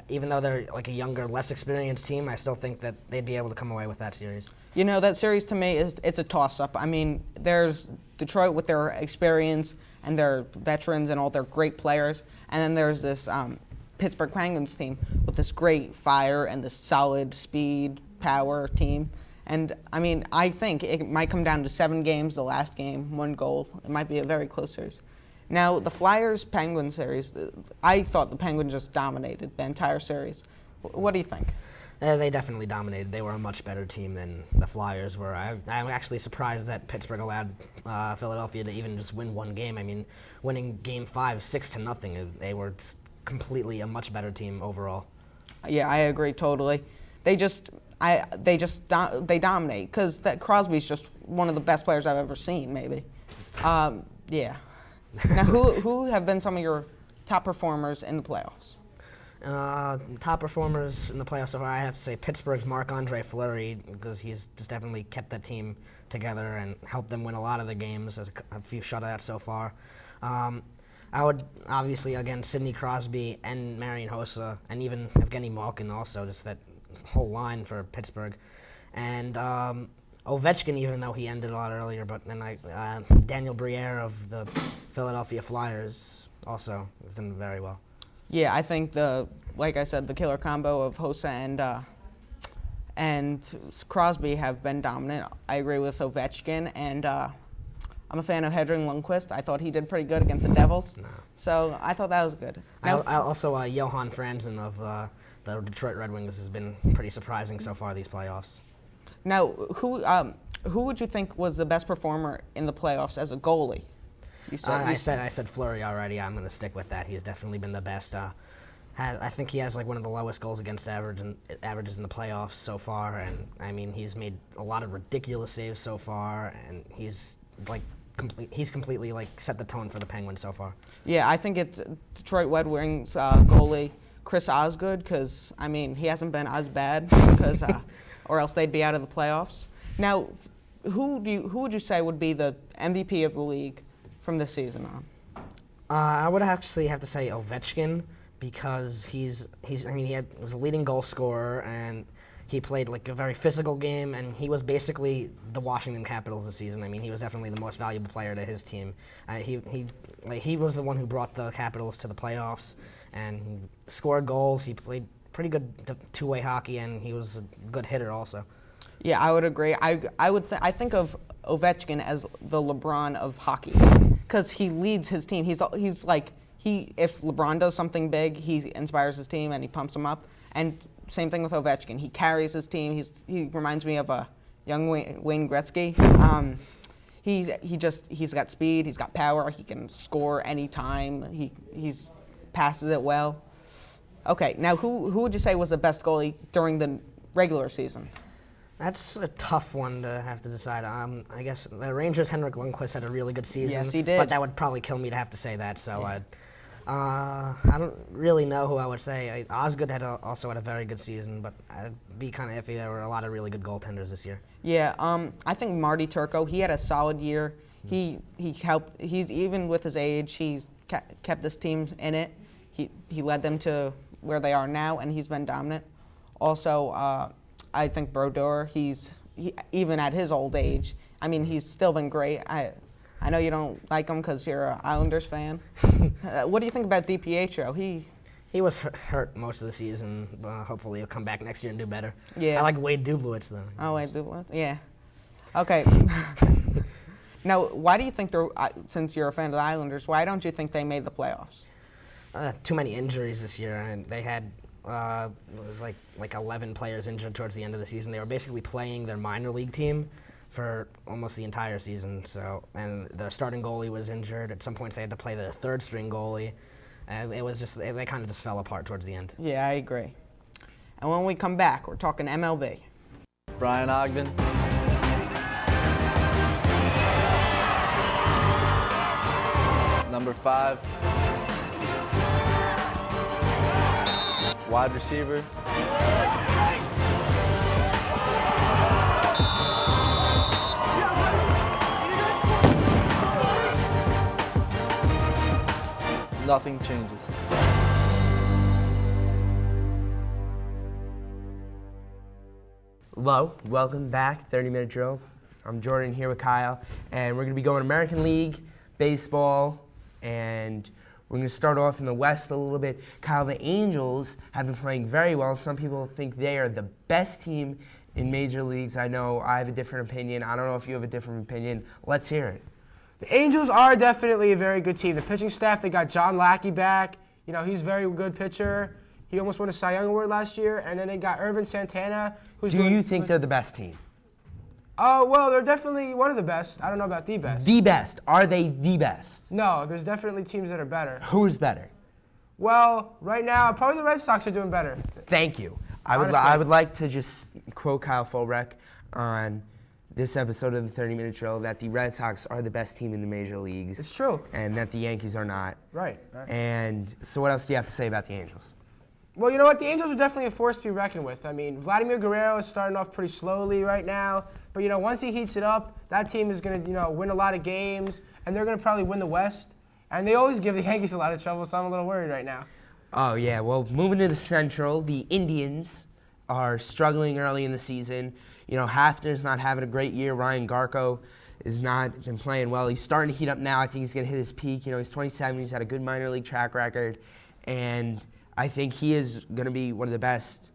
even though they're a younger, less experienced team, I still think that they'd be able to come away with that series. That series to me it's a toss-up. I mean, there's Detroit with their experience and their veterans and all their great players, and then there's this Pittsburgh Penguins team with this great fire and this solid speed, power team. And I mean, I think it might come down to 7 games, the last game, 1 goal. It might be a very close series. Now, the Flyers-Penguins series, I thought the Penguins just dominated the entire series. What do you think? They definitely dominated. They were a much better team than the Flyers were. I'm actually surprised that Pittsburgh allowed Philadelphia to even just win 1 game. I mean, winning Game 5 6-0, they were completely a much better team overall. Yeah, I agree totally. They dominate because that Crosby's just one of the best players I've ever seen, maybe. Yeah. Now, who have been some of your top performers in the playoffs? Top performers in the playoffs so far, I have to say Pittsburgh's Marc-Andre Fleury, because he's just definitely kept that team together and helped them win a lot of the games. There's a few shutouts so far. I would obviously, again, Sidney Crosby and Marian Hossa, and even Evgeny Malkin also, just that whole line for Pittsburgh. And Ovechkin, even though he ended a lot earlier, but then Daniel Briere of the Philadelphia Flyers also has done very well. Yeah, I think like I said, the killer combo of Hossa and Crosby have been dominant. I agree with Ovechkin, and I'm a fan of Hedring Lundqvist. I thought he did pretty good against the Devils, so I thought that was good. I also Johan Franzen of the Detroit Red Wings has been pretty surprising so far these playoffs. Now, who would you think was the best performer in the playoffs as a goalie? I said Fleury already. I'm going to stick with that. He's definitely been the best. I think he has like one of the lowest goals against averages in the playoffs so far, and I mean he's made a lot of ridiculous saves so far, and he's completely like set the tone for the Penguins so far. Yeah, I think it's Detroit Red Wings goalie Chris Osgood, because I mean he hasn't been as bad, because or else they'd be out of the playoffs. Now, who would you say would be the MVP of the league from this season on? I would actually have to say Ovechkin, because he was a leading goal scorer, and he played like a very physical game, and he was basically the Washington Capitals this season. I mean, he was definitely the most valuable player to his team. He was the one who brought the Capitals to the playoffs, and he scored goals. He played pretty good two-way hockey, and he was a good hitter also. Yeah, I would agree. I think of Ovechkin as the LeBron of hockey, because he leads his team. He's like if LeBron does something big, he inspires his team and he pumps them up. And same thing with Ovechkin. He carries his team. He reminds me of a young Wayne Gretzky. He's got speed. He's got power. He can score anytime. He's passes it well. Okay, now who would you say was the best goalie during the regular season? That's a tough one to have to decide. I guess the Rangers' Henrik Lundqvist had a really good season. Yes, he did. But that would probably kill me to have to say that. So Yeah. I don't really know who I would say. Osgood also had a very good season, but I'd be kind of iffy. There were a lot of really good goaltenders this year. Yeah, I think Marty Turco, he had a solid year. He helped. He's even with his age, he's kept this team in it. He led them to where they are now, and he's been dominant. Also, I think Brodeur, even at his old age, I mean, he's still been great. I know you don't like him because you're an Islanders fan. What do you think about DiPietro? He was hurt most of the season. Hopefully he'll come back next year and do better. Yeah. I like Wade Dubow though. Oh, Wade Dubow, yeah. Okay. Now, why do you think since you're a fan of the Islanders, why don't you think they made the playoffs? Too many injuries this year, and they had it was like 11 players injured towards the end of the season. They were basically playing their minor league team for almost the entire season. So, and their starting goalie was injured. At some points, they had to play the third string goalie. And it was just they kind of just fell apart towards the end. Yeah, I agree. And when we come back, we're talking MLB. Brian Ogden. Number 5. Wide receiver. Nothing changes. Hello, welcome back, 30-Minute Drill. I'm Jordan here with Kyle, and we're going to be going American League, baseball, and we're going to start off in the West a little bit. Kyle, the Angels have been playing very well. Some people think they are the best team in major leagues. I know I have a different opinion. I don't know if you have a different opinion. Let's hear it. The Angels are definitely a very good team. The pitching staff, they got John Lackey back. You know, he's a very good pitcher. He almost won a Cy Young Award last year. And then they got Irvin Santana, who's Do you think they're the best team? Oh, well, they're definitely one of the best. I don't know about the best. The best. Are they the best? No, there's definitely teams that are better. Who's better? Well, right now, probably the Red Sox are doing better. Thank you. I would like to just quote Kyle Folbrect on this episode of the 30-Minute Drill that the Red Sox are the best team in the major leagues. It's true. And that the Yankees are not. Right. And so what else do you have to say about the Angels? Well, you know what? The Angels are definitely a force to be reckoned with. I mean, Vladimir Guerrero is starting off pretty slowly right now, but once he heats it up, that team is going to win a lot of games, and they're going to probably win the West. And they always give the Yankees a lot of trouble, so I'm a little worried right now. Oh yeah, well, moving to the Central, the Indians are struggling early in the season. Hafner's not having a great year. Ryan Garco has not been playing well. He's starting to heat up now. I think he's going to hit his peak. He's 27. He's had a good minor league track record, and I think he is going to be one of the best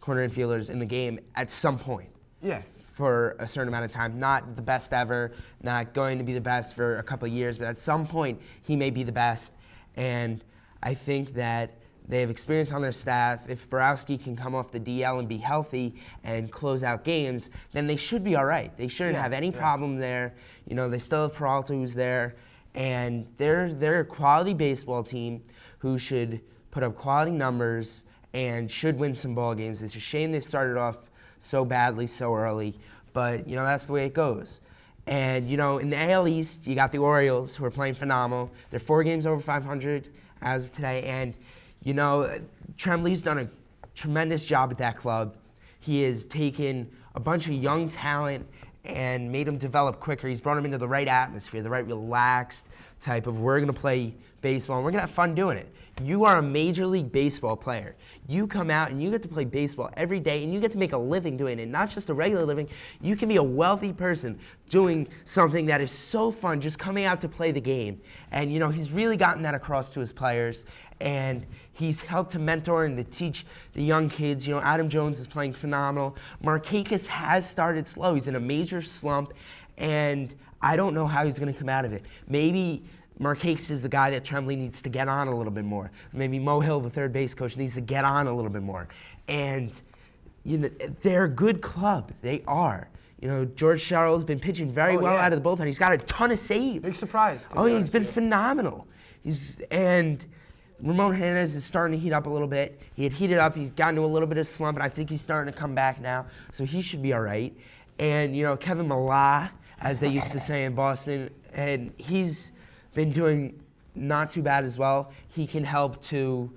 corner infielders in the game at some point. Yeah. For a certain amount of time. Not the best ever, not going to be the best for a couple of years, but at some point he may be the best. And I think that they have experience on their staff. If Borowski can come off the DL and be healthy and close out games, then they should be all right. They shouldn't have any problem there. They still have Peralta who's there. And they're a quality baseball team who should put up quality numbers and should win some ball games. It's a shame they started off so badly so early, but that's the way it goes. And in the AL East, you got the Orioles who are playing phenomenal. They're 4 games over 500 as of today, and Tremblay's done a tremendous job at that club. He has taken a bunch of young talent and made them develop quicker. He's brought them into the right atmosphere, the right relaxed type of we're going to play baseball and we're going to have fun doing it. You are a Major League Baseball player. You come out and you get to play baseball every day and you get to make a living doing it, not just a regular living. You can be a wealthy person doing something that is so fun, just coming out to play the game. And, he's really gotten that across to his players, and he's helped to mentor and to teach the young kids. Adam Jones is playing phenomenal. Markakis has started slow. He's in a major slump, and I don't know how he's going to come out of it. Maybe Markakis is the guy that Tremblay needs to get on a little bit more. Maybe Mo Hill, the third base coach, needs to get on a little bit more. And they're a good club. They are. George Sherrill's been pitching very well out of the bullpen. He's got a ton of saves. Big surprise. He's been phenomenal. And Ramon Hernandez is starting to heat up a little bit. He had heated up. He's gotten to a little bit of slump, and I think he's starting to come back now. So he should be all right. And, Kevin Millar, as they used to say in Boston, and he's been doing not too bad as well. He can help to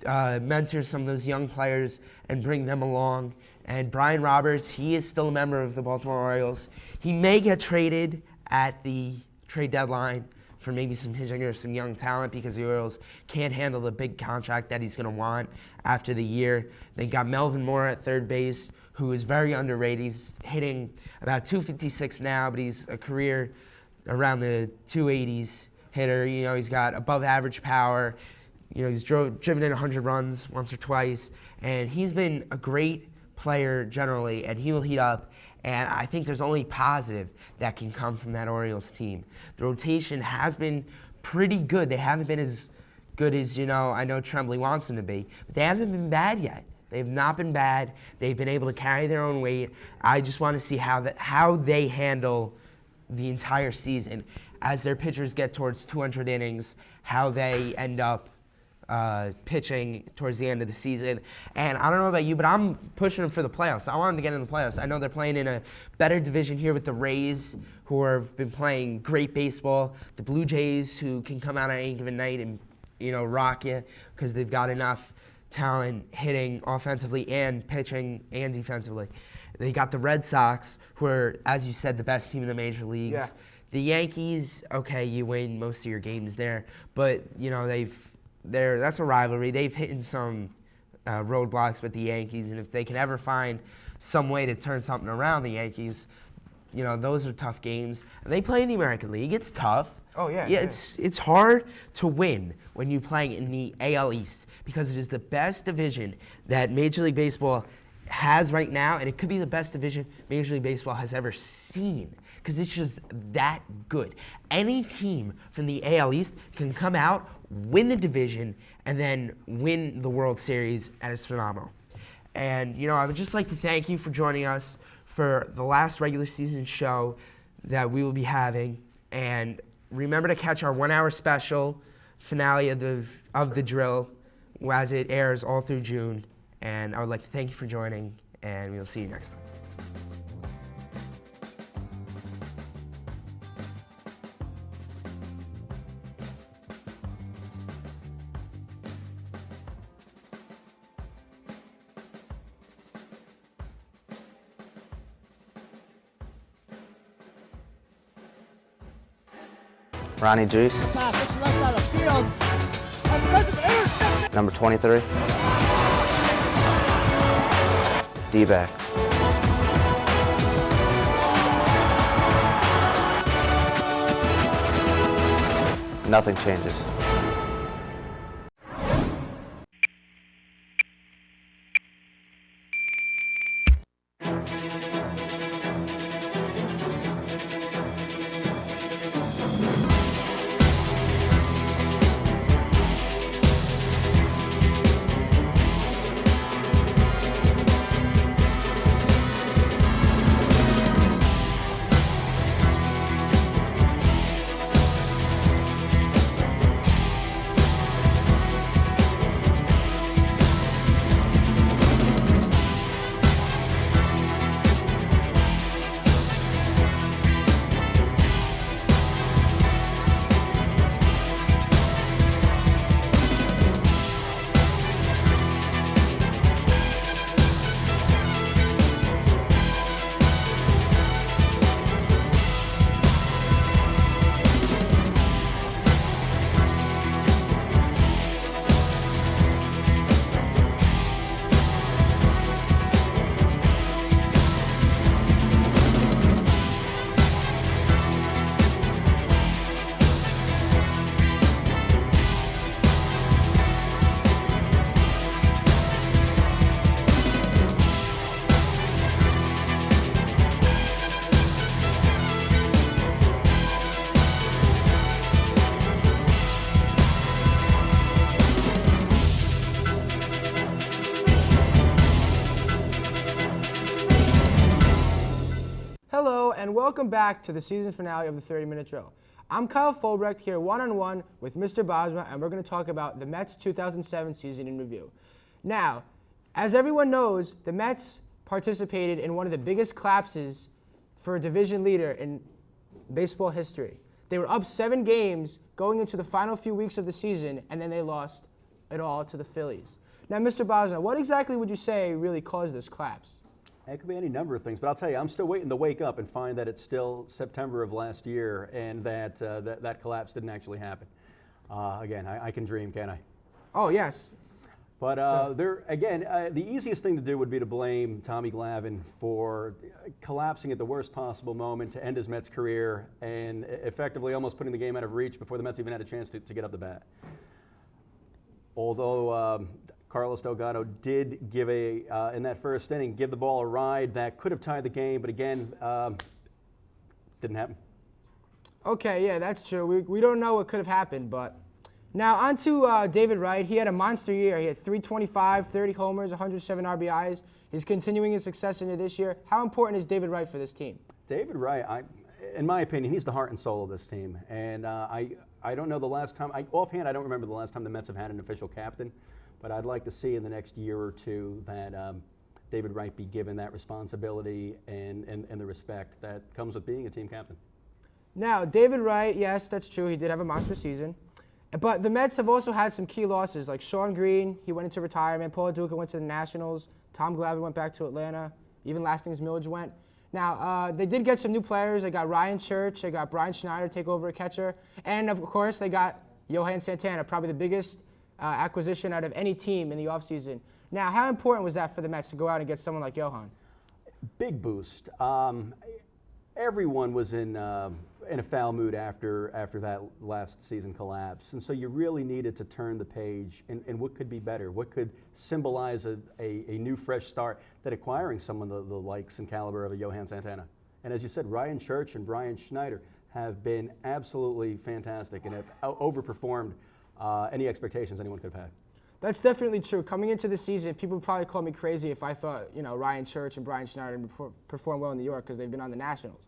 mentor some of those young players and bring them along. And Brian Roberts, he is still a member of the Baltimore Orioles. He may get traded at the trade deadline for maybe some hitting or some young talent because the Orioles can't handle the big contract that he's going to want after the year. They got Melvin Moore at third base, who is very underrated. He's hitting about 256 now, but he's a career around the 280s hitter. He's got above average power. He's driven in 100 runs once or twice, and he's been a great player generally, and he will heat up. And I think there's only positive that can come from that Orioles team. The rotation has been pretty good. They haven't been as good as I know Tremblay wants them to be, but they haven't been bad yet. They've not been bad. They've been able to carry their own weight. I just want to see how they handle the entire season as their pitchers get towards 200 innings, how they end up pitching towards the end of the season. And I don't know about you, but I'm pushing them for the playoffs. I want them to get in the playoffs. I know they're playing in a better division here with the Rays, who have been playing great baseball, the Blue Jays, who can come out on any given night and rock you because they've got enough talent hitting offensively and pitching and defensively. They got the Red Sox, who are, as you said, the best team in the major leagues. Yeah. The Yankees, okay, you win most of your games there, but that's a rivalry. They've hit some roadblocks with the Yankees, and if they can ever find some way to turn something around, the Yankees, those are tough games. And they play in the American League. It's tough. Oh yeah. Yeah, it's hard to win when you're playing in the AL East because it is the best division that Major League Baseball has right now, and it could be the best division Major League Baseball has ever seen because it's just that good. Any team from the AL East can come out, win the division, and then win the World Series, and it's phenomenal. And, I would just like to thank you for joining us for the last regular season show that we will be having. And remember to catch our 1 hour special finale of the drill as it airs all through June. And I would like to thank you for joining, and we'll see you next time. Ronnie Juice. Pass, takes the right side of the field. That's the best intercepted. Number 23. D-back. Nothing changes. Hello, and welcome back to the season finale of the 30-Minute Drill. I'm Kyle Folbrect here one-on-one with Mr. Bosma, and we're going to talk about the Mets 2007 season in review. Now, as everyone knows, the Mets participated in one of the biggest collapses for a division leader in baseball history. They were up 7 games going into the final few weeks of the season, and then they lost it all to the Phillies. Now, Mr. Bosma, what exactly would you say really caused this collapse? It could be any number of things, but I'll tell you, I'm still waiting to wake up and find that it's still September of last year and that that collapse didn't actually happen. Again, I can dream, can't I? Oh, yes. But the easiest thing to do would be to blame Tommy Glavine for collapsing at the worst possible moment to end his Mets career and effectively almost putting the game out of reach before the Mets even had a chance to get up the bat. Although Carlos Delgado did give in that first inning, give the ball a ride that could have tied the game, but again, didn't happen. Okay, yeah, that's true. We don't know what could have happened, but now on to David Wright. He had a monster year. He had 325, 30 homers, 107 RBIs. He's continuing his success into this year. How important is David Wright for this team? David Wright, in my opinion, he's the heart and soul of this team. And I don't know the last time, offhand, I don't remember the last time the Mets have had an official captain. But I'd like to see in the next year or two that David Wright be given that responsibility and the respect that comes with being a team captain. Now, David Wright, yes, that's true. He did have a monster season. But the Mets have also had some key losses, like Sean Green, he went into retirement. Paul Duca went to the Nationals. Tom Glavine went back to Atlanta. Even Lastings Milledge went. Now, they did get some new players. They got Ryan Church. They got Brian Schneider take over a catcher. And, of course, they got Johan Santana, probably the biggest acquisition out of any team in the offseason. Now, how important was that for the Mets to go out and get someone like Johan? Big boost. Everyone was in a foul mood after that last season collapse, and so you really needed to turn the page and what could be better, what could symbolize a new fresh start than acquiring someone the likes and caliber of a Johan Santana. And as you said, Ryan Church and Brian Schneider have been absolutely fantastic and have overperformed any expectations anyone could have had. That's definitely true. Coming into the season, people would probably call me crazy if I thought, Ryan Church and Brian Schneider would perform well in New York because they've been on the Nationals.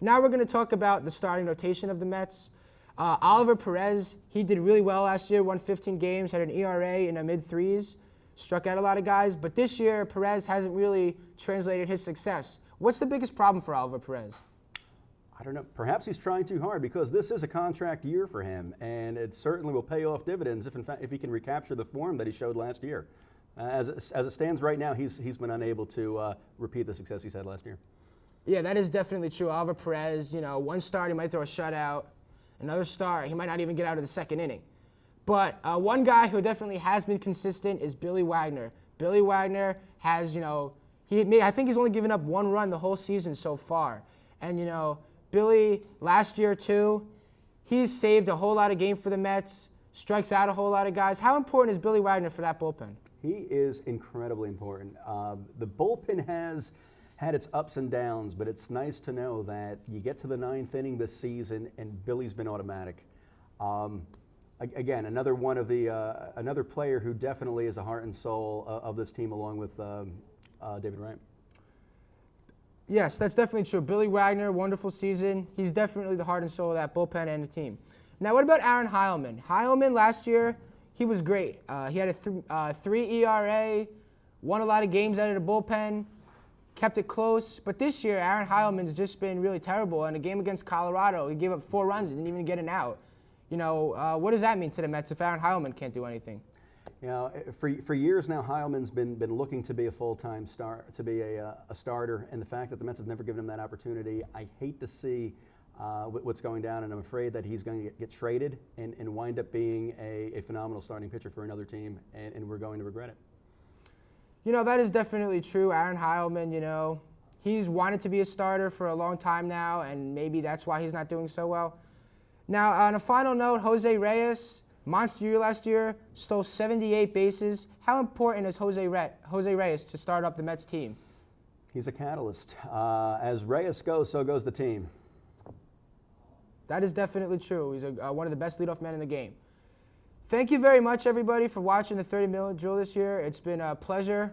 Now we're going to talk about the starting rotation of the Mets. Oliver Perez, he did really well last year, won 15 games, had an ERA in the mid-3s, struck out a lot of guys. But this year, Perez hasn't really translated his success. What's the biggest problem for Oliver Perez? I don't know. Perhaps he's trying too hard because this is a contract year for him, and it certainly will pay off dividends if he can recapture the form that he showed last year. As it stands right now, he's been unable to repeat the success he's had last year. Yeah, that is definitely true. Oliver Perez, one start, he might throw a shutout. another star. He might not even get out of the second inning. But one guy who definitely has been consistent is Billy Wagner. Billy Wagner has, I think he's only given up 1 run the whole season so far. And, Billy, last year too, he's saved a whole lot of games for the Mets, strikes out a whole lot of guys. How important is Billy Wagner for that bullpen? He is incredibly important. The bullpen has had its ups and downs, but it's nice to know that you get to the 9th inning this season and Billy's been automatic. Again, another one of the another player who definitely is a heart and soul of this team, along with David Wright. Yes, that's definitely true. Billy Wagner, wonderful season. He's definitely the heart and soul of that bullpen and the team. Now, what about Aaron Heilman? Heilman last year, he was great. He had a 3 ERA, won a lot of games out of the bullpen, kept it close. But this year, Aaron Heilman's just been really terrible. In a game against Colorado, he gave up 4 runs and didn't even get an out. What does that mean to the Mets if Aaron Heilman can't do anything? For years now, Heilman's been looking to be a full-time star, to be a starter, and the fact that the Mets have never given him that opportunity, I hate to see what's going down, and I'm afraid that he's going to get traded and wind up being a phenomenal starting pitcher for another team, and we're going to regret it. That is definitely true. Aaron Heilman, he's wanted to be a starter for a long time now, and maybe that's why he's not doing so well. Now, on a final note, Jose Reyes, monster year last year, stole 78 bases. How important is Jose Reyes to start up the Mets team? He's a catalyst. As Reyes goes, so goes the team. That is definitely true. He's one of the best leadoff men in the game. Thank you very much, everybody, for watching the 30-minute drill this year. It's been a pleasure,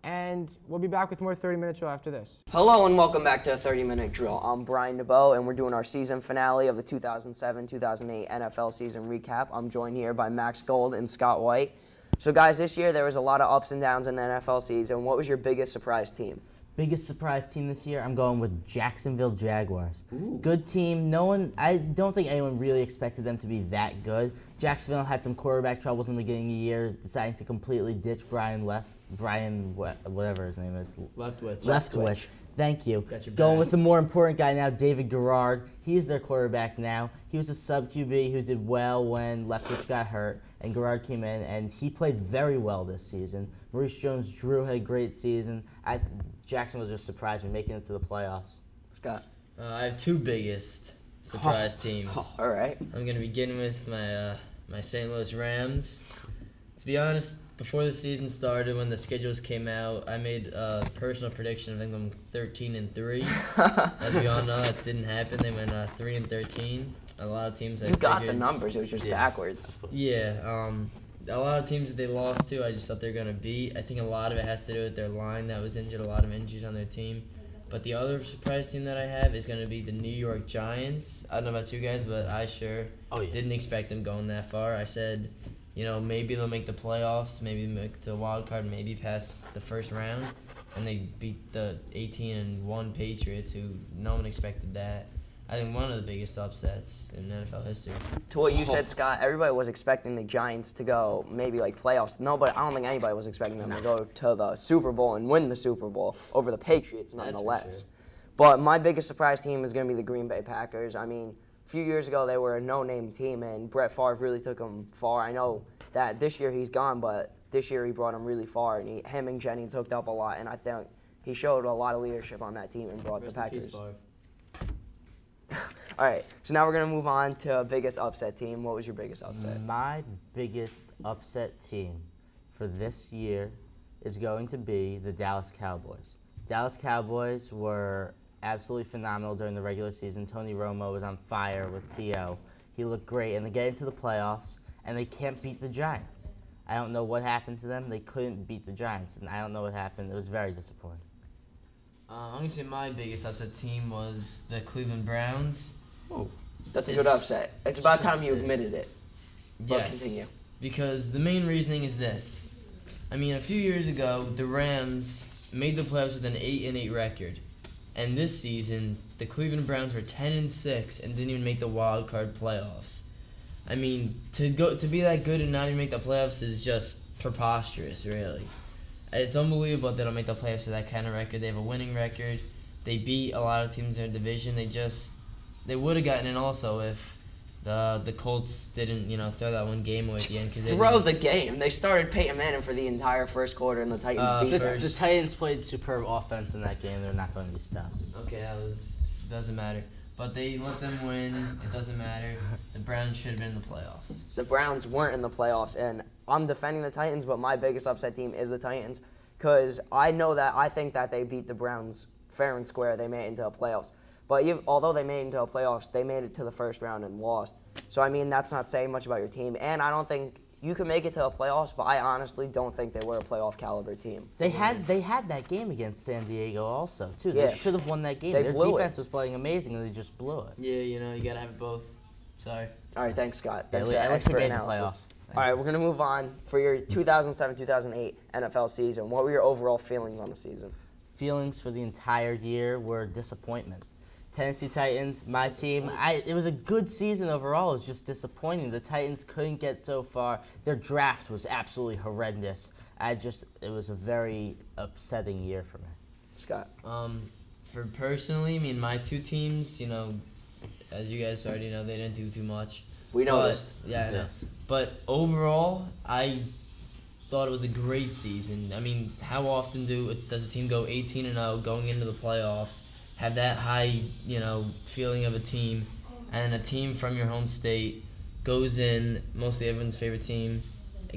and we'll be back with more 30-minute drill after this. Hello and welcome back to 30-Minute Drill. I'm Brian Dubow, and we're doing our season finale of the 2007-2008 NFL season recap. I'm joined here by Max Gold and Scott White. So, guys, this year there was a lot of ups and downs in the NFL season. What was your biggest surprise team? Biggest surprise team this year, I'm going with Jacksonville Jaguars. Ooh. Good team. I don't think anyone really expected them to be that good. Jacksonville had some quarterback troubles in the beginning of the year, deciding to completely ditch whatever his name is. Leftwich. Thank you. Going with the more important guy now, David Garrard. He's their quarterback now. He was a sub QB who did well when Leftwich got hurt, and Garrard came in, and he played very well this season. Maurice Jones-Drew had a great season. Jackson was just surprised me making it to the playoffs. Scott? I have 2 biggest surprise teams. All right. I'm going to begin with my St. Louis Rams. To be honest, before the season started, when the schedules came out, I made a personal prediction of them going 13-3. As we all know, it didn't happen. They went 3-13. A lot of teams. You got the numbers. It was just backwards. Yeah. A lot of teams that they lost to, I just thought they were going to beat. I think a lot of it has to do with their line that was injured, a lot of injuries on their team. But the other surprise team that I have is going to be the New York Giants. I don't know about you guys, but I didn't expect them going that far. I said, maybe they'll make the playoffs, maybe make the wild card, maybe pass the first round. And they beat the 18-1 Patriots, who no one expected that. I think one of the biggest upsets in NFL history. To what you said, Scott, everybody was expecting the Giants to go maybe like playoffs. No, but I don't think anybody was expecting them to go to the Super Bowl and win the Super Bowl over the Patriots, nonetheless. Sure. But my biggest surprise team is going to be the Green Bay Packers. I mean, a few years ago they were a no-name team, and Brett Favre really took them far. I know that this year he's gone, but this year he brought them really far, and him and Jennings hooked up a lot, and I think he showed a lot of leadership on that team and brought the Packers. All right, so now we're going to move on to biggest upset team. What was your biggest upset? My biggest upset team for this year is going to be the Dallas Cowboys. Dallas Cowboys were absolutely phenomenal during the regular season. Tony Romo was on fire with T.O. He looked great, and they get into the playoffs, and they can't beat the Giants. I don't know what happened to them. They couldn't beat the Giants, and I don't know what happened. It was very disappointing. I'm going to say my biggest upset team was the Cleveland Browns. Oh, that's a good upset. It's about time you admitted it. But yes, continue. Because the main reasoning is this. I mean, a few years ago, the Rams made the playoffs with an 8-8 record. And this season, the Cleveland Browns were 10-6 and didn't even make the wild card playoffs. I mean, to be that good and not even make the playoffs is just preposterous, really. It's unbelievable they don't make the playoffs with that kind of record. They have a winning record. They beat a lot of teams in their division. They would have gotten in also if The Colts didn't, throw that one game away at the end. Throw the game. They started Peyton Manning for the entire first quarter, and the Titans beat them. The Titans played superb offense in that game. They're not going to be stopped. Okay, doesn't matter. But they let them win. It doesn't matter. The Browns should have been in the playoffs. The Browns weren't in the playoffs, and I'm defending the Titans, but my biggest upset team is the Titans because I think that they beat the Browns fair and square. They made it into the playoffs. But although they made it into the playoffs, they made it to the first round and lost. So, that's not saying much about your team. And I don't think you can make it to the playoffs, but I honestly don't think they were a playoff caliber team. They had that game against San Diego also, too. Yeah. They should have won that game. Their defense was playing amazing, and they just blew it. Yeah, you got to have it both. Sorry. All right, thanks, Scott. Yeah, Thanks for at that least we expert made the analysis. playoffs. All right, we're going to move on. For your 2007-2008 NFL season, what were your overall feelings on the season? Feelings for the entire year were disappointment. Tennessee Titans, my team, it was a good season overall. It was just disappointing. The Titans couldn't get so far. Their draft was absolutely horrendous. It was a very upsetting year for me. Scott? For personally, my two teams, as you guys already know, they didn't do too much. We noticed. Yeah, I know. But overall, I thought it was a great season. How often does a team go 18-0 going into the playoffs? Have that high, feeling of a team, and a team from your home state goes in, mostly everyone's favorite team,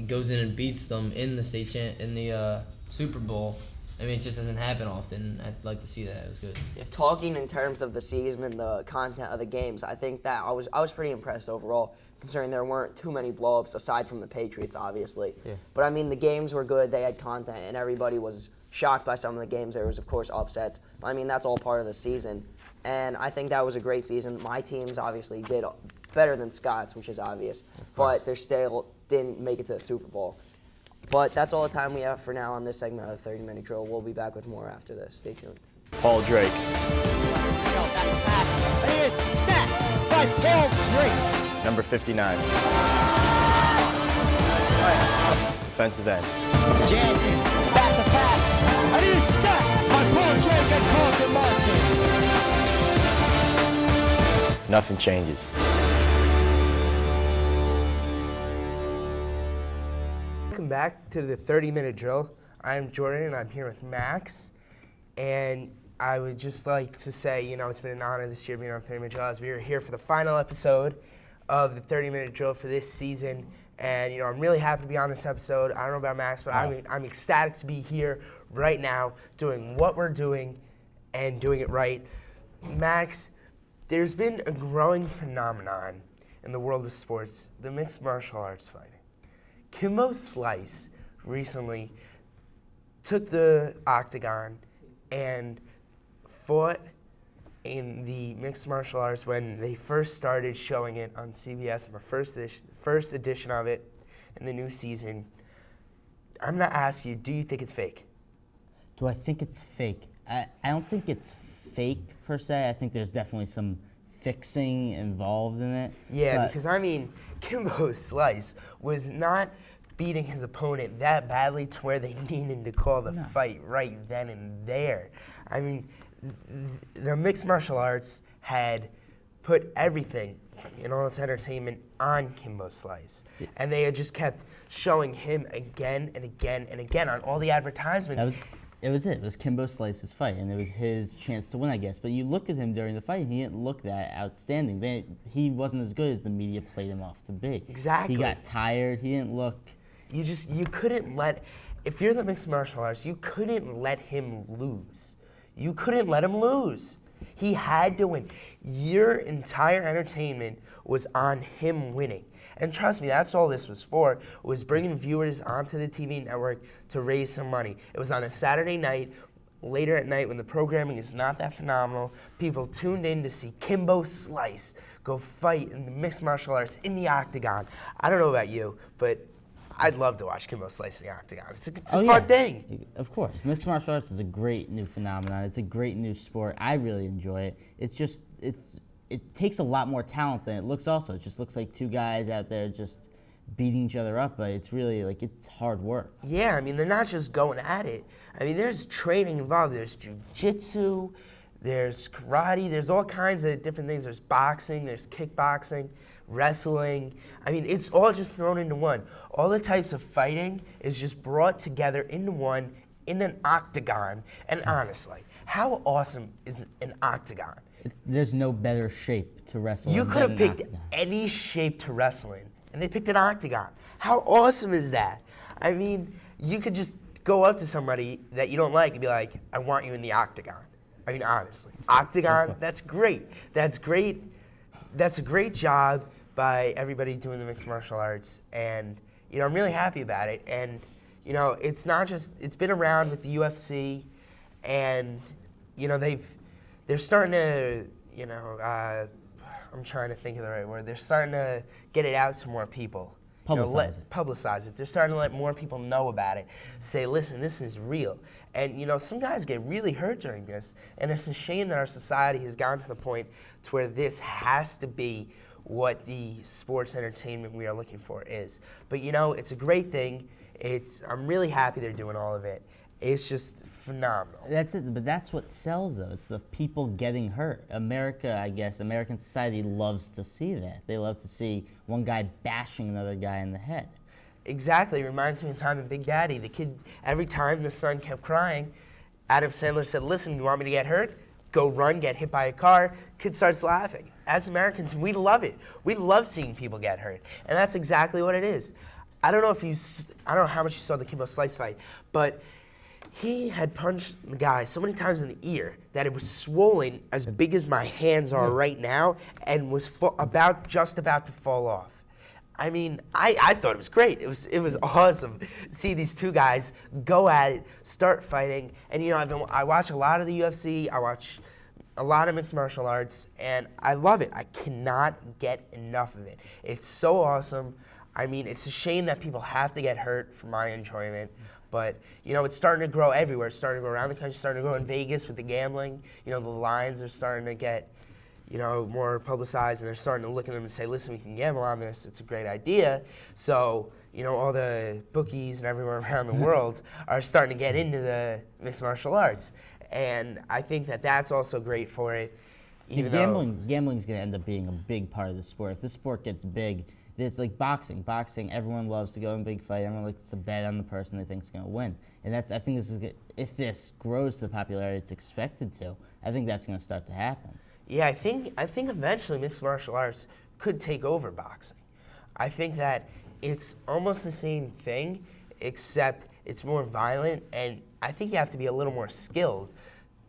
goes in and beats them in the Super Bowl. It just doesn't happen often. I'd like to see that. It was good. Yeah, talking in terms of the season and the content of the games, I think that I was pretty impressed overall, considering there weren't too many blow-ups aside from the Patriots, obviously. Yeah. But the games were good. They had content, and everybody was shocked by some of the games. There was, of course, upsets. That's all part of the season. And I think that was a great season. My teams obviously did better than Scott's, which is obvious. But they still didn't make it to the Super Bowl. But that's all the time we have for now on this segment of the 30-Minute Drill. We'll be back with more after this. Stay tuned. Paul Drake. He is sacked by Paul Drake. Number 59. Defensive end. Jansen, back to pass, and he is sacked by Paul Drake and Carlton Marston. Nothing changes. Welcome back to the 30-Minute Drill. I'm Jordan, and I'm here with Max. And I would just like to say, it's been an honor this year being on 30-Minute Drill, as we are here for the final episode of the 30-Minute Drill for this season. And, I'm really happy to be on this episode. I don't know about Max, but I'm ecstatic to be here right now doing what we're doing and doing it right. Max, there's been a growing phenomenon in the world of sports, the mixed martial arts fighting. Kimbo Slice recently took the octagon and fought in the mixed martial arts when they first started showing it on CBS in the first edition of it in the new season. I'm going to ask you, do you think it's fake? Do I think it's fake? I don't think it's fake per se. I think there's definitely some fixing involved in it. Yeah, because Kimbo Slice was not beating his opponent that badly to where they needed to call the fight right then and there. The mixed martial arts had put everything in all its entertainment on Kimbo Slice. Yeah. And they had just kept showing him again and again and again on all the advertisements. It was Kimbo Slice's fight, and it was his chance to win, I guess. But you looked at him during the fight, and he didn't look that outstanding. He wasn't as good as the media played him off to be. Exactly. He got tired. He didn't look... You couldn't let... If you're the mixed martial arts, you couldn't let him lose. You couldn't let him lose. He had to win. Your entire entertainment was on him winning. And trust me, that's all this was for, was bringing viewers onto the TV network to raise some money. It was on a Saturday night, later at night when the programming is not that phenomenal. People tuned in to see Kimbo Slice go fight in the mixed martial arts in the octagon. I don't know about you, but I'd love to watch Kimbo Slice in the octagon. It's a fun thing. Of course. Mixed martial arts is a great new phenomenon. It's a great new sport. I really enjoy it. It takes a lot more talent than it looks also. It just looks like two guys out there just beating each other up, but it's really, it's hard work. Yeah, they're not just going at it. There's training involved. There's jiu-jitsu, there's karate, there's all kinds of different things. There's boxing, there's kickboxing, wrestling. I mean, it's all just thrown into one. All the types of fighting is just brought together into one in an octagon. And honestly, how awesome is an octagon? There's no better shape to wrestle You in could have than an picked octagon. any shape to wrestle in, and they picked an octagon. How awesome is that? I mean, you could just go up to somebody that you don't like and be like, I want you in the octagon. I mean, honestly. Octagon, that's great. That's great. That's a great job by everybody doing the mixed martial arts, and I'm really happy about it. And it's not just, it's been around with the UFC, and they're starting to, I'm trying to think of the right word. They're starting to get it out to more people. Publicize it. They're starting to let more people know about it. Say, listen, this is real. And some guys get really hurt during this, and it's a shame that our society has gotten to the point to where this has to be what the sports entertainment we are looking for is. But it's a great thing. I'm really happy they're doing all of it. It's just phenomenal. That's it, but that's what sells, though. It's the people getting hurt. America, I guess, American society loves to see that. They love to see one guy bashing another guy in the head. Exactly. It reminds me of time in Big Daddy. The kid, every time the son kept crying, Adam Sandler said, listen, you want me to get hurt? Go run, get hit by a car. Kid starts laughing. As Americans, we love it. We love seeing people get hurt. And that's exactly what it is. I don't know how much you saw the Kimbo Slice fight, but he had punched the guy so many times in the ear that it was swollen as big as my hands are right now and was just about to fall off. I mean, I thought it was great. It was awesome to see these two guys go at it, start fighting. And I watch a lot of the UFC. I watch a lot of mixed martial arts, and I love it. I cannot get enough of it. It's so awesome. I mean, it's a shame that people have to get hurt for my enjoyment. But, it's starting to grow everywhere. It's starting to grow around the country, starting to grow in Vegas with the gambling. The lines are starting to get, more publicized, and they're starting to look at them and say, listen, we can gamble on this. It's a great idea. So, all the bookies and everywhere around the world are starting to get into the mixed martial arts. And I think that that's also great for it. Gambling's going to end up being a big part of the sport. If this sport gets big, it's like boxing. Boxing, everyone loves to go in a big fight. Everyone likes to bet on the person they think is going to win. And I think this is good. If this grows to the popularity it's expected to, I think that's going to start to happen. Yeah, I think eventually mixed martial arts could take over boxing. I think that it's almost the same thing, except it's more violent, and I think you have to be a little more skilled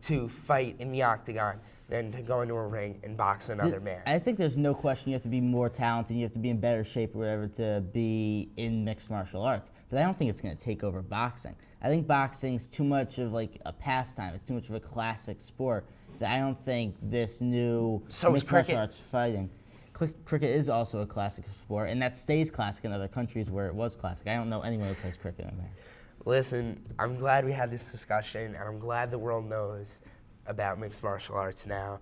to fight in the octagon than to go into a ring and box another man. I think there's no question you have to be more talented, you have to be in better shape or whatever to be in mixed martial arts. But I don't think it's going to take over boxing. I think boxing's too much of like a pastime. It's too much of a classic sport that I don't think this new mixed martial arts fighting. Cricket is also a classic sport, and that stays classic in other countries where it was classic. I don't know anyone who plays cricket in there. Listen, I'm glad we had this discussion, and I'm glad the world knows about mixed martial arts now.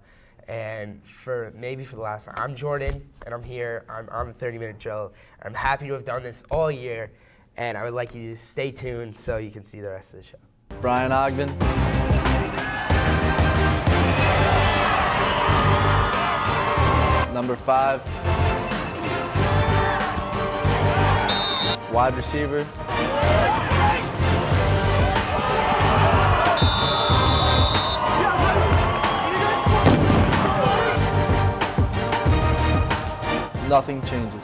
And for the last time, I'm Jordan, and I'm here. I'm on the 30-minute drill. I'm happy to have done this all year, and I would like you to stay tuned so you can see the rest of the show. Brian Ogden. Number 5. Wide receiver. Nothing changes.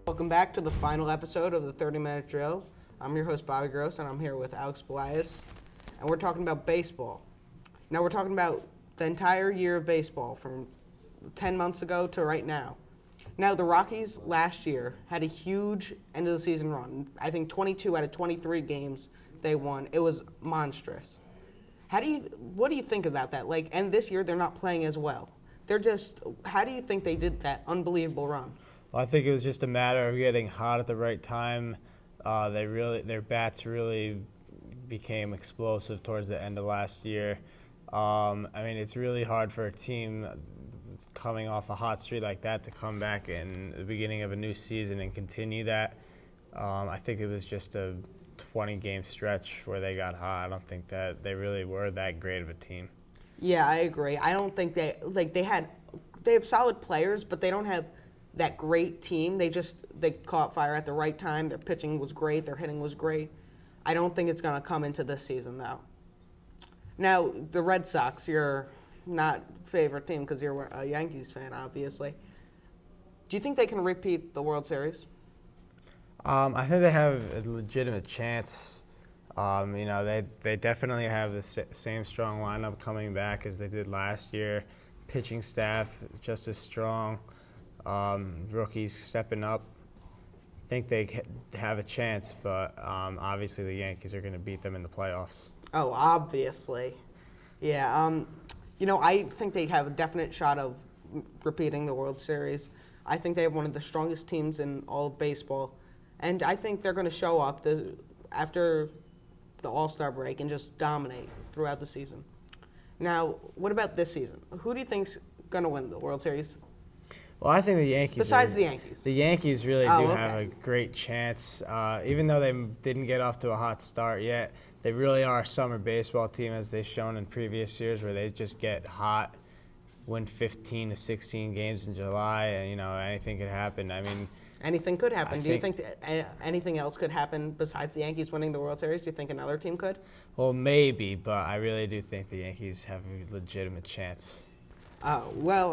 Welcome back to the final episode of the 30-Minute Drill. I'm your host, Bobby Gross, and I'm here with Alex Bellias, and we're talking about baseball. Now, we're talking about the entire year of baseball from 10 months ago to right now. Now, the Rockies last year had a huge end-of-the-season run. I think 22 out of 23 games they won. It was monstrous. What do you think about that? And this year they're not playing as well. How do you think they did that unbelievable run? Well, I think it was just a matter of getting hot at the right time. Their bats really became explosive towards the end of last year. It's really hard for a team coming off a hot streak like that to come back in the beginning of a new season and continue that. I think it was just a 20-game stretch where they got hot. I don't think that they really were that great of a team. Yeah, I agree. I don't think they have solid players, but they don't have that great team. They caught fire at the right time. Their pitching was great. Their hitting was great. I don't think it's going to come into this season, though. Now, the Red Sox, your not favorite team because you're a Yankees fan, obviously. Do you think they can repeat the World Series? I think they have a legitimate chance. They definitely have the same strong lineup coming back as they did last year. Pitching staff just as strong. Rookies stepping up. I think they have a chance, but obviously the Yankees are going to beat them in the playoffs. Oh, obviously. Yeah. I think they have a definite shot of repeating the World Series. I think they have one of the strongest teams in all of baseball. And I think they're going to show up after the All-Star break and just dominate throughout the season. Now, what about this season? Who do you think's going to win the World Series? Well, I think the Yankees. Besides the Yankees. The Yankees really do have a great chance. Even though they didn't get off to a hot start yet, they really are a summer baseball team, as they've shown in previous years, where they just get hot, win 15 to 16 games in July, and anything could happen. I mean, anything could happen. Do you think anything else could happen besides the Yankees winning the World Series? Do you think another team could? Well, maybe, but I really do think the Yankees have a legitimate chance. Oh, well,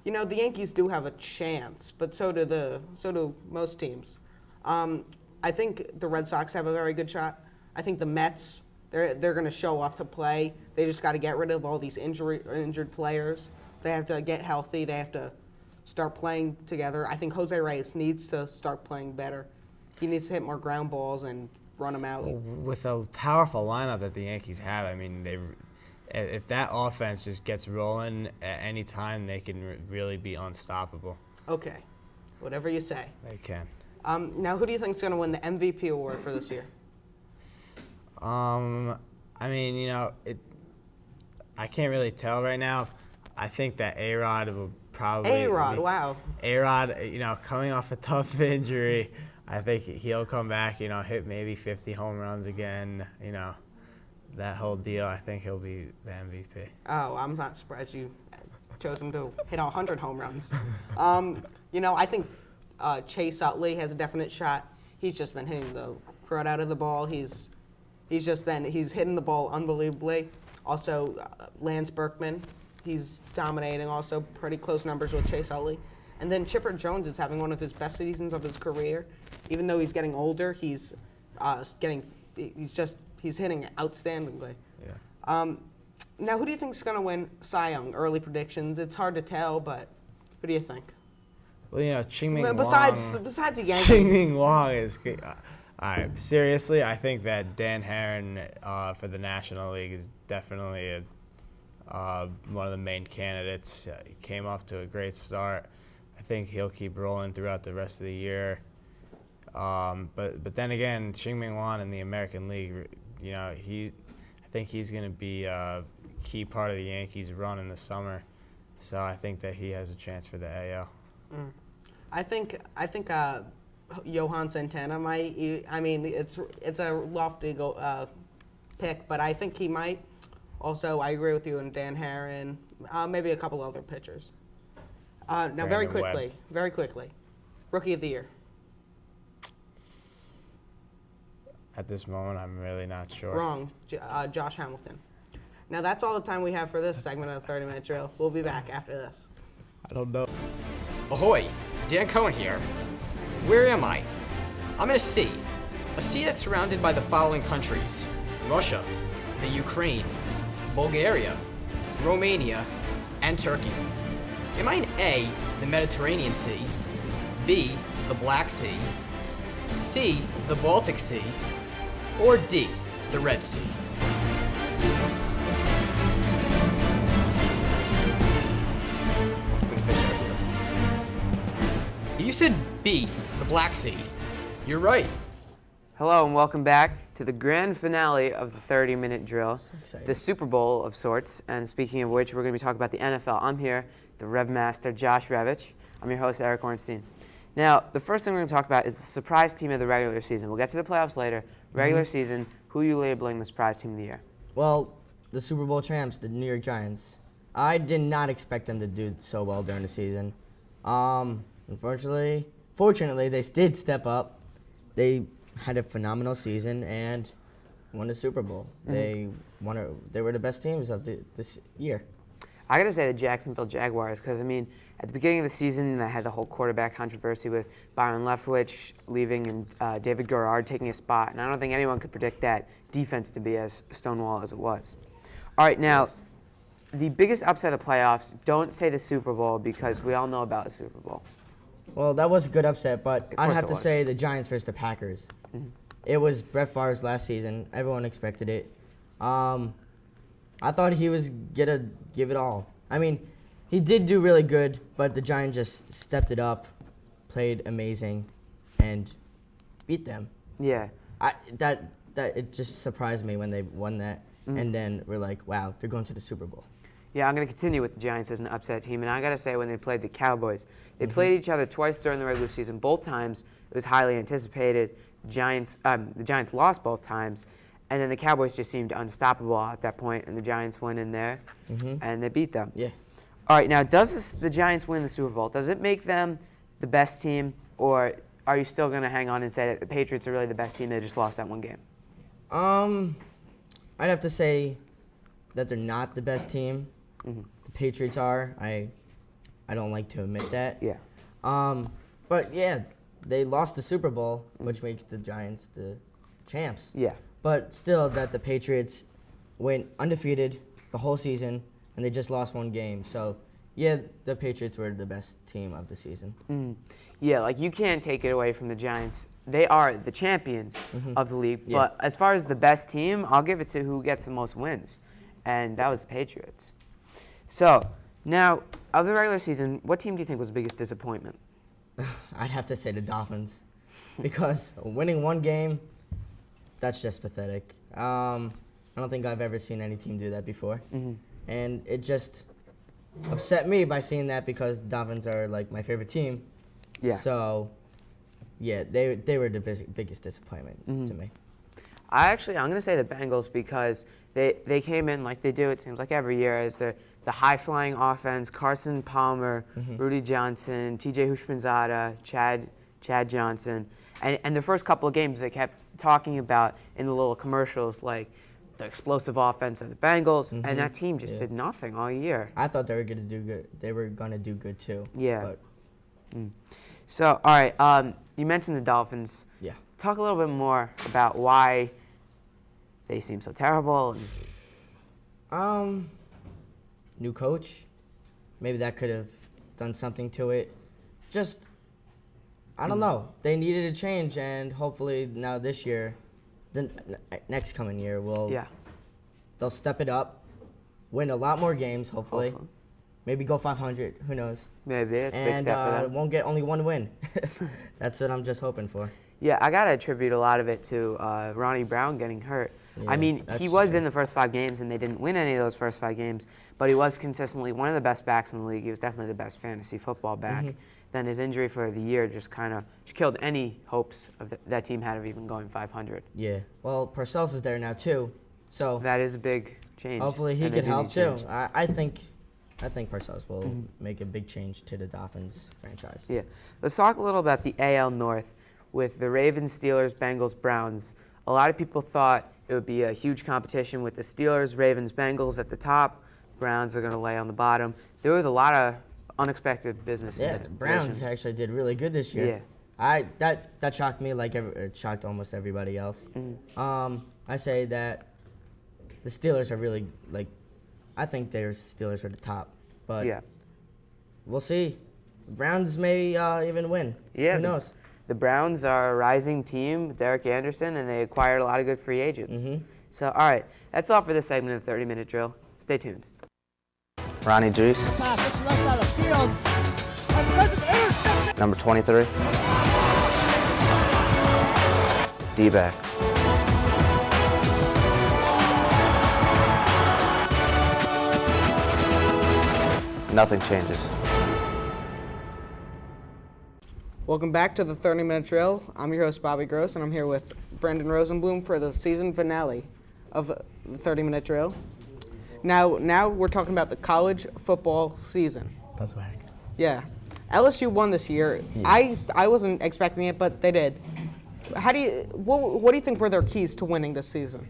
the Yankees do have a chance, but so do most teams. I think the Red Sox have a very good shot. I think the Mets, they're going to show up to play. They just got to get rid of all these injured players. They have to get healthy. They have to start playing together. I think Jose Reyes needs to start playing better. He needs to hit more ground balls and run them out. With a powerful lineup that the Yankees have, I mean, if that offense just gets rolling at any time, they can really be unstoppable. Okay, whatever you say. They can. Now, who do you think is going to win the MVP award for this year? I can't really tell right now. I think that A-Rod will probably. A-Rod, wow. A-Rod, coming off a tough injury, I think he'll come back, hit maybe 50 home runs again, that whole deal. I think he'll be the MVP. Oh, I'm not surprised you chose him to hit 100 home runs. I think Chase Utley has a definite shot. He's just been hitting the crud out of the ball. He's hitting the ball unbelievably. Also, Lance Berkman, he's dominating. Also, pretty close numbers with Chase Utley. And then Chipper Jones is having one of his best seasons of his career. Even though he's getting older, he's hitting outstandingly. Yeah. Now, who do you think is going to win Cy Young? Early predictions. It's hard to tell, but who do you think? Well, Ching-Ming Wong. Besides the Yankees. Ching-Ming Wong is good. All right, seriously, I think that Dan Herron for the National League is definitely one of the main candidates. He came off to a great start. I think he'll keep rolling throughout the rest of the year. But then again, Ching-Ming Wong in the American League, I think he's going to be a key part of the Yankees' run in the summer. So I think that he has a chance for the AL. I think Johan Santana might. I mean, it's a lofty pick, but I think he might. Also, I agree with you and Dan Herron, maybe a couple other pitchers. Now, very quickly, Rookie of the Year. At this moment, I'm really not sure. Wrong. Josh Hamilton. Now, that's all the time we have for this segment of the 30-Minute Drill. We'll be back after this. I don't know. Ahoy, Dan Cohen here. Where am I? I'm in a sea that's surrounded by the following countries: Russia, the Ukraine, Bulgaria, Romania, and Turkey. Am I in A, the Mediterranean Sea, B, the Black Sea, C, the Baltic Sea, or D, the Red Sea? You said B, the Black Sea. You're right. Hello and welcome back to the grand finale of the 30-minute drill, the Super Bowl of sorts. And speaking of which, we're going to be talking about the NFL. I'm here, the Rev Master, Josh Revitch. I'm your host, Eric Orenstein. Now, the first thing we're going to talk about is the surprise team of the regular season. We'll get to the playoffs later. Regular season, who are you labeling the surprise team of the year? Well, the Super Bowl champs, the New York Giants. I did not expect them to do so well during the season. Fortunately, they did step up. They had a phenomenal season and won the Super Bowl. They were the best teams of this year. I got to say the Jacksonville Jaguars, because, I mean, at the beginning of the season, they had the whole quarterback controversy with Byron Leftwich leaving and David Garrard taking a spot, and I don't think anyone could predict that defense to be as stonewall as it was. All right, now, the biggest upset of the playoffs, don't say the Super Bowl, because we all know about the Super Bowl. Well, that was a good upset, but I'd have to was. say the Giants versus the Packers. It was Brett Favre's last season. Everyone expected it. I thought he was gonna give it all. I mean, he did do really good, but the Giants just stepped it up, played amazing, and beat them. Yeah. It just surprised me when they won that, and then we're like, wow, they're going to the Super Bowl. Yeah, I'm going to continue with the Giants as an upset team, and I got to say when they played the Cowboys, they played each other twice during the regular season. Both times it was highly anticipated. The Giants lost both times, and then the Cowboys just seemed unstoppable at that point, and the Giants went in there and they beat them. Yeah. All right, now does the Giants win the Super Bowl? Does it make them the best team, or are you still going to hang on and say that the Patriots are really the best team? They just lost that one game. I'd have to say that they're not the best team. The Patriots are. I don't like to admit that. Yeah. But yeah, they lost the Super Bowl, which makes the Giants the champs. Yeah. But still, that the Patriots went undefeated the whole season, and they just lost one game. So yeah, the Patriots were the best team of the season. Yeah, like you can't take it away from the Giants. They are the champions of the league. Yeah. But as far as the best team, I'll give it to who gets the most wins, and that was the Patriots. So now, of the regular season, what team do you think was the biggest disappointment? I'd have to say the Dolphins, because winning one game, that's just pathetic. I don't think I've ever seen any team do that before, and it just upset me by seeing that, because the Dolphins are like my favorite team. Yeah. So, yeah, they were the biggest disappointment to me. I'm going to say the Bengals, because they came in like they do, it seems like every year, as the high-flying offense, Carson Palmer, Rudy Johnson, T.J. Houshmandzadeh, Chad Johnson. And the first couple of games they kept talking about in the little commercials, like the explosive offense of the Bengals, and that team just did nothing all year. I thought they were going to do good. They were going to do good too. Yeah. So, all right, you mentioned the Dolphins. Yeah. Talk a little bit more about why they seem so terrible. New coach, maybe that could have done something to it. Just, I don't know. They needed a change, and hopefully now this year, the next coming year, they'll step it up, win a lot more games, hopefully. Maybe go 500. Who knows? Maybe it's a big step for them. Won't get only one win. That's what I'm just hoping for. Yeah, I gotta attribute a lot of it to Ronnie Brown getting hurt. Yeah, I mean, he was in the first 5 games, and they didn't win any of those first 5 games, but he was consistently one of the best backs in the league. He was definitely the best fantasy football back. Then his injury for the year just kind of killed any hopes of that team had of even going 500. Yeah. Well, Parcells is there now too, so that is a big change. Hopefully he and they can do help need too. change. I think Parcells will make a big change to the Dolphins franchise. Yeah. Let's talk a little about the AL North with the Ravens, Steelers, Bengals, Browns. A lot of people thought it would be a huge competition with the Steelers, Ravens, Bengals at the top. Browns are going to lay on the bottom. There was a lot of unexpected business. Yeah, in the Browns division. actually did really good this year. Yeah. That shocked me, like it shocked almost everybody else. I say that the Steelers are really, like, I think their Steelers are the top, but we'll see. Browns may even win. Yeah, Who knows? The Browns are a rising team, Derek Anderson, and they acquired a lot of good free agents. So, all right, that's all for this segment of the 30-minute drill. Stay tuned. Ronnie Juice, Pass, it's right side of the field. That's the best interception. number 23. D-back. Nothing changes. Welcome back to the 30-minute drill. I'm your host, Bobby Gross, and I'm here with Brendan Rosenblum for the season finale of the 30-minute drill. Now we're talking about the college football season. That's right. Yeah. LSU won this year. Yes. I wasn't expecting it, but they did. What do you think were their keys to winning this season?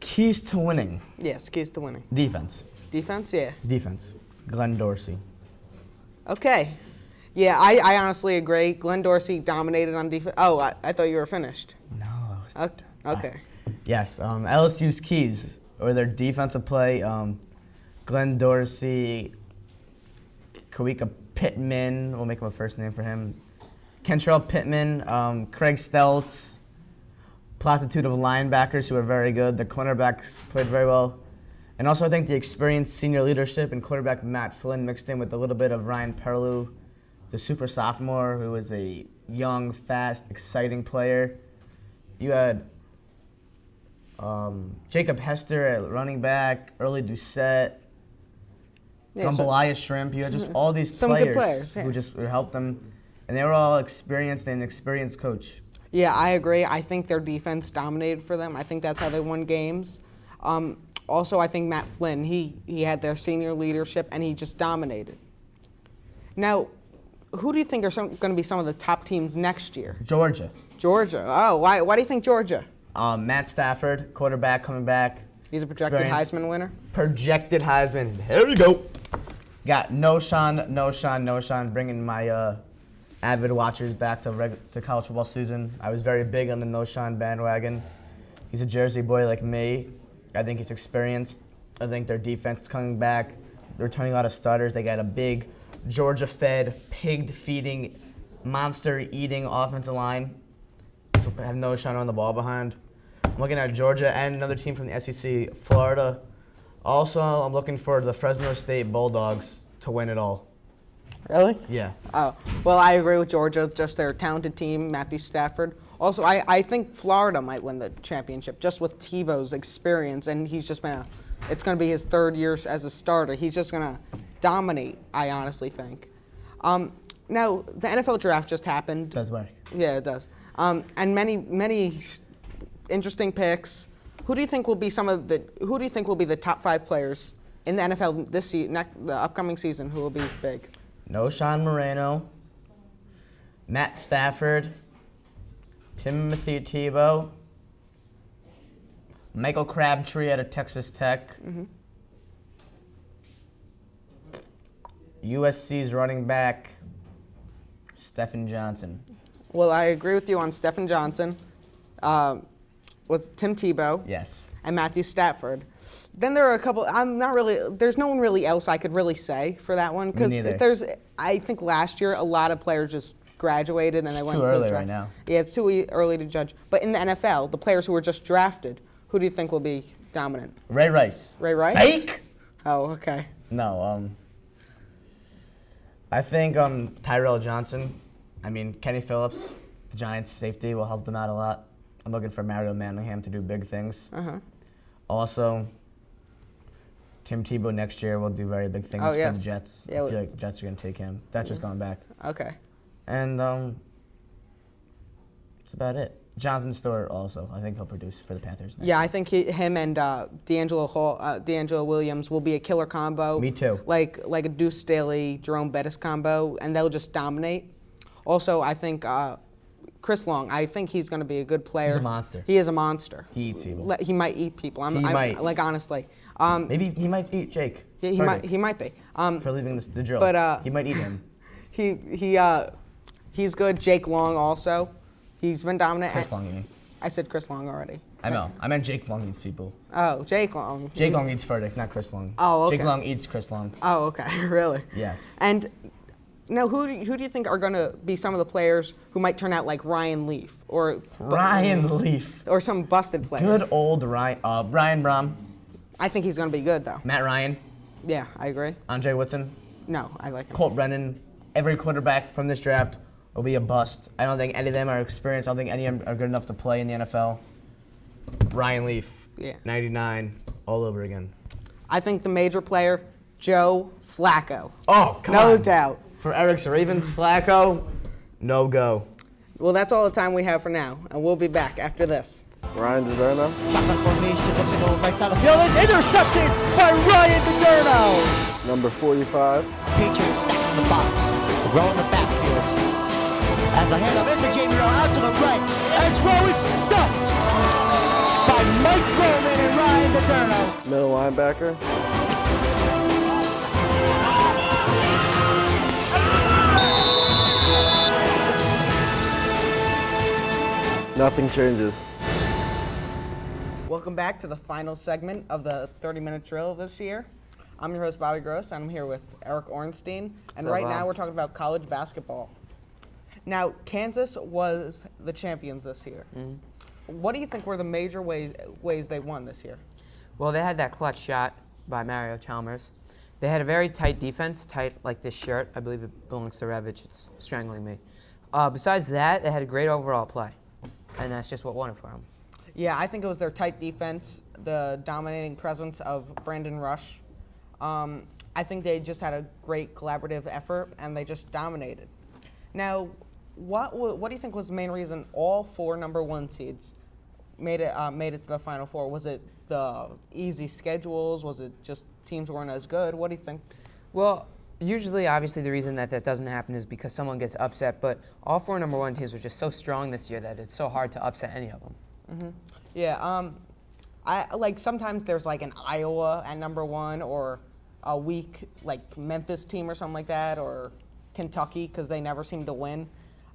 Keys to winning. Yes, keys to winning. Defense. Defense, yeah. Defense. Glenn Dorsey. Okay. Yeah, I honestly agree. Glenn Dorsey dominated on defense. Oh, I thought you were finished. No. Okay. Yes. LSU's keys or their defensive play. Glenn Dorsey, Kawika Pittman. We'll make him a first name for him. Kentrell Pittman, Craig Stelz. Platitude of linebackers who are very good. The cornerbacks played very well. And also I think the experienced senior leadership and quarterback Matt Flynn mixed in with a little bit of Ryan Perlew, the super sophomore who is a young, fast, exciting player. You had Jacob Hester at running back, Early Doucette, Bellias Shrimp. You had just all these some players, good players who just helped them. And they were all experienced and an experienced coach. Yeah, I agree. I think their defense dominated for them. I think that's how they won games. Also, I think Matt Flynn, he had their senior leadership, and he just dominated. Now, who do you think are going to be some of the top teams next year? Georgia. Georgia. Oh, why do you think Georgia? Matt Stafford, quarterback, coming back. He's a projected Heisman winner? Projected Heisman. Here we go. Got no Sean, bringing my avid watchers back to college football season. I was very big on the No Sean bandwagon. He's a Jersey boy like me. I think he's experienced. I think their defense is coming back. They're returning a lot of starters. They got a big Georgia-fed, pig-feeding, monster-eating offensive line. I have No Sean on the ball behind. I'm looking at Georgia and another team from the SEC, Florida. Also, I'm looking for the Fresno State Bulldogs to win it all. Really? Yeah. Oh, well, I agree with Georgia. Just their talented team, Matthew Stafford. Also, I think Florida might win the championship just with Tebow's experience, and he's just been it's going to be his third year as a starter. He's just going to dominate, I honestly think. Now, the NFL draft just happened. Does work. Yeah, it does. And many interesting picks. Who do you think will be the top 5 players in the NFL this the upcoming season who will be big? No Sean Moreno, Matt Stafford, Timothy Tebow, Michael Crabtree out of Texas Tech, USC's running back, Stephen Johnson. Well, I agree with you on Stephen Johnson, with Tim Tebow, yes, and Matthew Stafford. Then there are a couple. There's no one really else I could really say for that one because I think last year a lot of players just graduated and they went. Too early right now. Yeah, it's too early to judge. But in the NFL, the players who were just drafted, who do you think will be dominant? Ray Rice. Ray Rice. Psych. Oh, okay. No. I think Tyrell Johnson. I mean Kenny Phillips, the Giants safety, will help them out a lot. I'm looking for Mario Manningham to do big things. Also, Tim Tebow next year will do very big things for the Jets. Yeah, I feel like the Jets are going to take him. That's just going back. Okay. And that's about it. Jonathan Stewart also. I think he'll produce for the Panthers next year. I think him and D'Angelo Williams will be a killer combo. Me too. Like a Deuce Staley, Jerome Bettis combo, and they'll just dominate. Also, I think Chris Long, I think he's going to be a good player. He's a monster. He is a monster. He eats people. He might eat people. He might. Like, honestly. Maybe he might eat Jake. Yeah, he might be. For leaving the drill. But he might eat him. He's good. Jake Long also. He's been dominant. Chris Long, you mean? I said Chris Long already. I know. I meant Jake Long eats people. Oh, Jake Long. Jake Long eats Fertig, not Chris Long. Oh, okay. Jake Long eats Chris Long. Oh, okay. Really? Yes. And now, who do you think are going to be some of the players who might turn out like Ryan Leaf or some busted player? Good old Ryan Brom. I think he's going to be good though. Matt Ryan. Yeah, I agree. Andre Woodson. No, I like him. Colt Brennan. Every quarterback from this draft will be a bust. I don't think any of them are experienced. I don't think any of them are good enough to play in the NFL. Ryan Leaf. Yeah. 99 all over again. I think the major player, Joe Flacco. Oh, come on. No doubt. For Eric's Ravens, Flacco, no go. Well, that's all the time we have for now, and we'll be back after this. Ryan Deverno. Shotgun formation, looks to go right side of the field. It's intercepted by Ryan Deverno. Number 45. Patriots stacking the box. Row in the backfield. As a handoff, there's a Jamie Rowe out to the right. As Rowe is stumped by Mike Roman and Ryan Deverno. Middle linebacker. Nothing changes. Welcome back to the final segment of the 30-minute drill this year. I'm your host, Bobby Gross, and I'm here with Eric Orenstein. And So, right now we're talking about college basketball. Now, Kansas was the champions this year. What do you think were the major ways they won this year? Well, they had that clutch shot by Mario Chalmers. They had a very tight defense, tight like this shirt. I believe it belongs to Revitch. It's strangling me. Besides that, they had a great overall play, and that's just what won it for them. Yeah, I think it was their tight defense, the dominating presence of Brandon Rush. I think they just had a great collaborative effort, and they just dominated. Now, what do you think was the main reason all 4 number 1 seeds made it to the Final Four? Was it the easy schedules? Was it just teams weren't as good? What do you think? Well, usually, obviously, the reason that doesn't happen is because someone gets upset, but all 4 number 1 teams were just so strong this year that it's so hard to upset any of them. Yeah, I like sometimes there's like an Iowa at number 1 or a weak like Memphis team or something like that, or Kentucky because they never seem to win.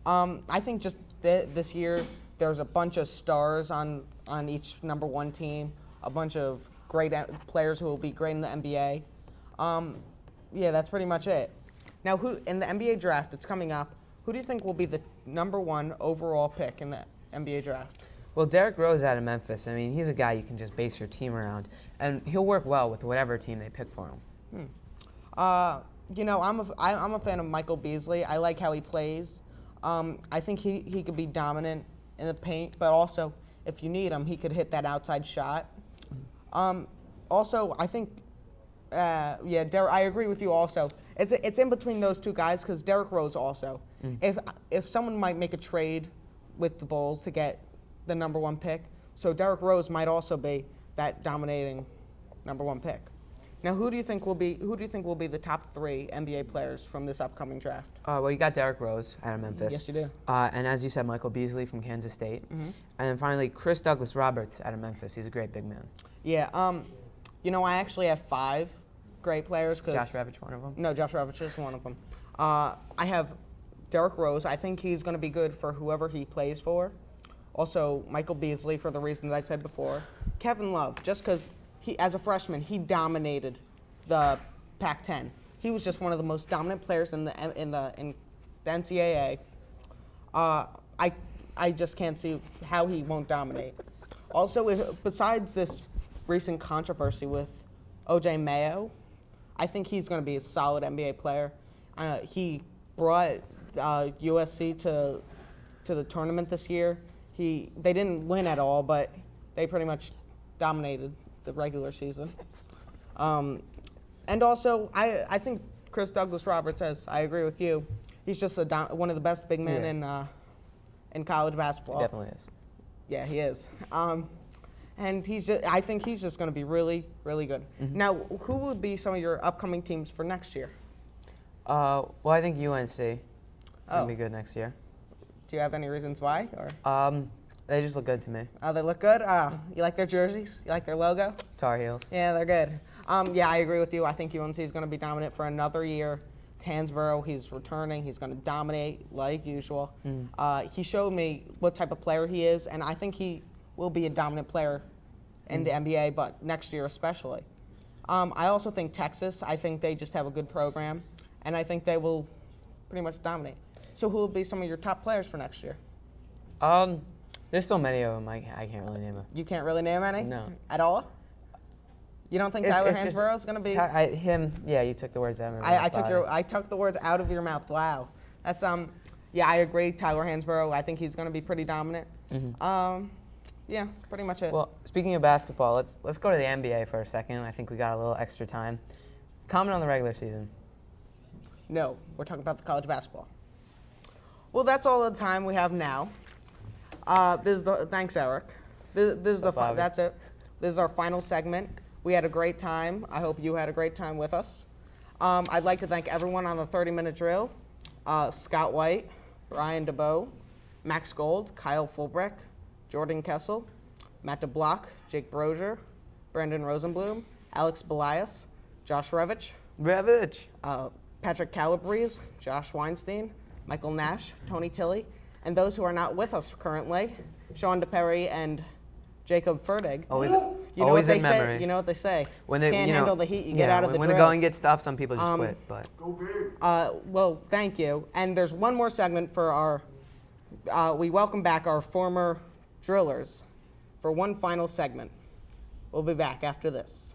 I think just this year there's a bunch of stars on each number 1 team, a bunch of great players who will be great in the NBA. Yeah, that's pretty much it. Now, who in the NBA draft that's coming up, who do you think will be the number 1 overall pick in the NBA draft? Well, Derrick Rose out of Memphis, I mean, he's a guy you can just base your team around, and he'll work well with whatever team they pick for him. You know, I'm a fan of Michael Beasley. I like how he plays. I think he could be dominant in the paint, but also if you need him, he could hit that outside shot. Also, I think, I agree with you. Also, it's in between those 2 guys because Derrick Rose also. If someone might make a trade with the Bulls to get the number 1 pick, so Derrick Rose might also be that dominating number 1 pick. Now, who do you think will be the top 3 NBA players from this upcoming draft? Well, you got Derrick Rose out of Memphis. Yes, you do. And as you said, Michael Beasley from Kansas State. And then finally, Chris Douglas-Roberts out of Memphis. He's a great big man. Yeah. You know, I actually have 5 great players. Is Josh Revitch one of them? No, Josh Revitch is one of them. I have Derrick Rose. I think he's going to be good for whoever he plays for. Also, Michael Beasley for the reasons I said before. Kevin Love, just because as a freshman, he dominated the Pac-10. He was just one of the most dominant players in the NCAA. I just can't see how he won't dominate. Also, besides this recent controversy with O.J. Mayo, I think he's going to be a solid NBA player. He brought USC to the tournament this year. They didn't win at all, but they pretty much dominated the regular season. And also, I think Chris Douglas-Roberts, as I agree with you, he's just one of the best big men in college basketball. He definitely is. Yeah, he is. And I think he's just going to be really, really good. Now, who would be some of your upcoming teams for next year? Well, I think UNC is going to be good next year. Do you have any reasons why? Or? They just look good to me. Oh, they look good? You like their jerseys? You like their logo? Tar Heels. Yeah, they're good. Yeah, I agree with you. I think UNC is going to be dominant for another year. Hansborough, he's returning. He's going to dominate like usual. He showed me what type of player he is, and I think he will be a dominant player in the NBA, but next year especially. I also think Texas, I think they just have a good program, and I think they will pretty much dominate. So who will be some of your top players for next year? There's so many of them, I can't really name them. You can't really name any? No. At all? You don't think Tyler Hansborough is going to be? Yeah, you took the words out of my mouth. I took the words out of your mouth. Wow. That's yeah, I agree. Tyler Hansborough, I think he's going to be pretty dominant. Yeah, pretty much it. Well, speaking of basketball, let's go to the NBA for a second. I think we got a little extra time. Comment on the regular season. No, we're talking about the college basketball. Well, that's all the time we have now. Thanks, Eric. This is that's it. This is our final segment. We had a great time. I hope you had a great time with us. I'd like to thank everyone on the 30-minute drill. Scott White, Brian Dubow, Max Gold, Kyle Folbrect, Jordan Kessel, Matt DeBlock, Jake Brozier, Brandon Rosenblum, Alex Bellias, Josh Revitch, Patrick Calabrese, Josh Weinstein, Michael Nash, Tony Tilley, and those who are not with us currently, Sean DiPeri and Jacob Fertig. Always You know what they say? You know what they say? When they can't handle the heat, you get out of the when drill. the going gets tough, some people just quit. But well, thank you. And there's one more segment for our. We welcome back our former drillers for one final segment. We'll be back after this.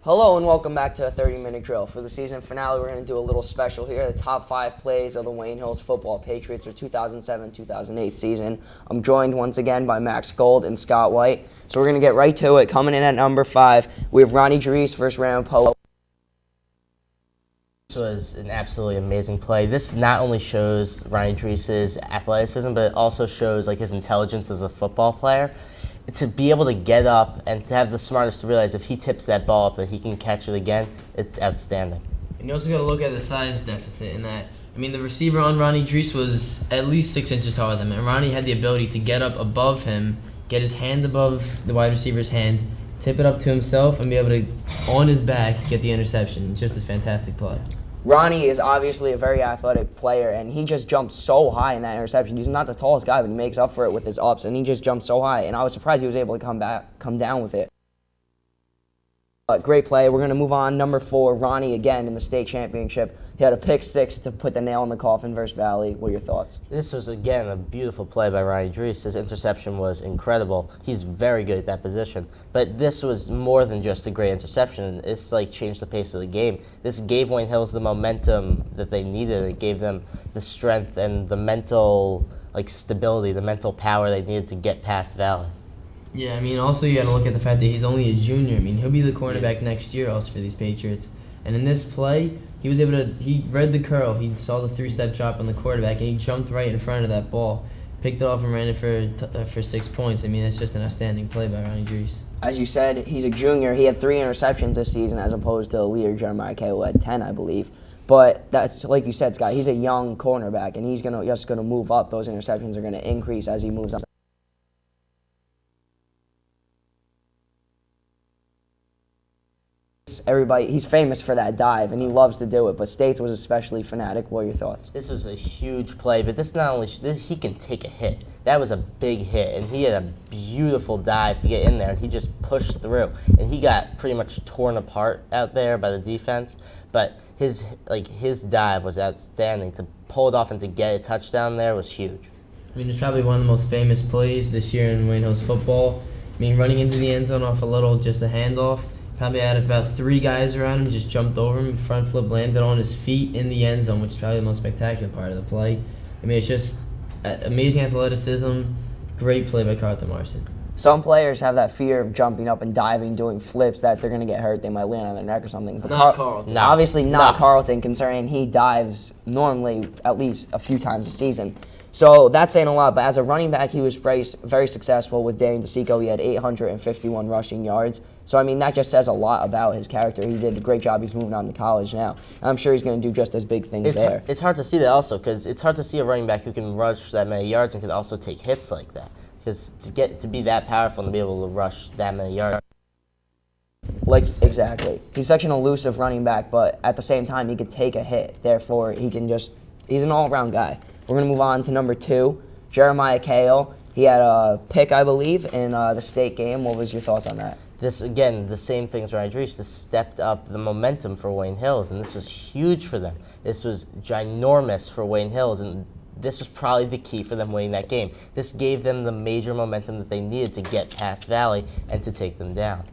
Hello and welcome back to a 30-minute drill. For the season finale, we're going to do a little special here, the top 5 plays of the Wayne Hills football Patriots for 2007-2008 season. I'm joined once again by Max Gold and Scott White. So we're going to get right to it. Coming in at number 5, we have Ronnie Dries versus Randall Poe. This was an absolutely amazing play. This not only shows Ronnie Dries' athleticism, but it also shows like his intelligence as a football player. To be able to get up and to have the smartness to realize if he tips that ball up that he can catch it again, it's outstanding. And you also got to look at the size deficit in that. I mean, the receiver on Ronnie Dries was at least 6 inches taller than him, and Ronnie had the ability to get up above him, get his hand above the wide receiver's hand, tip it up to himself, and be able to, on his back, get the interception. It's just a fantastic play. Ronnie is obviously a very athletic player, and he just jumped so high in that interception. He's not the tallest guy, but he makes up for it with his ups, and he just jumped so high, and I was surprised he was able to come down with it. Great play. We're going to move on. Number 4, Ronnie again in the state championship. He had a pick 6 to put the nail in the coffin versus Valley. What are your thoughts? This was, again, a beautiful play by Ronnie Dries. His interception was incredible. He's very good at that position. But this was more than just a great interception. This changed the pace of the game. This gave Wayne Hills the momentum that they needed. It gave them the strength and the mental stability, the mental power they needed to get past Valley. Yeah, I mean, also you got to look at the fact that he's only a junior. I mean, he'll be the cornerback next year also for these Patriots. And in this play, he read the curl. He saw the 3-step drop on the quarterback, and he jumped right in front of that ball, picked it off and ran it for 6 points. I mean, it's just an outstanding play by Ronnie Dries. As you said, he's a junior. He had 3 interceptions this season as opposed to the leader, Jeremiah Kay, who had 10, I believe. But that's, like you said, Scott, he's a young cornerback, and he's just going to move up. Those interceptions are going to increase as he moves on. He's famous for that dive, and he loves to do it, but States was especially fanatic. What are your thoughts? This was a huge play, but this not only, he can take a hit. That was a big hit, and he had a beautiful dive to get in there, and he just pushed through. And he got pretty much torn apart out there by the defense, but his dive was outstanding. To pull it off and to get a touchdown there was huge. I mean, it's probably one of the most famous plays this year in Wayne Hills football. I mean, running into the end zone off just a handoff. Probably had about 3 guys around him, just jumped over him, front flip, landed on his feet in the end zone, which is probably the most spectacular part of the play. I mean, it's just amazing athleticism, great play by Carlton Marson. Some players have that fear of jumping up and diving, doing flips, that they're going to get hurt, they might land on their neck or something. But Not Carlton. No. Obviously not Carlton, considering he dives normally at least a few times a season. So that's saying a lot, but as a running back, he was very successful with Darian DeSico. He had 851 rushing yards. So, I mean, that just says a lot about his character. He did a great job. He's moving on to college now. I'm sure he's going to do just as big things there. It's hard to see that also, because it's hard to see a running back who can rush that many yards and can also take hits like that. Because to be that powerful and to be able to rush that many yards. Exactly. He's such an elusive running back, but at the same time, he could take a hit. Therefore, he's an all-around guy. We're going to move on to number 2, Jeremiah Kale. He had a pick, I believe, in the state game. What was your thoughts on that? This, again, the same thing as Ronnie Dries. This stepped up the momentum for Wayne Hills, and this was huge for them. This was ginormous for Wayne Hills, and this was probably the key for them winning that game. This gave them the major momentum that they needed to get past Valley and to take them down.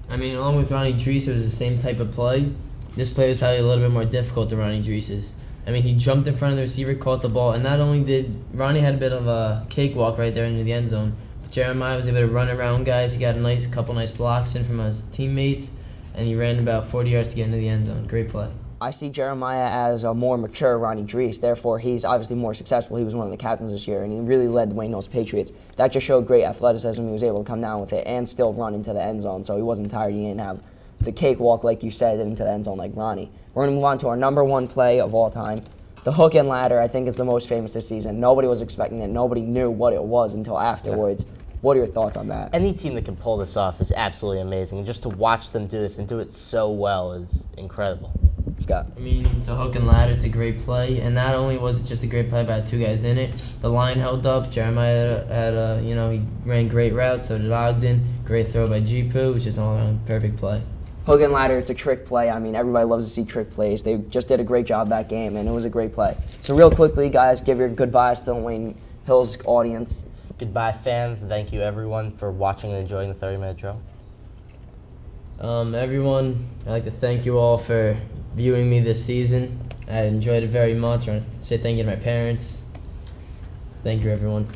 I mean, along with Ronnie Dries, it was the same type of play. This play was probably a little bit more difficult than Ronnie Dries's. I mean, he jumped in front of the receiver, caught the ball, and not only did Ronnie had a bit of a cakewalk right there into the end zone, but Jeremiah was able to run around guys. He got a couple nice blocks in from his teammates, and he ran about 40 yards to get into the end zone. Great play. I see Jeremiah as a more mature Ronnie Drees. Therefore, he's obviously more successful. He was one of the captains this year, and he really led the Wayne Hills Patriots. That just showed great athleticism. He was able to come down with it and still run into the end zone, so he wasn't tired. He didn't have the cakewalk, like you said, into the end zone like Ronnie. We're going to move on to our number one play of all time. The hook and ladder, I think it's the most famous this season. Nobody was expecting it. Nobody knew what it was until afterwards. Yeah. What are your thoughts on that? Any team that can pull this off is absolutely amazing. And just to watch them do this and do it so well is incredible. Scott? I mean, it's a hook and ladder. It's a great play. And not only was it just a great play by 2 guys in it, the line held up. Jeremiah had he ran great routes. So did Ogden. Great throw by Jipu. It was just an all-around perfect play. Hook and ladder, it's a trick play. I mean, everybody loves to see trick plays. They just did a great job that game, and it was a great play. So real quickly, guys, give your goodbyes to the Wayne Hills audience. Goodbye, fans. Thank you, everyone, for watching and enjoying the 30-minute drill. Everyone, I'd like to thank you all for viewing me this season. I enjoyed it very much. I want to say thank you to my parents. Thank you, everyone.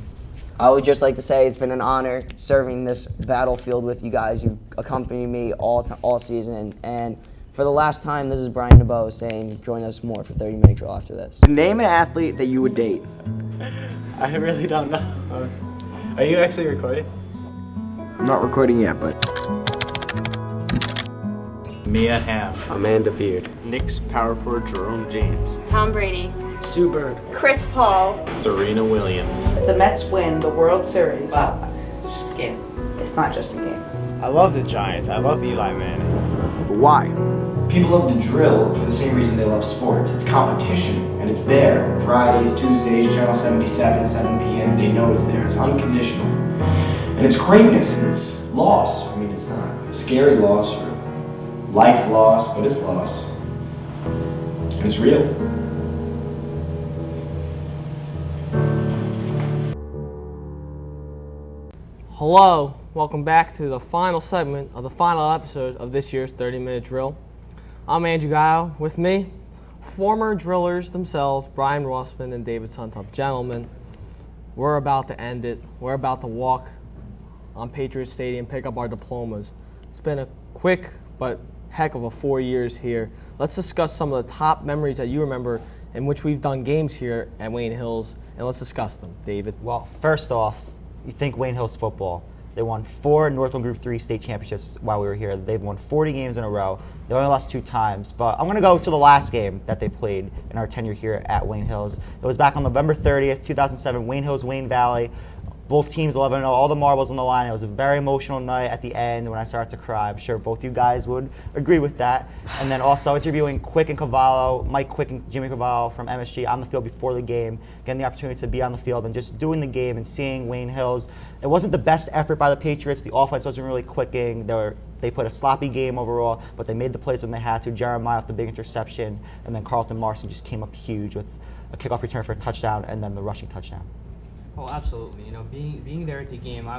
I would just like to say it's been an honor serving this battlefield with you guys. You've accompanied me all season. And for the last time, this is Brian Dubow saying join us more for 30-minute drill after this. Name an athlete that you would date. I really don't know. Are you actually recording? I'm not recording yet, but... Mia Hamm. Amanda Beard. Knicks power forward Jerome James. Tom Brady. Sue Bird. Chris Paul. Serena Williams. If the Mets win the World Series, Wow, it's just a game. it's not just a game. I love the Giants. I love Eli Manning. But why? People love the drill for the same reason they love sports. It's competition, and it's there. Fridays, Tuesdays, Channel 77, 7 p.m. They know it's there. It's unconditional. And it's greatness. It's loss. I mean, it's not a scary loss or life loss, but it's loss. And it's real. Hello, welcome back to the final segment of the final episode of this year's 30-minute drill. I'm Andrew Guile. With me, former drillers themselves, Brian Rossman and David Suntup. Gentlemen, we're about to end it. We're about to walk on Patriots Stadium, pick up our diplomas. It's been a quick but heck of a 4 years here. Let's discuss some of the top memories that you remember in which we've done games here at Wayne Hills, and let's discuss them. David? Well, first off, you think Wayne Hills football. They won 4 Northland Group 3 state championships while we were here. They've won 40 games in a row. They only lost 2 times. But I'm going to go to the last game that they played in our tenure here at Wayne Hills. It was back on November 30th, 2007, Wayne Hills, Wayne Valley. Both teams 11-0, all the marbles on the line. It was a very emotional night at the end when I started to cry. I'm sure both you guys would agree with that. And then also interviewing Quick and Cavallo, Mike Quick and Jimmy Cavallo from MSG on the field before the game, getting the opportunity to be on the field and just doing the game and seeing Wayne Hills. It wasn't the best effort by the Patriots. The offense wasn't really clicking. They played a sloppy game overall, but they made the plays when they had to. Jeremiah with the big interception, and then Carlton Marson just came up huge with a kickoff return for a touchdown and then the rushing touchdown. Oh, absolutely. You know, being there at the game, I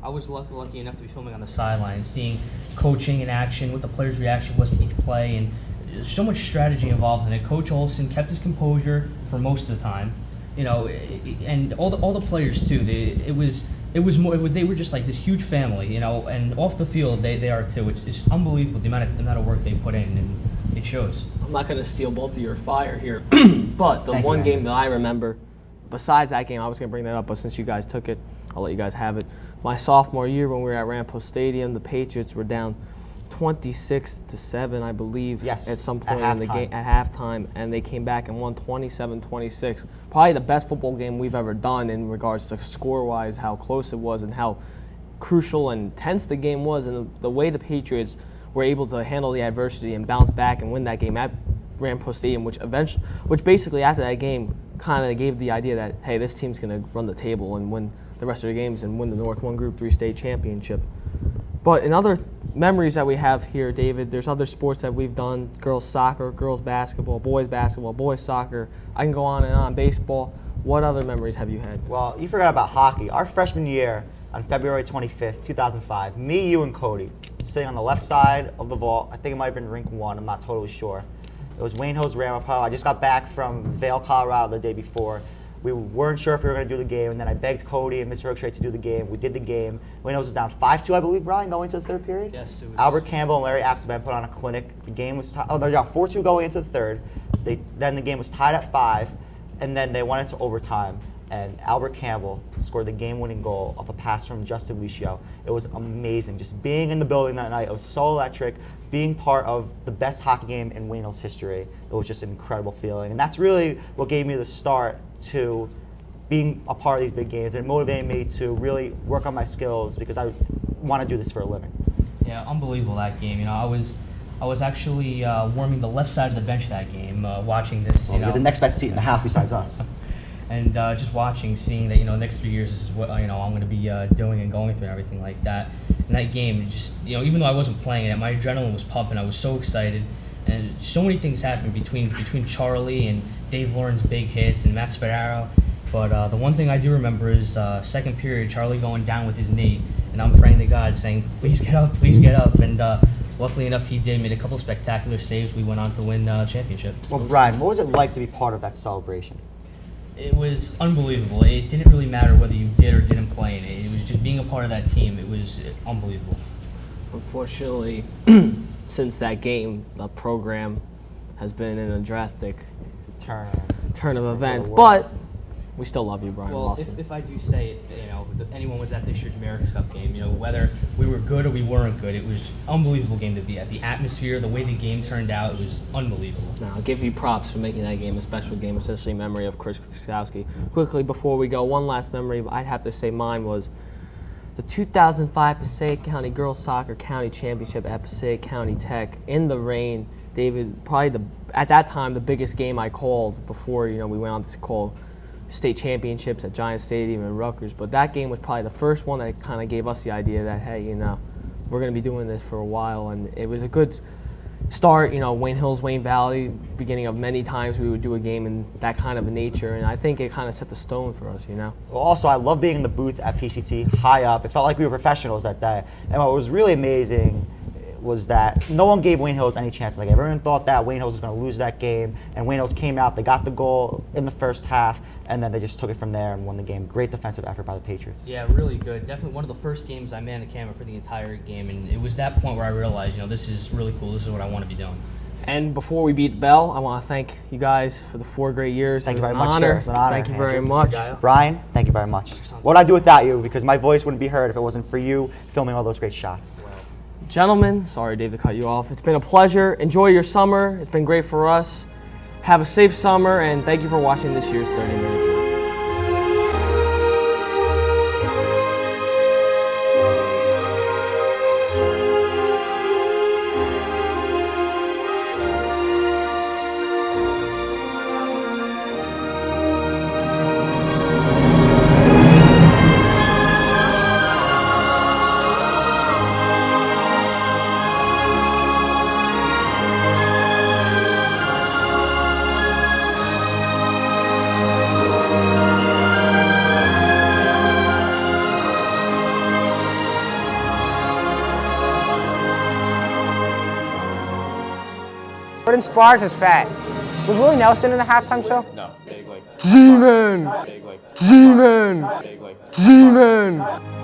was lucky enough to be filming on the sideline, seeing coaching in action, what the players' reaction was to each play, and there's so much strategy involved in it. Coach Olson kept his composure for most of the time, you know, and all the players too. They were just like this huge family, you know, and off the field they are too. It's just unbelievable the amount of work they put in, and it shows. I'm not going to steal both of your fire here, but the one game that I remember. Besides that game, I was going to bring that up, but since you guys took it, I'll let you guys have it. My sophomore year when we were at Rampo Stadium, the Patriots were down 26-7, I believe, at some point in the game at halftime, and they came back and won 27-26. Probably the best football game we've ever done in regards to score-wise, how close it was and how crucial and tense the game was, and the way the Patriots were able to handle the adversity and bounce back and win that game at Rampo Stadium, which basically after that game kind of gave the idea that, hey, this team's going to run the table and win the rest of their games and win the North 1 Group 3 state championship. But in other memories that we have here, David, there's other sports that we've done: girls soccer, girls basketball, boys soccer. I can go on and on. Baseball. What other memories have you had? Well, you forgot about hockey. Our freshman year on February 25th, 2005, me, you, and Cody sitting on the left side of the vault. I think it might have been rink 1. I'm not totally sure. It was Wayne Hills Ramapo. I just got back from Vail, Colorado the day before. We weren't sure if we were going to do the game, and then I begged Cody and Mr. Hookstraight to do the game. We did the game. Wayne Hills was down 5-2, I believe, Brian, going into the third period. Yes, it was. Albert Campbell and Larry Axelman put on a clinic. The game was they're down 4-2 going into the third. Then the game was tied at 5, and then they went into overtime. And Albert Campbell scored the game-winning goal off a pass from Justin Lucio. It was amazing. Just being in the building that night, it was so electric. Being part of the best hockey game in Wayne Hills history, it was just an incredible feeling. And that's really what gave me the start to being a part of these big games. And it motivated me to really work on my skills because I want to do this for a living. Yeah, unbelievable that game. You know, I was actually warming the left side of the bench that game, watching this. Well, you're the next best seat in the house besides us. And just watching, seeing that, next 3 years, this is what, I'm going to be doing and going through and everything like that. And that game, just, even though I wasn't playing it, my adrenaline was pumping. I was so excited. And so many things happened between Charlie and Dave Lauren's big hits and Matt Spadaro. But the one thing I do remember is second period, Charlie going down with his knee. And I'm praying to God saying, please get up, please get up. And luckily enough, he did, made a couple spectacular saves. We went on to win the championship. Well, Brian, what was it like to be part of that celebration? It was unbelievable. It didn't really matter whether you did or didn't play in it. It was just being a part of that team. It was unbelievable. Unfortunately, since that game, the program has been in a drastic turn of events. But we still love you, Brian. Well, if I do say it, if anyone was at this year's Merrick's Cup game, whether we were good or we weren't good, it was an unbelievable game to be at. The atmosphere, the way the game turned out, it was unbelievable. Now, I'll give you props for making that game a special game, especially in memory of Chris Krzyzewski. Quickly, before we go, one last memory I'd have to say mine was the 2005 Passaic County Girls Soccer County Championship at Passaic County Tech. In the rain, David, probably at that time, the biggest game I called before we went on to call state championships at Giant Stadium in Rutgers. But that game was probably the first one that kind of gave us the idea that, hey, we're going to be doing this for a while. And it was a good start, Wayne Hills, Wayne Valley, beginning of many times we would do a game in that kind of a nature. And I think it kind of set the stone for us, Well, also, I love being in the booth at PCT, high up. It felt like we were professionals that day. And what was really amazing was that no one gave Wayne Hills any chance. Like, everyone thought that Wayne Hills was going to lose that game, and Wayne Hills came out. They got the goal in the first half, and then they just took it from there and won the game. Great defensive effort by the Patriots. Yeah, really good. Definitely one of the first games I manned the camera for the entire game, and it was that point where I realized, this is really cool. This is what I want to be doing. And before we beat the bell, I want to thank you guys for the 4 great years. Thank you very much, much, sir. It's an honor. Thank you very much. Brian, thank you very much. What would I do without you? Because my voice wouldn't be heard if it wasn't for you filming all those great shots. Gentlemen, sorry Dave to cut you off. It's been a pleasure. Enjoy your summer. It's been great for us. Have a safe summer, and thank you for watching this year's 30-minute drill. Jordan Sparks is fat. Was Willie Nelson in the halftime show? No, big like G-Man! Big like G-Man! Big like G-Man!